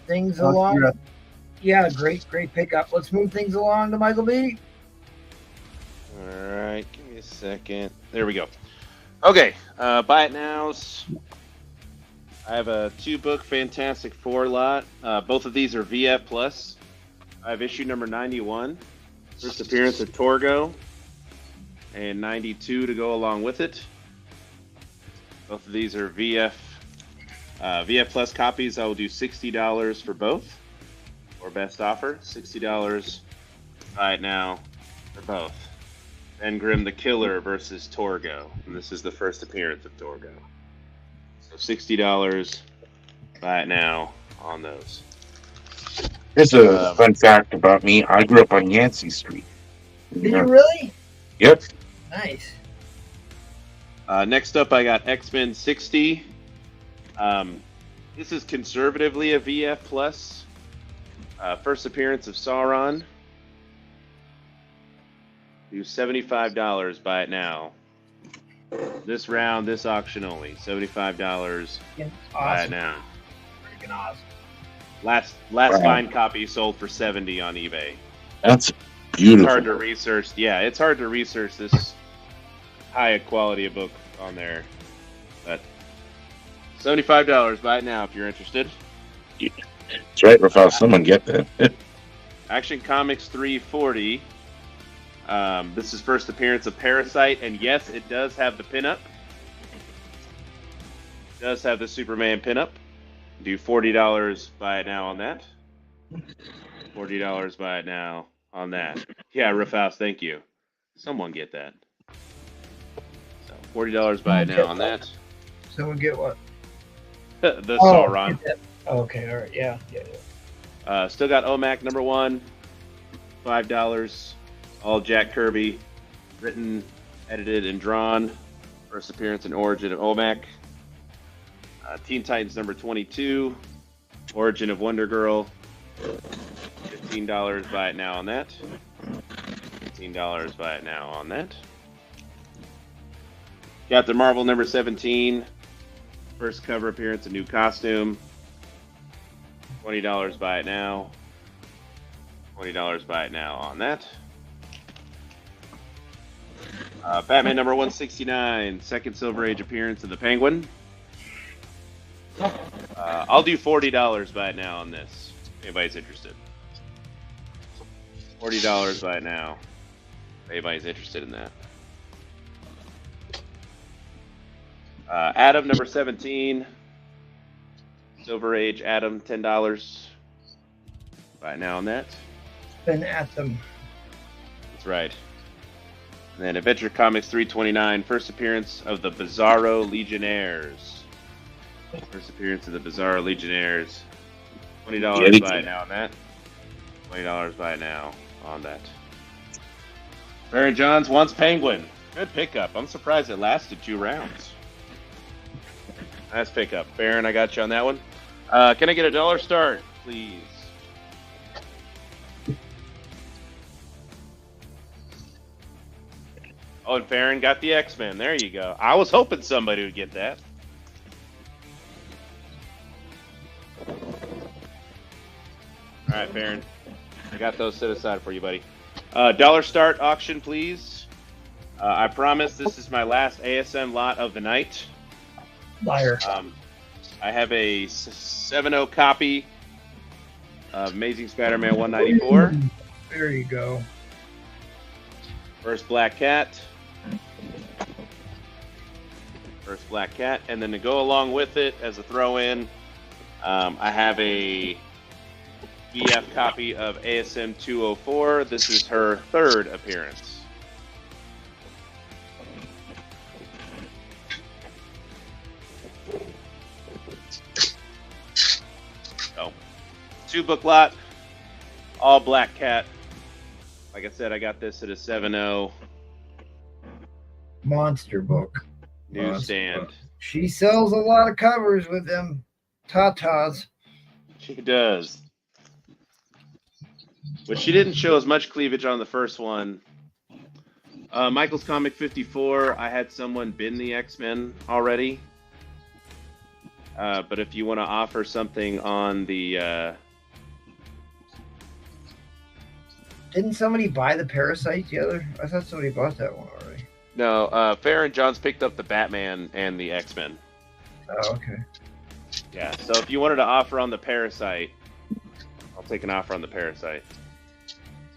things Oh, along. congrats. Yeah, great pickup. Let's move things along to Michael B. All right, give me a second. There we go. Okay, buy it nows. I have a 2-book Fantastic Four lot. Both of these are VF Plus. I have issue number 91, first appearance of Torgo, and 92 to go along with it. Both of these are VF Plus copies. I will do $60 for both, or best offer, $60. Buy it now for both. Ben Grimm the Killer versus Torgo, and this is the first appearance of Torgo. So $60. Buy it now on those. Here's a fun fact about me. I grew up on Yancey Street. Did you really? Yep. Nice. Next up, I got X-Men 60. This is conservatively a VF Plus. First appearance of Sauron. Do $75. Buy it now. This round, this auction only. $75. Yeah, Buy it awesome. now. Freaking awesome. Last Wow. fine copy sold for $70 on eBay. That's It's beautiful. hard to research. Yeah, it's hard to research this high quality of book on there. But $75. Buy it now if you're interested. That's right, Rafael. Someone get that. Action Comics 340. This is first appearance of Parasite, and yes, it does have the pinup. It does have the Superman pinup. Do $40. Buy it now on that. $40. Buy it now on that. Yeah, Raffaus, thank you. Someone get that. So $40. Buy it now on that. Someone get what? The Sauron. Get that. Oh, okay, all right, yeah. Still got OMAC number 1. $5. All Jack Kirby. Written, edited, and drawn. First appearance and origin of OMAC. Teen Titans number 22. Origin of Wonder Girl. $15. Buy it now on that. $15. Buy it now on that. Captain Marvel number 17. First cover appearance, a new costume. $20. Buy it now. $20. Buy it now on that. Batman number 169. Second Silver Age appearance of the Penguin. I'll do $40. Buy it now on this. If anybody's interested. $40. Buy it now. If anybody's interested in that. Adam number 17. Silver Age Adam, $10. Buy it now on that. Been at them. That's right. And then Adventure Comics 329. First appearance of the Bizarro Legionnaires. First appearance of the Bizarro Legionnaires. $20. Buy it now on that. $20. Buy it now on that. Baron Johns wants Penguin. Good pickup. I'm surprised it lasted 2 rounds. Nice pickup. Baron, I got you on that one. Can I get a $1 start, please? Oh, and Baron got the X-Men. There you go. I was hoping somebody would get that. All right, Baron. I got those set aside for you, buddy. $1 start auction, please. I promise this is my last ASM lot of the night. Liar. I have a 7.0 copy of Amazing Spider-Man 194. There you go. First Black Cat. First Black Cat. And then to go along with it as a throw-in, I have a VF copy of ASM 204. This is her 3rd appearance. So, 2-book lot, all Black Cat. Like I said, I got this at a 7.0 Monster book. newsstand. She sells a lot of covers with them tatas. She does. But she didn't show as much cleavage on the first one. Michael's Comic 54, I had someone bin the X-Men already. But if you want to offer something on the... Didn't somebody buy the Parasite the other? I thought somebody bought that one already. No, Fair and John's picked up the Batman and the X-Men. Oh, okay. Yeah, so if you wanted to offer on the Parasite, I'll take an offer on the Parasite.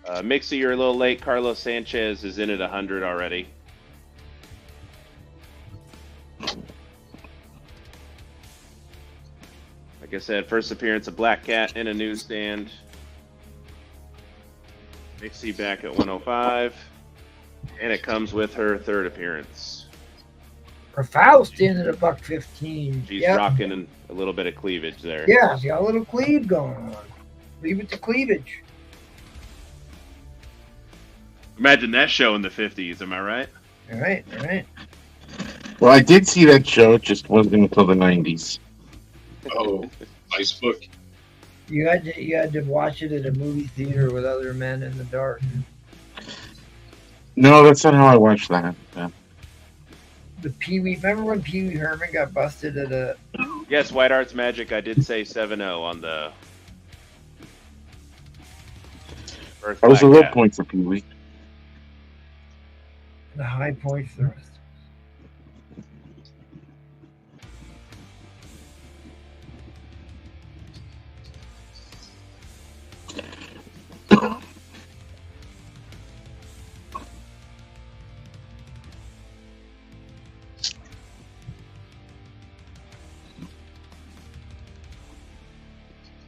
Mixie, you're a little late. Carlos Sanchez is in at 100 already. Like I said, first appearance of Black Cat in a newsstand. Mixie back at 105. And it comes with her 3rd appearance. Faust in at $1.15. She's Yep. rocking a little bit of cleavage there. Yeah, she's got a little cleave going on. Leave it to cleavage. Imagine that show in the 50s, am I right? All right, all right. Well, I did see that show. It just wasn't until the 90s. Oh, nice book. You had to watch it at a movie theater with other men in the dark. No, that's not how I watched that. Yeah. The Pee-wee. Remember when Pee-wee Herman got busted at a? Yes, White Arts Magic. I did say 7.0 on the first. That was a Black low Cat. point for Pee-wee. The high point for the rest.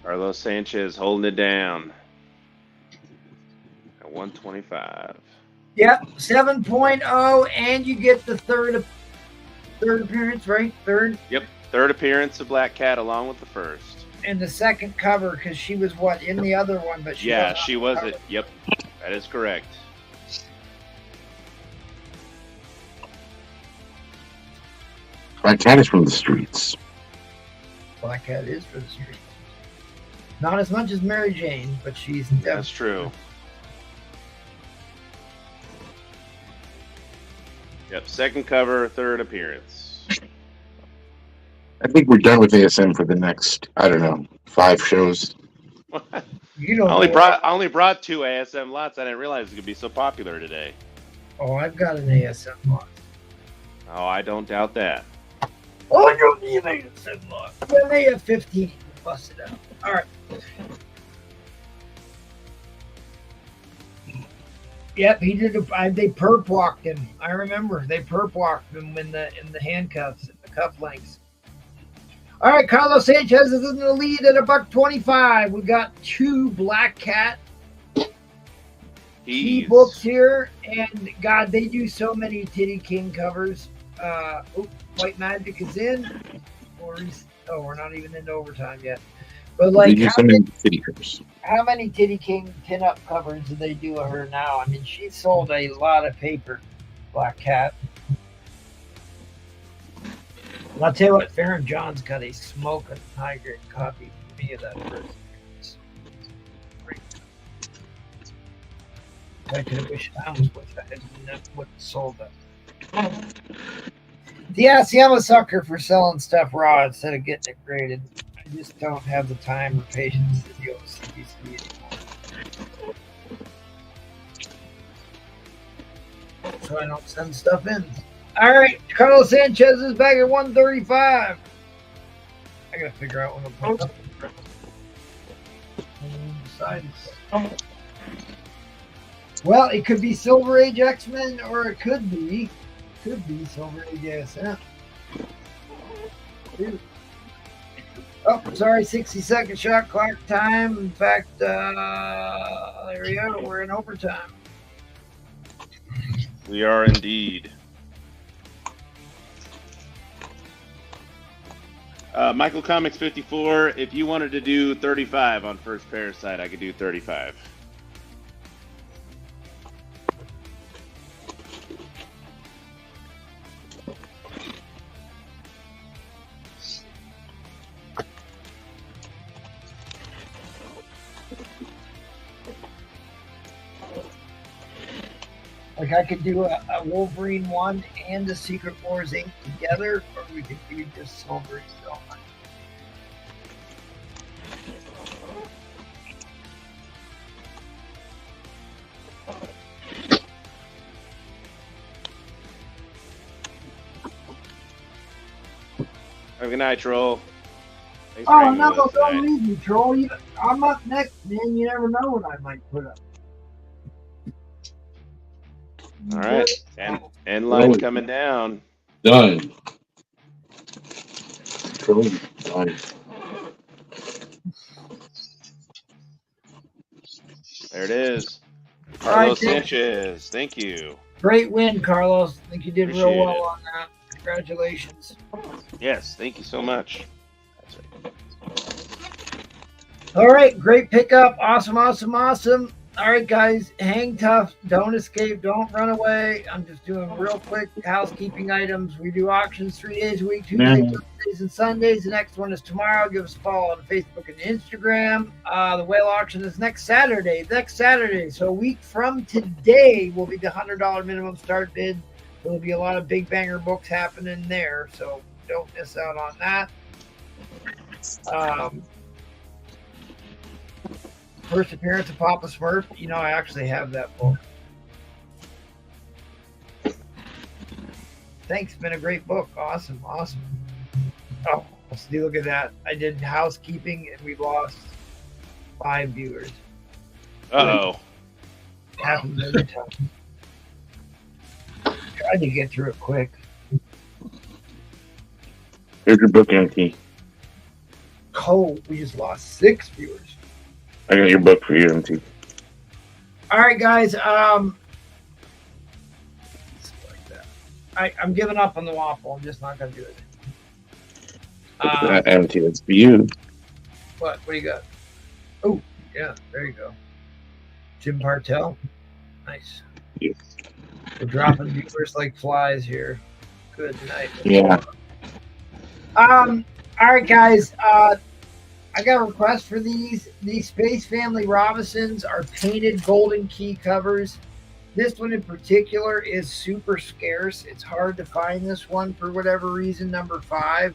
Carlos Sanchez holding it down at 125. Yep, 7.0, and you get the third appearance, right? Third, Yep, 3rd appearance of Black Cat along with the first. and the second cover because she was what in the other one, but she Yeah, wasn't she on was the it. Yep, that is correct. Black Cat is from the streets. Black Cat is for the street. Not as much as Mary Jane, but she's That's definitely true. Yep, 2nd cover, 3rd appearance. I think we're done with ASM for the next, I don't know, 5 shows. You don't. I only brought 2 ASM lots. I didn't realize it could be so popular today. Oh, I've got an ASM lot. Oh, I don't doubt that. Oh, I don't need an ASM lot. Well, they have 15. Bust it out. All right. Yep, he did. They perp walked him. I remember they perp walked him in the handcuffs, the cufflinks. All right, Carlos Sanchez is in the lead at $1.25. We got 2 Black Cat key books here, and God, they do so many Titty King covers. White Magic is in, we're not even into overtime yet. But like, how many Titty King pinup covers do they do of her now? I mean, she sold a lot of paper. Black Cat. I'll tell you what, Farron John's got a smoking high grade copy for me of that first. I could have wished I was with that. I wouldn't sold that. Yeah, see, I'm a sucker for selling stuff raw instead of getting it graded. I just don't have the time or patience to deal with CBC anymore. So I don't send stuff in. All right, Carlos Sanchez is back at 135. I gotta figure out when I'm putting up. Well, it could be Silver Age X-Men, or it could be Silver Age ASM. Oh, sorry, 60-second shot clock time. In fact, there we go. We're in overtime. We are indeed. Michael Comics 54. If you wanted to do 35 on First Parasite, I could do 35. Like I could do a Wolverine 1 and a Secret Wars 8 together, or we could do just Silver Age. Have a good night, Troll. Thanks for Oh hanging no, with us don't tonight. leave me, Troll. I'm up next, man. You never know what I might put up. All right. End line coming down. Done. Done. There it is. All right, Carlos Sanchez. Thank you. Great win, Carlos. I think you did real Appreciate well it. on that. Congratulations. Yes, thank you so much. That's right. All right, great pickup. Awesome. All right, guys, hang tough. Don't escape. Don't run away. I'm just doing real quick housekeeping items. We do auctions 3 days a week, Tuesdays, Thursdays, and Sundays. The next one is tomorrow. Give us a follow on Facebook and Instagram. The whale auction is next Saturday. So a week from today will be the $100 minimum start bid. There'll be a lot of big banger books happening there, so don't miss out on that. First appearance of Papa Smurf. You know, I actually have that book. Thanks, been a great book. Awesome. Oh, see, look at that. I did housekeeping and we lost 5 viewers. Uh-oh. Happens every time. Tried to get through it quick. Here's your book, Auntie. Oh, we just lost 6 viewers. I got your book for you, Auntie. All right, guys. Like that. I'm giving up on the waffle. I'm just not going to do it. Auntie, that's for you. What do you got? Oh, yeah, there you go. Jim Bartell. Nice. Yes. We're dropping viewers like flies here. Good night. Yeah. All right, guys. I got a request for these. These Space Family Robinsons are painted golden key covers. This one in particular is super scarce. It's hard to find this one for whatever reason, number 5.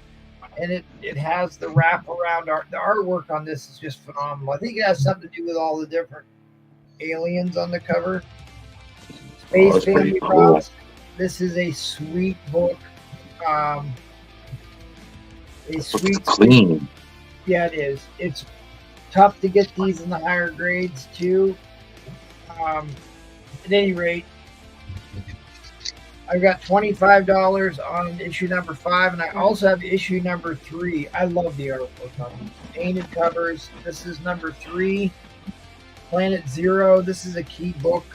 And it has the wraparound art. The artwork on this is just phenomenal. I think it has something to do with all the different aliens on the cover. Space Family Robinson. This is a sweet book. It's clean. Yeah, it is. It's tough to get these in the higher grades too. At any rate, I've got $25 on issue number 5, and I also have issue number 3. I love the artwork on them. Painted covers. This is number 3. Planet Zero. This is a key book.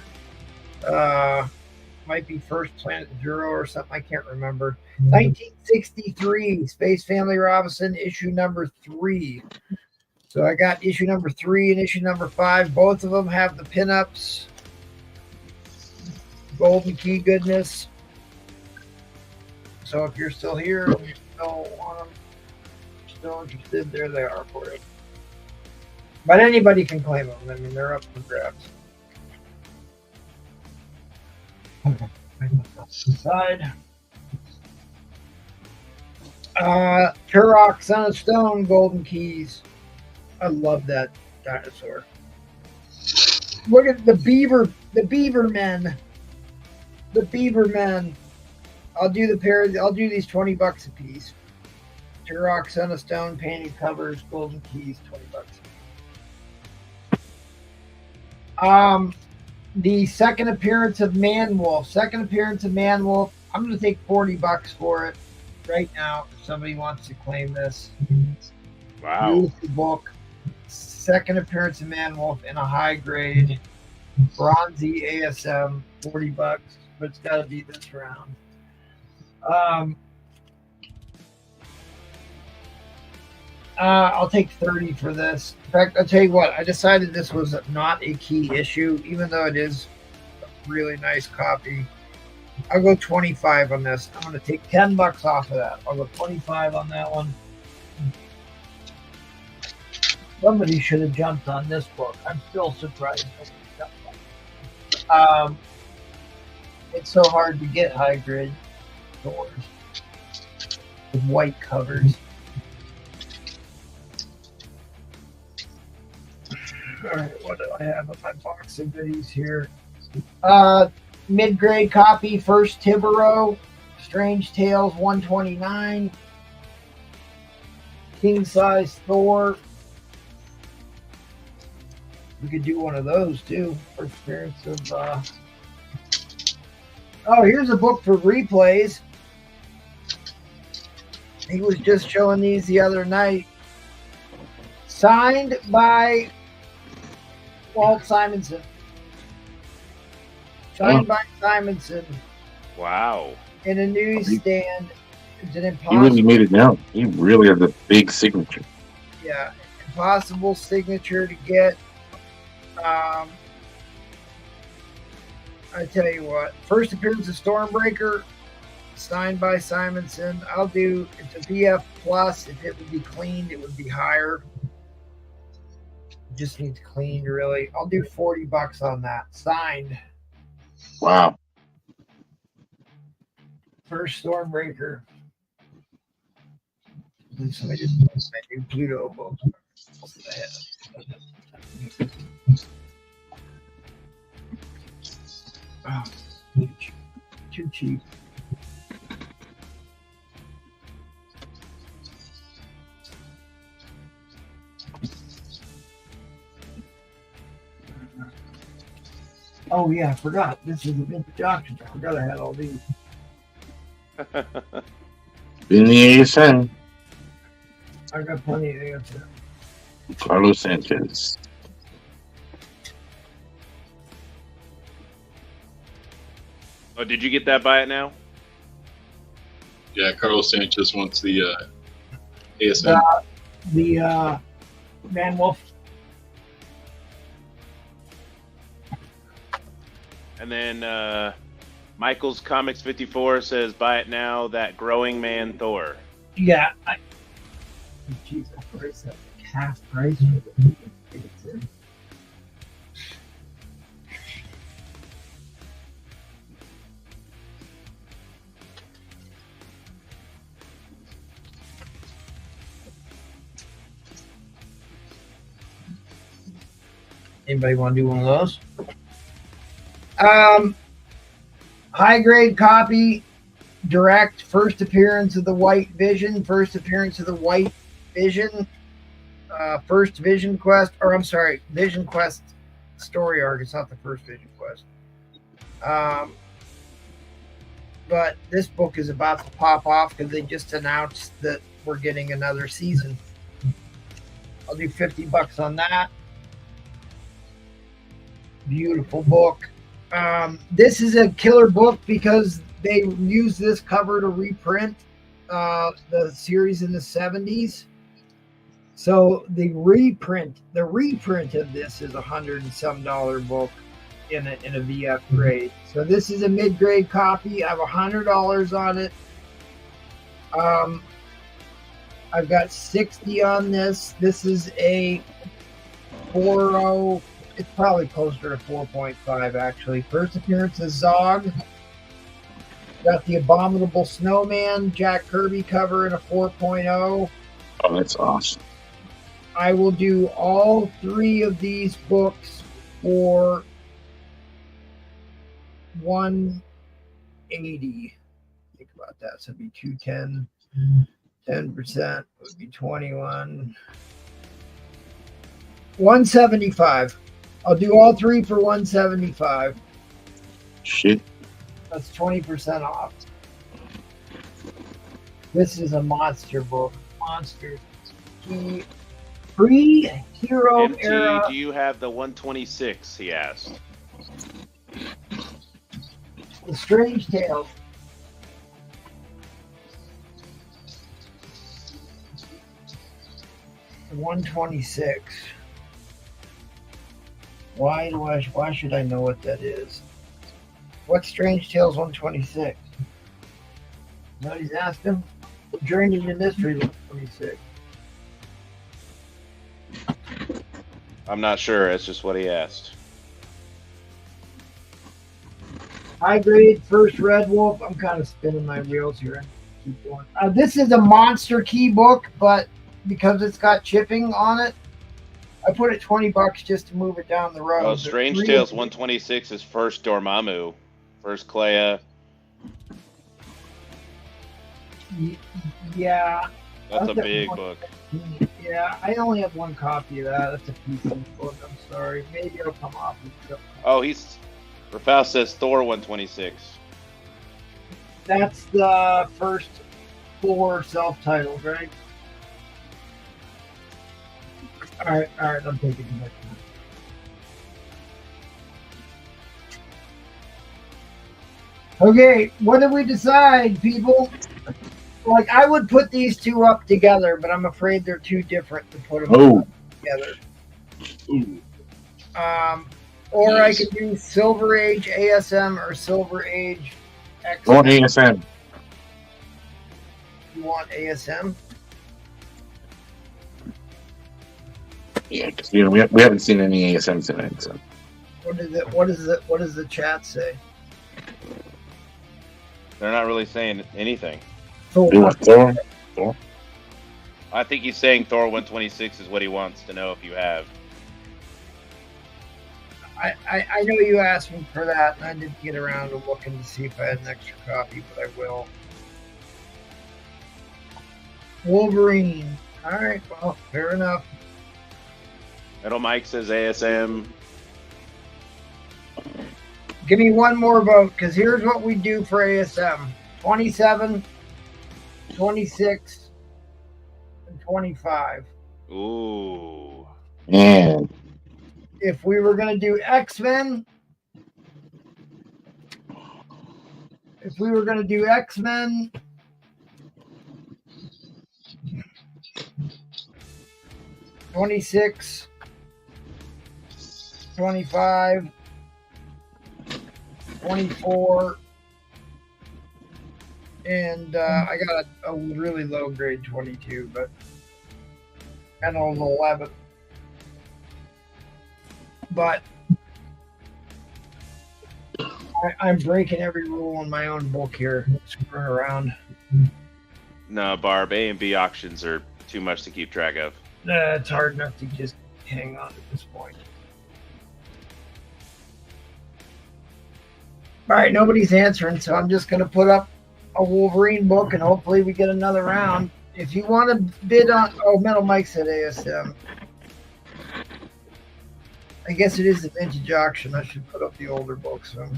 Might be First Planet Zero or something. I can't remember. 1963, Space Family Robinson, issue number 3. So I got issue number 3 and issue number 5. Both of them have the pinups. Golden key goodness. So if you're still here and you still want them, still interested, there they are for you. But anybody can claim them. I mean, they're up for grabs. Okay, side. Turok, Son of Stone, Golden Keys. I love that dinosaur. Look at the beaver men. The beaver men. I'll do the pair. I'll do these $20 a piece. Turok, Son of Stone, painted covers, Golden Keys, $20. The second appearance of Man-Wolf. I'm going to take $40 for it right now if somebody wants to claim this. Wow. Beautiful book. Second appearance of Man-Wolf in a high grade bronzy ASM, $40, but it's got to be this round. I'll take 30 for this. In fact, I'll tell you what, I decided this was not a key issue, even though it is a really nice copy. I'll go 25 on this. I'm going to take $10 off of that. I'll go 25 on that one. Somebody should have jumped on this book. I'm still surprised nobody jumped on it. It's so hard to get high grade doors with white covers. All right, what do I have in my box of goodies here? Mid-grade copy, First Tibero, Strange Tales 129, King Size Thor. We could do one of those too. For experience of. Oh, here's a book for replays. He was just showing these the other night. Signed by Walt Simonson. Signed by Simonson. Wow. In a newsstand. It's an impossible. He really made it now. He really has a big signature. Yeah, impossible signature to get. I tell you what, first appearance of Stormbreaker, signed by Simonson. I'll do, it's a VF plus. If it would be cleaned, it would be higher. Just needs cleaned, really. I'll do $40 on that. Signed. Wow. First Stormbreaker. Somebody didn't post my new Pluto book. Oh, too cheap. Oh yeah, I forgot. This is a vintage auction. I forgot I had all these. In the ASN. I got plenty of ASN. Carlos Sanchez. Oh, did you get that buy it now? Yeah, Carlos Sanchez wants the ASN. The Man-Wolf. And then Michael's Comics 54 says, buy it now, that growing man Thor. Yeah. Jesus Christ, that's half price for the Anybody want to do one of those? High grade copy, direct, first appearance of the White Vision, first appearance of the White Vision, first Vision Quest, or I'm sorry, Vision Quest story arc. It's not the first Vision Quest. But this book is about to pop off because they just announced that we're getting another season. I'll do $50 on that. Beautiful book. This is a killer book because they used this cover to reprint the series in the 70s. So the reprint of this is $100 and some book in a VF grade. So this is a mid-grade copy. I have $100 on it. I've got 60 on this. This is a 4.0. It's probably closer to 4.5 actually. First appearance is Zog. Got the Abominable Snowman, Jack Kirby cover in a 4.0. Oh, that's awesome. I will do all 3 of these books for $180. Think about that. So it'd be 210. 10% would be 21. 175. I'll do all 3 for 175. Shit. That's 20% off. This is a monster book. Monster. Pre-hero MT, era. do you have the 126? He asked. The Strange Tales. The 126. Why should I know what that is? What's Strange Tales 126? Nobody's asked him. Journey to Mystery 126. I'm not sure. It's just what he asked. High grade first Red Wolf. I'm kind of spinning my wheels here. Keep going. This is a monster key book, but because it's got chipping on it, I put it $20 just to move it down the road. Oh, Strange Tales 126 is first Dormammu, first Clea. Yeah. That's a big book. Yeah, I only have 1 copy of that. That's a piece of book. I'm sorry. Maybe it'll come off. Oh, Rafael says Thor 126. That's the first 4 self-titled, right? All right, I'm taking it back. Okay, what did we decide, people? Like, I would put these 2 up together, but I'm afraid they're too different to put them up together. Ooh. Or Nice. I could do Silver Age ASM or Silver Age X. Go on ASM. You want ASM? Yeah, because we haven't seen any ASM tonight. So. What does the chat say? They're not really saying anything. So You want Thor? I think he's saying Thor 126 is what he wants to know if you have. I know you asked me for that, and I didn't get around to looking to see if I had an extra copy, but I will. Wolverine. All right, well, fair enough. Metal Mike says ASM. Give me 1 more vote, because here's what we do for ASM. 27, 26, and 25. Ooh. Man. If we were going to do X-Men, 26, 25, 24, and I got a really low grade 22, but and an 11. But I'm breaking every rule in my own book here, screwing around. No, Barb, A and B auctions are too much to keep track of. It's hard enough to just hang on at this point. All right, nobody's answering, so I'm just going to put up a Wolverine book, and hopefully we get another round. If you want to bid on... Oh, Metal Mike said ASM. I guess it is a vintage auction. I should put up the older books. So.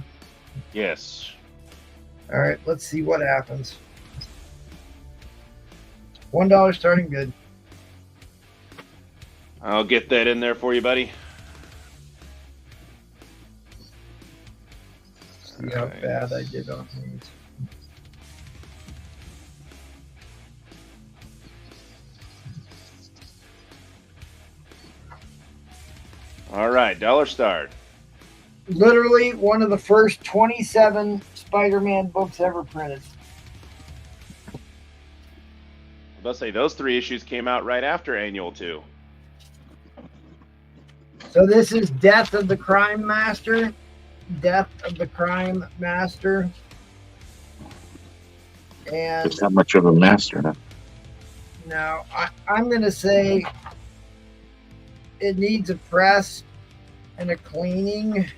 Yes. All right, let's see what happens. $1 starting bid. I'll get that in there for you, buddy. See how bad I did on these. All right, dollar starred. Literally one of the first 27 Spider-Man books ever printed. Let's say those 3 issues came out right after Annual 2. So this is Death of the Crime Master. Death of the Crime Master. And It's not much of a master, huh? now I'm going to say it needs a press and a cleaning.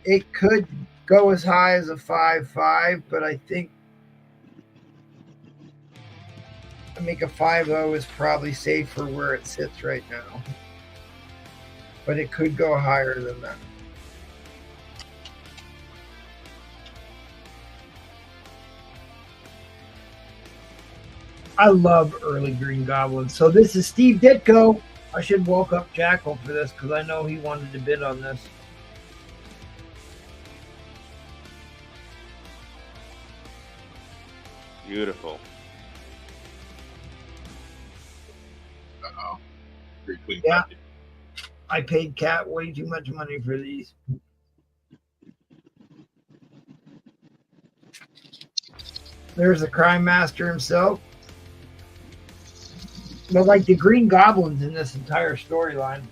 It could go as high as a 5.5, but I think I make a 5.0 is probably safe for where it sits right now. But it could go higher than that. I love early Green Goblin. So this is Steve Ditko. I should woke up Jackal for this because I know he wanted to bid on this. Beautiful. Uh-oh. Very clean Yeah. copy. I paid Cat way too much money for these. There's the Crime Master himself. But like the Green Goblin's in this entire storyline.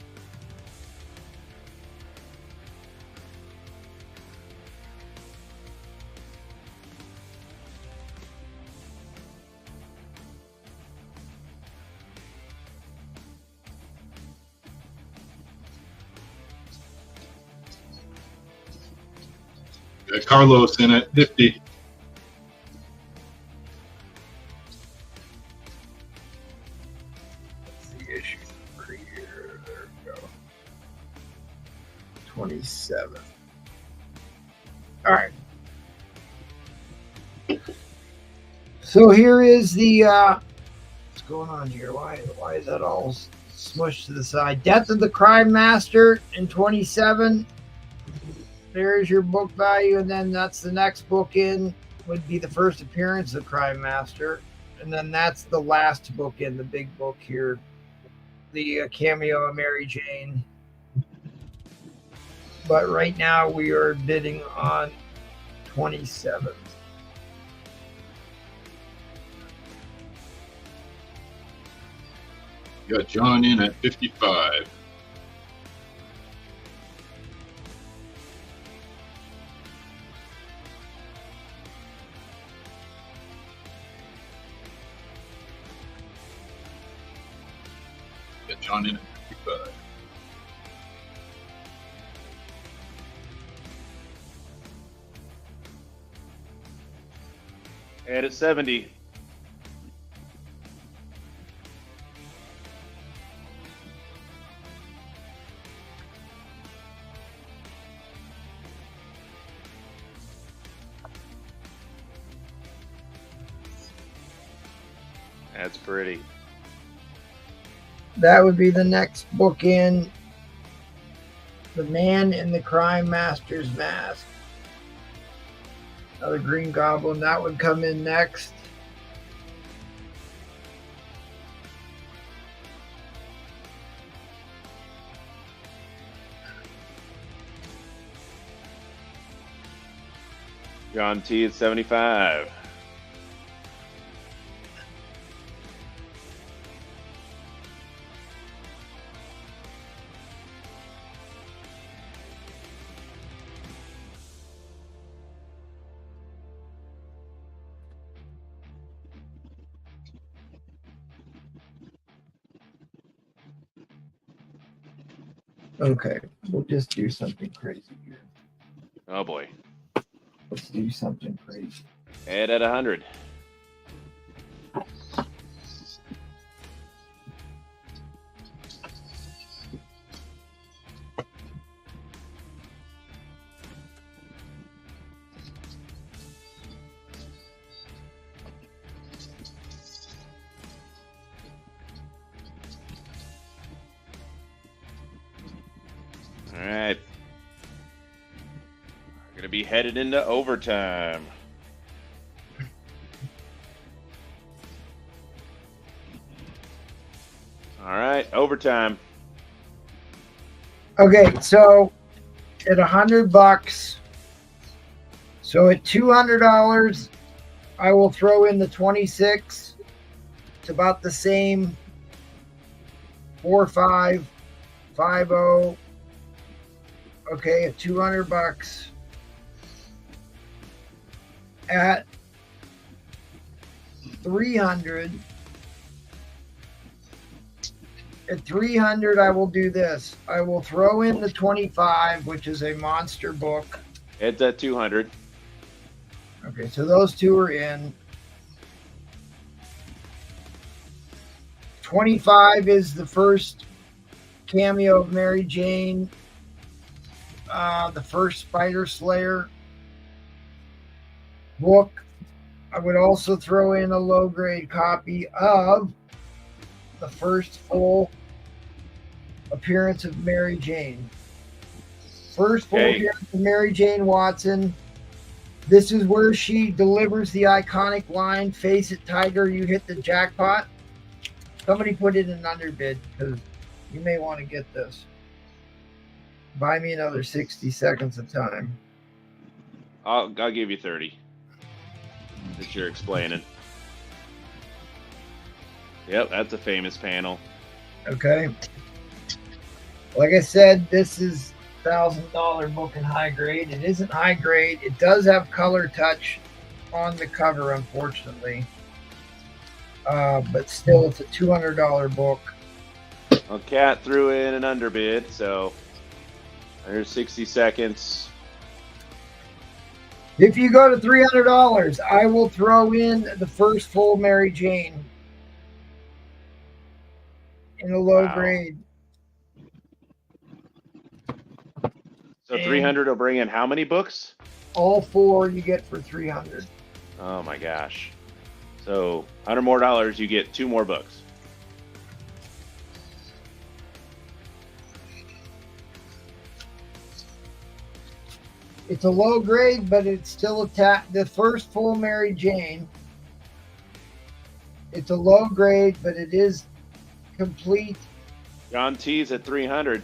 Got Carlos in at 50. The issue number here. There we go. 27. All right. So here is the what's going on here? Why is that all smushed to the side? Death of the Crime Master in 27. There's your book value, and then that's the next book in would be the first appearance of Crime Master, and then that's the last book in the big book here, the cameo of Mary Jane. But right now we are bidding on 27. Got John in at 55. Got John in at 55. And at 70. That's pretty. That would be the next book in, The Man in the Crime Master's Mask. Another Green Goblin, that would come in next. John T at 75. Okay, we'll just do something crazy here. Oh boy. Let's do something crazy. And at 100. All right. We're going to be headed into overtime. All right, overtime. Okay, so at $100, so at $200, I will throw in the 26. It's about the same. 4550. Okay, at $200 at 300. At 300, I will do this. I will throw in the 25, which is a monster book. It's at 200. Okay, so those two are in. 25 is the first cameo of Mary Jane, the first Spider Slayer book. I would also throw in a low-grade copy of the first full appearance of Mary Jane. First full appearance of Mary Jane Watson. This is where she delivers the iconic line, "Face it, Tiger, you hit the jackpot." Somebody put in an underbid because you may want to get this. Buy me another 60 seconds of time. I'll give you 30. That you're explaining. Yep, that's a famous panel. Okay. Like I said, this is $1,000 book in high grade. It isn't high grade. It does have color touch on the cover, unfortunately. But still, it's a $200 book. Well, Cat threw in an underbid, so there's 60 seconds. If you go to $300, I will throw in the first full Mary Jane in a low grade. So 300 will bring in how many books? All four you get for 300. Oh my gosh. So $100 more, you get 2 more books. It's a low grade, but it's still the first full Mary Jane. It's a low grade, but it is complete. John T's at 300.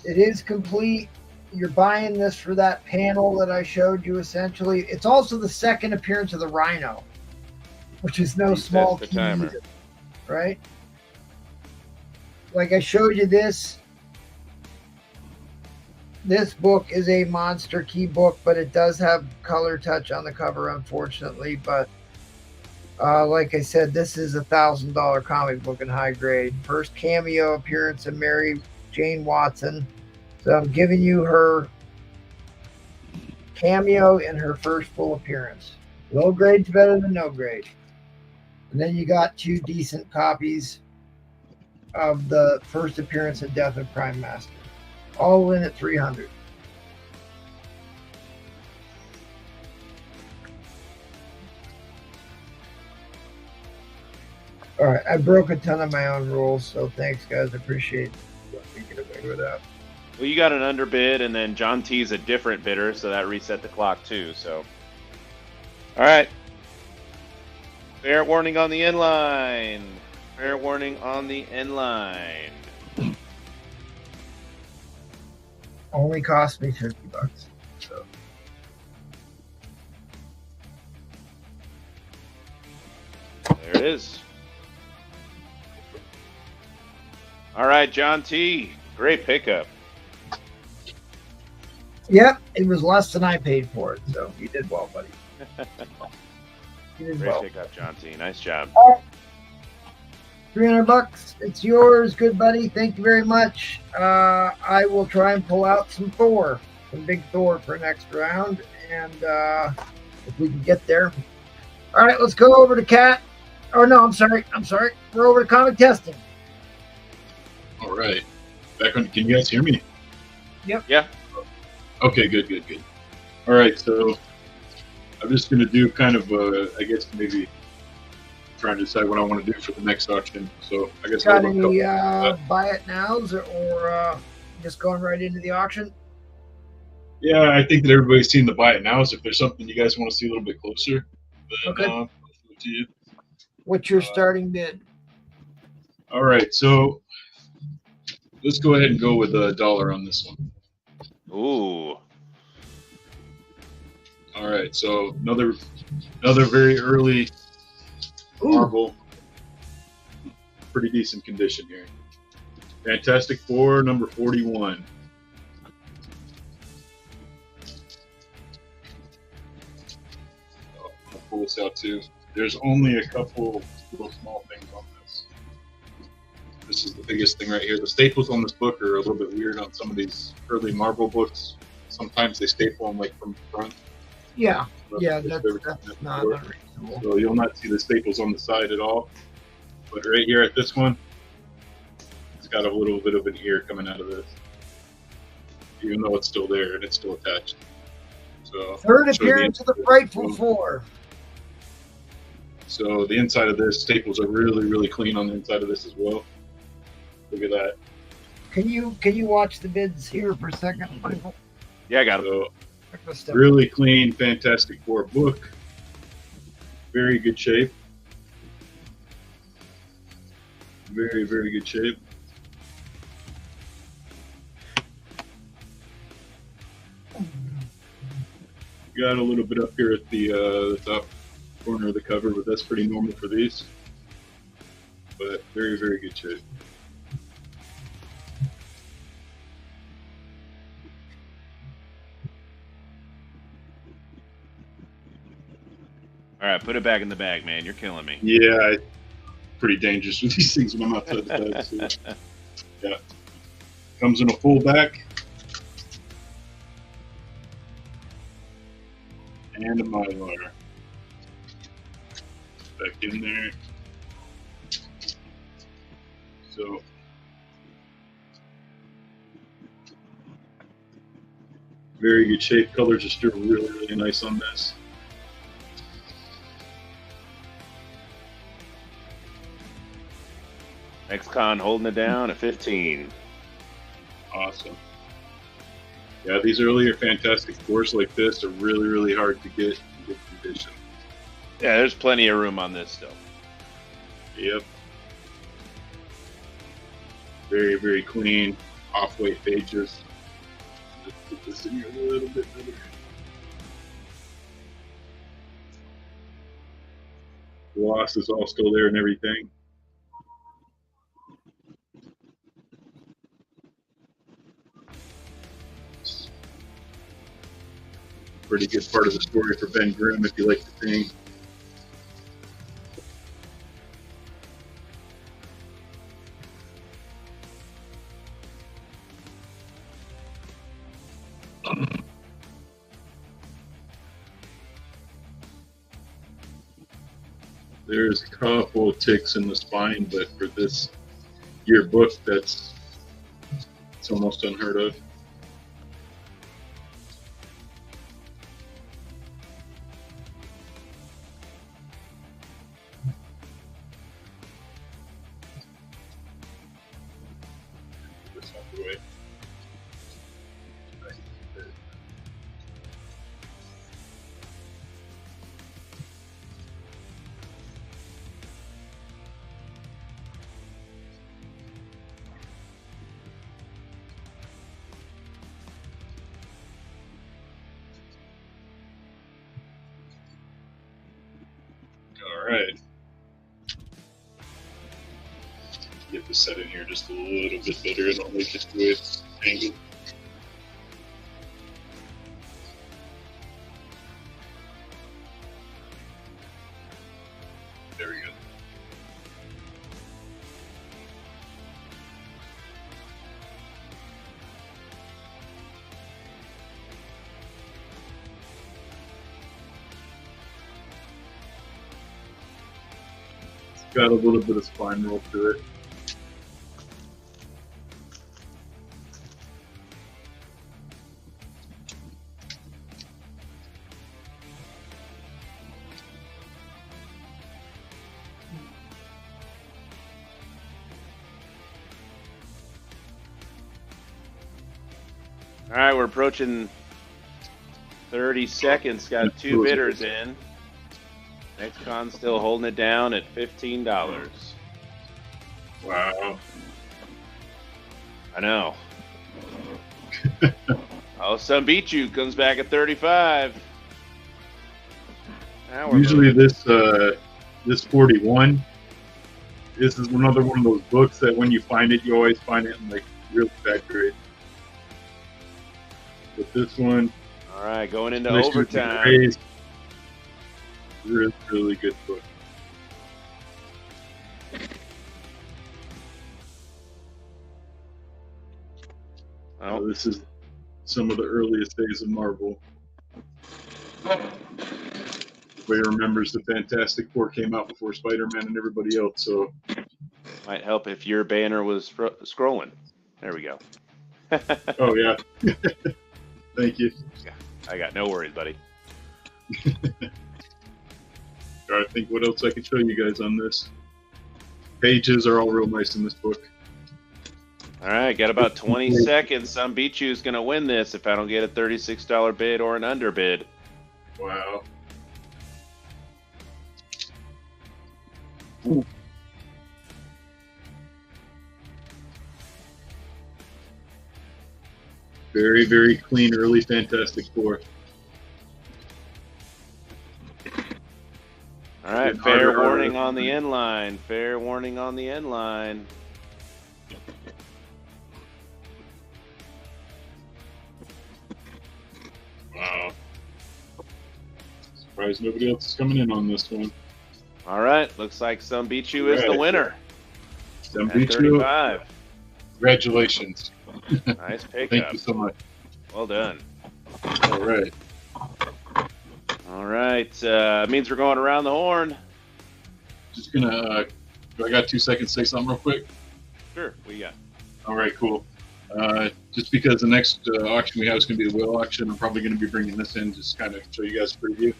It is complete. You're buying this for that panel that I showed you, essentially. It's also the second appearance of the Rhino, which is no small key either, right? Like I showed you this. This book is a monster key book, but it does have color touch on the cover, unfortunately. But like I said, this is a $1,000 comic book in high grade. First cameo appearance of Mary Jane Watson. So I'm giving you her cameo in her first full appearance. Low grade's better than no grade. And then you got 2 decent copies of the first appearance of Death of Prime Master. All in at 300. All right, I broke a ton of my own rules, so thanks, guys. I appreciate you get away with that. Well, you got an underbid, and then John T's a different bidder, so that reset the clock too. So, all right. Fair warning on the inline. Fair warning on the inline. Only cost me $50. So. There it is. All right, John T. Great pickup. Yep, it was less than I paid for it, so you did well, buddy. You did Great well. pickup, John T. Nice job. $300. It's yours, good buddy. Thank you very much. I will try and pull out some big Thor for next round, and if we can get there. All right, let's go over to Cat. Oh no, I'm sorry. We're over to comic testing. All right. Back on. Can you guys hear me? Yep. Yeah. Okay, good. All right, so I'm just going to do kind of, I guess maybe trying to decide what I want to do for the next auction. So I guess Got any buy it nows or just going right into the auction? Yeah, I think that everybody's seen the buy it nows. If there's something you guys want to see a little bit closer, then Okay. I'll to you. What's your starting bid? All right, so let's go ahead and go with $1 on this one. Ooh. All right, so another very early Marvel, pretty decent condition here. Fantastic Four, number 41. I'll pull this out too. There's only a couple little small things on this. This is the biggest thing right here. The staples on this book are a little bit weird on some of these early Marvel books. Sometimes they staple them like from the front. Yeah, But yeah, this that's is not before. unreasonable. So you'll not see the staples on the side at all. But right here at this one, it's got a little bit of an ear coming out of this. Even though it's still there and it's still attached. So Third appearance of the Frightful Four. So the inside of this, staples are really, really clean on the inside of this as well. Look at that. Can you watch the bids here for a second, Michael? Yeah, I got it. So really clean, Fantastic Four book. Very good shape. Very, very good shape. Got a little bit up here at the top corner of the cover, but that's pretty normal for these. But very, very good shape. All right, put it back in the bag, man. You're killing me. Yeah, pretty dangerous with these things when I'm outside the bag. So. Yeah. Comes in a full back. And a Mylar. Back in there. So. Very good shape. Colors are still really, really nice on this. X-Con holding it down at 15. Awesome. Yeah, these earlier Fantastic Fours like this are really, really hard to get in good condition. Yeah, there's plenty of room on this still. Yep. Very, very clean, off-white pages. Let's put this in here a little bit better. Gloss is all still there and everything. Pretty good part of the story for Ben Grimm if you like the thing. There's a couple of ticks in the spine, but for this year book, it's almost unheard of. This out the way. All right. Get this set in here just a little bit better and I'll make it to its angle. There we go. Got a little bit of spine roll to it. All right, we're approaching 30 seconds. Got two bidders in. X-Con still holding it down at $15. Wow. I know. Oh, some beat you comes back at 35. Usually this 41. This is another one of those books that when you find it, you always find it in like real bad grade. But this one, All right, going into especially with the overtime. grades, really good book. Oh, This is some of the earliest days of Marvel. Everybody remembers the Fantastic Four came out before Spider-Man and everybody else, so might help if your banner was scrolling. There we go. oh yeah. Thank you. I got no worries, buddy. Trying to think what else I could show you guys on this. Pages are all real nice in this book. All right, got about 20 seconds. Some beat you is going to win this if I don't get a $36 bid or an underbid. Wow. Very, very clean early Fantastic Four. All right, Getting fair harder. warning on the end line. Fair warning on the end line. Wow. Surprised nobody else is coming in on this one. All right, looks like Some Beat You is the Right. winner. Some At beat you. 35. Congratulations. Nice Thank pickup. you so much. Well done. All right. All right, means we're going around the horn. Just gonna. Do I got 2 seconds to say something real quick? Sure, what you got? All right, cool. Just because the next auction we have is going to be the whale auction, I'm probably going to be bringing this in just kind of show you guys a preview.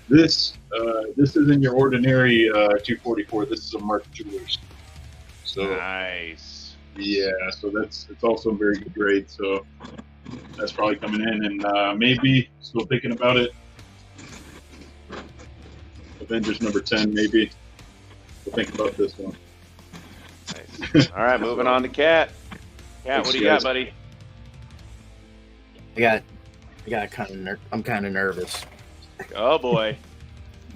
This isn't your ordinary 244. This is a Mark Jewelers. So Nice. yeah, so it's also a very good grade. So that's probably coming in, and maybe still thinking about it. Avengers number 10, maybe. We'll think about this one. Nice. All right, moving on to Cat. Cat, what do you got, Thanks, buddy? I got I'm kind of nervous. Oh boy,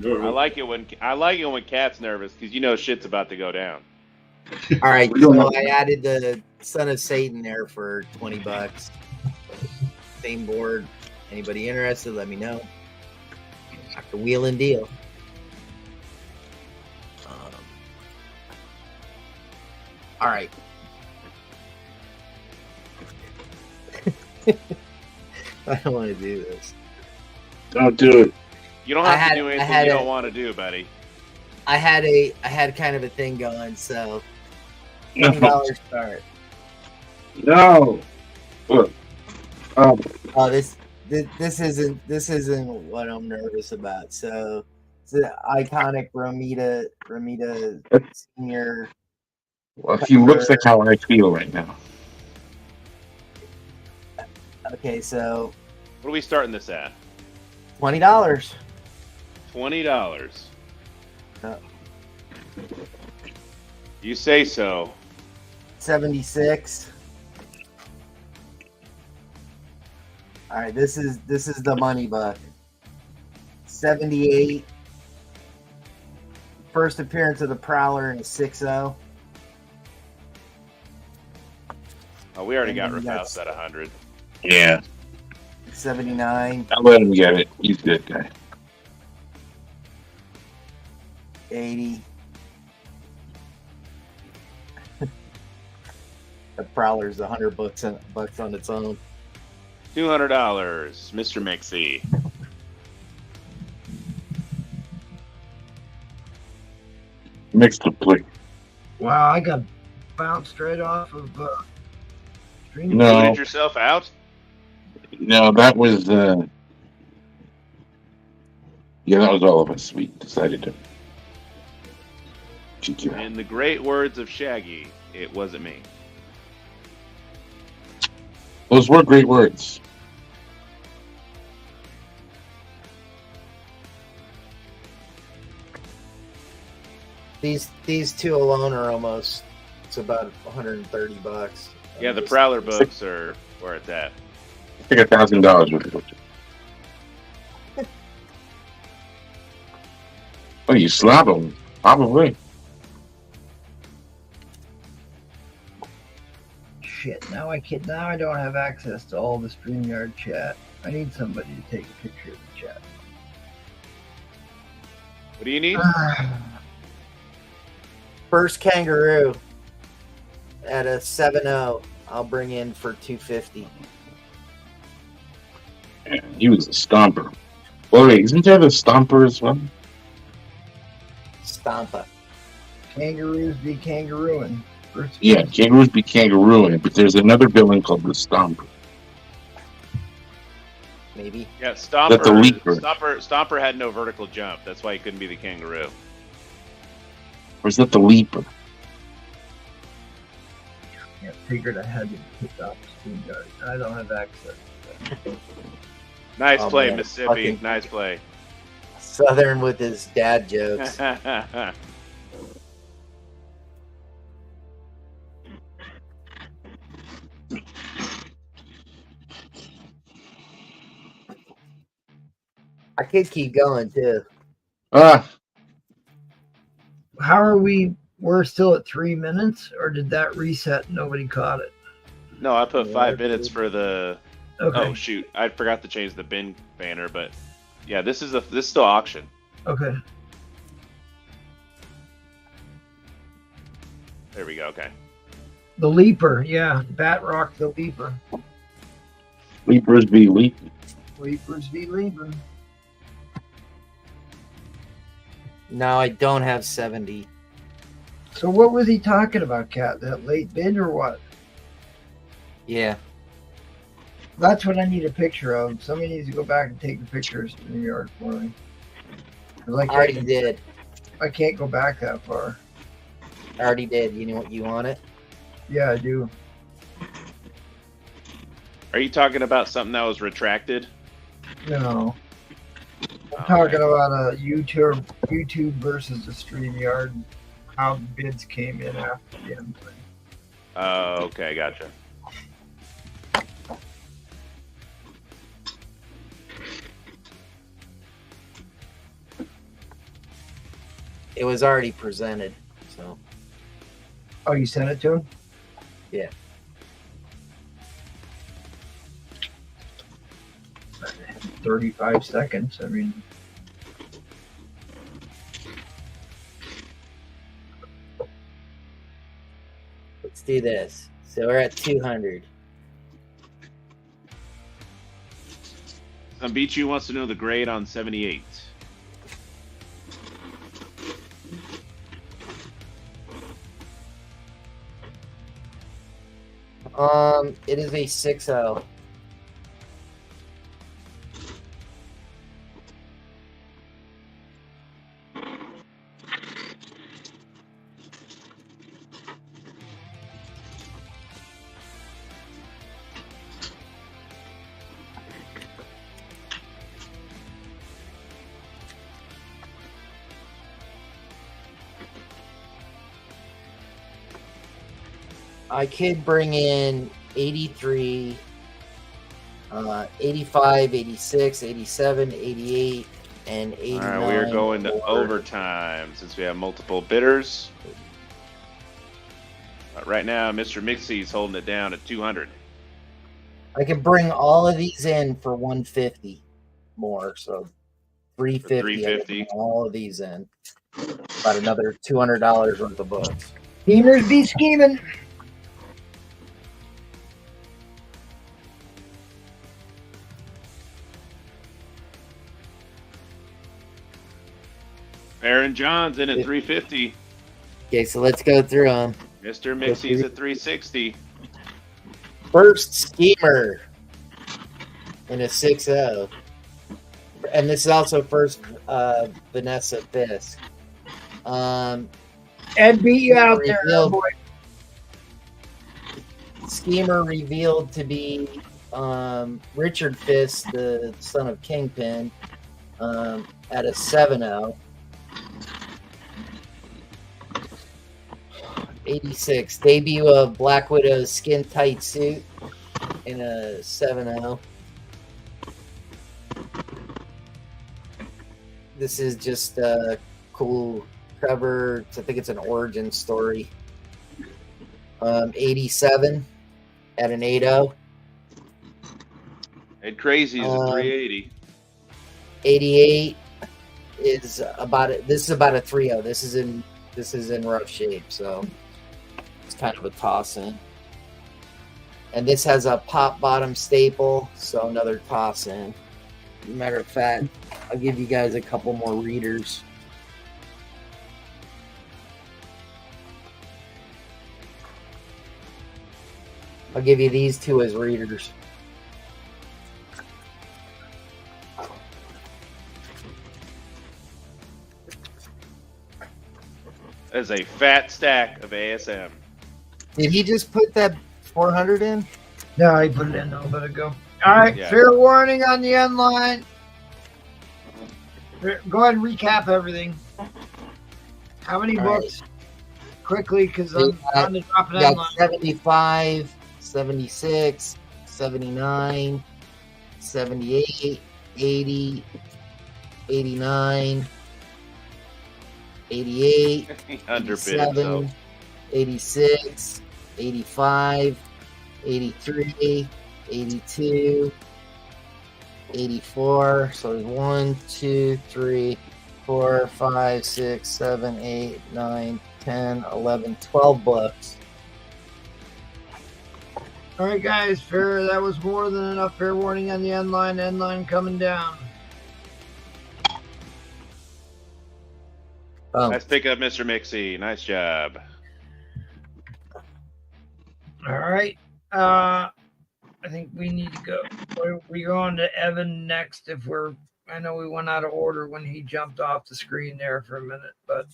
I All like it when Cat's nervous because you know shit's about to go down. All right, so I added the Son of Satan there for $20. Same board. Anybody interested? Let me know. Dr. Wheel and Deal. All right. I don't want to do this. Don't do it. You don't have to do anything you don't want to do, buddy. I had kind of a thing going, so No. $20 start. No. Look. Oh, this isn't what I'm nervous about. So it's the iconic Romita Senior. Well, he looks like how I feel right now. Okay, so What are we starting this at? $20. $20. Uh, You say so. 76. All right, this is the money buck. 78. First appearance of the Prowler in a 6-0. Oh, we already And got then you Rafaus got- at 100. Yeah. 79. I'll let him get it. He's a good guy. 80. The Prowler's $100 on its own. $200, Mr. Mixie. Mixed up plate. Wow, I got bounced straight off of stream. No. Booted yourself out? No, that was yeah, that was all of us. We decided to kick you out. In the great words of Shaggy, it wasn't me. Those were great words. These two alone are almost, it's about $130. Yeah, the Prowler books are where it's at. I think $1,000 worth of it. Oh, you slap him. Probably. Shit, now I don't have access to all the StreamYard chat. I need somebody to take a picture of the chat. What do you need? First kangaroo at a 7-0. I'll bring in for 250. Yeah, he was a stomper. Well, wait, isn't there the stomper as well? Stompa. Kangaroos be kangarooing. Yeah, kangaroos be kangarooing, but there's another villain called the stomper. Maybe. Yeah, That's the leaper. Stomper had no vertical jump. That's why he couldn't be the kangaroo. Or is that the leaper? Yeah, figured I had to kick off the StreamYard. I don't have access to that. Nice Oh, play, man. Mississippi. Fucking- Nice play. Southern with his dad jokes. I could keep going too. Ah, How are we? We're still at 3 minutes, or did that reset and nobody caught it? No, I put 5 minutes for the. Okay. Oh shoot! I forgot to change the bin banner, but yeah, this is still auction. Okay. There we go. Okay. The Leaper, yeah. Batrock the Leaper. leapers be leaping. Leapers be leaping. No, I don't have 70. So what was he talking about, Kat? That late bid or what? Yeah. That's what I need a picture of. Somebody needs to go back and take the pictures in New York for me. 'Cause I already did. I can't go back that far. I already did. You know what you want it? Yeah, I do. Are you talking about something that was retracted? No. I'm Oh, talking okay. about a YouTube versus the StreamYard. How the bids came in after the end. Oh, okay, gotcha. It was already presented. So Oh, you sent it to him? yeah. 35 seconds. I mean, Let's do this. So we're at 200. Beach wants to know the grade on 78. It is a 6-0. I could bring in 83, 85, 86, 87, 88, and 89. All right, we are going to overtime since we have multiple bidders. Right now, Mr. Mixie's holding it down at 200. I could bring all of these in for 150 more, so 350. I could 350. bring all of these in. About another $200 worth of books. schemers be scheming. Aaron John's in at 350. Okay, so let's go through them. Mr. Mixie's at 360. First Schemer in a 6-0. And this is also first Vanessa Fisk. Ed beat you out there, Revealed- boy. Schemer revealed to be Richard Fisk, the son of Kingpin, at a 7-0. 86. Debut of Black Widow's skin tight suit in a 7-0. This is just cool cover. I think it's an origin story. 87 at an 8.0. And Crazy is a 380. 88 is about it. This is about a 3.0. This is in rough shape, so it's kind of a toss in. And this has a pop bottom staple, so another toss in. Matter of fact, I'll give you guys a couple more readers. I'll give you these two as readers. As a fat stack of ASM. Did he just put that 400 in? No, he put it in a little bit ago. All right, Yeah. fair warning on the end line. Go ahead and recap everything. How many All books? Quickly, because We I'm on the drop an got end line. 75, 76, 79, 78, 80, 89, 88, He underbid himself. 86, 85, 83, 82, 84. So there's 1, 2, 3, 4, 5, 6, 7, 8, 9, 10, 11, 12 books. All right, guys, fair. That was more than enough. Fair warning on the end line. End line coming down. Oh, Nice pickup, Mr. Mixie. Nice job. All right. I think we need to go. We're going to Evan next. I know we went out of order when he jumped off the screen there for a minute, but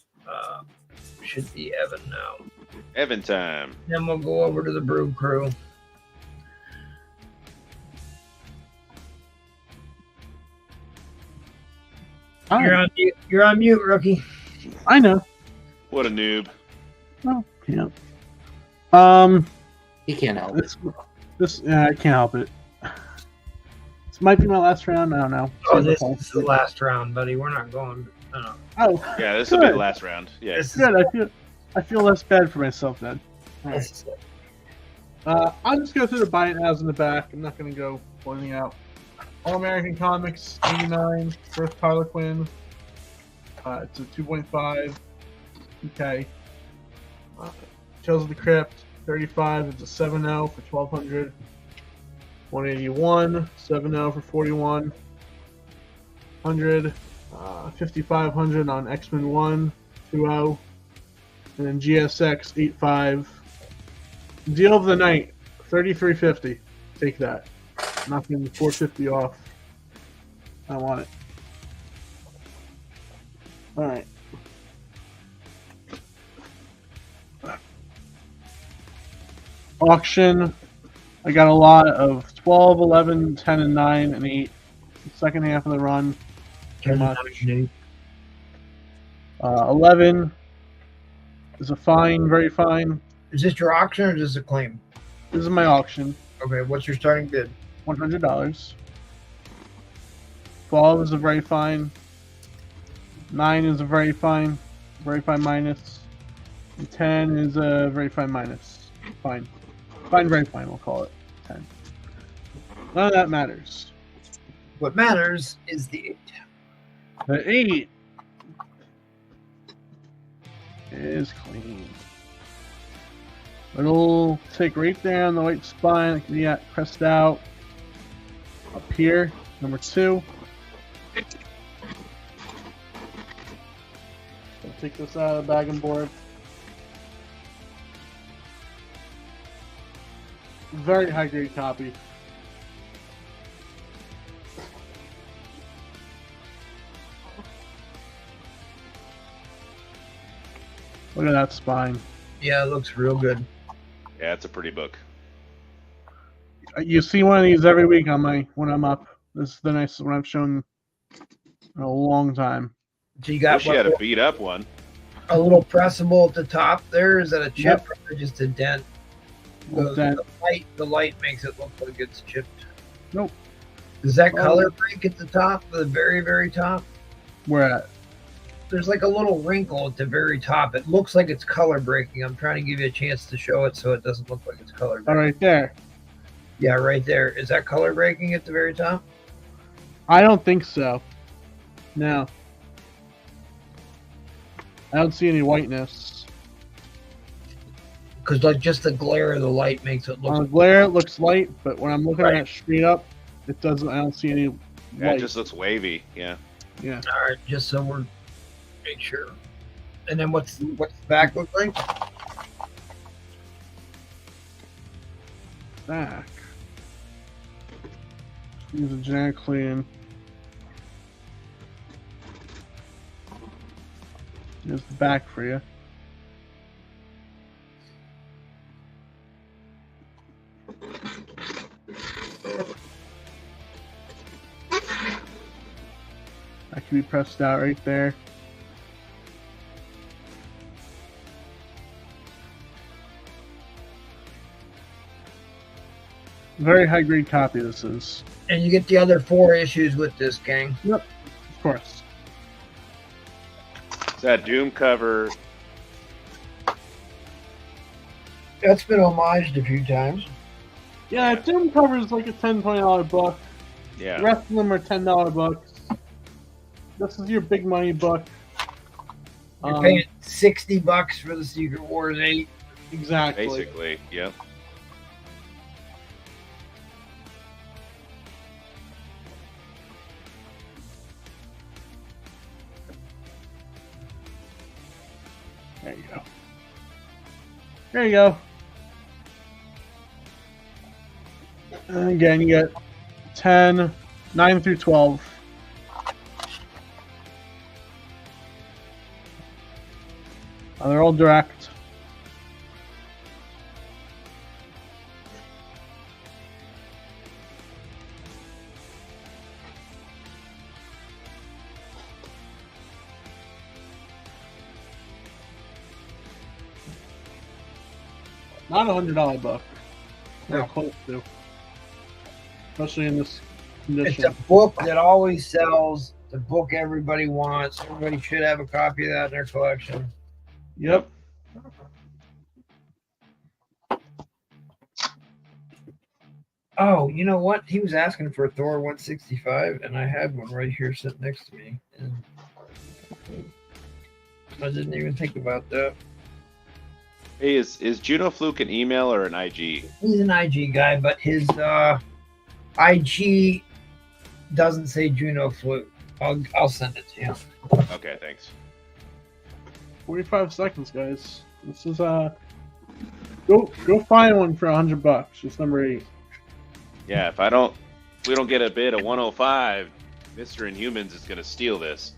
should be Evan now. Evan time. Then we'll go over to the Brew Crew. You're on mute, rookie. I know. What a noob. Oh, yeah. he can't help it. This I can't help it. This might be my last round. I don't know. Oh, this is the last round, buddy. We're not going. Oh, Yeah, this will be the last round. Yeah. This is good. I feel less bad for myself then. this is it. I'll just go through the buy it nows in the back. I'm not going to go pointing out. All American Comics 89, First Harlequin. It's a 2.5. Okay. Tales of the Crypt 35. It's a 7.0 for 1,200. 181 7.0 for 4,100. 5,500 on X-Men 1 2.0. And then GSX 8.5. Deal of the night, 33.50. Take that. Knocking the 4.50 off. I want it. All right. Auction. I got a lot of 12, 11, 10, and 9, and 8. The second half of the run. Pretty much. 11 is a fine, very fine. Is this your auction or is this a claim? This is my auction. Okay, what's your starting bid? $100. 12 is a very fine. 9 is a very fine minus. And 10 is a very fine minus. Fine. Fine, very fine, we'll call it 10. None of that matters. What matters is the 8. The 8 is clean. It'll take right there on the white spine. It can be pressed out. Up here, number 2. I'll take this out of the bag and board. Very high grade copy. Look at that spine. Yeah, it looks real good. Yeah, it's a pretty book. You see one of these every week on when I'm up. This is the nicest one I've shown in a long time. So you got Wish you had a beat up one. a little pressable at the top there. Is that a chip or just a dent? Well, The light makes it look like it's chipped. Nope. Does that color break at the top, the very, very top? Where at? there's like a little wrinkle at the very top. It looks like it's color breaking. I'm trying to give you a chance to show it so it doesn't look like it's color breaking. Oh, right there. Yeah, right there. Is that color breaking at the very top? I don't think so. No. I don't see any whiteness. Because like just the glare of the light makes it look. On the glare, it looks light, but when I'm looking Right. at it straight up, it doesn't. I don't see any Yeah, light. it just looks wavy. Yeah. Yeah. All right, just so we're make sure. And then what's the back look like? Back. Use a generic clean. Here's the back for you. That can be pressed out right there. Very high grade copy this is. And you get the other 4 issues with this, gang. Yep, of course. It's that Doom cover. That's been homaged a few times. Yeah, Doom cover is like a $10-20 book. Yeah. The rest of them are $10 books. This is your big money book. You're paying $60 for the Secret Wars 8. Exactly. Basically, yep. There you go. There you go. And again, you get 10, 9 through 12. They're all direct. Not $100 book. No. Not close to. Especially in this It's condition. a book that always sells. The book everybody wants. Everybody should have a copy of that in their collection. Yep. Oh, you know what? He was asking for a Thor 165, and I had one right here sitting next to me. And I didn't even think about that. Hey, is Juno Fluke an email or an IG? He's an IG guy, but his IG doesn't say Juno Fluke. I'll send it to you. Okay, thanks. 45 seconds, guys. This is go find one for $100. It's number 8. Yeah, if we don't get a bid of 105, Mr. Inhumans is gonna steal this.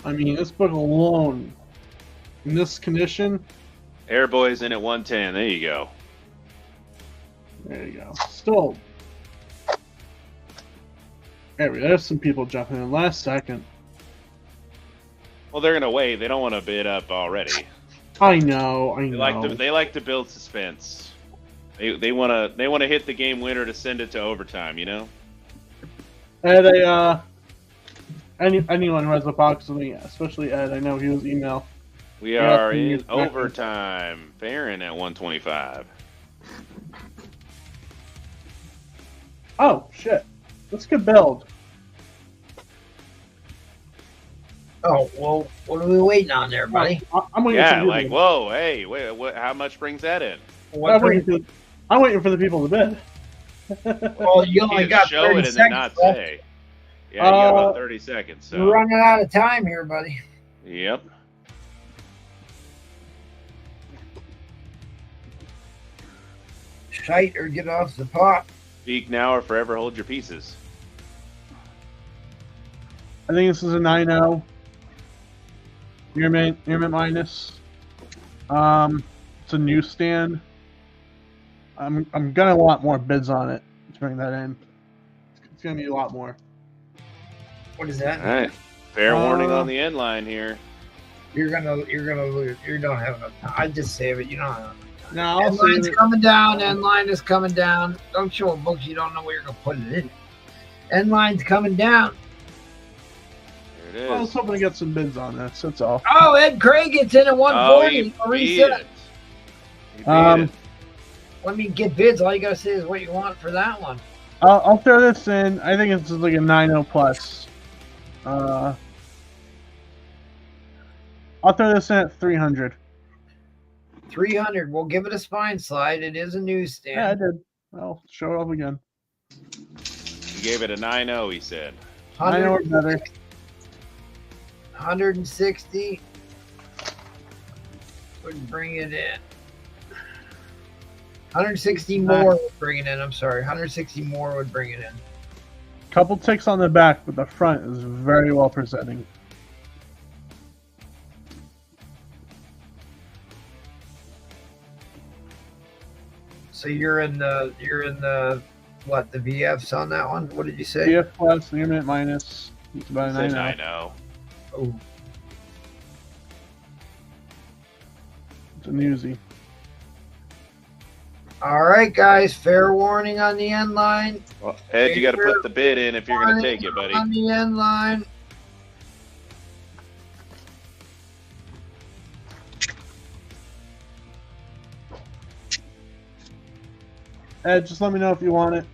I mean, this book alone, in this condition, Airboy's in at 110. There you go. there you go. Still, there's some people jumping in last second. Well, they're gonna wait. They don't want to bid up already. I know. They like to build suspense. They wanna hit the game winner to send it to overtime. You know. Ed, anyone who has a box with me, especially Ed, I know he was email. We are in overtime. Farron at 125. Oh shit! Let's get build. Oh, well, what are we waiting on there, buddy? I'm waiting. Yeah, for like whoa, hey, wait, what? How much brings that in? What I'm waiting for the people to bid. Well, you only You got show 30 it and then seconds not left. say. Yeah, you got about 30 seconds. So. We're running out of time here, buddy. Yep. Shite or get off the pot. Speak now or forever hold your pieces. I think this is a 9-0. Airman minus. It's a newsstand. I'm gonna want more bids on it to bring that in. It's gonna be a lot more. What is that? All right. Fair warning on the end line here. You're gonna lose. You don't have enough time. I just save it. You don't have enough time. No, I'll End line's save it. coming down. End line is coming down. Don't show books you don't know where you're gonna put it in. End line's coming down. There it I was is. hoping to get some bids on this. That's all. Oh, Ed Craig gets in at Oh, 140. you I'll beat reset. it. You beat it. Let me get bids. All you gotta say is what you want for that one. I'll throw this in. I think it's like a 9.0 plus. I'll throw this in at 300. 300. We'll give it a spine slide. It is a newsstand. Yeah, I did. I'll show it off again. You gave it a 9.0, he said. 9.0 or better. 160 would bring it in. 160 more would bring it in. I'm sorry. 160 more would bring it in. Couple ticks on the back, but the front is very well presenting. So you're in the what, the VFs on that one? What did you say? VF plus, internet minus. It's about a He said 9.0. 9.0. Oh, It's a newsie. all right, guys. Fair warning on the end line. Well, Ed, you got to put the bid in if you're going to take it, buddy. On the end line. Ed, just let me know if you want it.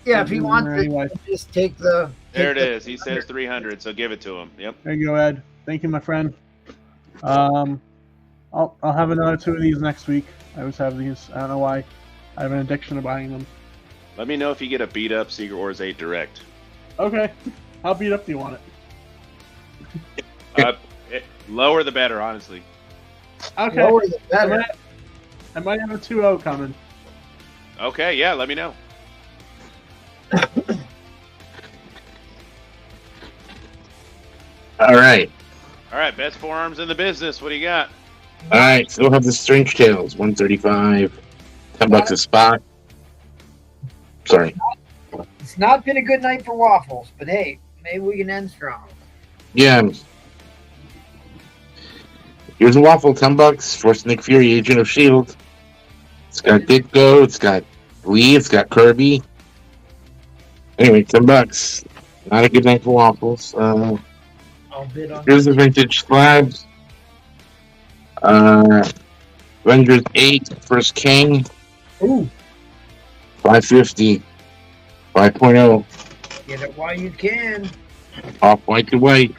Yeah, if he wants Anyway. to, just take the. There it take the- is. He says 300, so give it to him. Yep. There you go, Ed. Thank you, my friend. I'll have another 2 of these next week. I always have these. I don't know why. I have an addiction to buying them. Let me know if you get a beat up Secret Wars 8 Direct. Okay. How beat up do you want it? Lower the better, honestly. Okay. Lower the better. I might have a 2.0 coming. Okay, yeah, let me know. All right. All right, best forearms in the business. What do you got? All right. Still have the Strange Tales, 135. $10 a spot. Sorry. It's not been a good night for waffles, but hey, maybe we can end strong. Yeah. Here's a waffle, $10 for Nick Fury, Agent of S.H.I.E.L.D. It's got Ditko, it's got Lee, it's got Kirby. Anyway, $10. Not a good night for waffles. I'll bid on. Here's the vintage slabs. Avengers 8, First Kang, Ooh, 550. 5.0. get it while you can. Off white to white.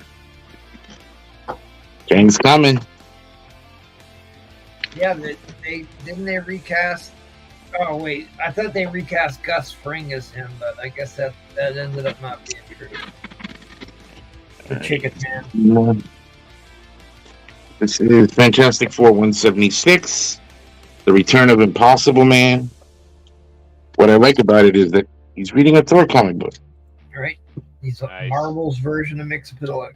Kang's coming. Yeah, they didn't they recast. Oh wait, I thought they recast Gus Fring as him, but I guess that ended up not being true. The Chicken Man. This is Fantastic Four 176. The Return of Impossible Man. What I like about it is that he's reading a Thor comic book. Right? He's Nice. Marvel's version of Mixapitalex.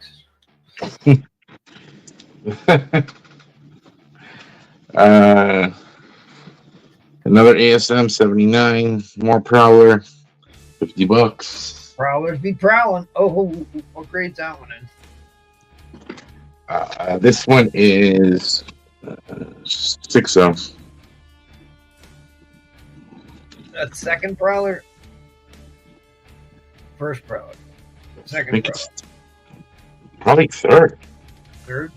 Another ASM 79. More Prowler. $50. Prowlers be prowling. Oh, what grade's that one in? This one is 6.0. That second Prowler? First Prowler. I Second think Prowler. it's probably third. Third?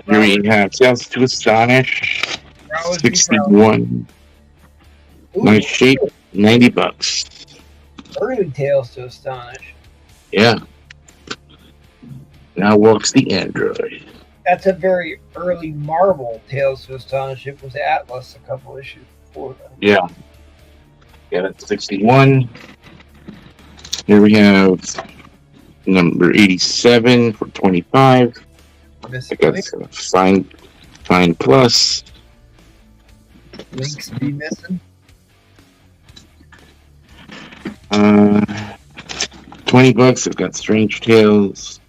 Here we have Tales to Astonish. Prowlers be prowling. 61. Ooh, Nice shape. $90. early Tales to Astonish. Yeah. Now walks the android. That's a very early Marvel Tales to Astonish. It was Atlas a couple issues before that. Yeah. Yeah, that's 61. Here we have number 87 for 25. I got some fine plus. Links be missing. 20 bucks. I've got Strange Tales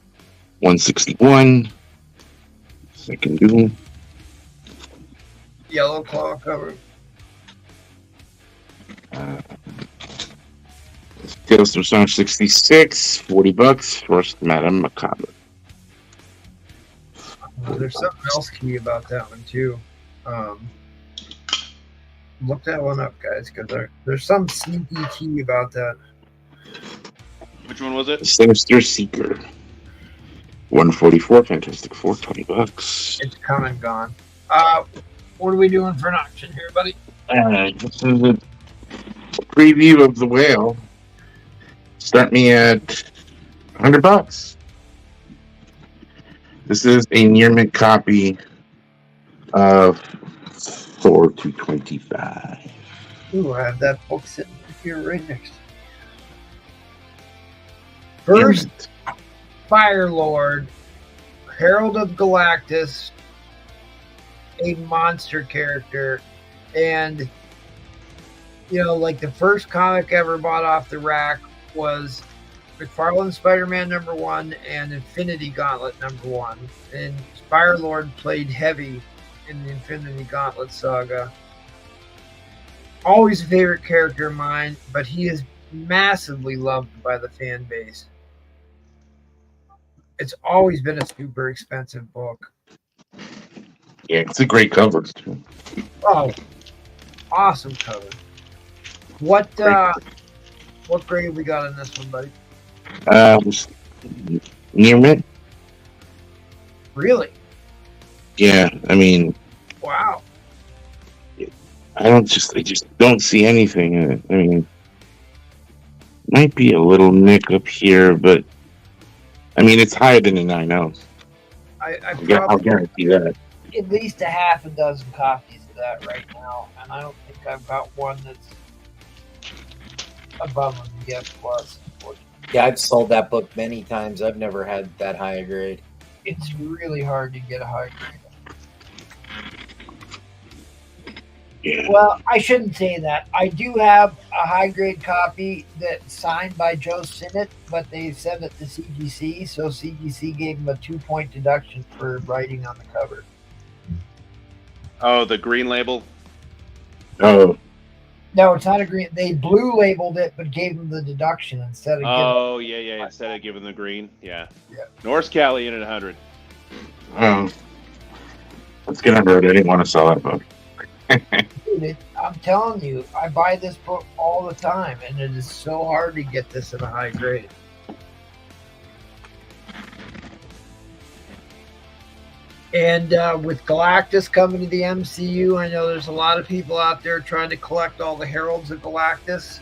161. Second Doom. Yellow Claw cover. Tales from Song 66, 40 bucks. First Madame Macabre. There's something else key about that one too. Look that one up, guys, because there's some sneaky key about that. Which one was it? Sinister Seeker. 144, Fantastic Four, $20. It's come and gone. What are we doing for an auction here, buddy? This is a preview of the whale. Start me at $100. This is a near mint copy of Thor 225. Ooh, I have that book sitting here right next to me. First, Fire Lord, Herald of Galactus, a monster character, and like the first comic ever bought off the rack was McFarlane Spider-Man #1 and Infinity Gauntlet #1, and Fire Lord played heavy in the Infinity Gauntlet saga. Always a favorite character of mine, but he is massively loved by the fan base. It's always been a super expensive book. Yeah, it's a great cover too. Oh, awesome cover. What grade we got in this one, buddy? Near mint. Really? Yeah, I mean, Wow. I just don't see anything in it. I mean, might be a little nick up here, but I mean, it's higher than a 9/0. I'll guarantee that. At least a half a dozen copies of that right now, and I don't think I've got one that's above a BS plus. Yeah, I've sold that book many times. I've never had that high a grade. It's really hard to get a high grade. Yeah. Well, I shouldn't say that. I do have a high grade copy that's signed by Joe Sinnott, but they sent it to CGC, so CGC gave him a 2-point deduction for writing on the cover. Oh, the green label? Oh, No, it's not a green. They blue labeled it, but gave him the deduction instead of giving. Oh, yeah. Instead of giving the green. Yeah. North Cali in at 100. it's gonna hurt. I didn't want to sell that book. Dude, I'm telling you, I buy this book all the time, and it is so hard to get this at a high grade. And with Galactus coming to the MCU, I know there's a lot of people out there trying to collect all the Heralds of Galactus.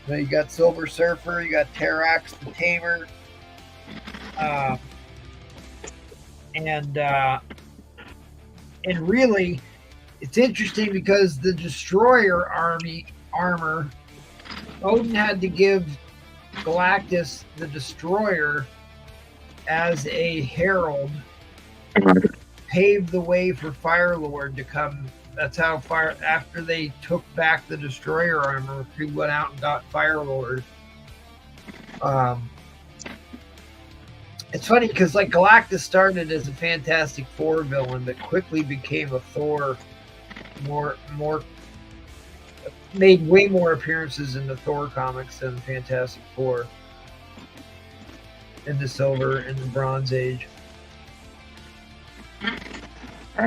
You got Silver Surfer, you got Terrax the Tamer, and really, it's interesting because the Destroyer armor, Odin had to give Galactus the Destroyer as a herald, paved the way for Fire Lord to come. That's how after they took back the Destroyer armor, he went out and got Fire Lord. It's funny because Galactus started as a Fantastic Four villain, but quickly became a Thor. Made way more appearances in the Thor comics than Fantastic Four in the Silver and the Bronze Age.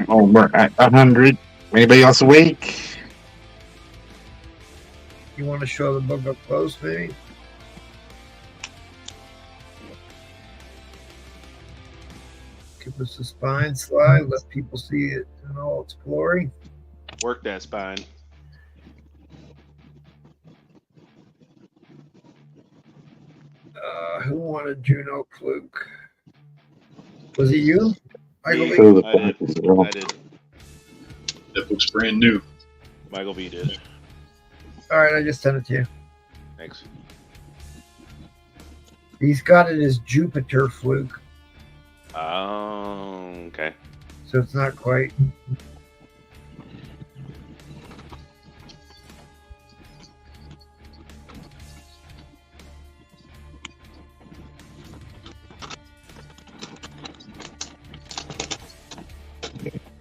Oh, we're at 100. Anybody else awake? You want to show the book up close, maybe? Give us a spine slide. Let people see it in all its glory. Work that spine. Who wanted Juno Fluke? Was it you? Michael Me. B? I did. That book's brand new. Michael B did. All right, I just sent it to you. Thanks. He's got it as Jupiter Fluke, Oh, okay. so it's not quite.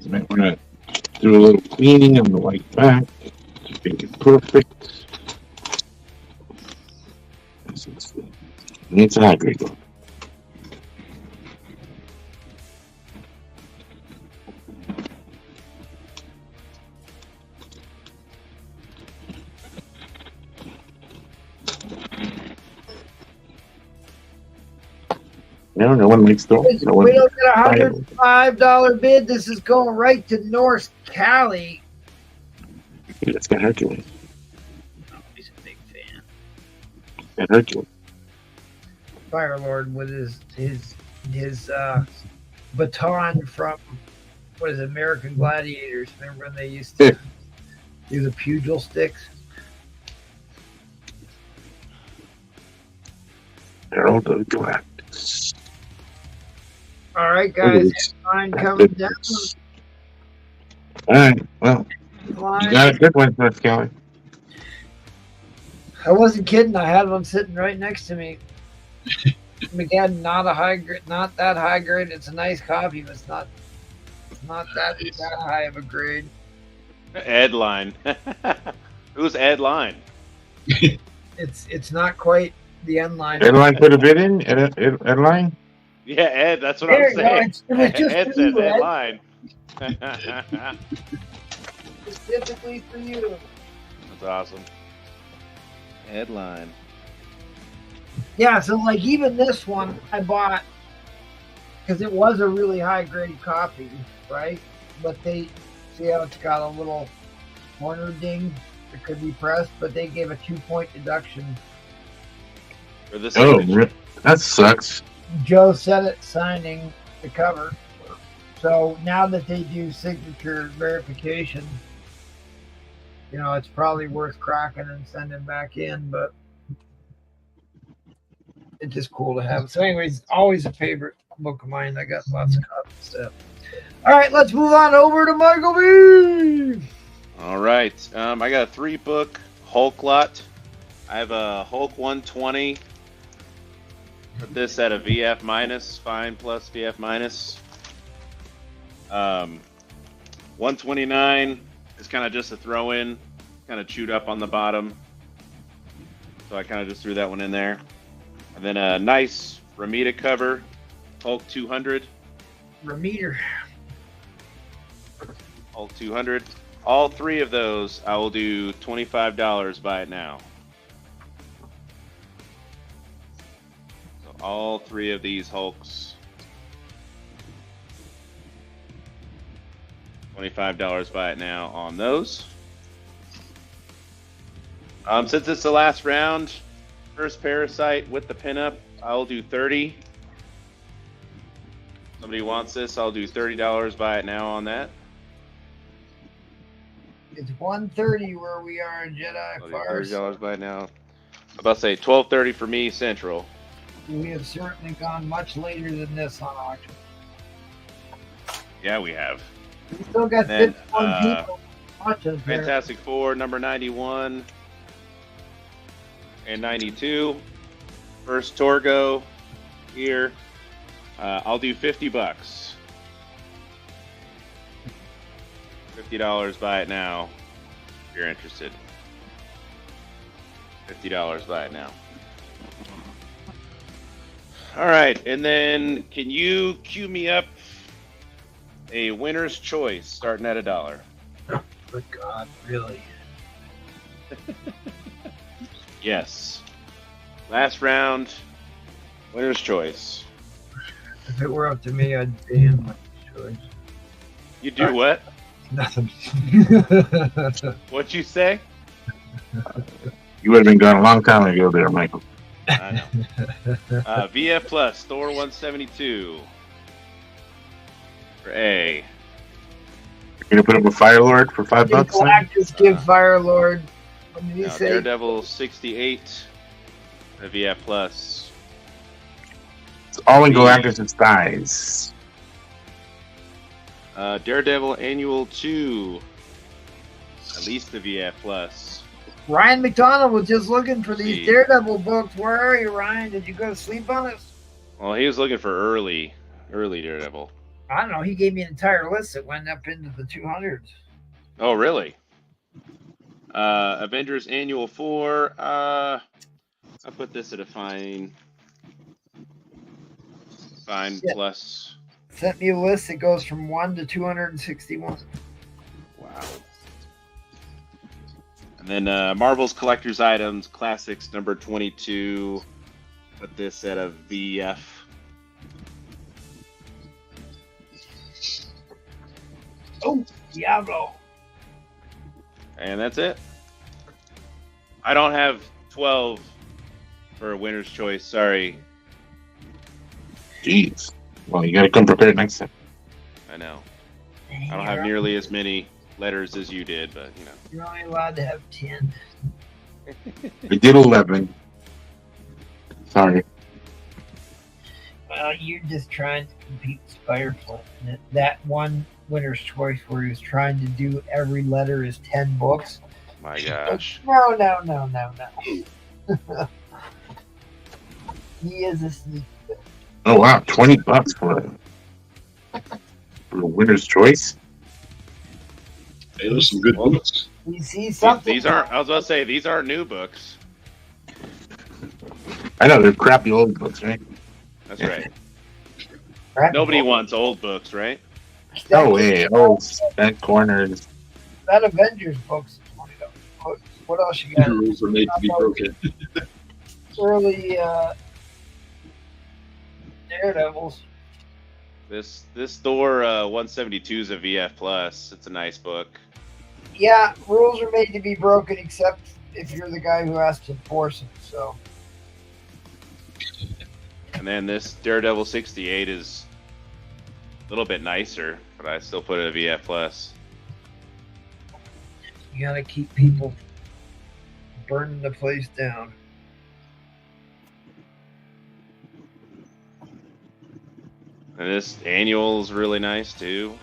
You might want to do a little cleaning on the white back to make it perfect. It's a high grade book. No, no one likes Thor. No one We don't get a $105 bid. This is going right to North Cali. That's got Hercules. Oh, he's a big fan. Got Hercules. Firelord with his baton from what is it, American Gladiators. Remember when they used to do the pugil sticks? Herald of Galactus. All right, guys. Line coming down. All right. Well, you got a good one, North Cali. I wasn't kidding. I had one sitting right next to me. Again, not a high grade, not that high grade. It's a nice copy, but it's not that high of a grade. Ed Line. Who's Ed Line? It's not quite the end line. Ed Line put a bid in? Ed Line? Yeah, Ed. That's what There I'm you go. saying. It was just Ed for says you, Ed Ed. Line. Specifically for you. That's awesome. Ed Line. Yeah, so like even this one I bought because it was a really high grade copy, right? But they see how it's got a little corner ding that could be pressed, but they gave a 2-point deduction. For this Oh, image. that sucks. Joe said it signing the cover. So now that they do signature verification, you know, it's probably worth cracking and sending back in, but it's just cool to have. So anyways, always a favorite book of mine. I got lots of copies of stuff. All right, let's move on over to Michael B. All right. I got a 3-book Hulk lot. I have a Hulk 120. Put this at a VF minus, fine plus VF minus. 129 is kind of just a throw in, kind of chewed up on the bottom. So I kind of just threw that one in there. And then a nice Ramita cover, Hulk 200. Ramita. Hulk 200. All 3 of those, I will do $25. Buy it now. So all 3 of these Hulks, $25. Buy it now on those. Since it's the last round, first Parasite with the pinup, I'll do 30. Somebody wants this, I'll do $30. Buy it now on that. It's 1:30 where we are in Jedi I'll do Farce. $30 buy it now. I'm about to say 12:30 for me Central. We have certainly gone much later than this on auction. Yeah, we have. We still got Then, 51 people watching. Fantastic Four number 91 and 92. First Torgo here. I'll do $50. $50, buy it now if you're interested. $50, buy it now. All right, and then can you queue me up a winner's choice starting at $1? Good God, really? Yes. Last round, winner's choice. If it were up to me, I'd ban my choice. You do what? Nothing. What'd you say? You would have been gone a long time ago there, Michael. I know. VF Plus, Thor 172. For A. You're going to put up a Firelord for $5 then? Galactus give Firelord. What did he Now, say? Daredevil 68. A VF Plus. It's all in Galactus' thighs. Daredevil Annual 2. At least the VF Plus. Ryan McDonald was just looking for these See. Daredevil books. Where are you, Ryan? Did you go to sleep on us? Well, he was looking for early Daredevil. I don't know. He gave me an entire list that went up into the 200s. Oh, really? Avengers Annual 4. I'll put this at a fine Yeah. plus. Sent me a list that goes from 1 to 261. Wow. And then Marvel's Collector's Items, Classics number 22. Put this at a VF. Oh, Diablo. And that's it. I don't have 12 for a winner's choice. Sorry. Jeez. Well, you gotta come prepared next time. I know. I don't have nearly as many letters as you did, but you know. You're only allowed to have 10. I did 11. Sorry. Well, you're just trying to compete with Spider-Man. That one winner's choice where he was trying to do every letter is 10 books. My gosh. No. He is a sneak. Oh wow, $20 for a winner's choice. Hey, those are some good books. We see something. These aren't. I was about to say these aren't new books. I know they're crappy old books, right? That's right. Crappy Nobody book. wants old books, right? No way. Oh, spent corners. That Avengers book's $20. What else you got? Rules are made to be broken. Early Daredevils. This Thor 172 is a VF plus. It's a nice book. Yeah, rules are made to be broken except if you're the guy who has to enforce them. So. And then this Daredevil 68 is a little bit nicer, but I still put it a VF plus. You gotta keep people burning the place down. And this annual is really nice too.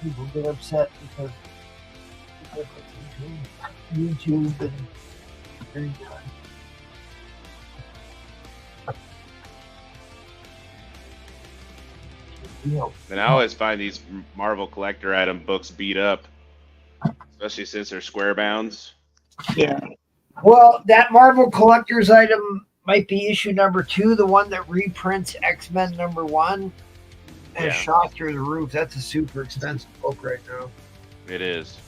People get upset because the difference between YouTube and Green Time. And I always find these Marvel collector item books beat up, especially since they're square bounds. Yeah. Well, that Marvel collector's item might be issue number 2, the one that reprints X-Men number 1, and Yeah. shot through the roof. That's a super expensive book right now. It is.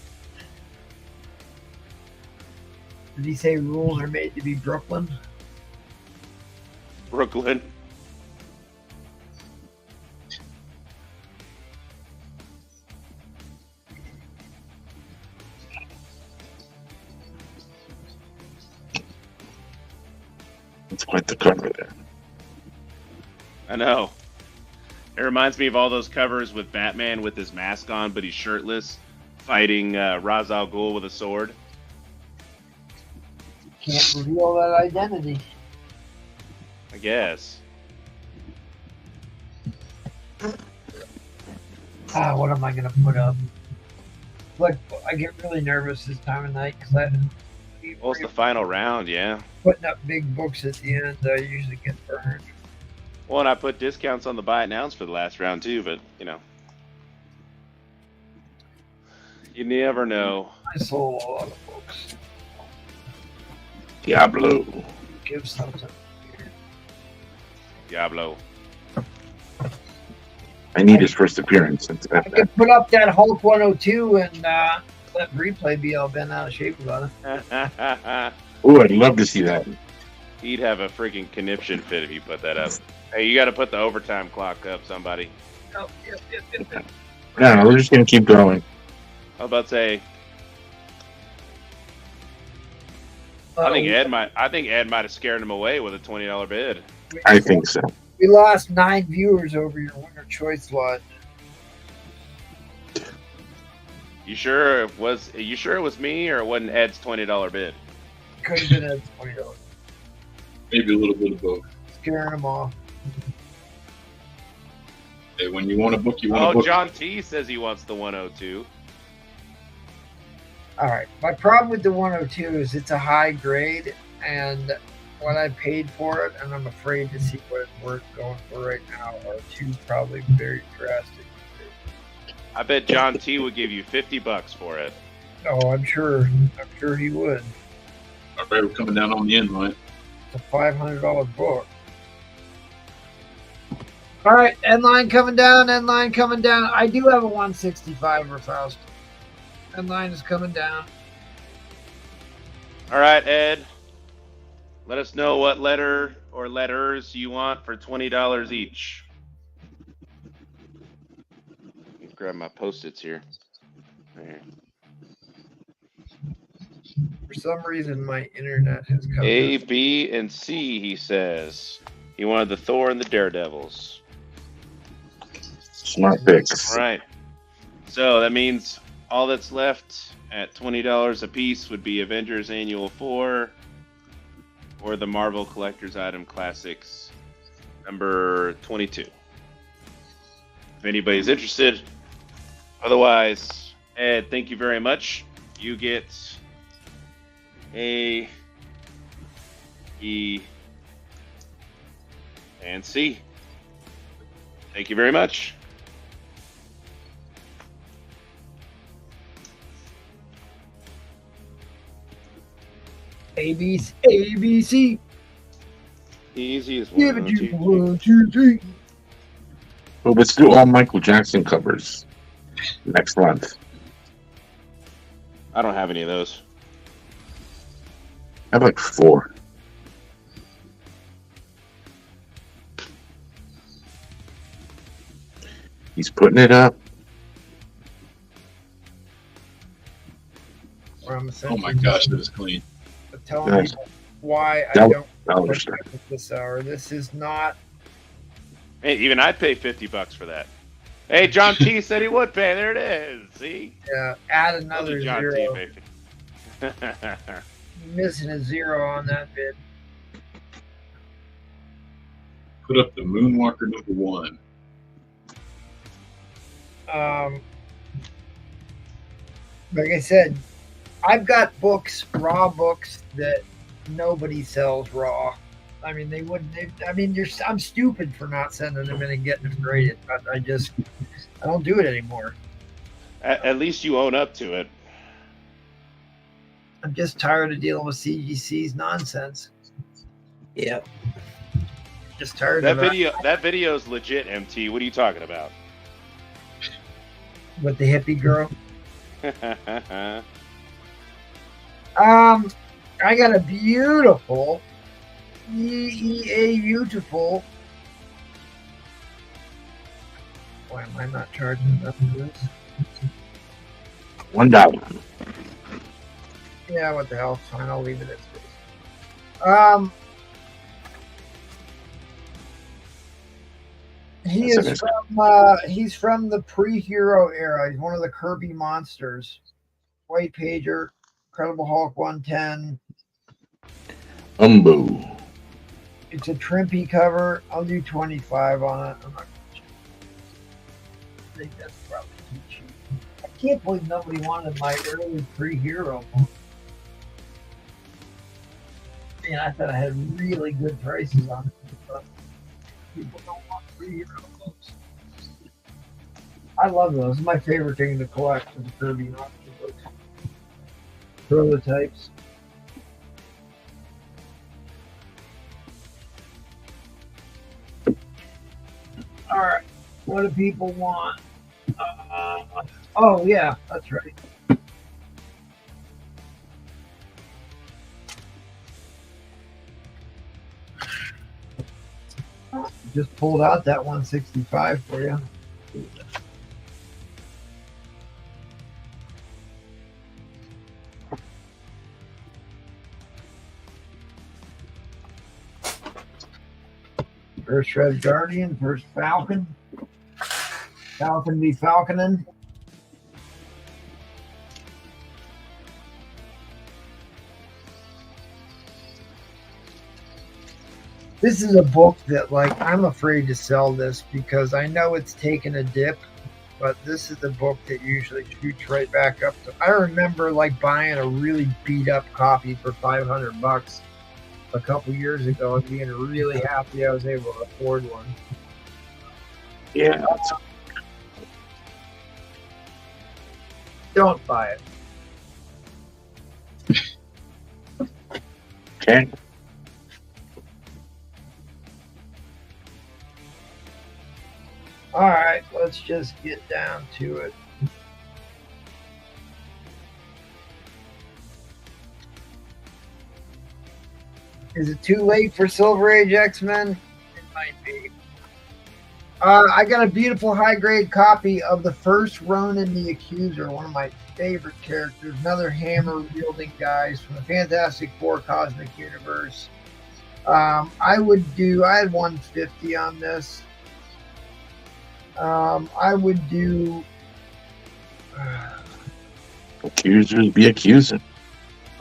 Did he say rules are made to be Brooklyn? Brooklyn. It's quite the cover there. I know. It reminds me of all those covers with Batman with his mask on, but he's shirtless, fighting Ra's al Ghul with a sword. Can't reveal that identity. I guess. What am I going to put up? Look, I get really nervous this time of night because Well, it's the final round, yeah. putting up big books at the end. I usually get burned. Well, and I put discounts on the buy it nows for the last round too, but you know, you never know. I sold a lot of books. Diablo. Give something. Diablo. I need his first appearance. I could put up that Hulk 102 and let replay be all bent out of shape about it. Oh, I'd love to see that. He'd have a freaking conniption fit if you put that up. Hey, you got to put the overtime clock up, somebody. Oh, yep. No, we're just gonna keep going. I was about to say. I think Ed might have scared him away with a $20 bid. I think so. We lost 9 viewers over your winner choice lot. You sure it was me or it wasn't Ed's $20 bid? Could have been at $20. Maybe a little bit of both. Scaring them off. Hey, when you want a book, you want a Oh, book. John T says he wants the 102. All right. My problem with the 102 is it's a high grade, and what I paid for it, and I'm afraid to see what it's worth going for right now, are two probably very drastic. I bet John T would give you $50 for it. Oh, I'm sure he would. All right, we're coming down on the end line. It's a $500 book. All right, end line coming down. End line coming down. I do have a 165 or Faust. End line is coming down. All right, Ed. Let us know what letter or letters you want for $20 each. Let me grab my Post-its here. There. For some reason, my internet has come A, down. B, and C, he says. He wanted the Thor and the Daredevils. Smart picks. All right. So that means all that's left at $20 a piece would be Avengers Annual 4 or the Marvel Collector's Item Classics number 22. If anybody's interested. Otherwise, Ed, thank you very much. You get A, E, and C. Thank you very much. ABC. Easy as Give one, it two, you 1, 2, 3. Well, let's do all Michael Jackson covers next month. I don't have any of those. I have like 4. He's putting it up. Oh my gosh, that is clean. Telling Nice. people why I That- don't that was like straight. this hour. This is not. Hey, even I'd pay $50 for that. Hey, John T said he would pay. There it is. See? Add Told another you John T zero. paid $50. Missing a zero on that bid. Put up the Moonwalker number 1. Like I said, I've got books, raw books that nobody sells raw. I mean, they wouldn't. I'm stupid for not sending them in and getting them graded. I don't do it anymore. At least you own up to it. I'm just tired of dealing with CGC's nonsense. Yep. Just tired That of video. That video is legit, MT. What are you talking about? with the hippie girl. I got a beautiful beautiful. Why am I not charging enough for this? $1. Yeah, what the hell? It's fine. I'll leave it as is. He's from the pre-hero era. He's one of the Kirby monsters. White Pager, Incredible Hulk 110. It's a trimpy cover. I'll do 25 on it. I'm not gonna check. I think that's probably too cheap. I can't believe nobody wanted my early pre-hero book. Man, I thought I had really good prices on it, but people don't want pre-hero books. I love those. It's my favorite thing to collect is the Kirby monster books. Prototypes. All right, what do people want? Oh yeah, that's right. Just pulled out that 165 for you. First Red Guardian, first Falcon. Falcon v Falconin. This is a book that, like, I'm afraid to sell this because I know it's taken a dip, but this is the book that usually shoots right back up to. I remember, like, buying a really beat up copy for $500 a couple years ago and being really happy I was able to afford one. Yeah. Don't buy it. Okay. All right, let's just get down to it. Is it too late for Silver Age X-Men? It might be. I got a beautiful high-grade copy of the first Ronan the Accuser, one of my favorite characters, another hammer-wielding guys from the Fantastic Four Cosmic Universe. I had 150 on this. I would do... Accusers be accusing.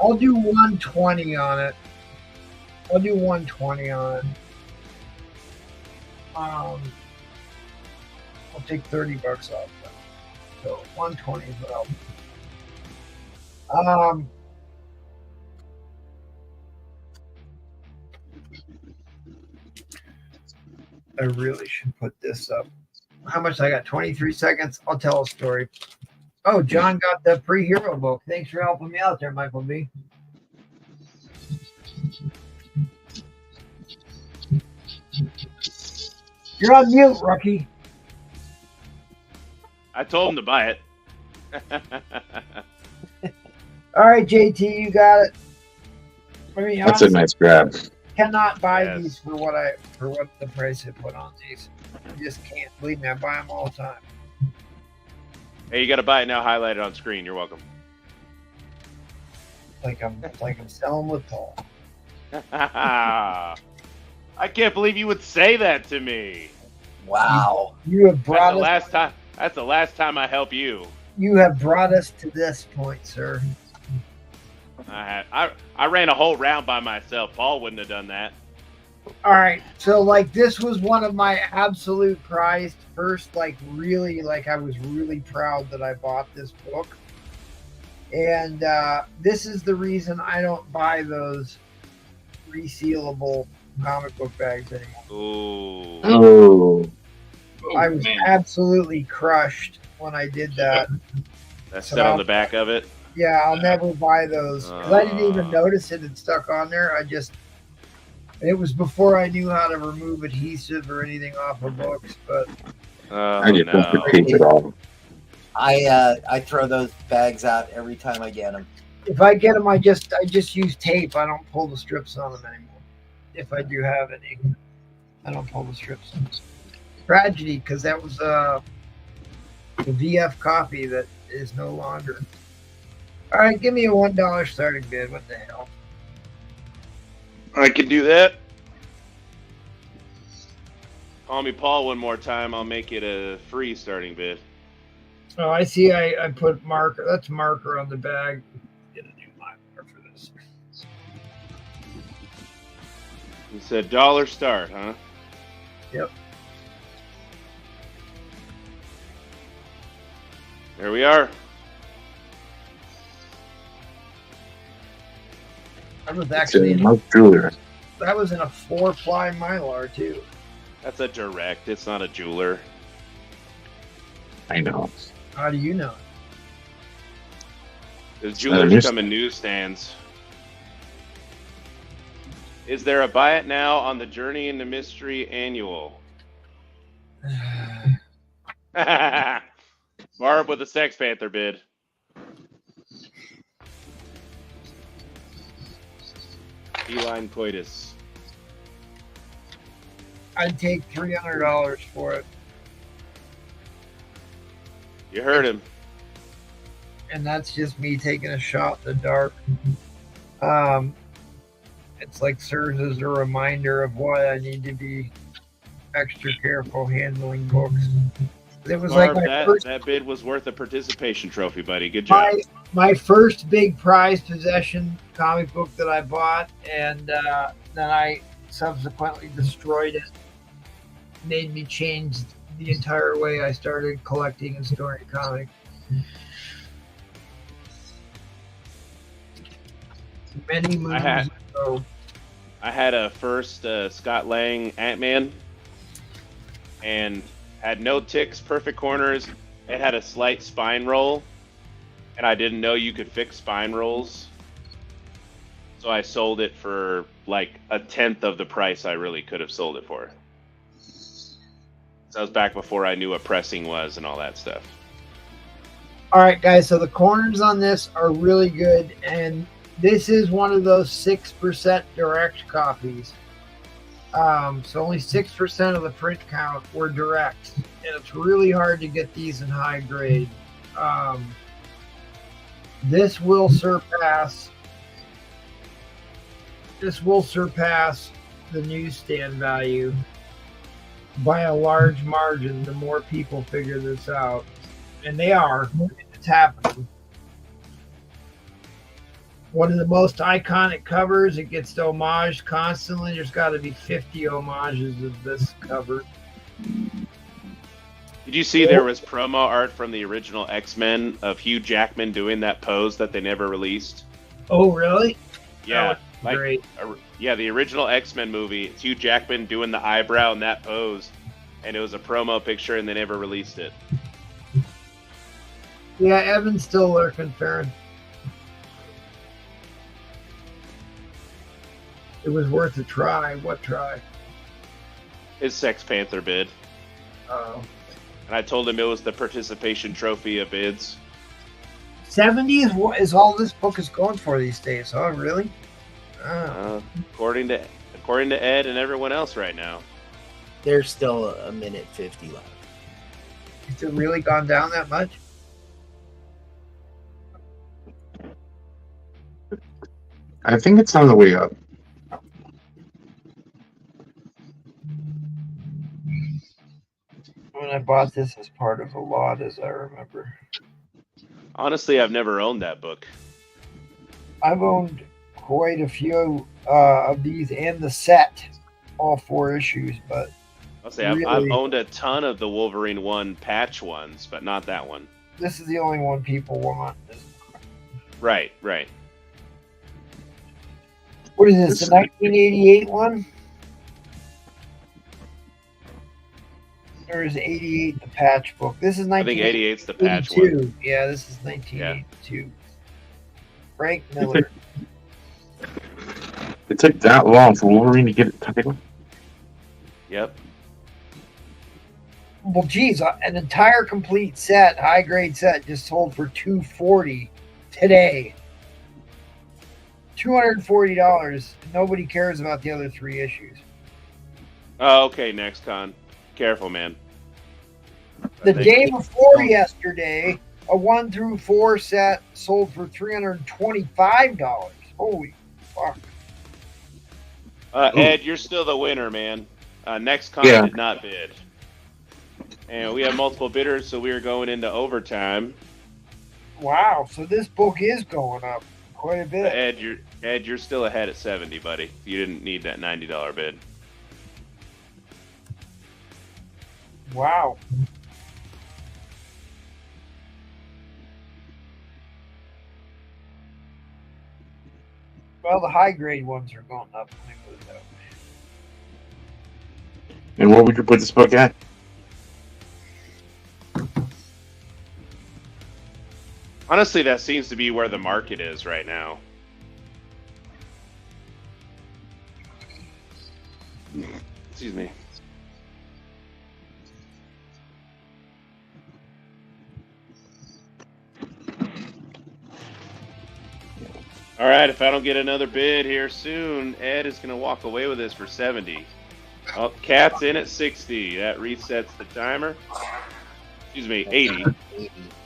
I'll do 120 on it. I'll do 120 on it. I'll take $30 off that. So 120 is what I'll do. I really should put this up. How much I got? 23 seconds. I'll tell a story. Oh, John got the pre-hero book. Thanks for helping me out there, Michael B. You're on mute, rookie. I told him to buy it. All right, JT, you got it. I mean, That's a nice grab. Cannot buy these for what the price I put on these. I just can't. Believe me, I buy them all the time. Hey, you got to buy it now. Highlight it on screen. You're welcome. Like I'm selling with Paul. I can't believe you would say that to me. Wow. You have brought That's the last time I help you. You have brought us to this point, sir. I ran a whole round by myself. Paul wouldn't have done that. All right, so like this was one of my absolute prized first, I was really proud that I bought this book. And this is the reason I don't buy those resealable comic book bags anymore. Ooh. Oh. I was absolutely crushed when I did that. That's set on the back of it? Yeah, I'll never buy those. 'Cause I didn't even notice it had stuck on there. It was before I knew how to remove adhesive or anything off of books, but I just don't repeat it all. I throw those bags out every time I get them. if I get them, I just use tape. I don't pull the strips on them anymore. If I do have any, I don't pull the strips on. Tragedy, because that was the VF copy that is no longer. All right, give me a $1 starting bid. What the hell? I can do that. Call me Paul one more time. I'll make it a free starting bid. Oh, I see. I put marker. That's marker on the bag. Get a new marker for this. You said $1 start, huh? Yep. There we are. That was actually that was in a 4-ply Mylar too. That's a direct. It's not a jeweler. I know. How do you know? The jewelers come in newsstands. Is there a buy it now on the Journey into Mystery annual? Barb with a Sex Panther bid. Feline coitus. I'd take $300 for it. You heard him. And that's just me taking a shot in the dark. It's like serves as a reminder of why I need to be extra careful handling books. It was Barb, like that bid was worth a participation trophy, buddy. Good job. My first big prized possession comic book that I bought, and then I subsequently destroyed it. Made me change the entire way I started collecting and storing comics. Many moons ago. I had a first Scott Lang Ant-Man, and had no ticks, perfect corners. It had a slight spine roll, and I didn't know you could fix spine rolls. So I sold it for like 1/10 of the price I really could have sold it for. So that was back before I knew what pressing was and all that stuff. All right, guys. So the corners on this are really good, and this is one of those 6% direct copies. So only 6% of the print count were direct, and it's really hard to get these in high grade. This will surpass the newsstand value by a large margin. The more people figure this out, and they are, it's happening. One of the most iconic covers. It gets homaged constantly. There's got to be 50 homages of this cover. Did you see there was promo art from the original X-Men of Hugh Jackman doing that pose that they never released? Oh, really? Yeah. Great. Yeah, the original X-Men movie, it's Hugh Jackman doing the eyebrow and that pose, and it was a promo picture, and they never released it. Yeah, Evan's still lurking, Farron. It was worth a try. What try? His Sex Panther bid. Oh. And I told him it was the participation trophy of bids. 70 is all this book is going for these days. Oh, really? Oh. According to Ed and everyone else right now. There's still a minute 50 left. Has it really gone down that much? I think it's on the way up. When I bought this as part of a lot, as I remember. Honestly, I've never owned that book. I've owned quite a few of these and the set, all 4 issues, but I'll say I've owned a ton of the Wolverine 1 patch ones, but not that one. This is the only one people want. Right. What is this, the 1988 one? Or is 88 the patch book? This is 1982. I think 88's the patch one. Yeah, this is 1982. Frank Miller. It took that long for Wolverine to get it titled. Yep. Well, geez, an entire complete set, high grade set, just sold for $240 today. $240. Nobody cares about the other 3 issues. Oh, okay, next con. Careful, man. The day before yesterday, a 1 through 4 set sold for $325. Holy fuck. Ed, you're still the winner, man. Next con did not bid. And we have multiple bidders, so we are going into overtime. Wow, so this book is going up quite a bit. Ed, you're still ahead at 70, buddy. You didn't need that $90 bid. Wow. Well, the high grade ones are going up. Let me put it that way. And what would you put this book at? Honestly, that seems to be where the market is right now. Excuse me. All right, if I don't get another bid here soon, Ed is going to walk away with this for 70. Oh, Cat's in at 60. That resets the timer. Excuse me, 80.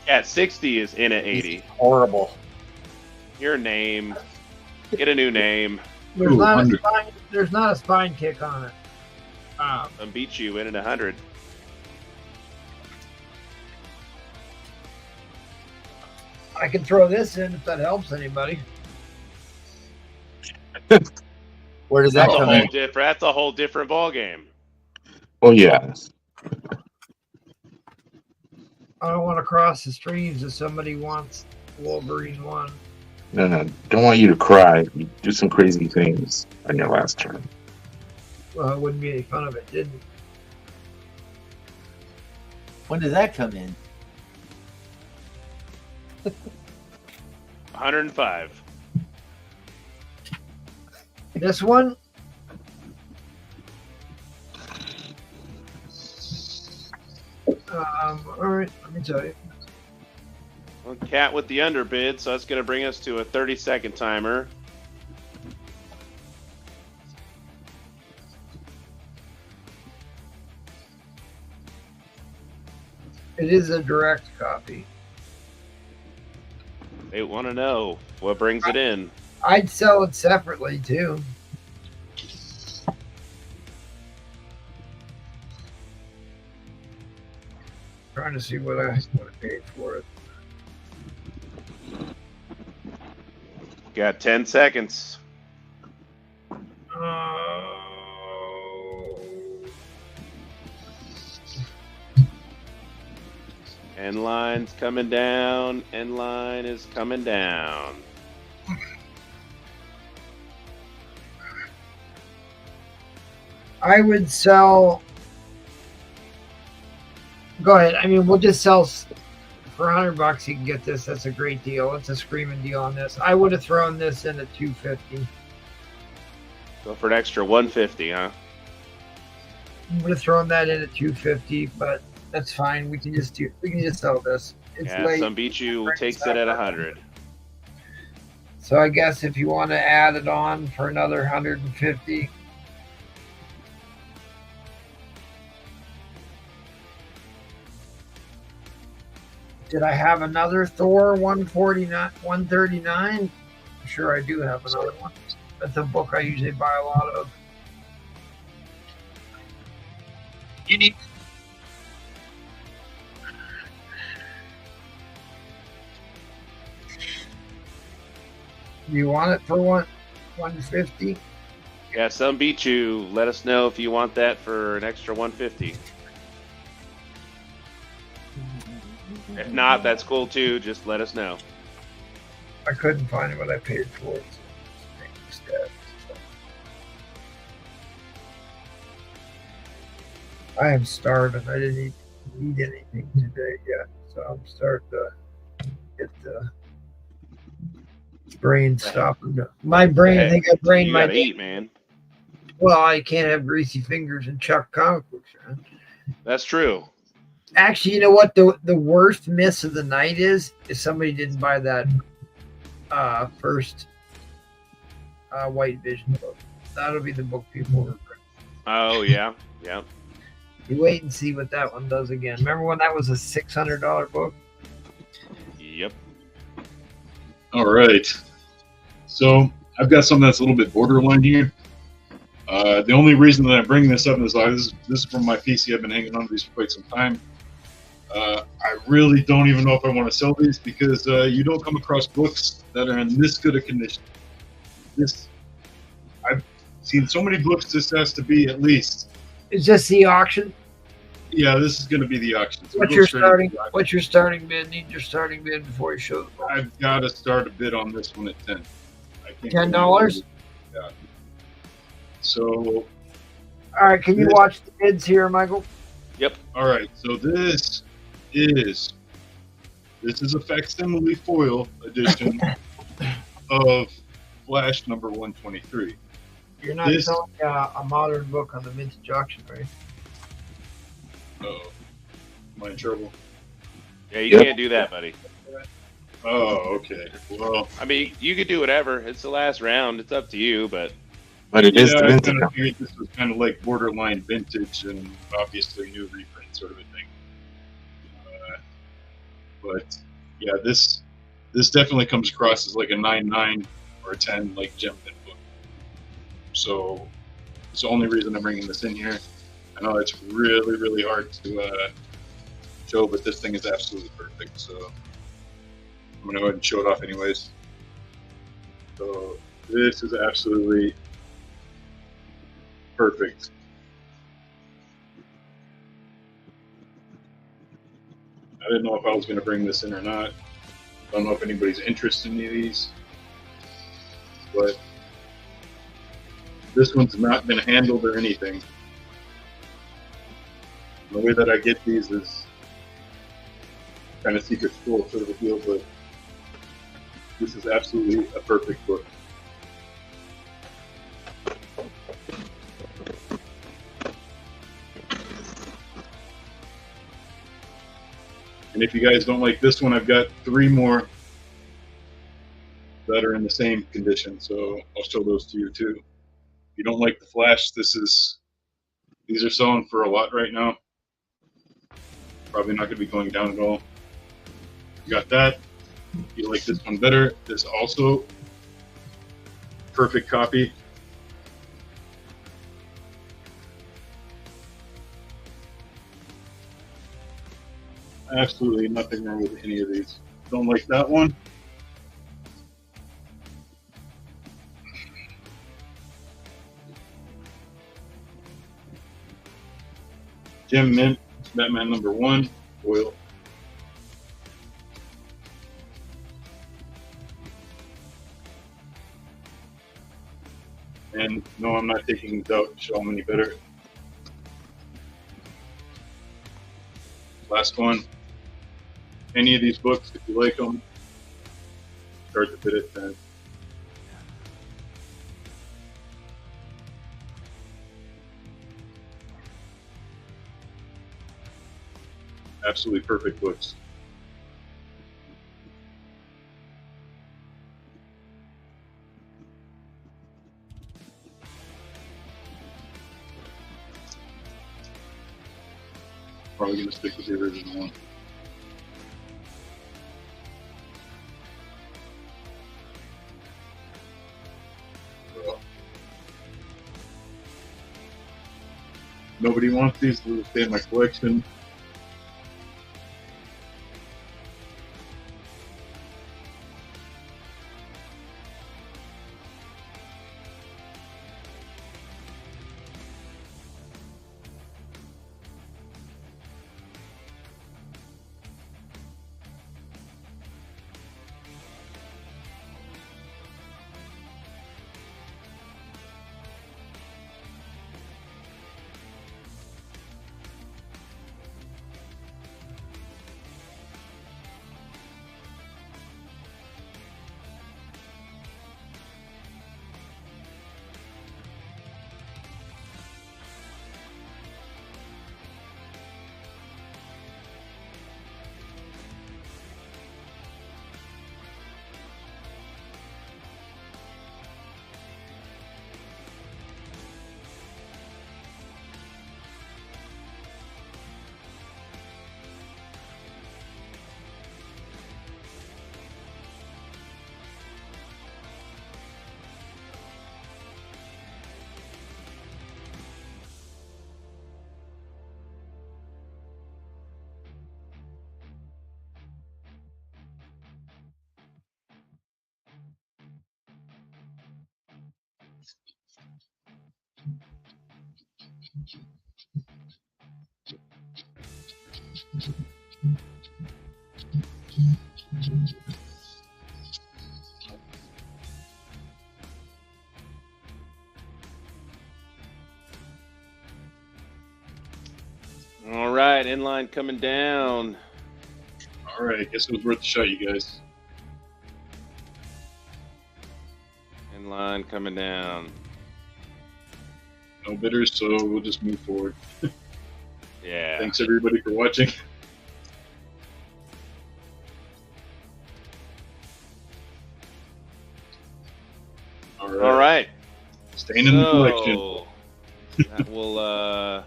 Cat 60 is in at 80. Horrible. Your name. Get a new name. There's not a spine kick on it. I'll beat you in at 100. I can throw this in if that helps anybody. Where does that come in? That's a whole different ball game. Oh, yes. I don't want to cross the streams if somebody wants Wolverine 1. No, don't want you to cry. You do some crazy things on your last turn. Well, it wouldn't be any fun of it, didn't it? When does that come in? 105. This one? All right, let me tell you. Well, Cat with the underbid, so that's going to bring us to a 30-second timer. It is a direct copy. They want to know what brings it in. I'd sell it separately too. Trying to see what I paid for it. Got 10 seconds. End line's coming down. End line is coming down. I would sell. Go ahead. I mean, we'll just sell for $100. You can get this. That's a great deal. It's a screaming deal on this. I would have thrown this in at $250. Go for an extra $150, huh? I would have thrown that in at $250, but that's fine. We can just sell this. It's Yeah, late. some beat you takes it at 100. So I guess if you want to add it on for another 150. Did I have another Thor 139? I'm sure I do have another one. That's a book I usually buy a lot of. You need. You want it for 150? Yeah, some beat you. Let us know if you want that for an extra 150. If not, that's cool too. Just let us know. I couldn't find what I paid for it. So I am starving. I didn't eat anything today yet, so I'm starting to get the brain stopping. My brain, I think I brained You my gotta eat, man. Well, I can't have greasy fingers and chuck comic books around. That's true. Actually, you know what? The worst miss of the night is somebody didn't buy that first White Vision book. That'll be the book people regret. Oh, yeah. Yeah. You wait and see what that one does again. Remember when that was a $600 book? Yep. All right. So I've got something that's a little bit borderline here. The only reason that I'm bringing this up is this is from my PC. I've been hanging on to these for quite some time. I really don't even know if I want to sell these because you don't come across books that are in this good a condition. I've seen so many books. This has to be at least. Is this the auction? Yeah, this is going to be the auction. So What's your starting bid? Need your starting bid before you show the book. I've got to start a bid on this one at 10. $10? Yeah. So. All right, can you watch the bids here, Michael? Yep. All right, so this is a facsimile foil edition of Flash number 123. You're not selling a modern book on the vintage auction, right? Oh, am I in trouble? Yeah, you can't do that, buddy. Oh, okay. Well, I mean, you could do whatever. It's the last round. It's up to you, but it is the I vintage. kind of figured this was kind of like borderline vintage and obviously new reprint sort of a thing. But yeah, this definitely comes across as like a 9.9 or a 10 like gem bin book. So it's the only reason I'm bringing this in here. I know it's really, really hard to show, but this thing is absolutely perfect. So I'm gonna go ahead and show it off anyways. So this is absolutely perfect. I didn't know if I was going to bring this in or not. Don't know if anybody's interested in any of these, but this one's not been handled or anything. The way that I get these is kind of secret school sort of a deal, but this is absolutely a perfect book. And if you guys don't like this one, I've got 3 more that are in the same condition, so I'll show those to you too. If you don't like the Flash, these are selling for a lot right now. Probably not going to be going down at all. You got that. If you like this one better, this also perfect copy. Absolutely nothing wrong with any of these. Don't like that one. Jim Mint, Batman #1, oil. And no, I'm not taking these out to show them any better. Last one. Any of these books, if you like them, start the bid at 10. Absolutely perfect books. Probably going to stick with the original one. Nobody wants these, they'll stay in my collection. All right, inline coming down. All right, I guess it was worth a shot, you guys. Inline coming down. No bidders, so we'll just move forward. Yeah. Thanks everybody for watching. All right. Staying in the collection. That will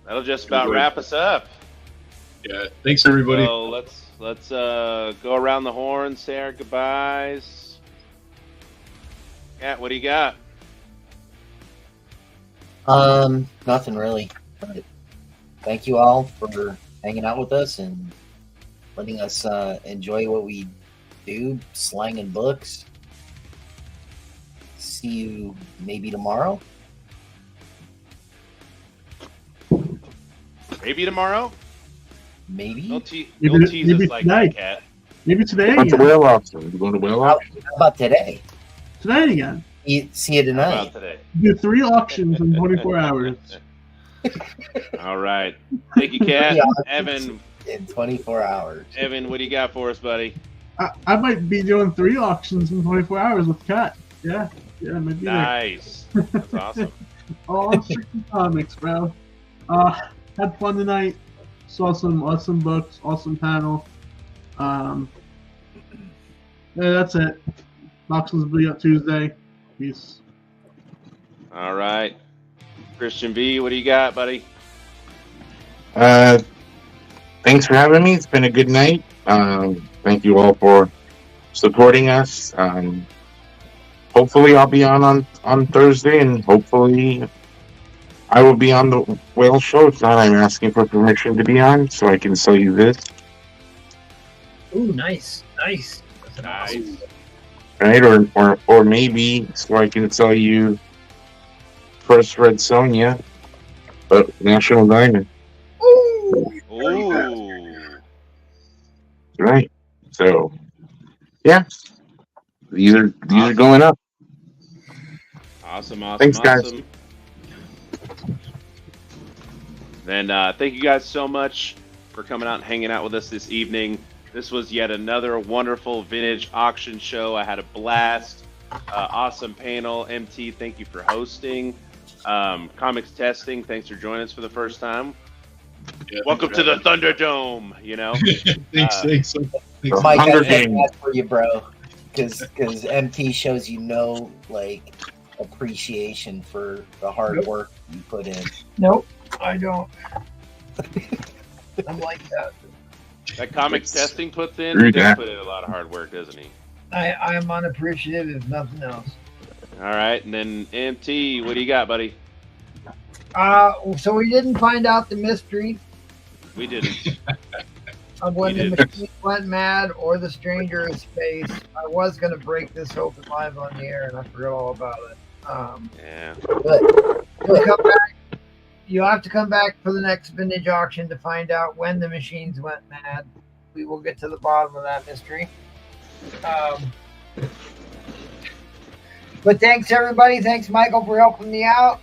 that'll just about wrap us up. Yeah. Thanks everybody. So let's go around the horn, say our goodbyes. Kat, what do you got? Nothing really. But thank you all for hanging out with us and letting us enjoy what we do, slanging books. See you maybe tomorrow. Maybe tomorrow? Maybe. Don't tease us like that, Kat. Maybe today What's again. whale auction? You going to whale auction? How about today? Today again. See you How tonight. about today? Do 3 auctions in 24 hours. All right. Thank you, Kat. 3 auctions Evan, in 24 hours. Evan, what do you got for us, buddy? I might be doing 3 auctions in 24 hours with Kat. Yeah, maybe there. Nice. That's awesome. All strictly comics, bro. had fun tonight. Saw some awesome books, awesome panel. Yeah, that's it. Boxings will be up Tuesday. Peace. All right. Christian B, what do you got, buddy? Thanks for having me. It's been a good night. Thank you all for supporting us. Hopefully I'll be on Thursday, and hopefully I will be on the whale show. If not, I'm asking for permission to be on so I can sell you this. Ooh, nice. That's Nice. Right? Or maybe so I can sell you first redsojna, but National Diamond. Ooh. Right. So yeah. These are going up. Awesome. Thanks, guys. Awesome. Then thank you guys so much for coming out and hanging out with us this evening. This was yet another wonderful vintage auction show. I had a blast. Awesome panel. MT, thank you for hosting. Comics Testing, thanks for joining us for the first time. Yeah, Welcome to the Thunderdome, you know. Thanks. Mike, Hunger I think Games. that for you, bro. Because MT shows you no like appreciation for the hard work you put in. Nope, I don't. I'm like that. That Comics Testing puts in, Screw he does that. put in a lot of hard work, doesn't he? I am unappreciative if nothing else. All right, and then MT, what do you got, buddy? So we didn't find out the mystery We didn't. of when We the did. machine went mad or the stranger in space. I was going to break this open live on the air, and I forgot all about it. Yeah. You'll come back. You'll have to come back for the next vintage auction to find out when the machines went mad. We will get to the bottom of that mystery. But thanks everybody. Thanks Michael for helping me out.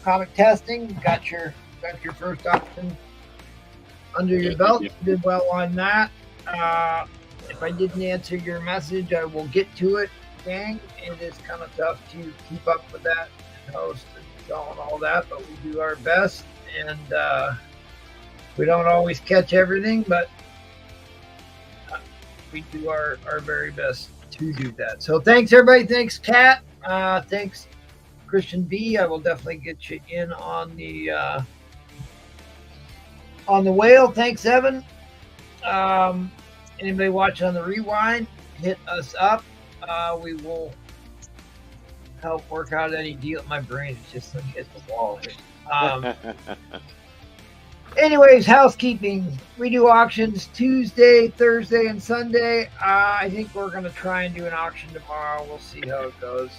Comic testing. Got your first auction under your belt. You did well on that. If I didn't answer your message, I will get to it, gang. It is kind of tough to keep up with that and host and sell and all that, but we do our best, and we don't always catch everything, but we do our very best to do that. So thanks everybody. Thanks Kat. Thanks Christian B. I will definitely get you in on the whale. Thanks Evan. Anybody watching on the rewind, hit us up. We will help work out any deal. My brain is just looking at the wall here. Anyways, housekeeping. We do auctions Tuesday, Thursday, and Sunday. I think we're going to try and do an auction tomorrow. We'll see how it goes.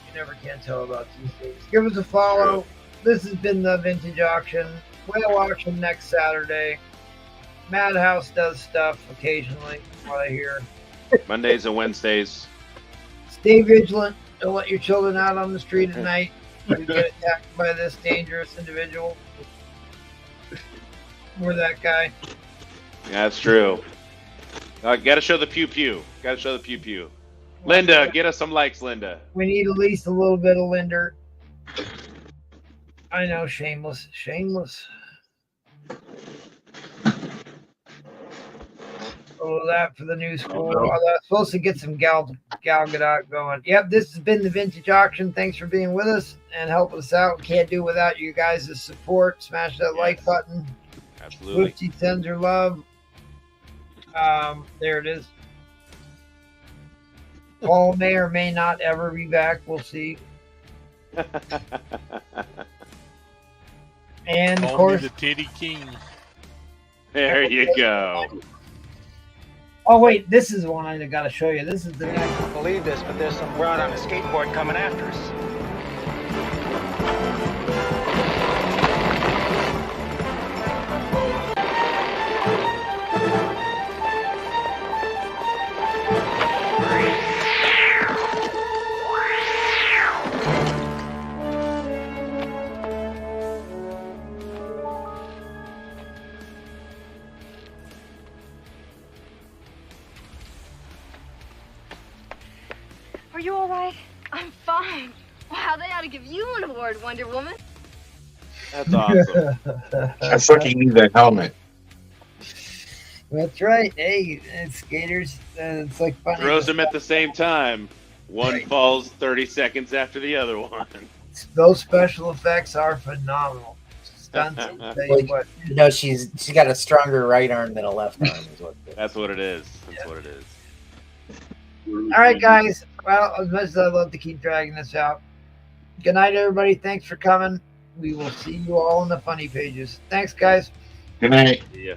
You never can tell about these things. Give us a follow. This has been the Vintage Auction. Whale auction next Saturday. Madhouse does stuff occasionally, from what I hear. Mondays and Wednesdays. Stay vigilant. Don't let your children out on the street at night. You get attacked by this dangerous individual. Or that guy. Yeah, that's true. Got to show the pew pew. Got to show the pew pew. Linda, get us some likes, Linda. We need at least a little bit of Linder. I know, shameless. Oh, that for the new school. Oh, that's supposed to get some Gal Gadot going. Yep, this has been the Vintage Auction. Thanks for being with us and helping us out. Can't do without you guys' support. Smash that like button. Absolutely. Lucy sends her love. There it is. Paul may or may not ever be back. We'll see. And of Call me course, the Titty King. There you go. oh wait, this is one I got to show you. This is the next. Can't believe this, but there's some broad on a skateboard coming after us. Are you all right? I'm fine. Wow, they ought to give you an award, Wonder Woman. That's awesome. I fucking need that helmet. That's right. Hey, skaters, it's like funny. Throws them at the same time. One falls 30 seconds after the other one. Those special effects are phenomenal. Stunts, I'll tell you what. No, she's got a stronger right arm than a left arm. Is what it is. That's what it is. That's what it is. All right, guys. Well, as much as I love to keep dragging this out, good night, everybody. Thanks for coming. We will see you all in the funny pages. Thanks, guys. Good night. Yeah.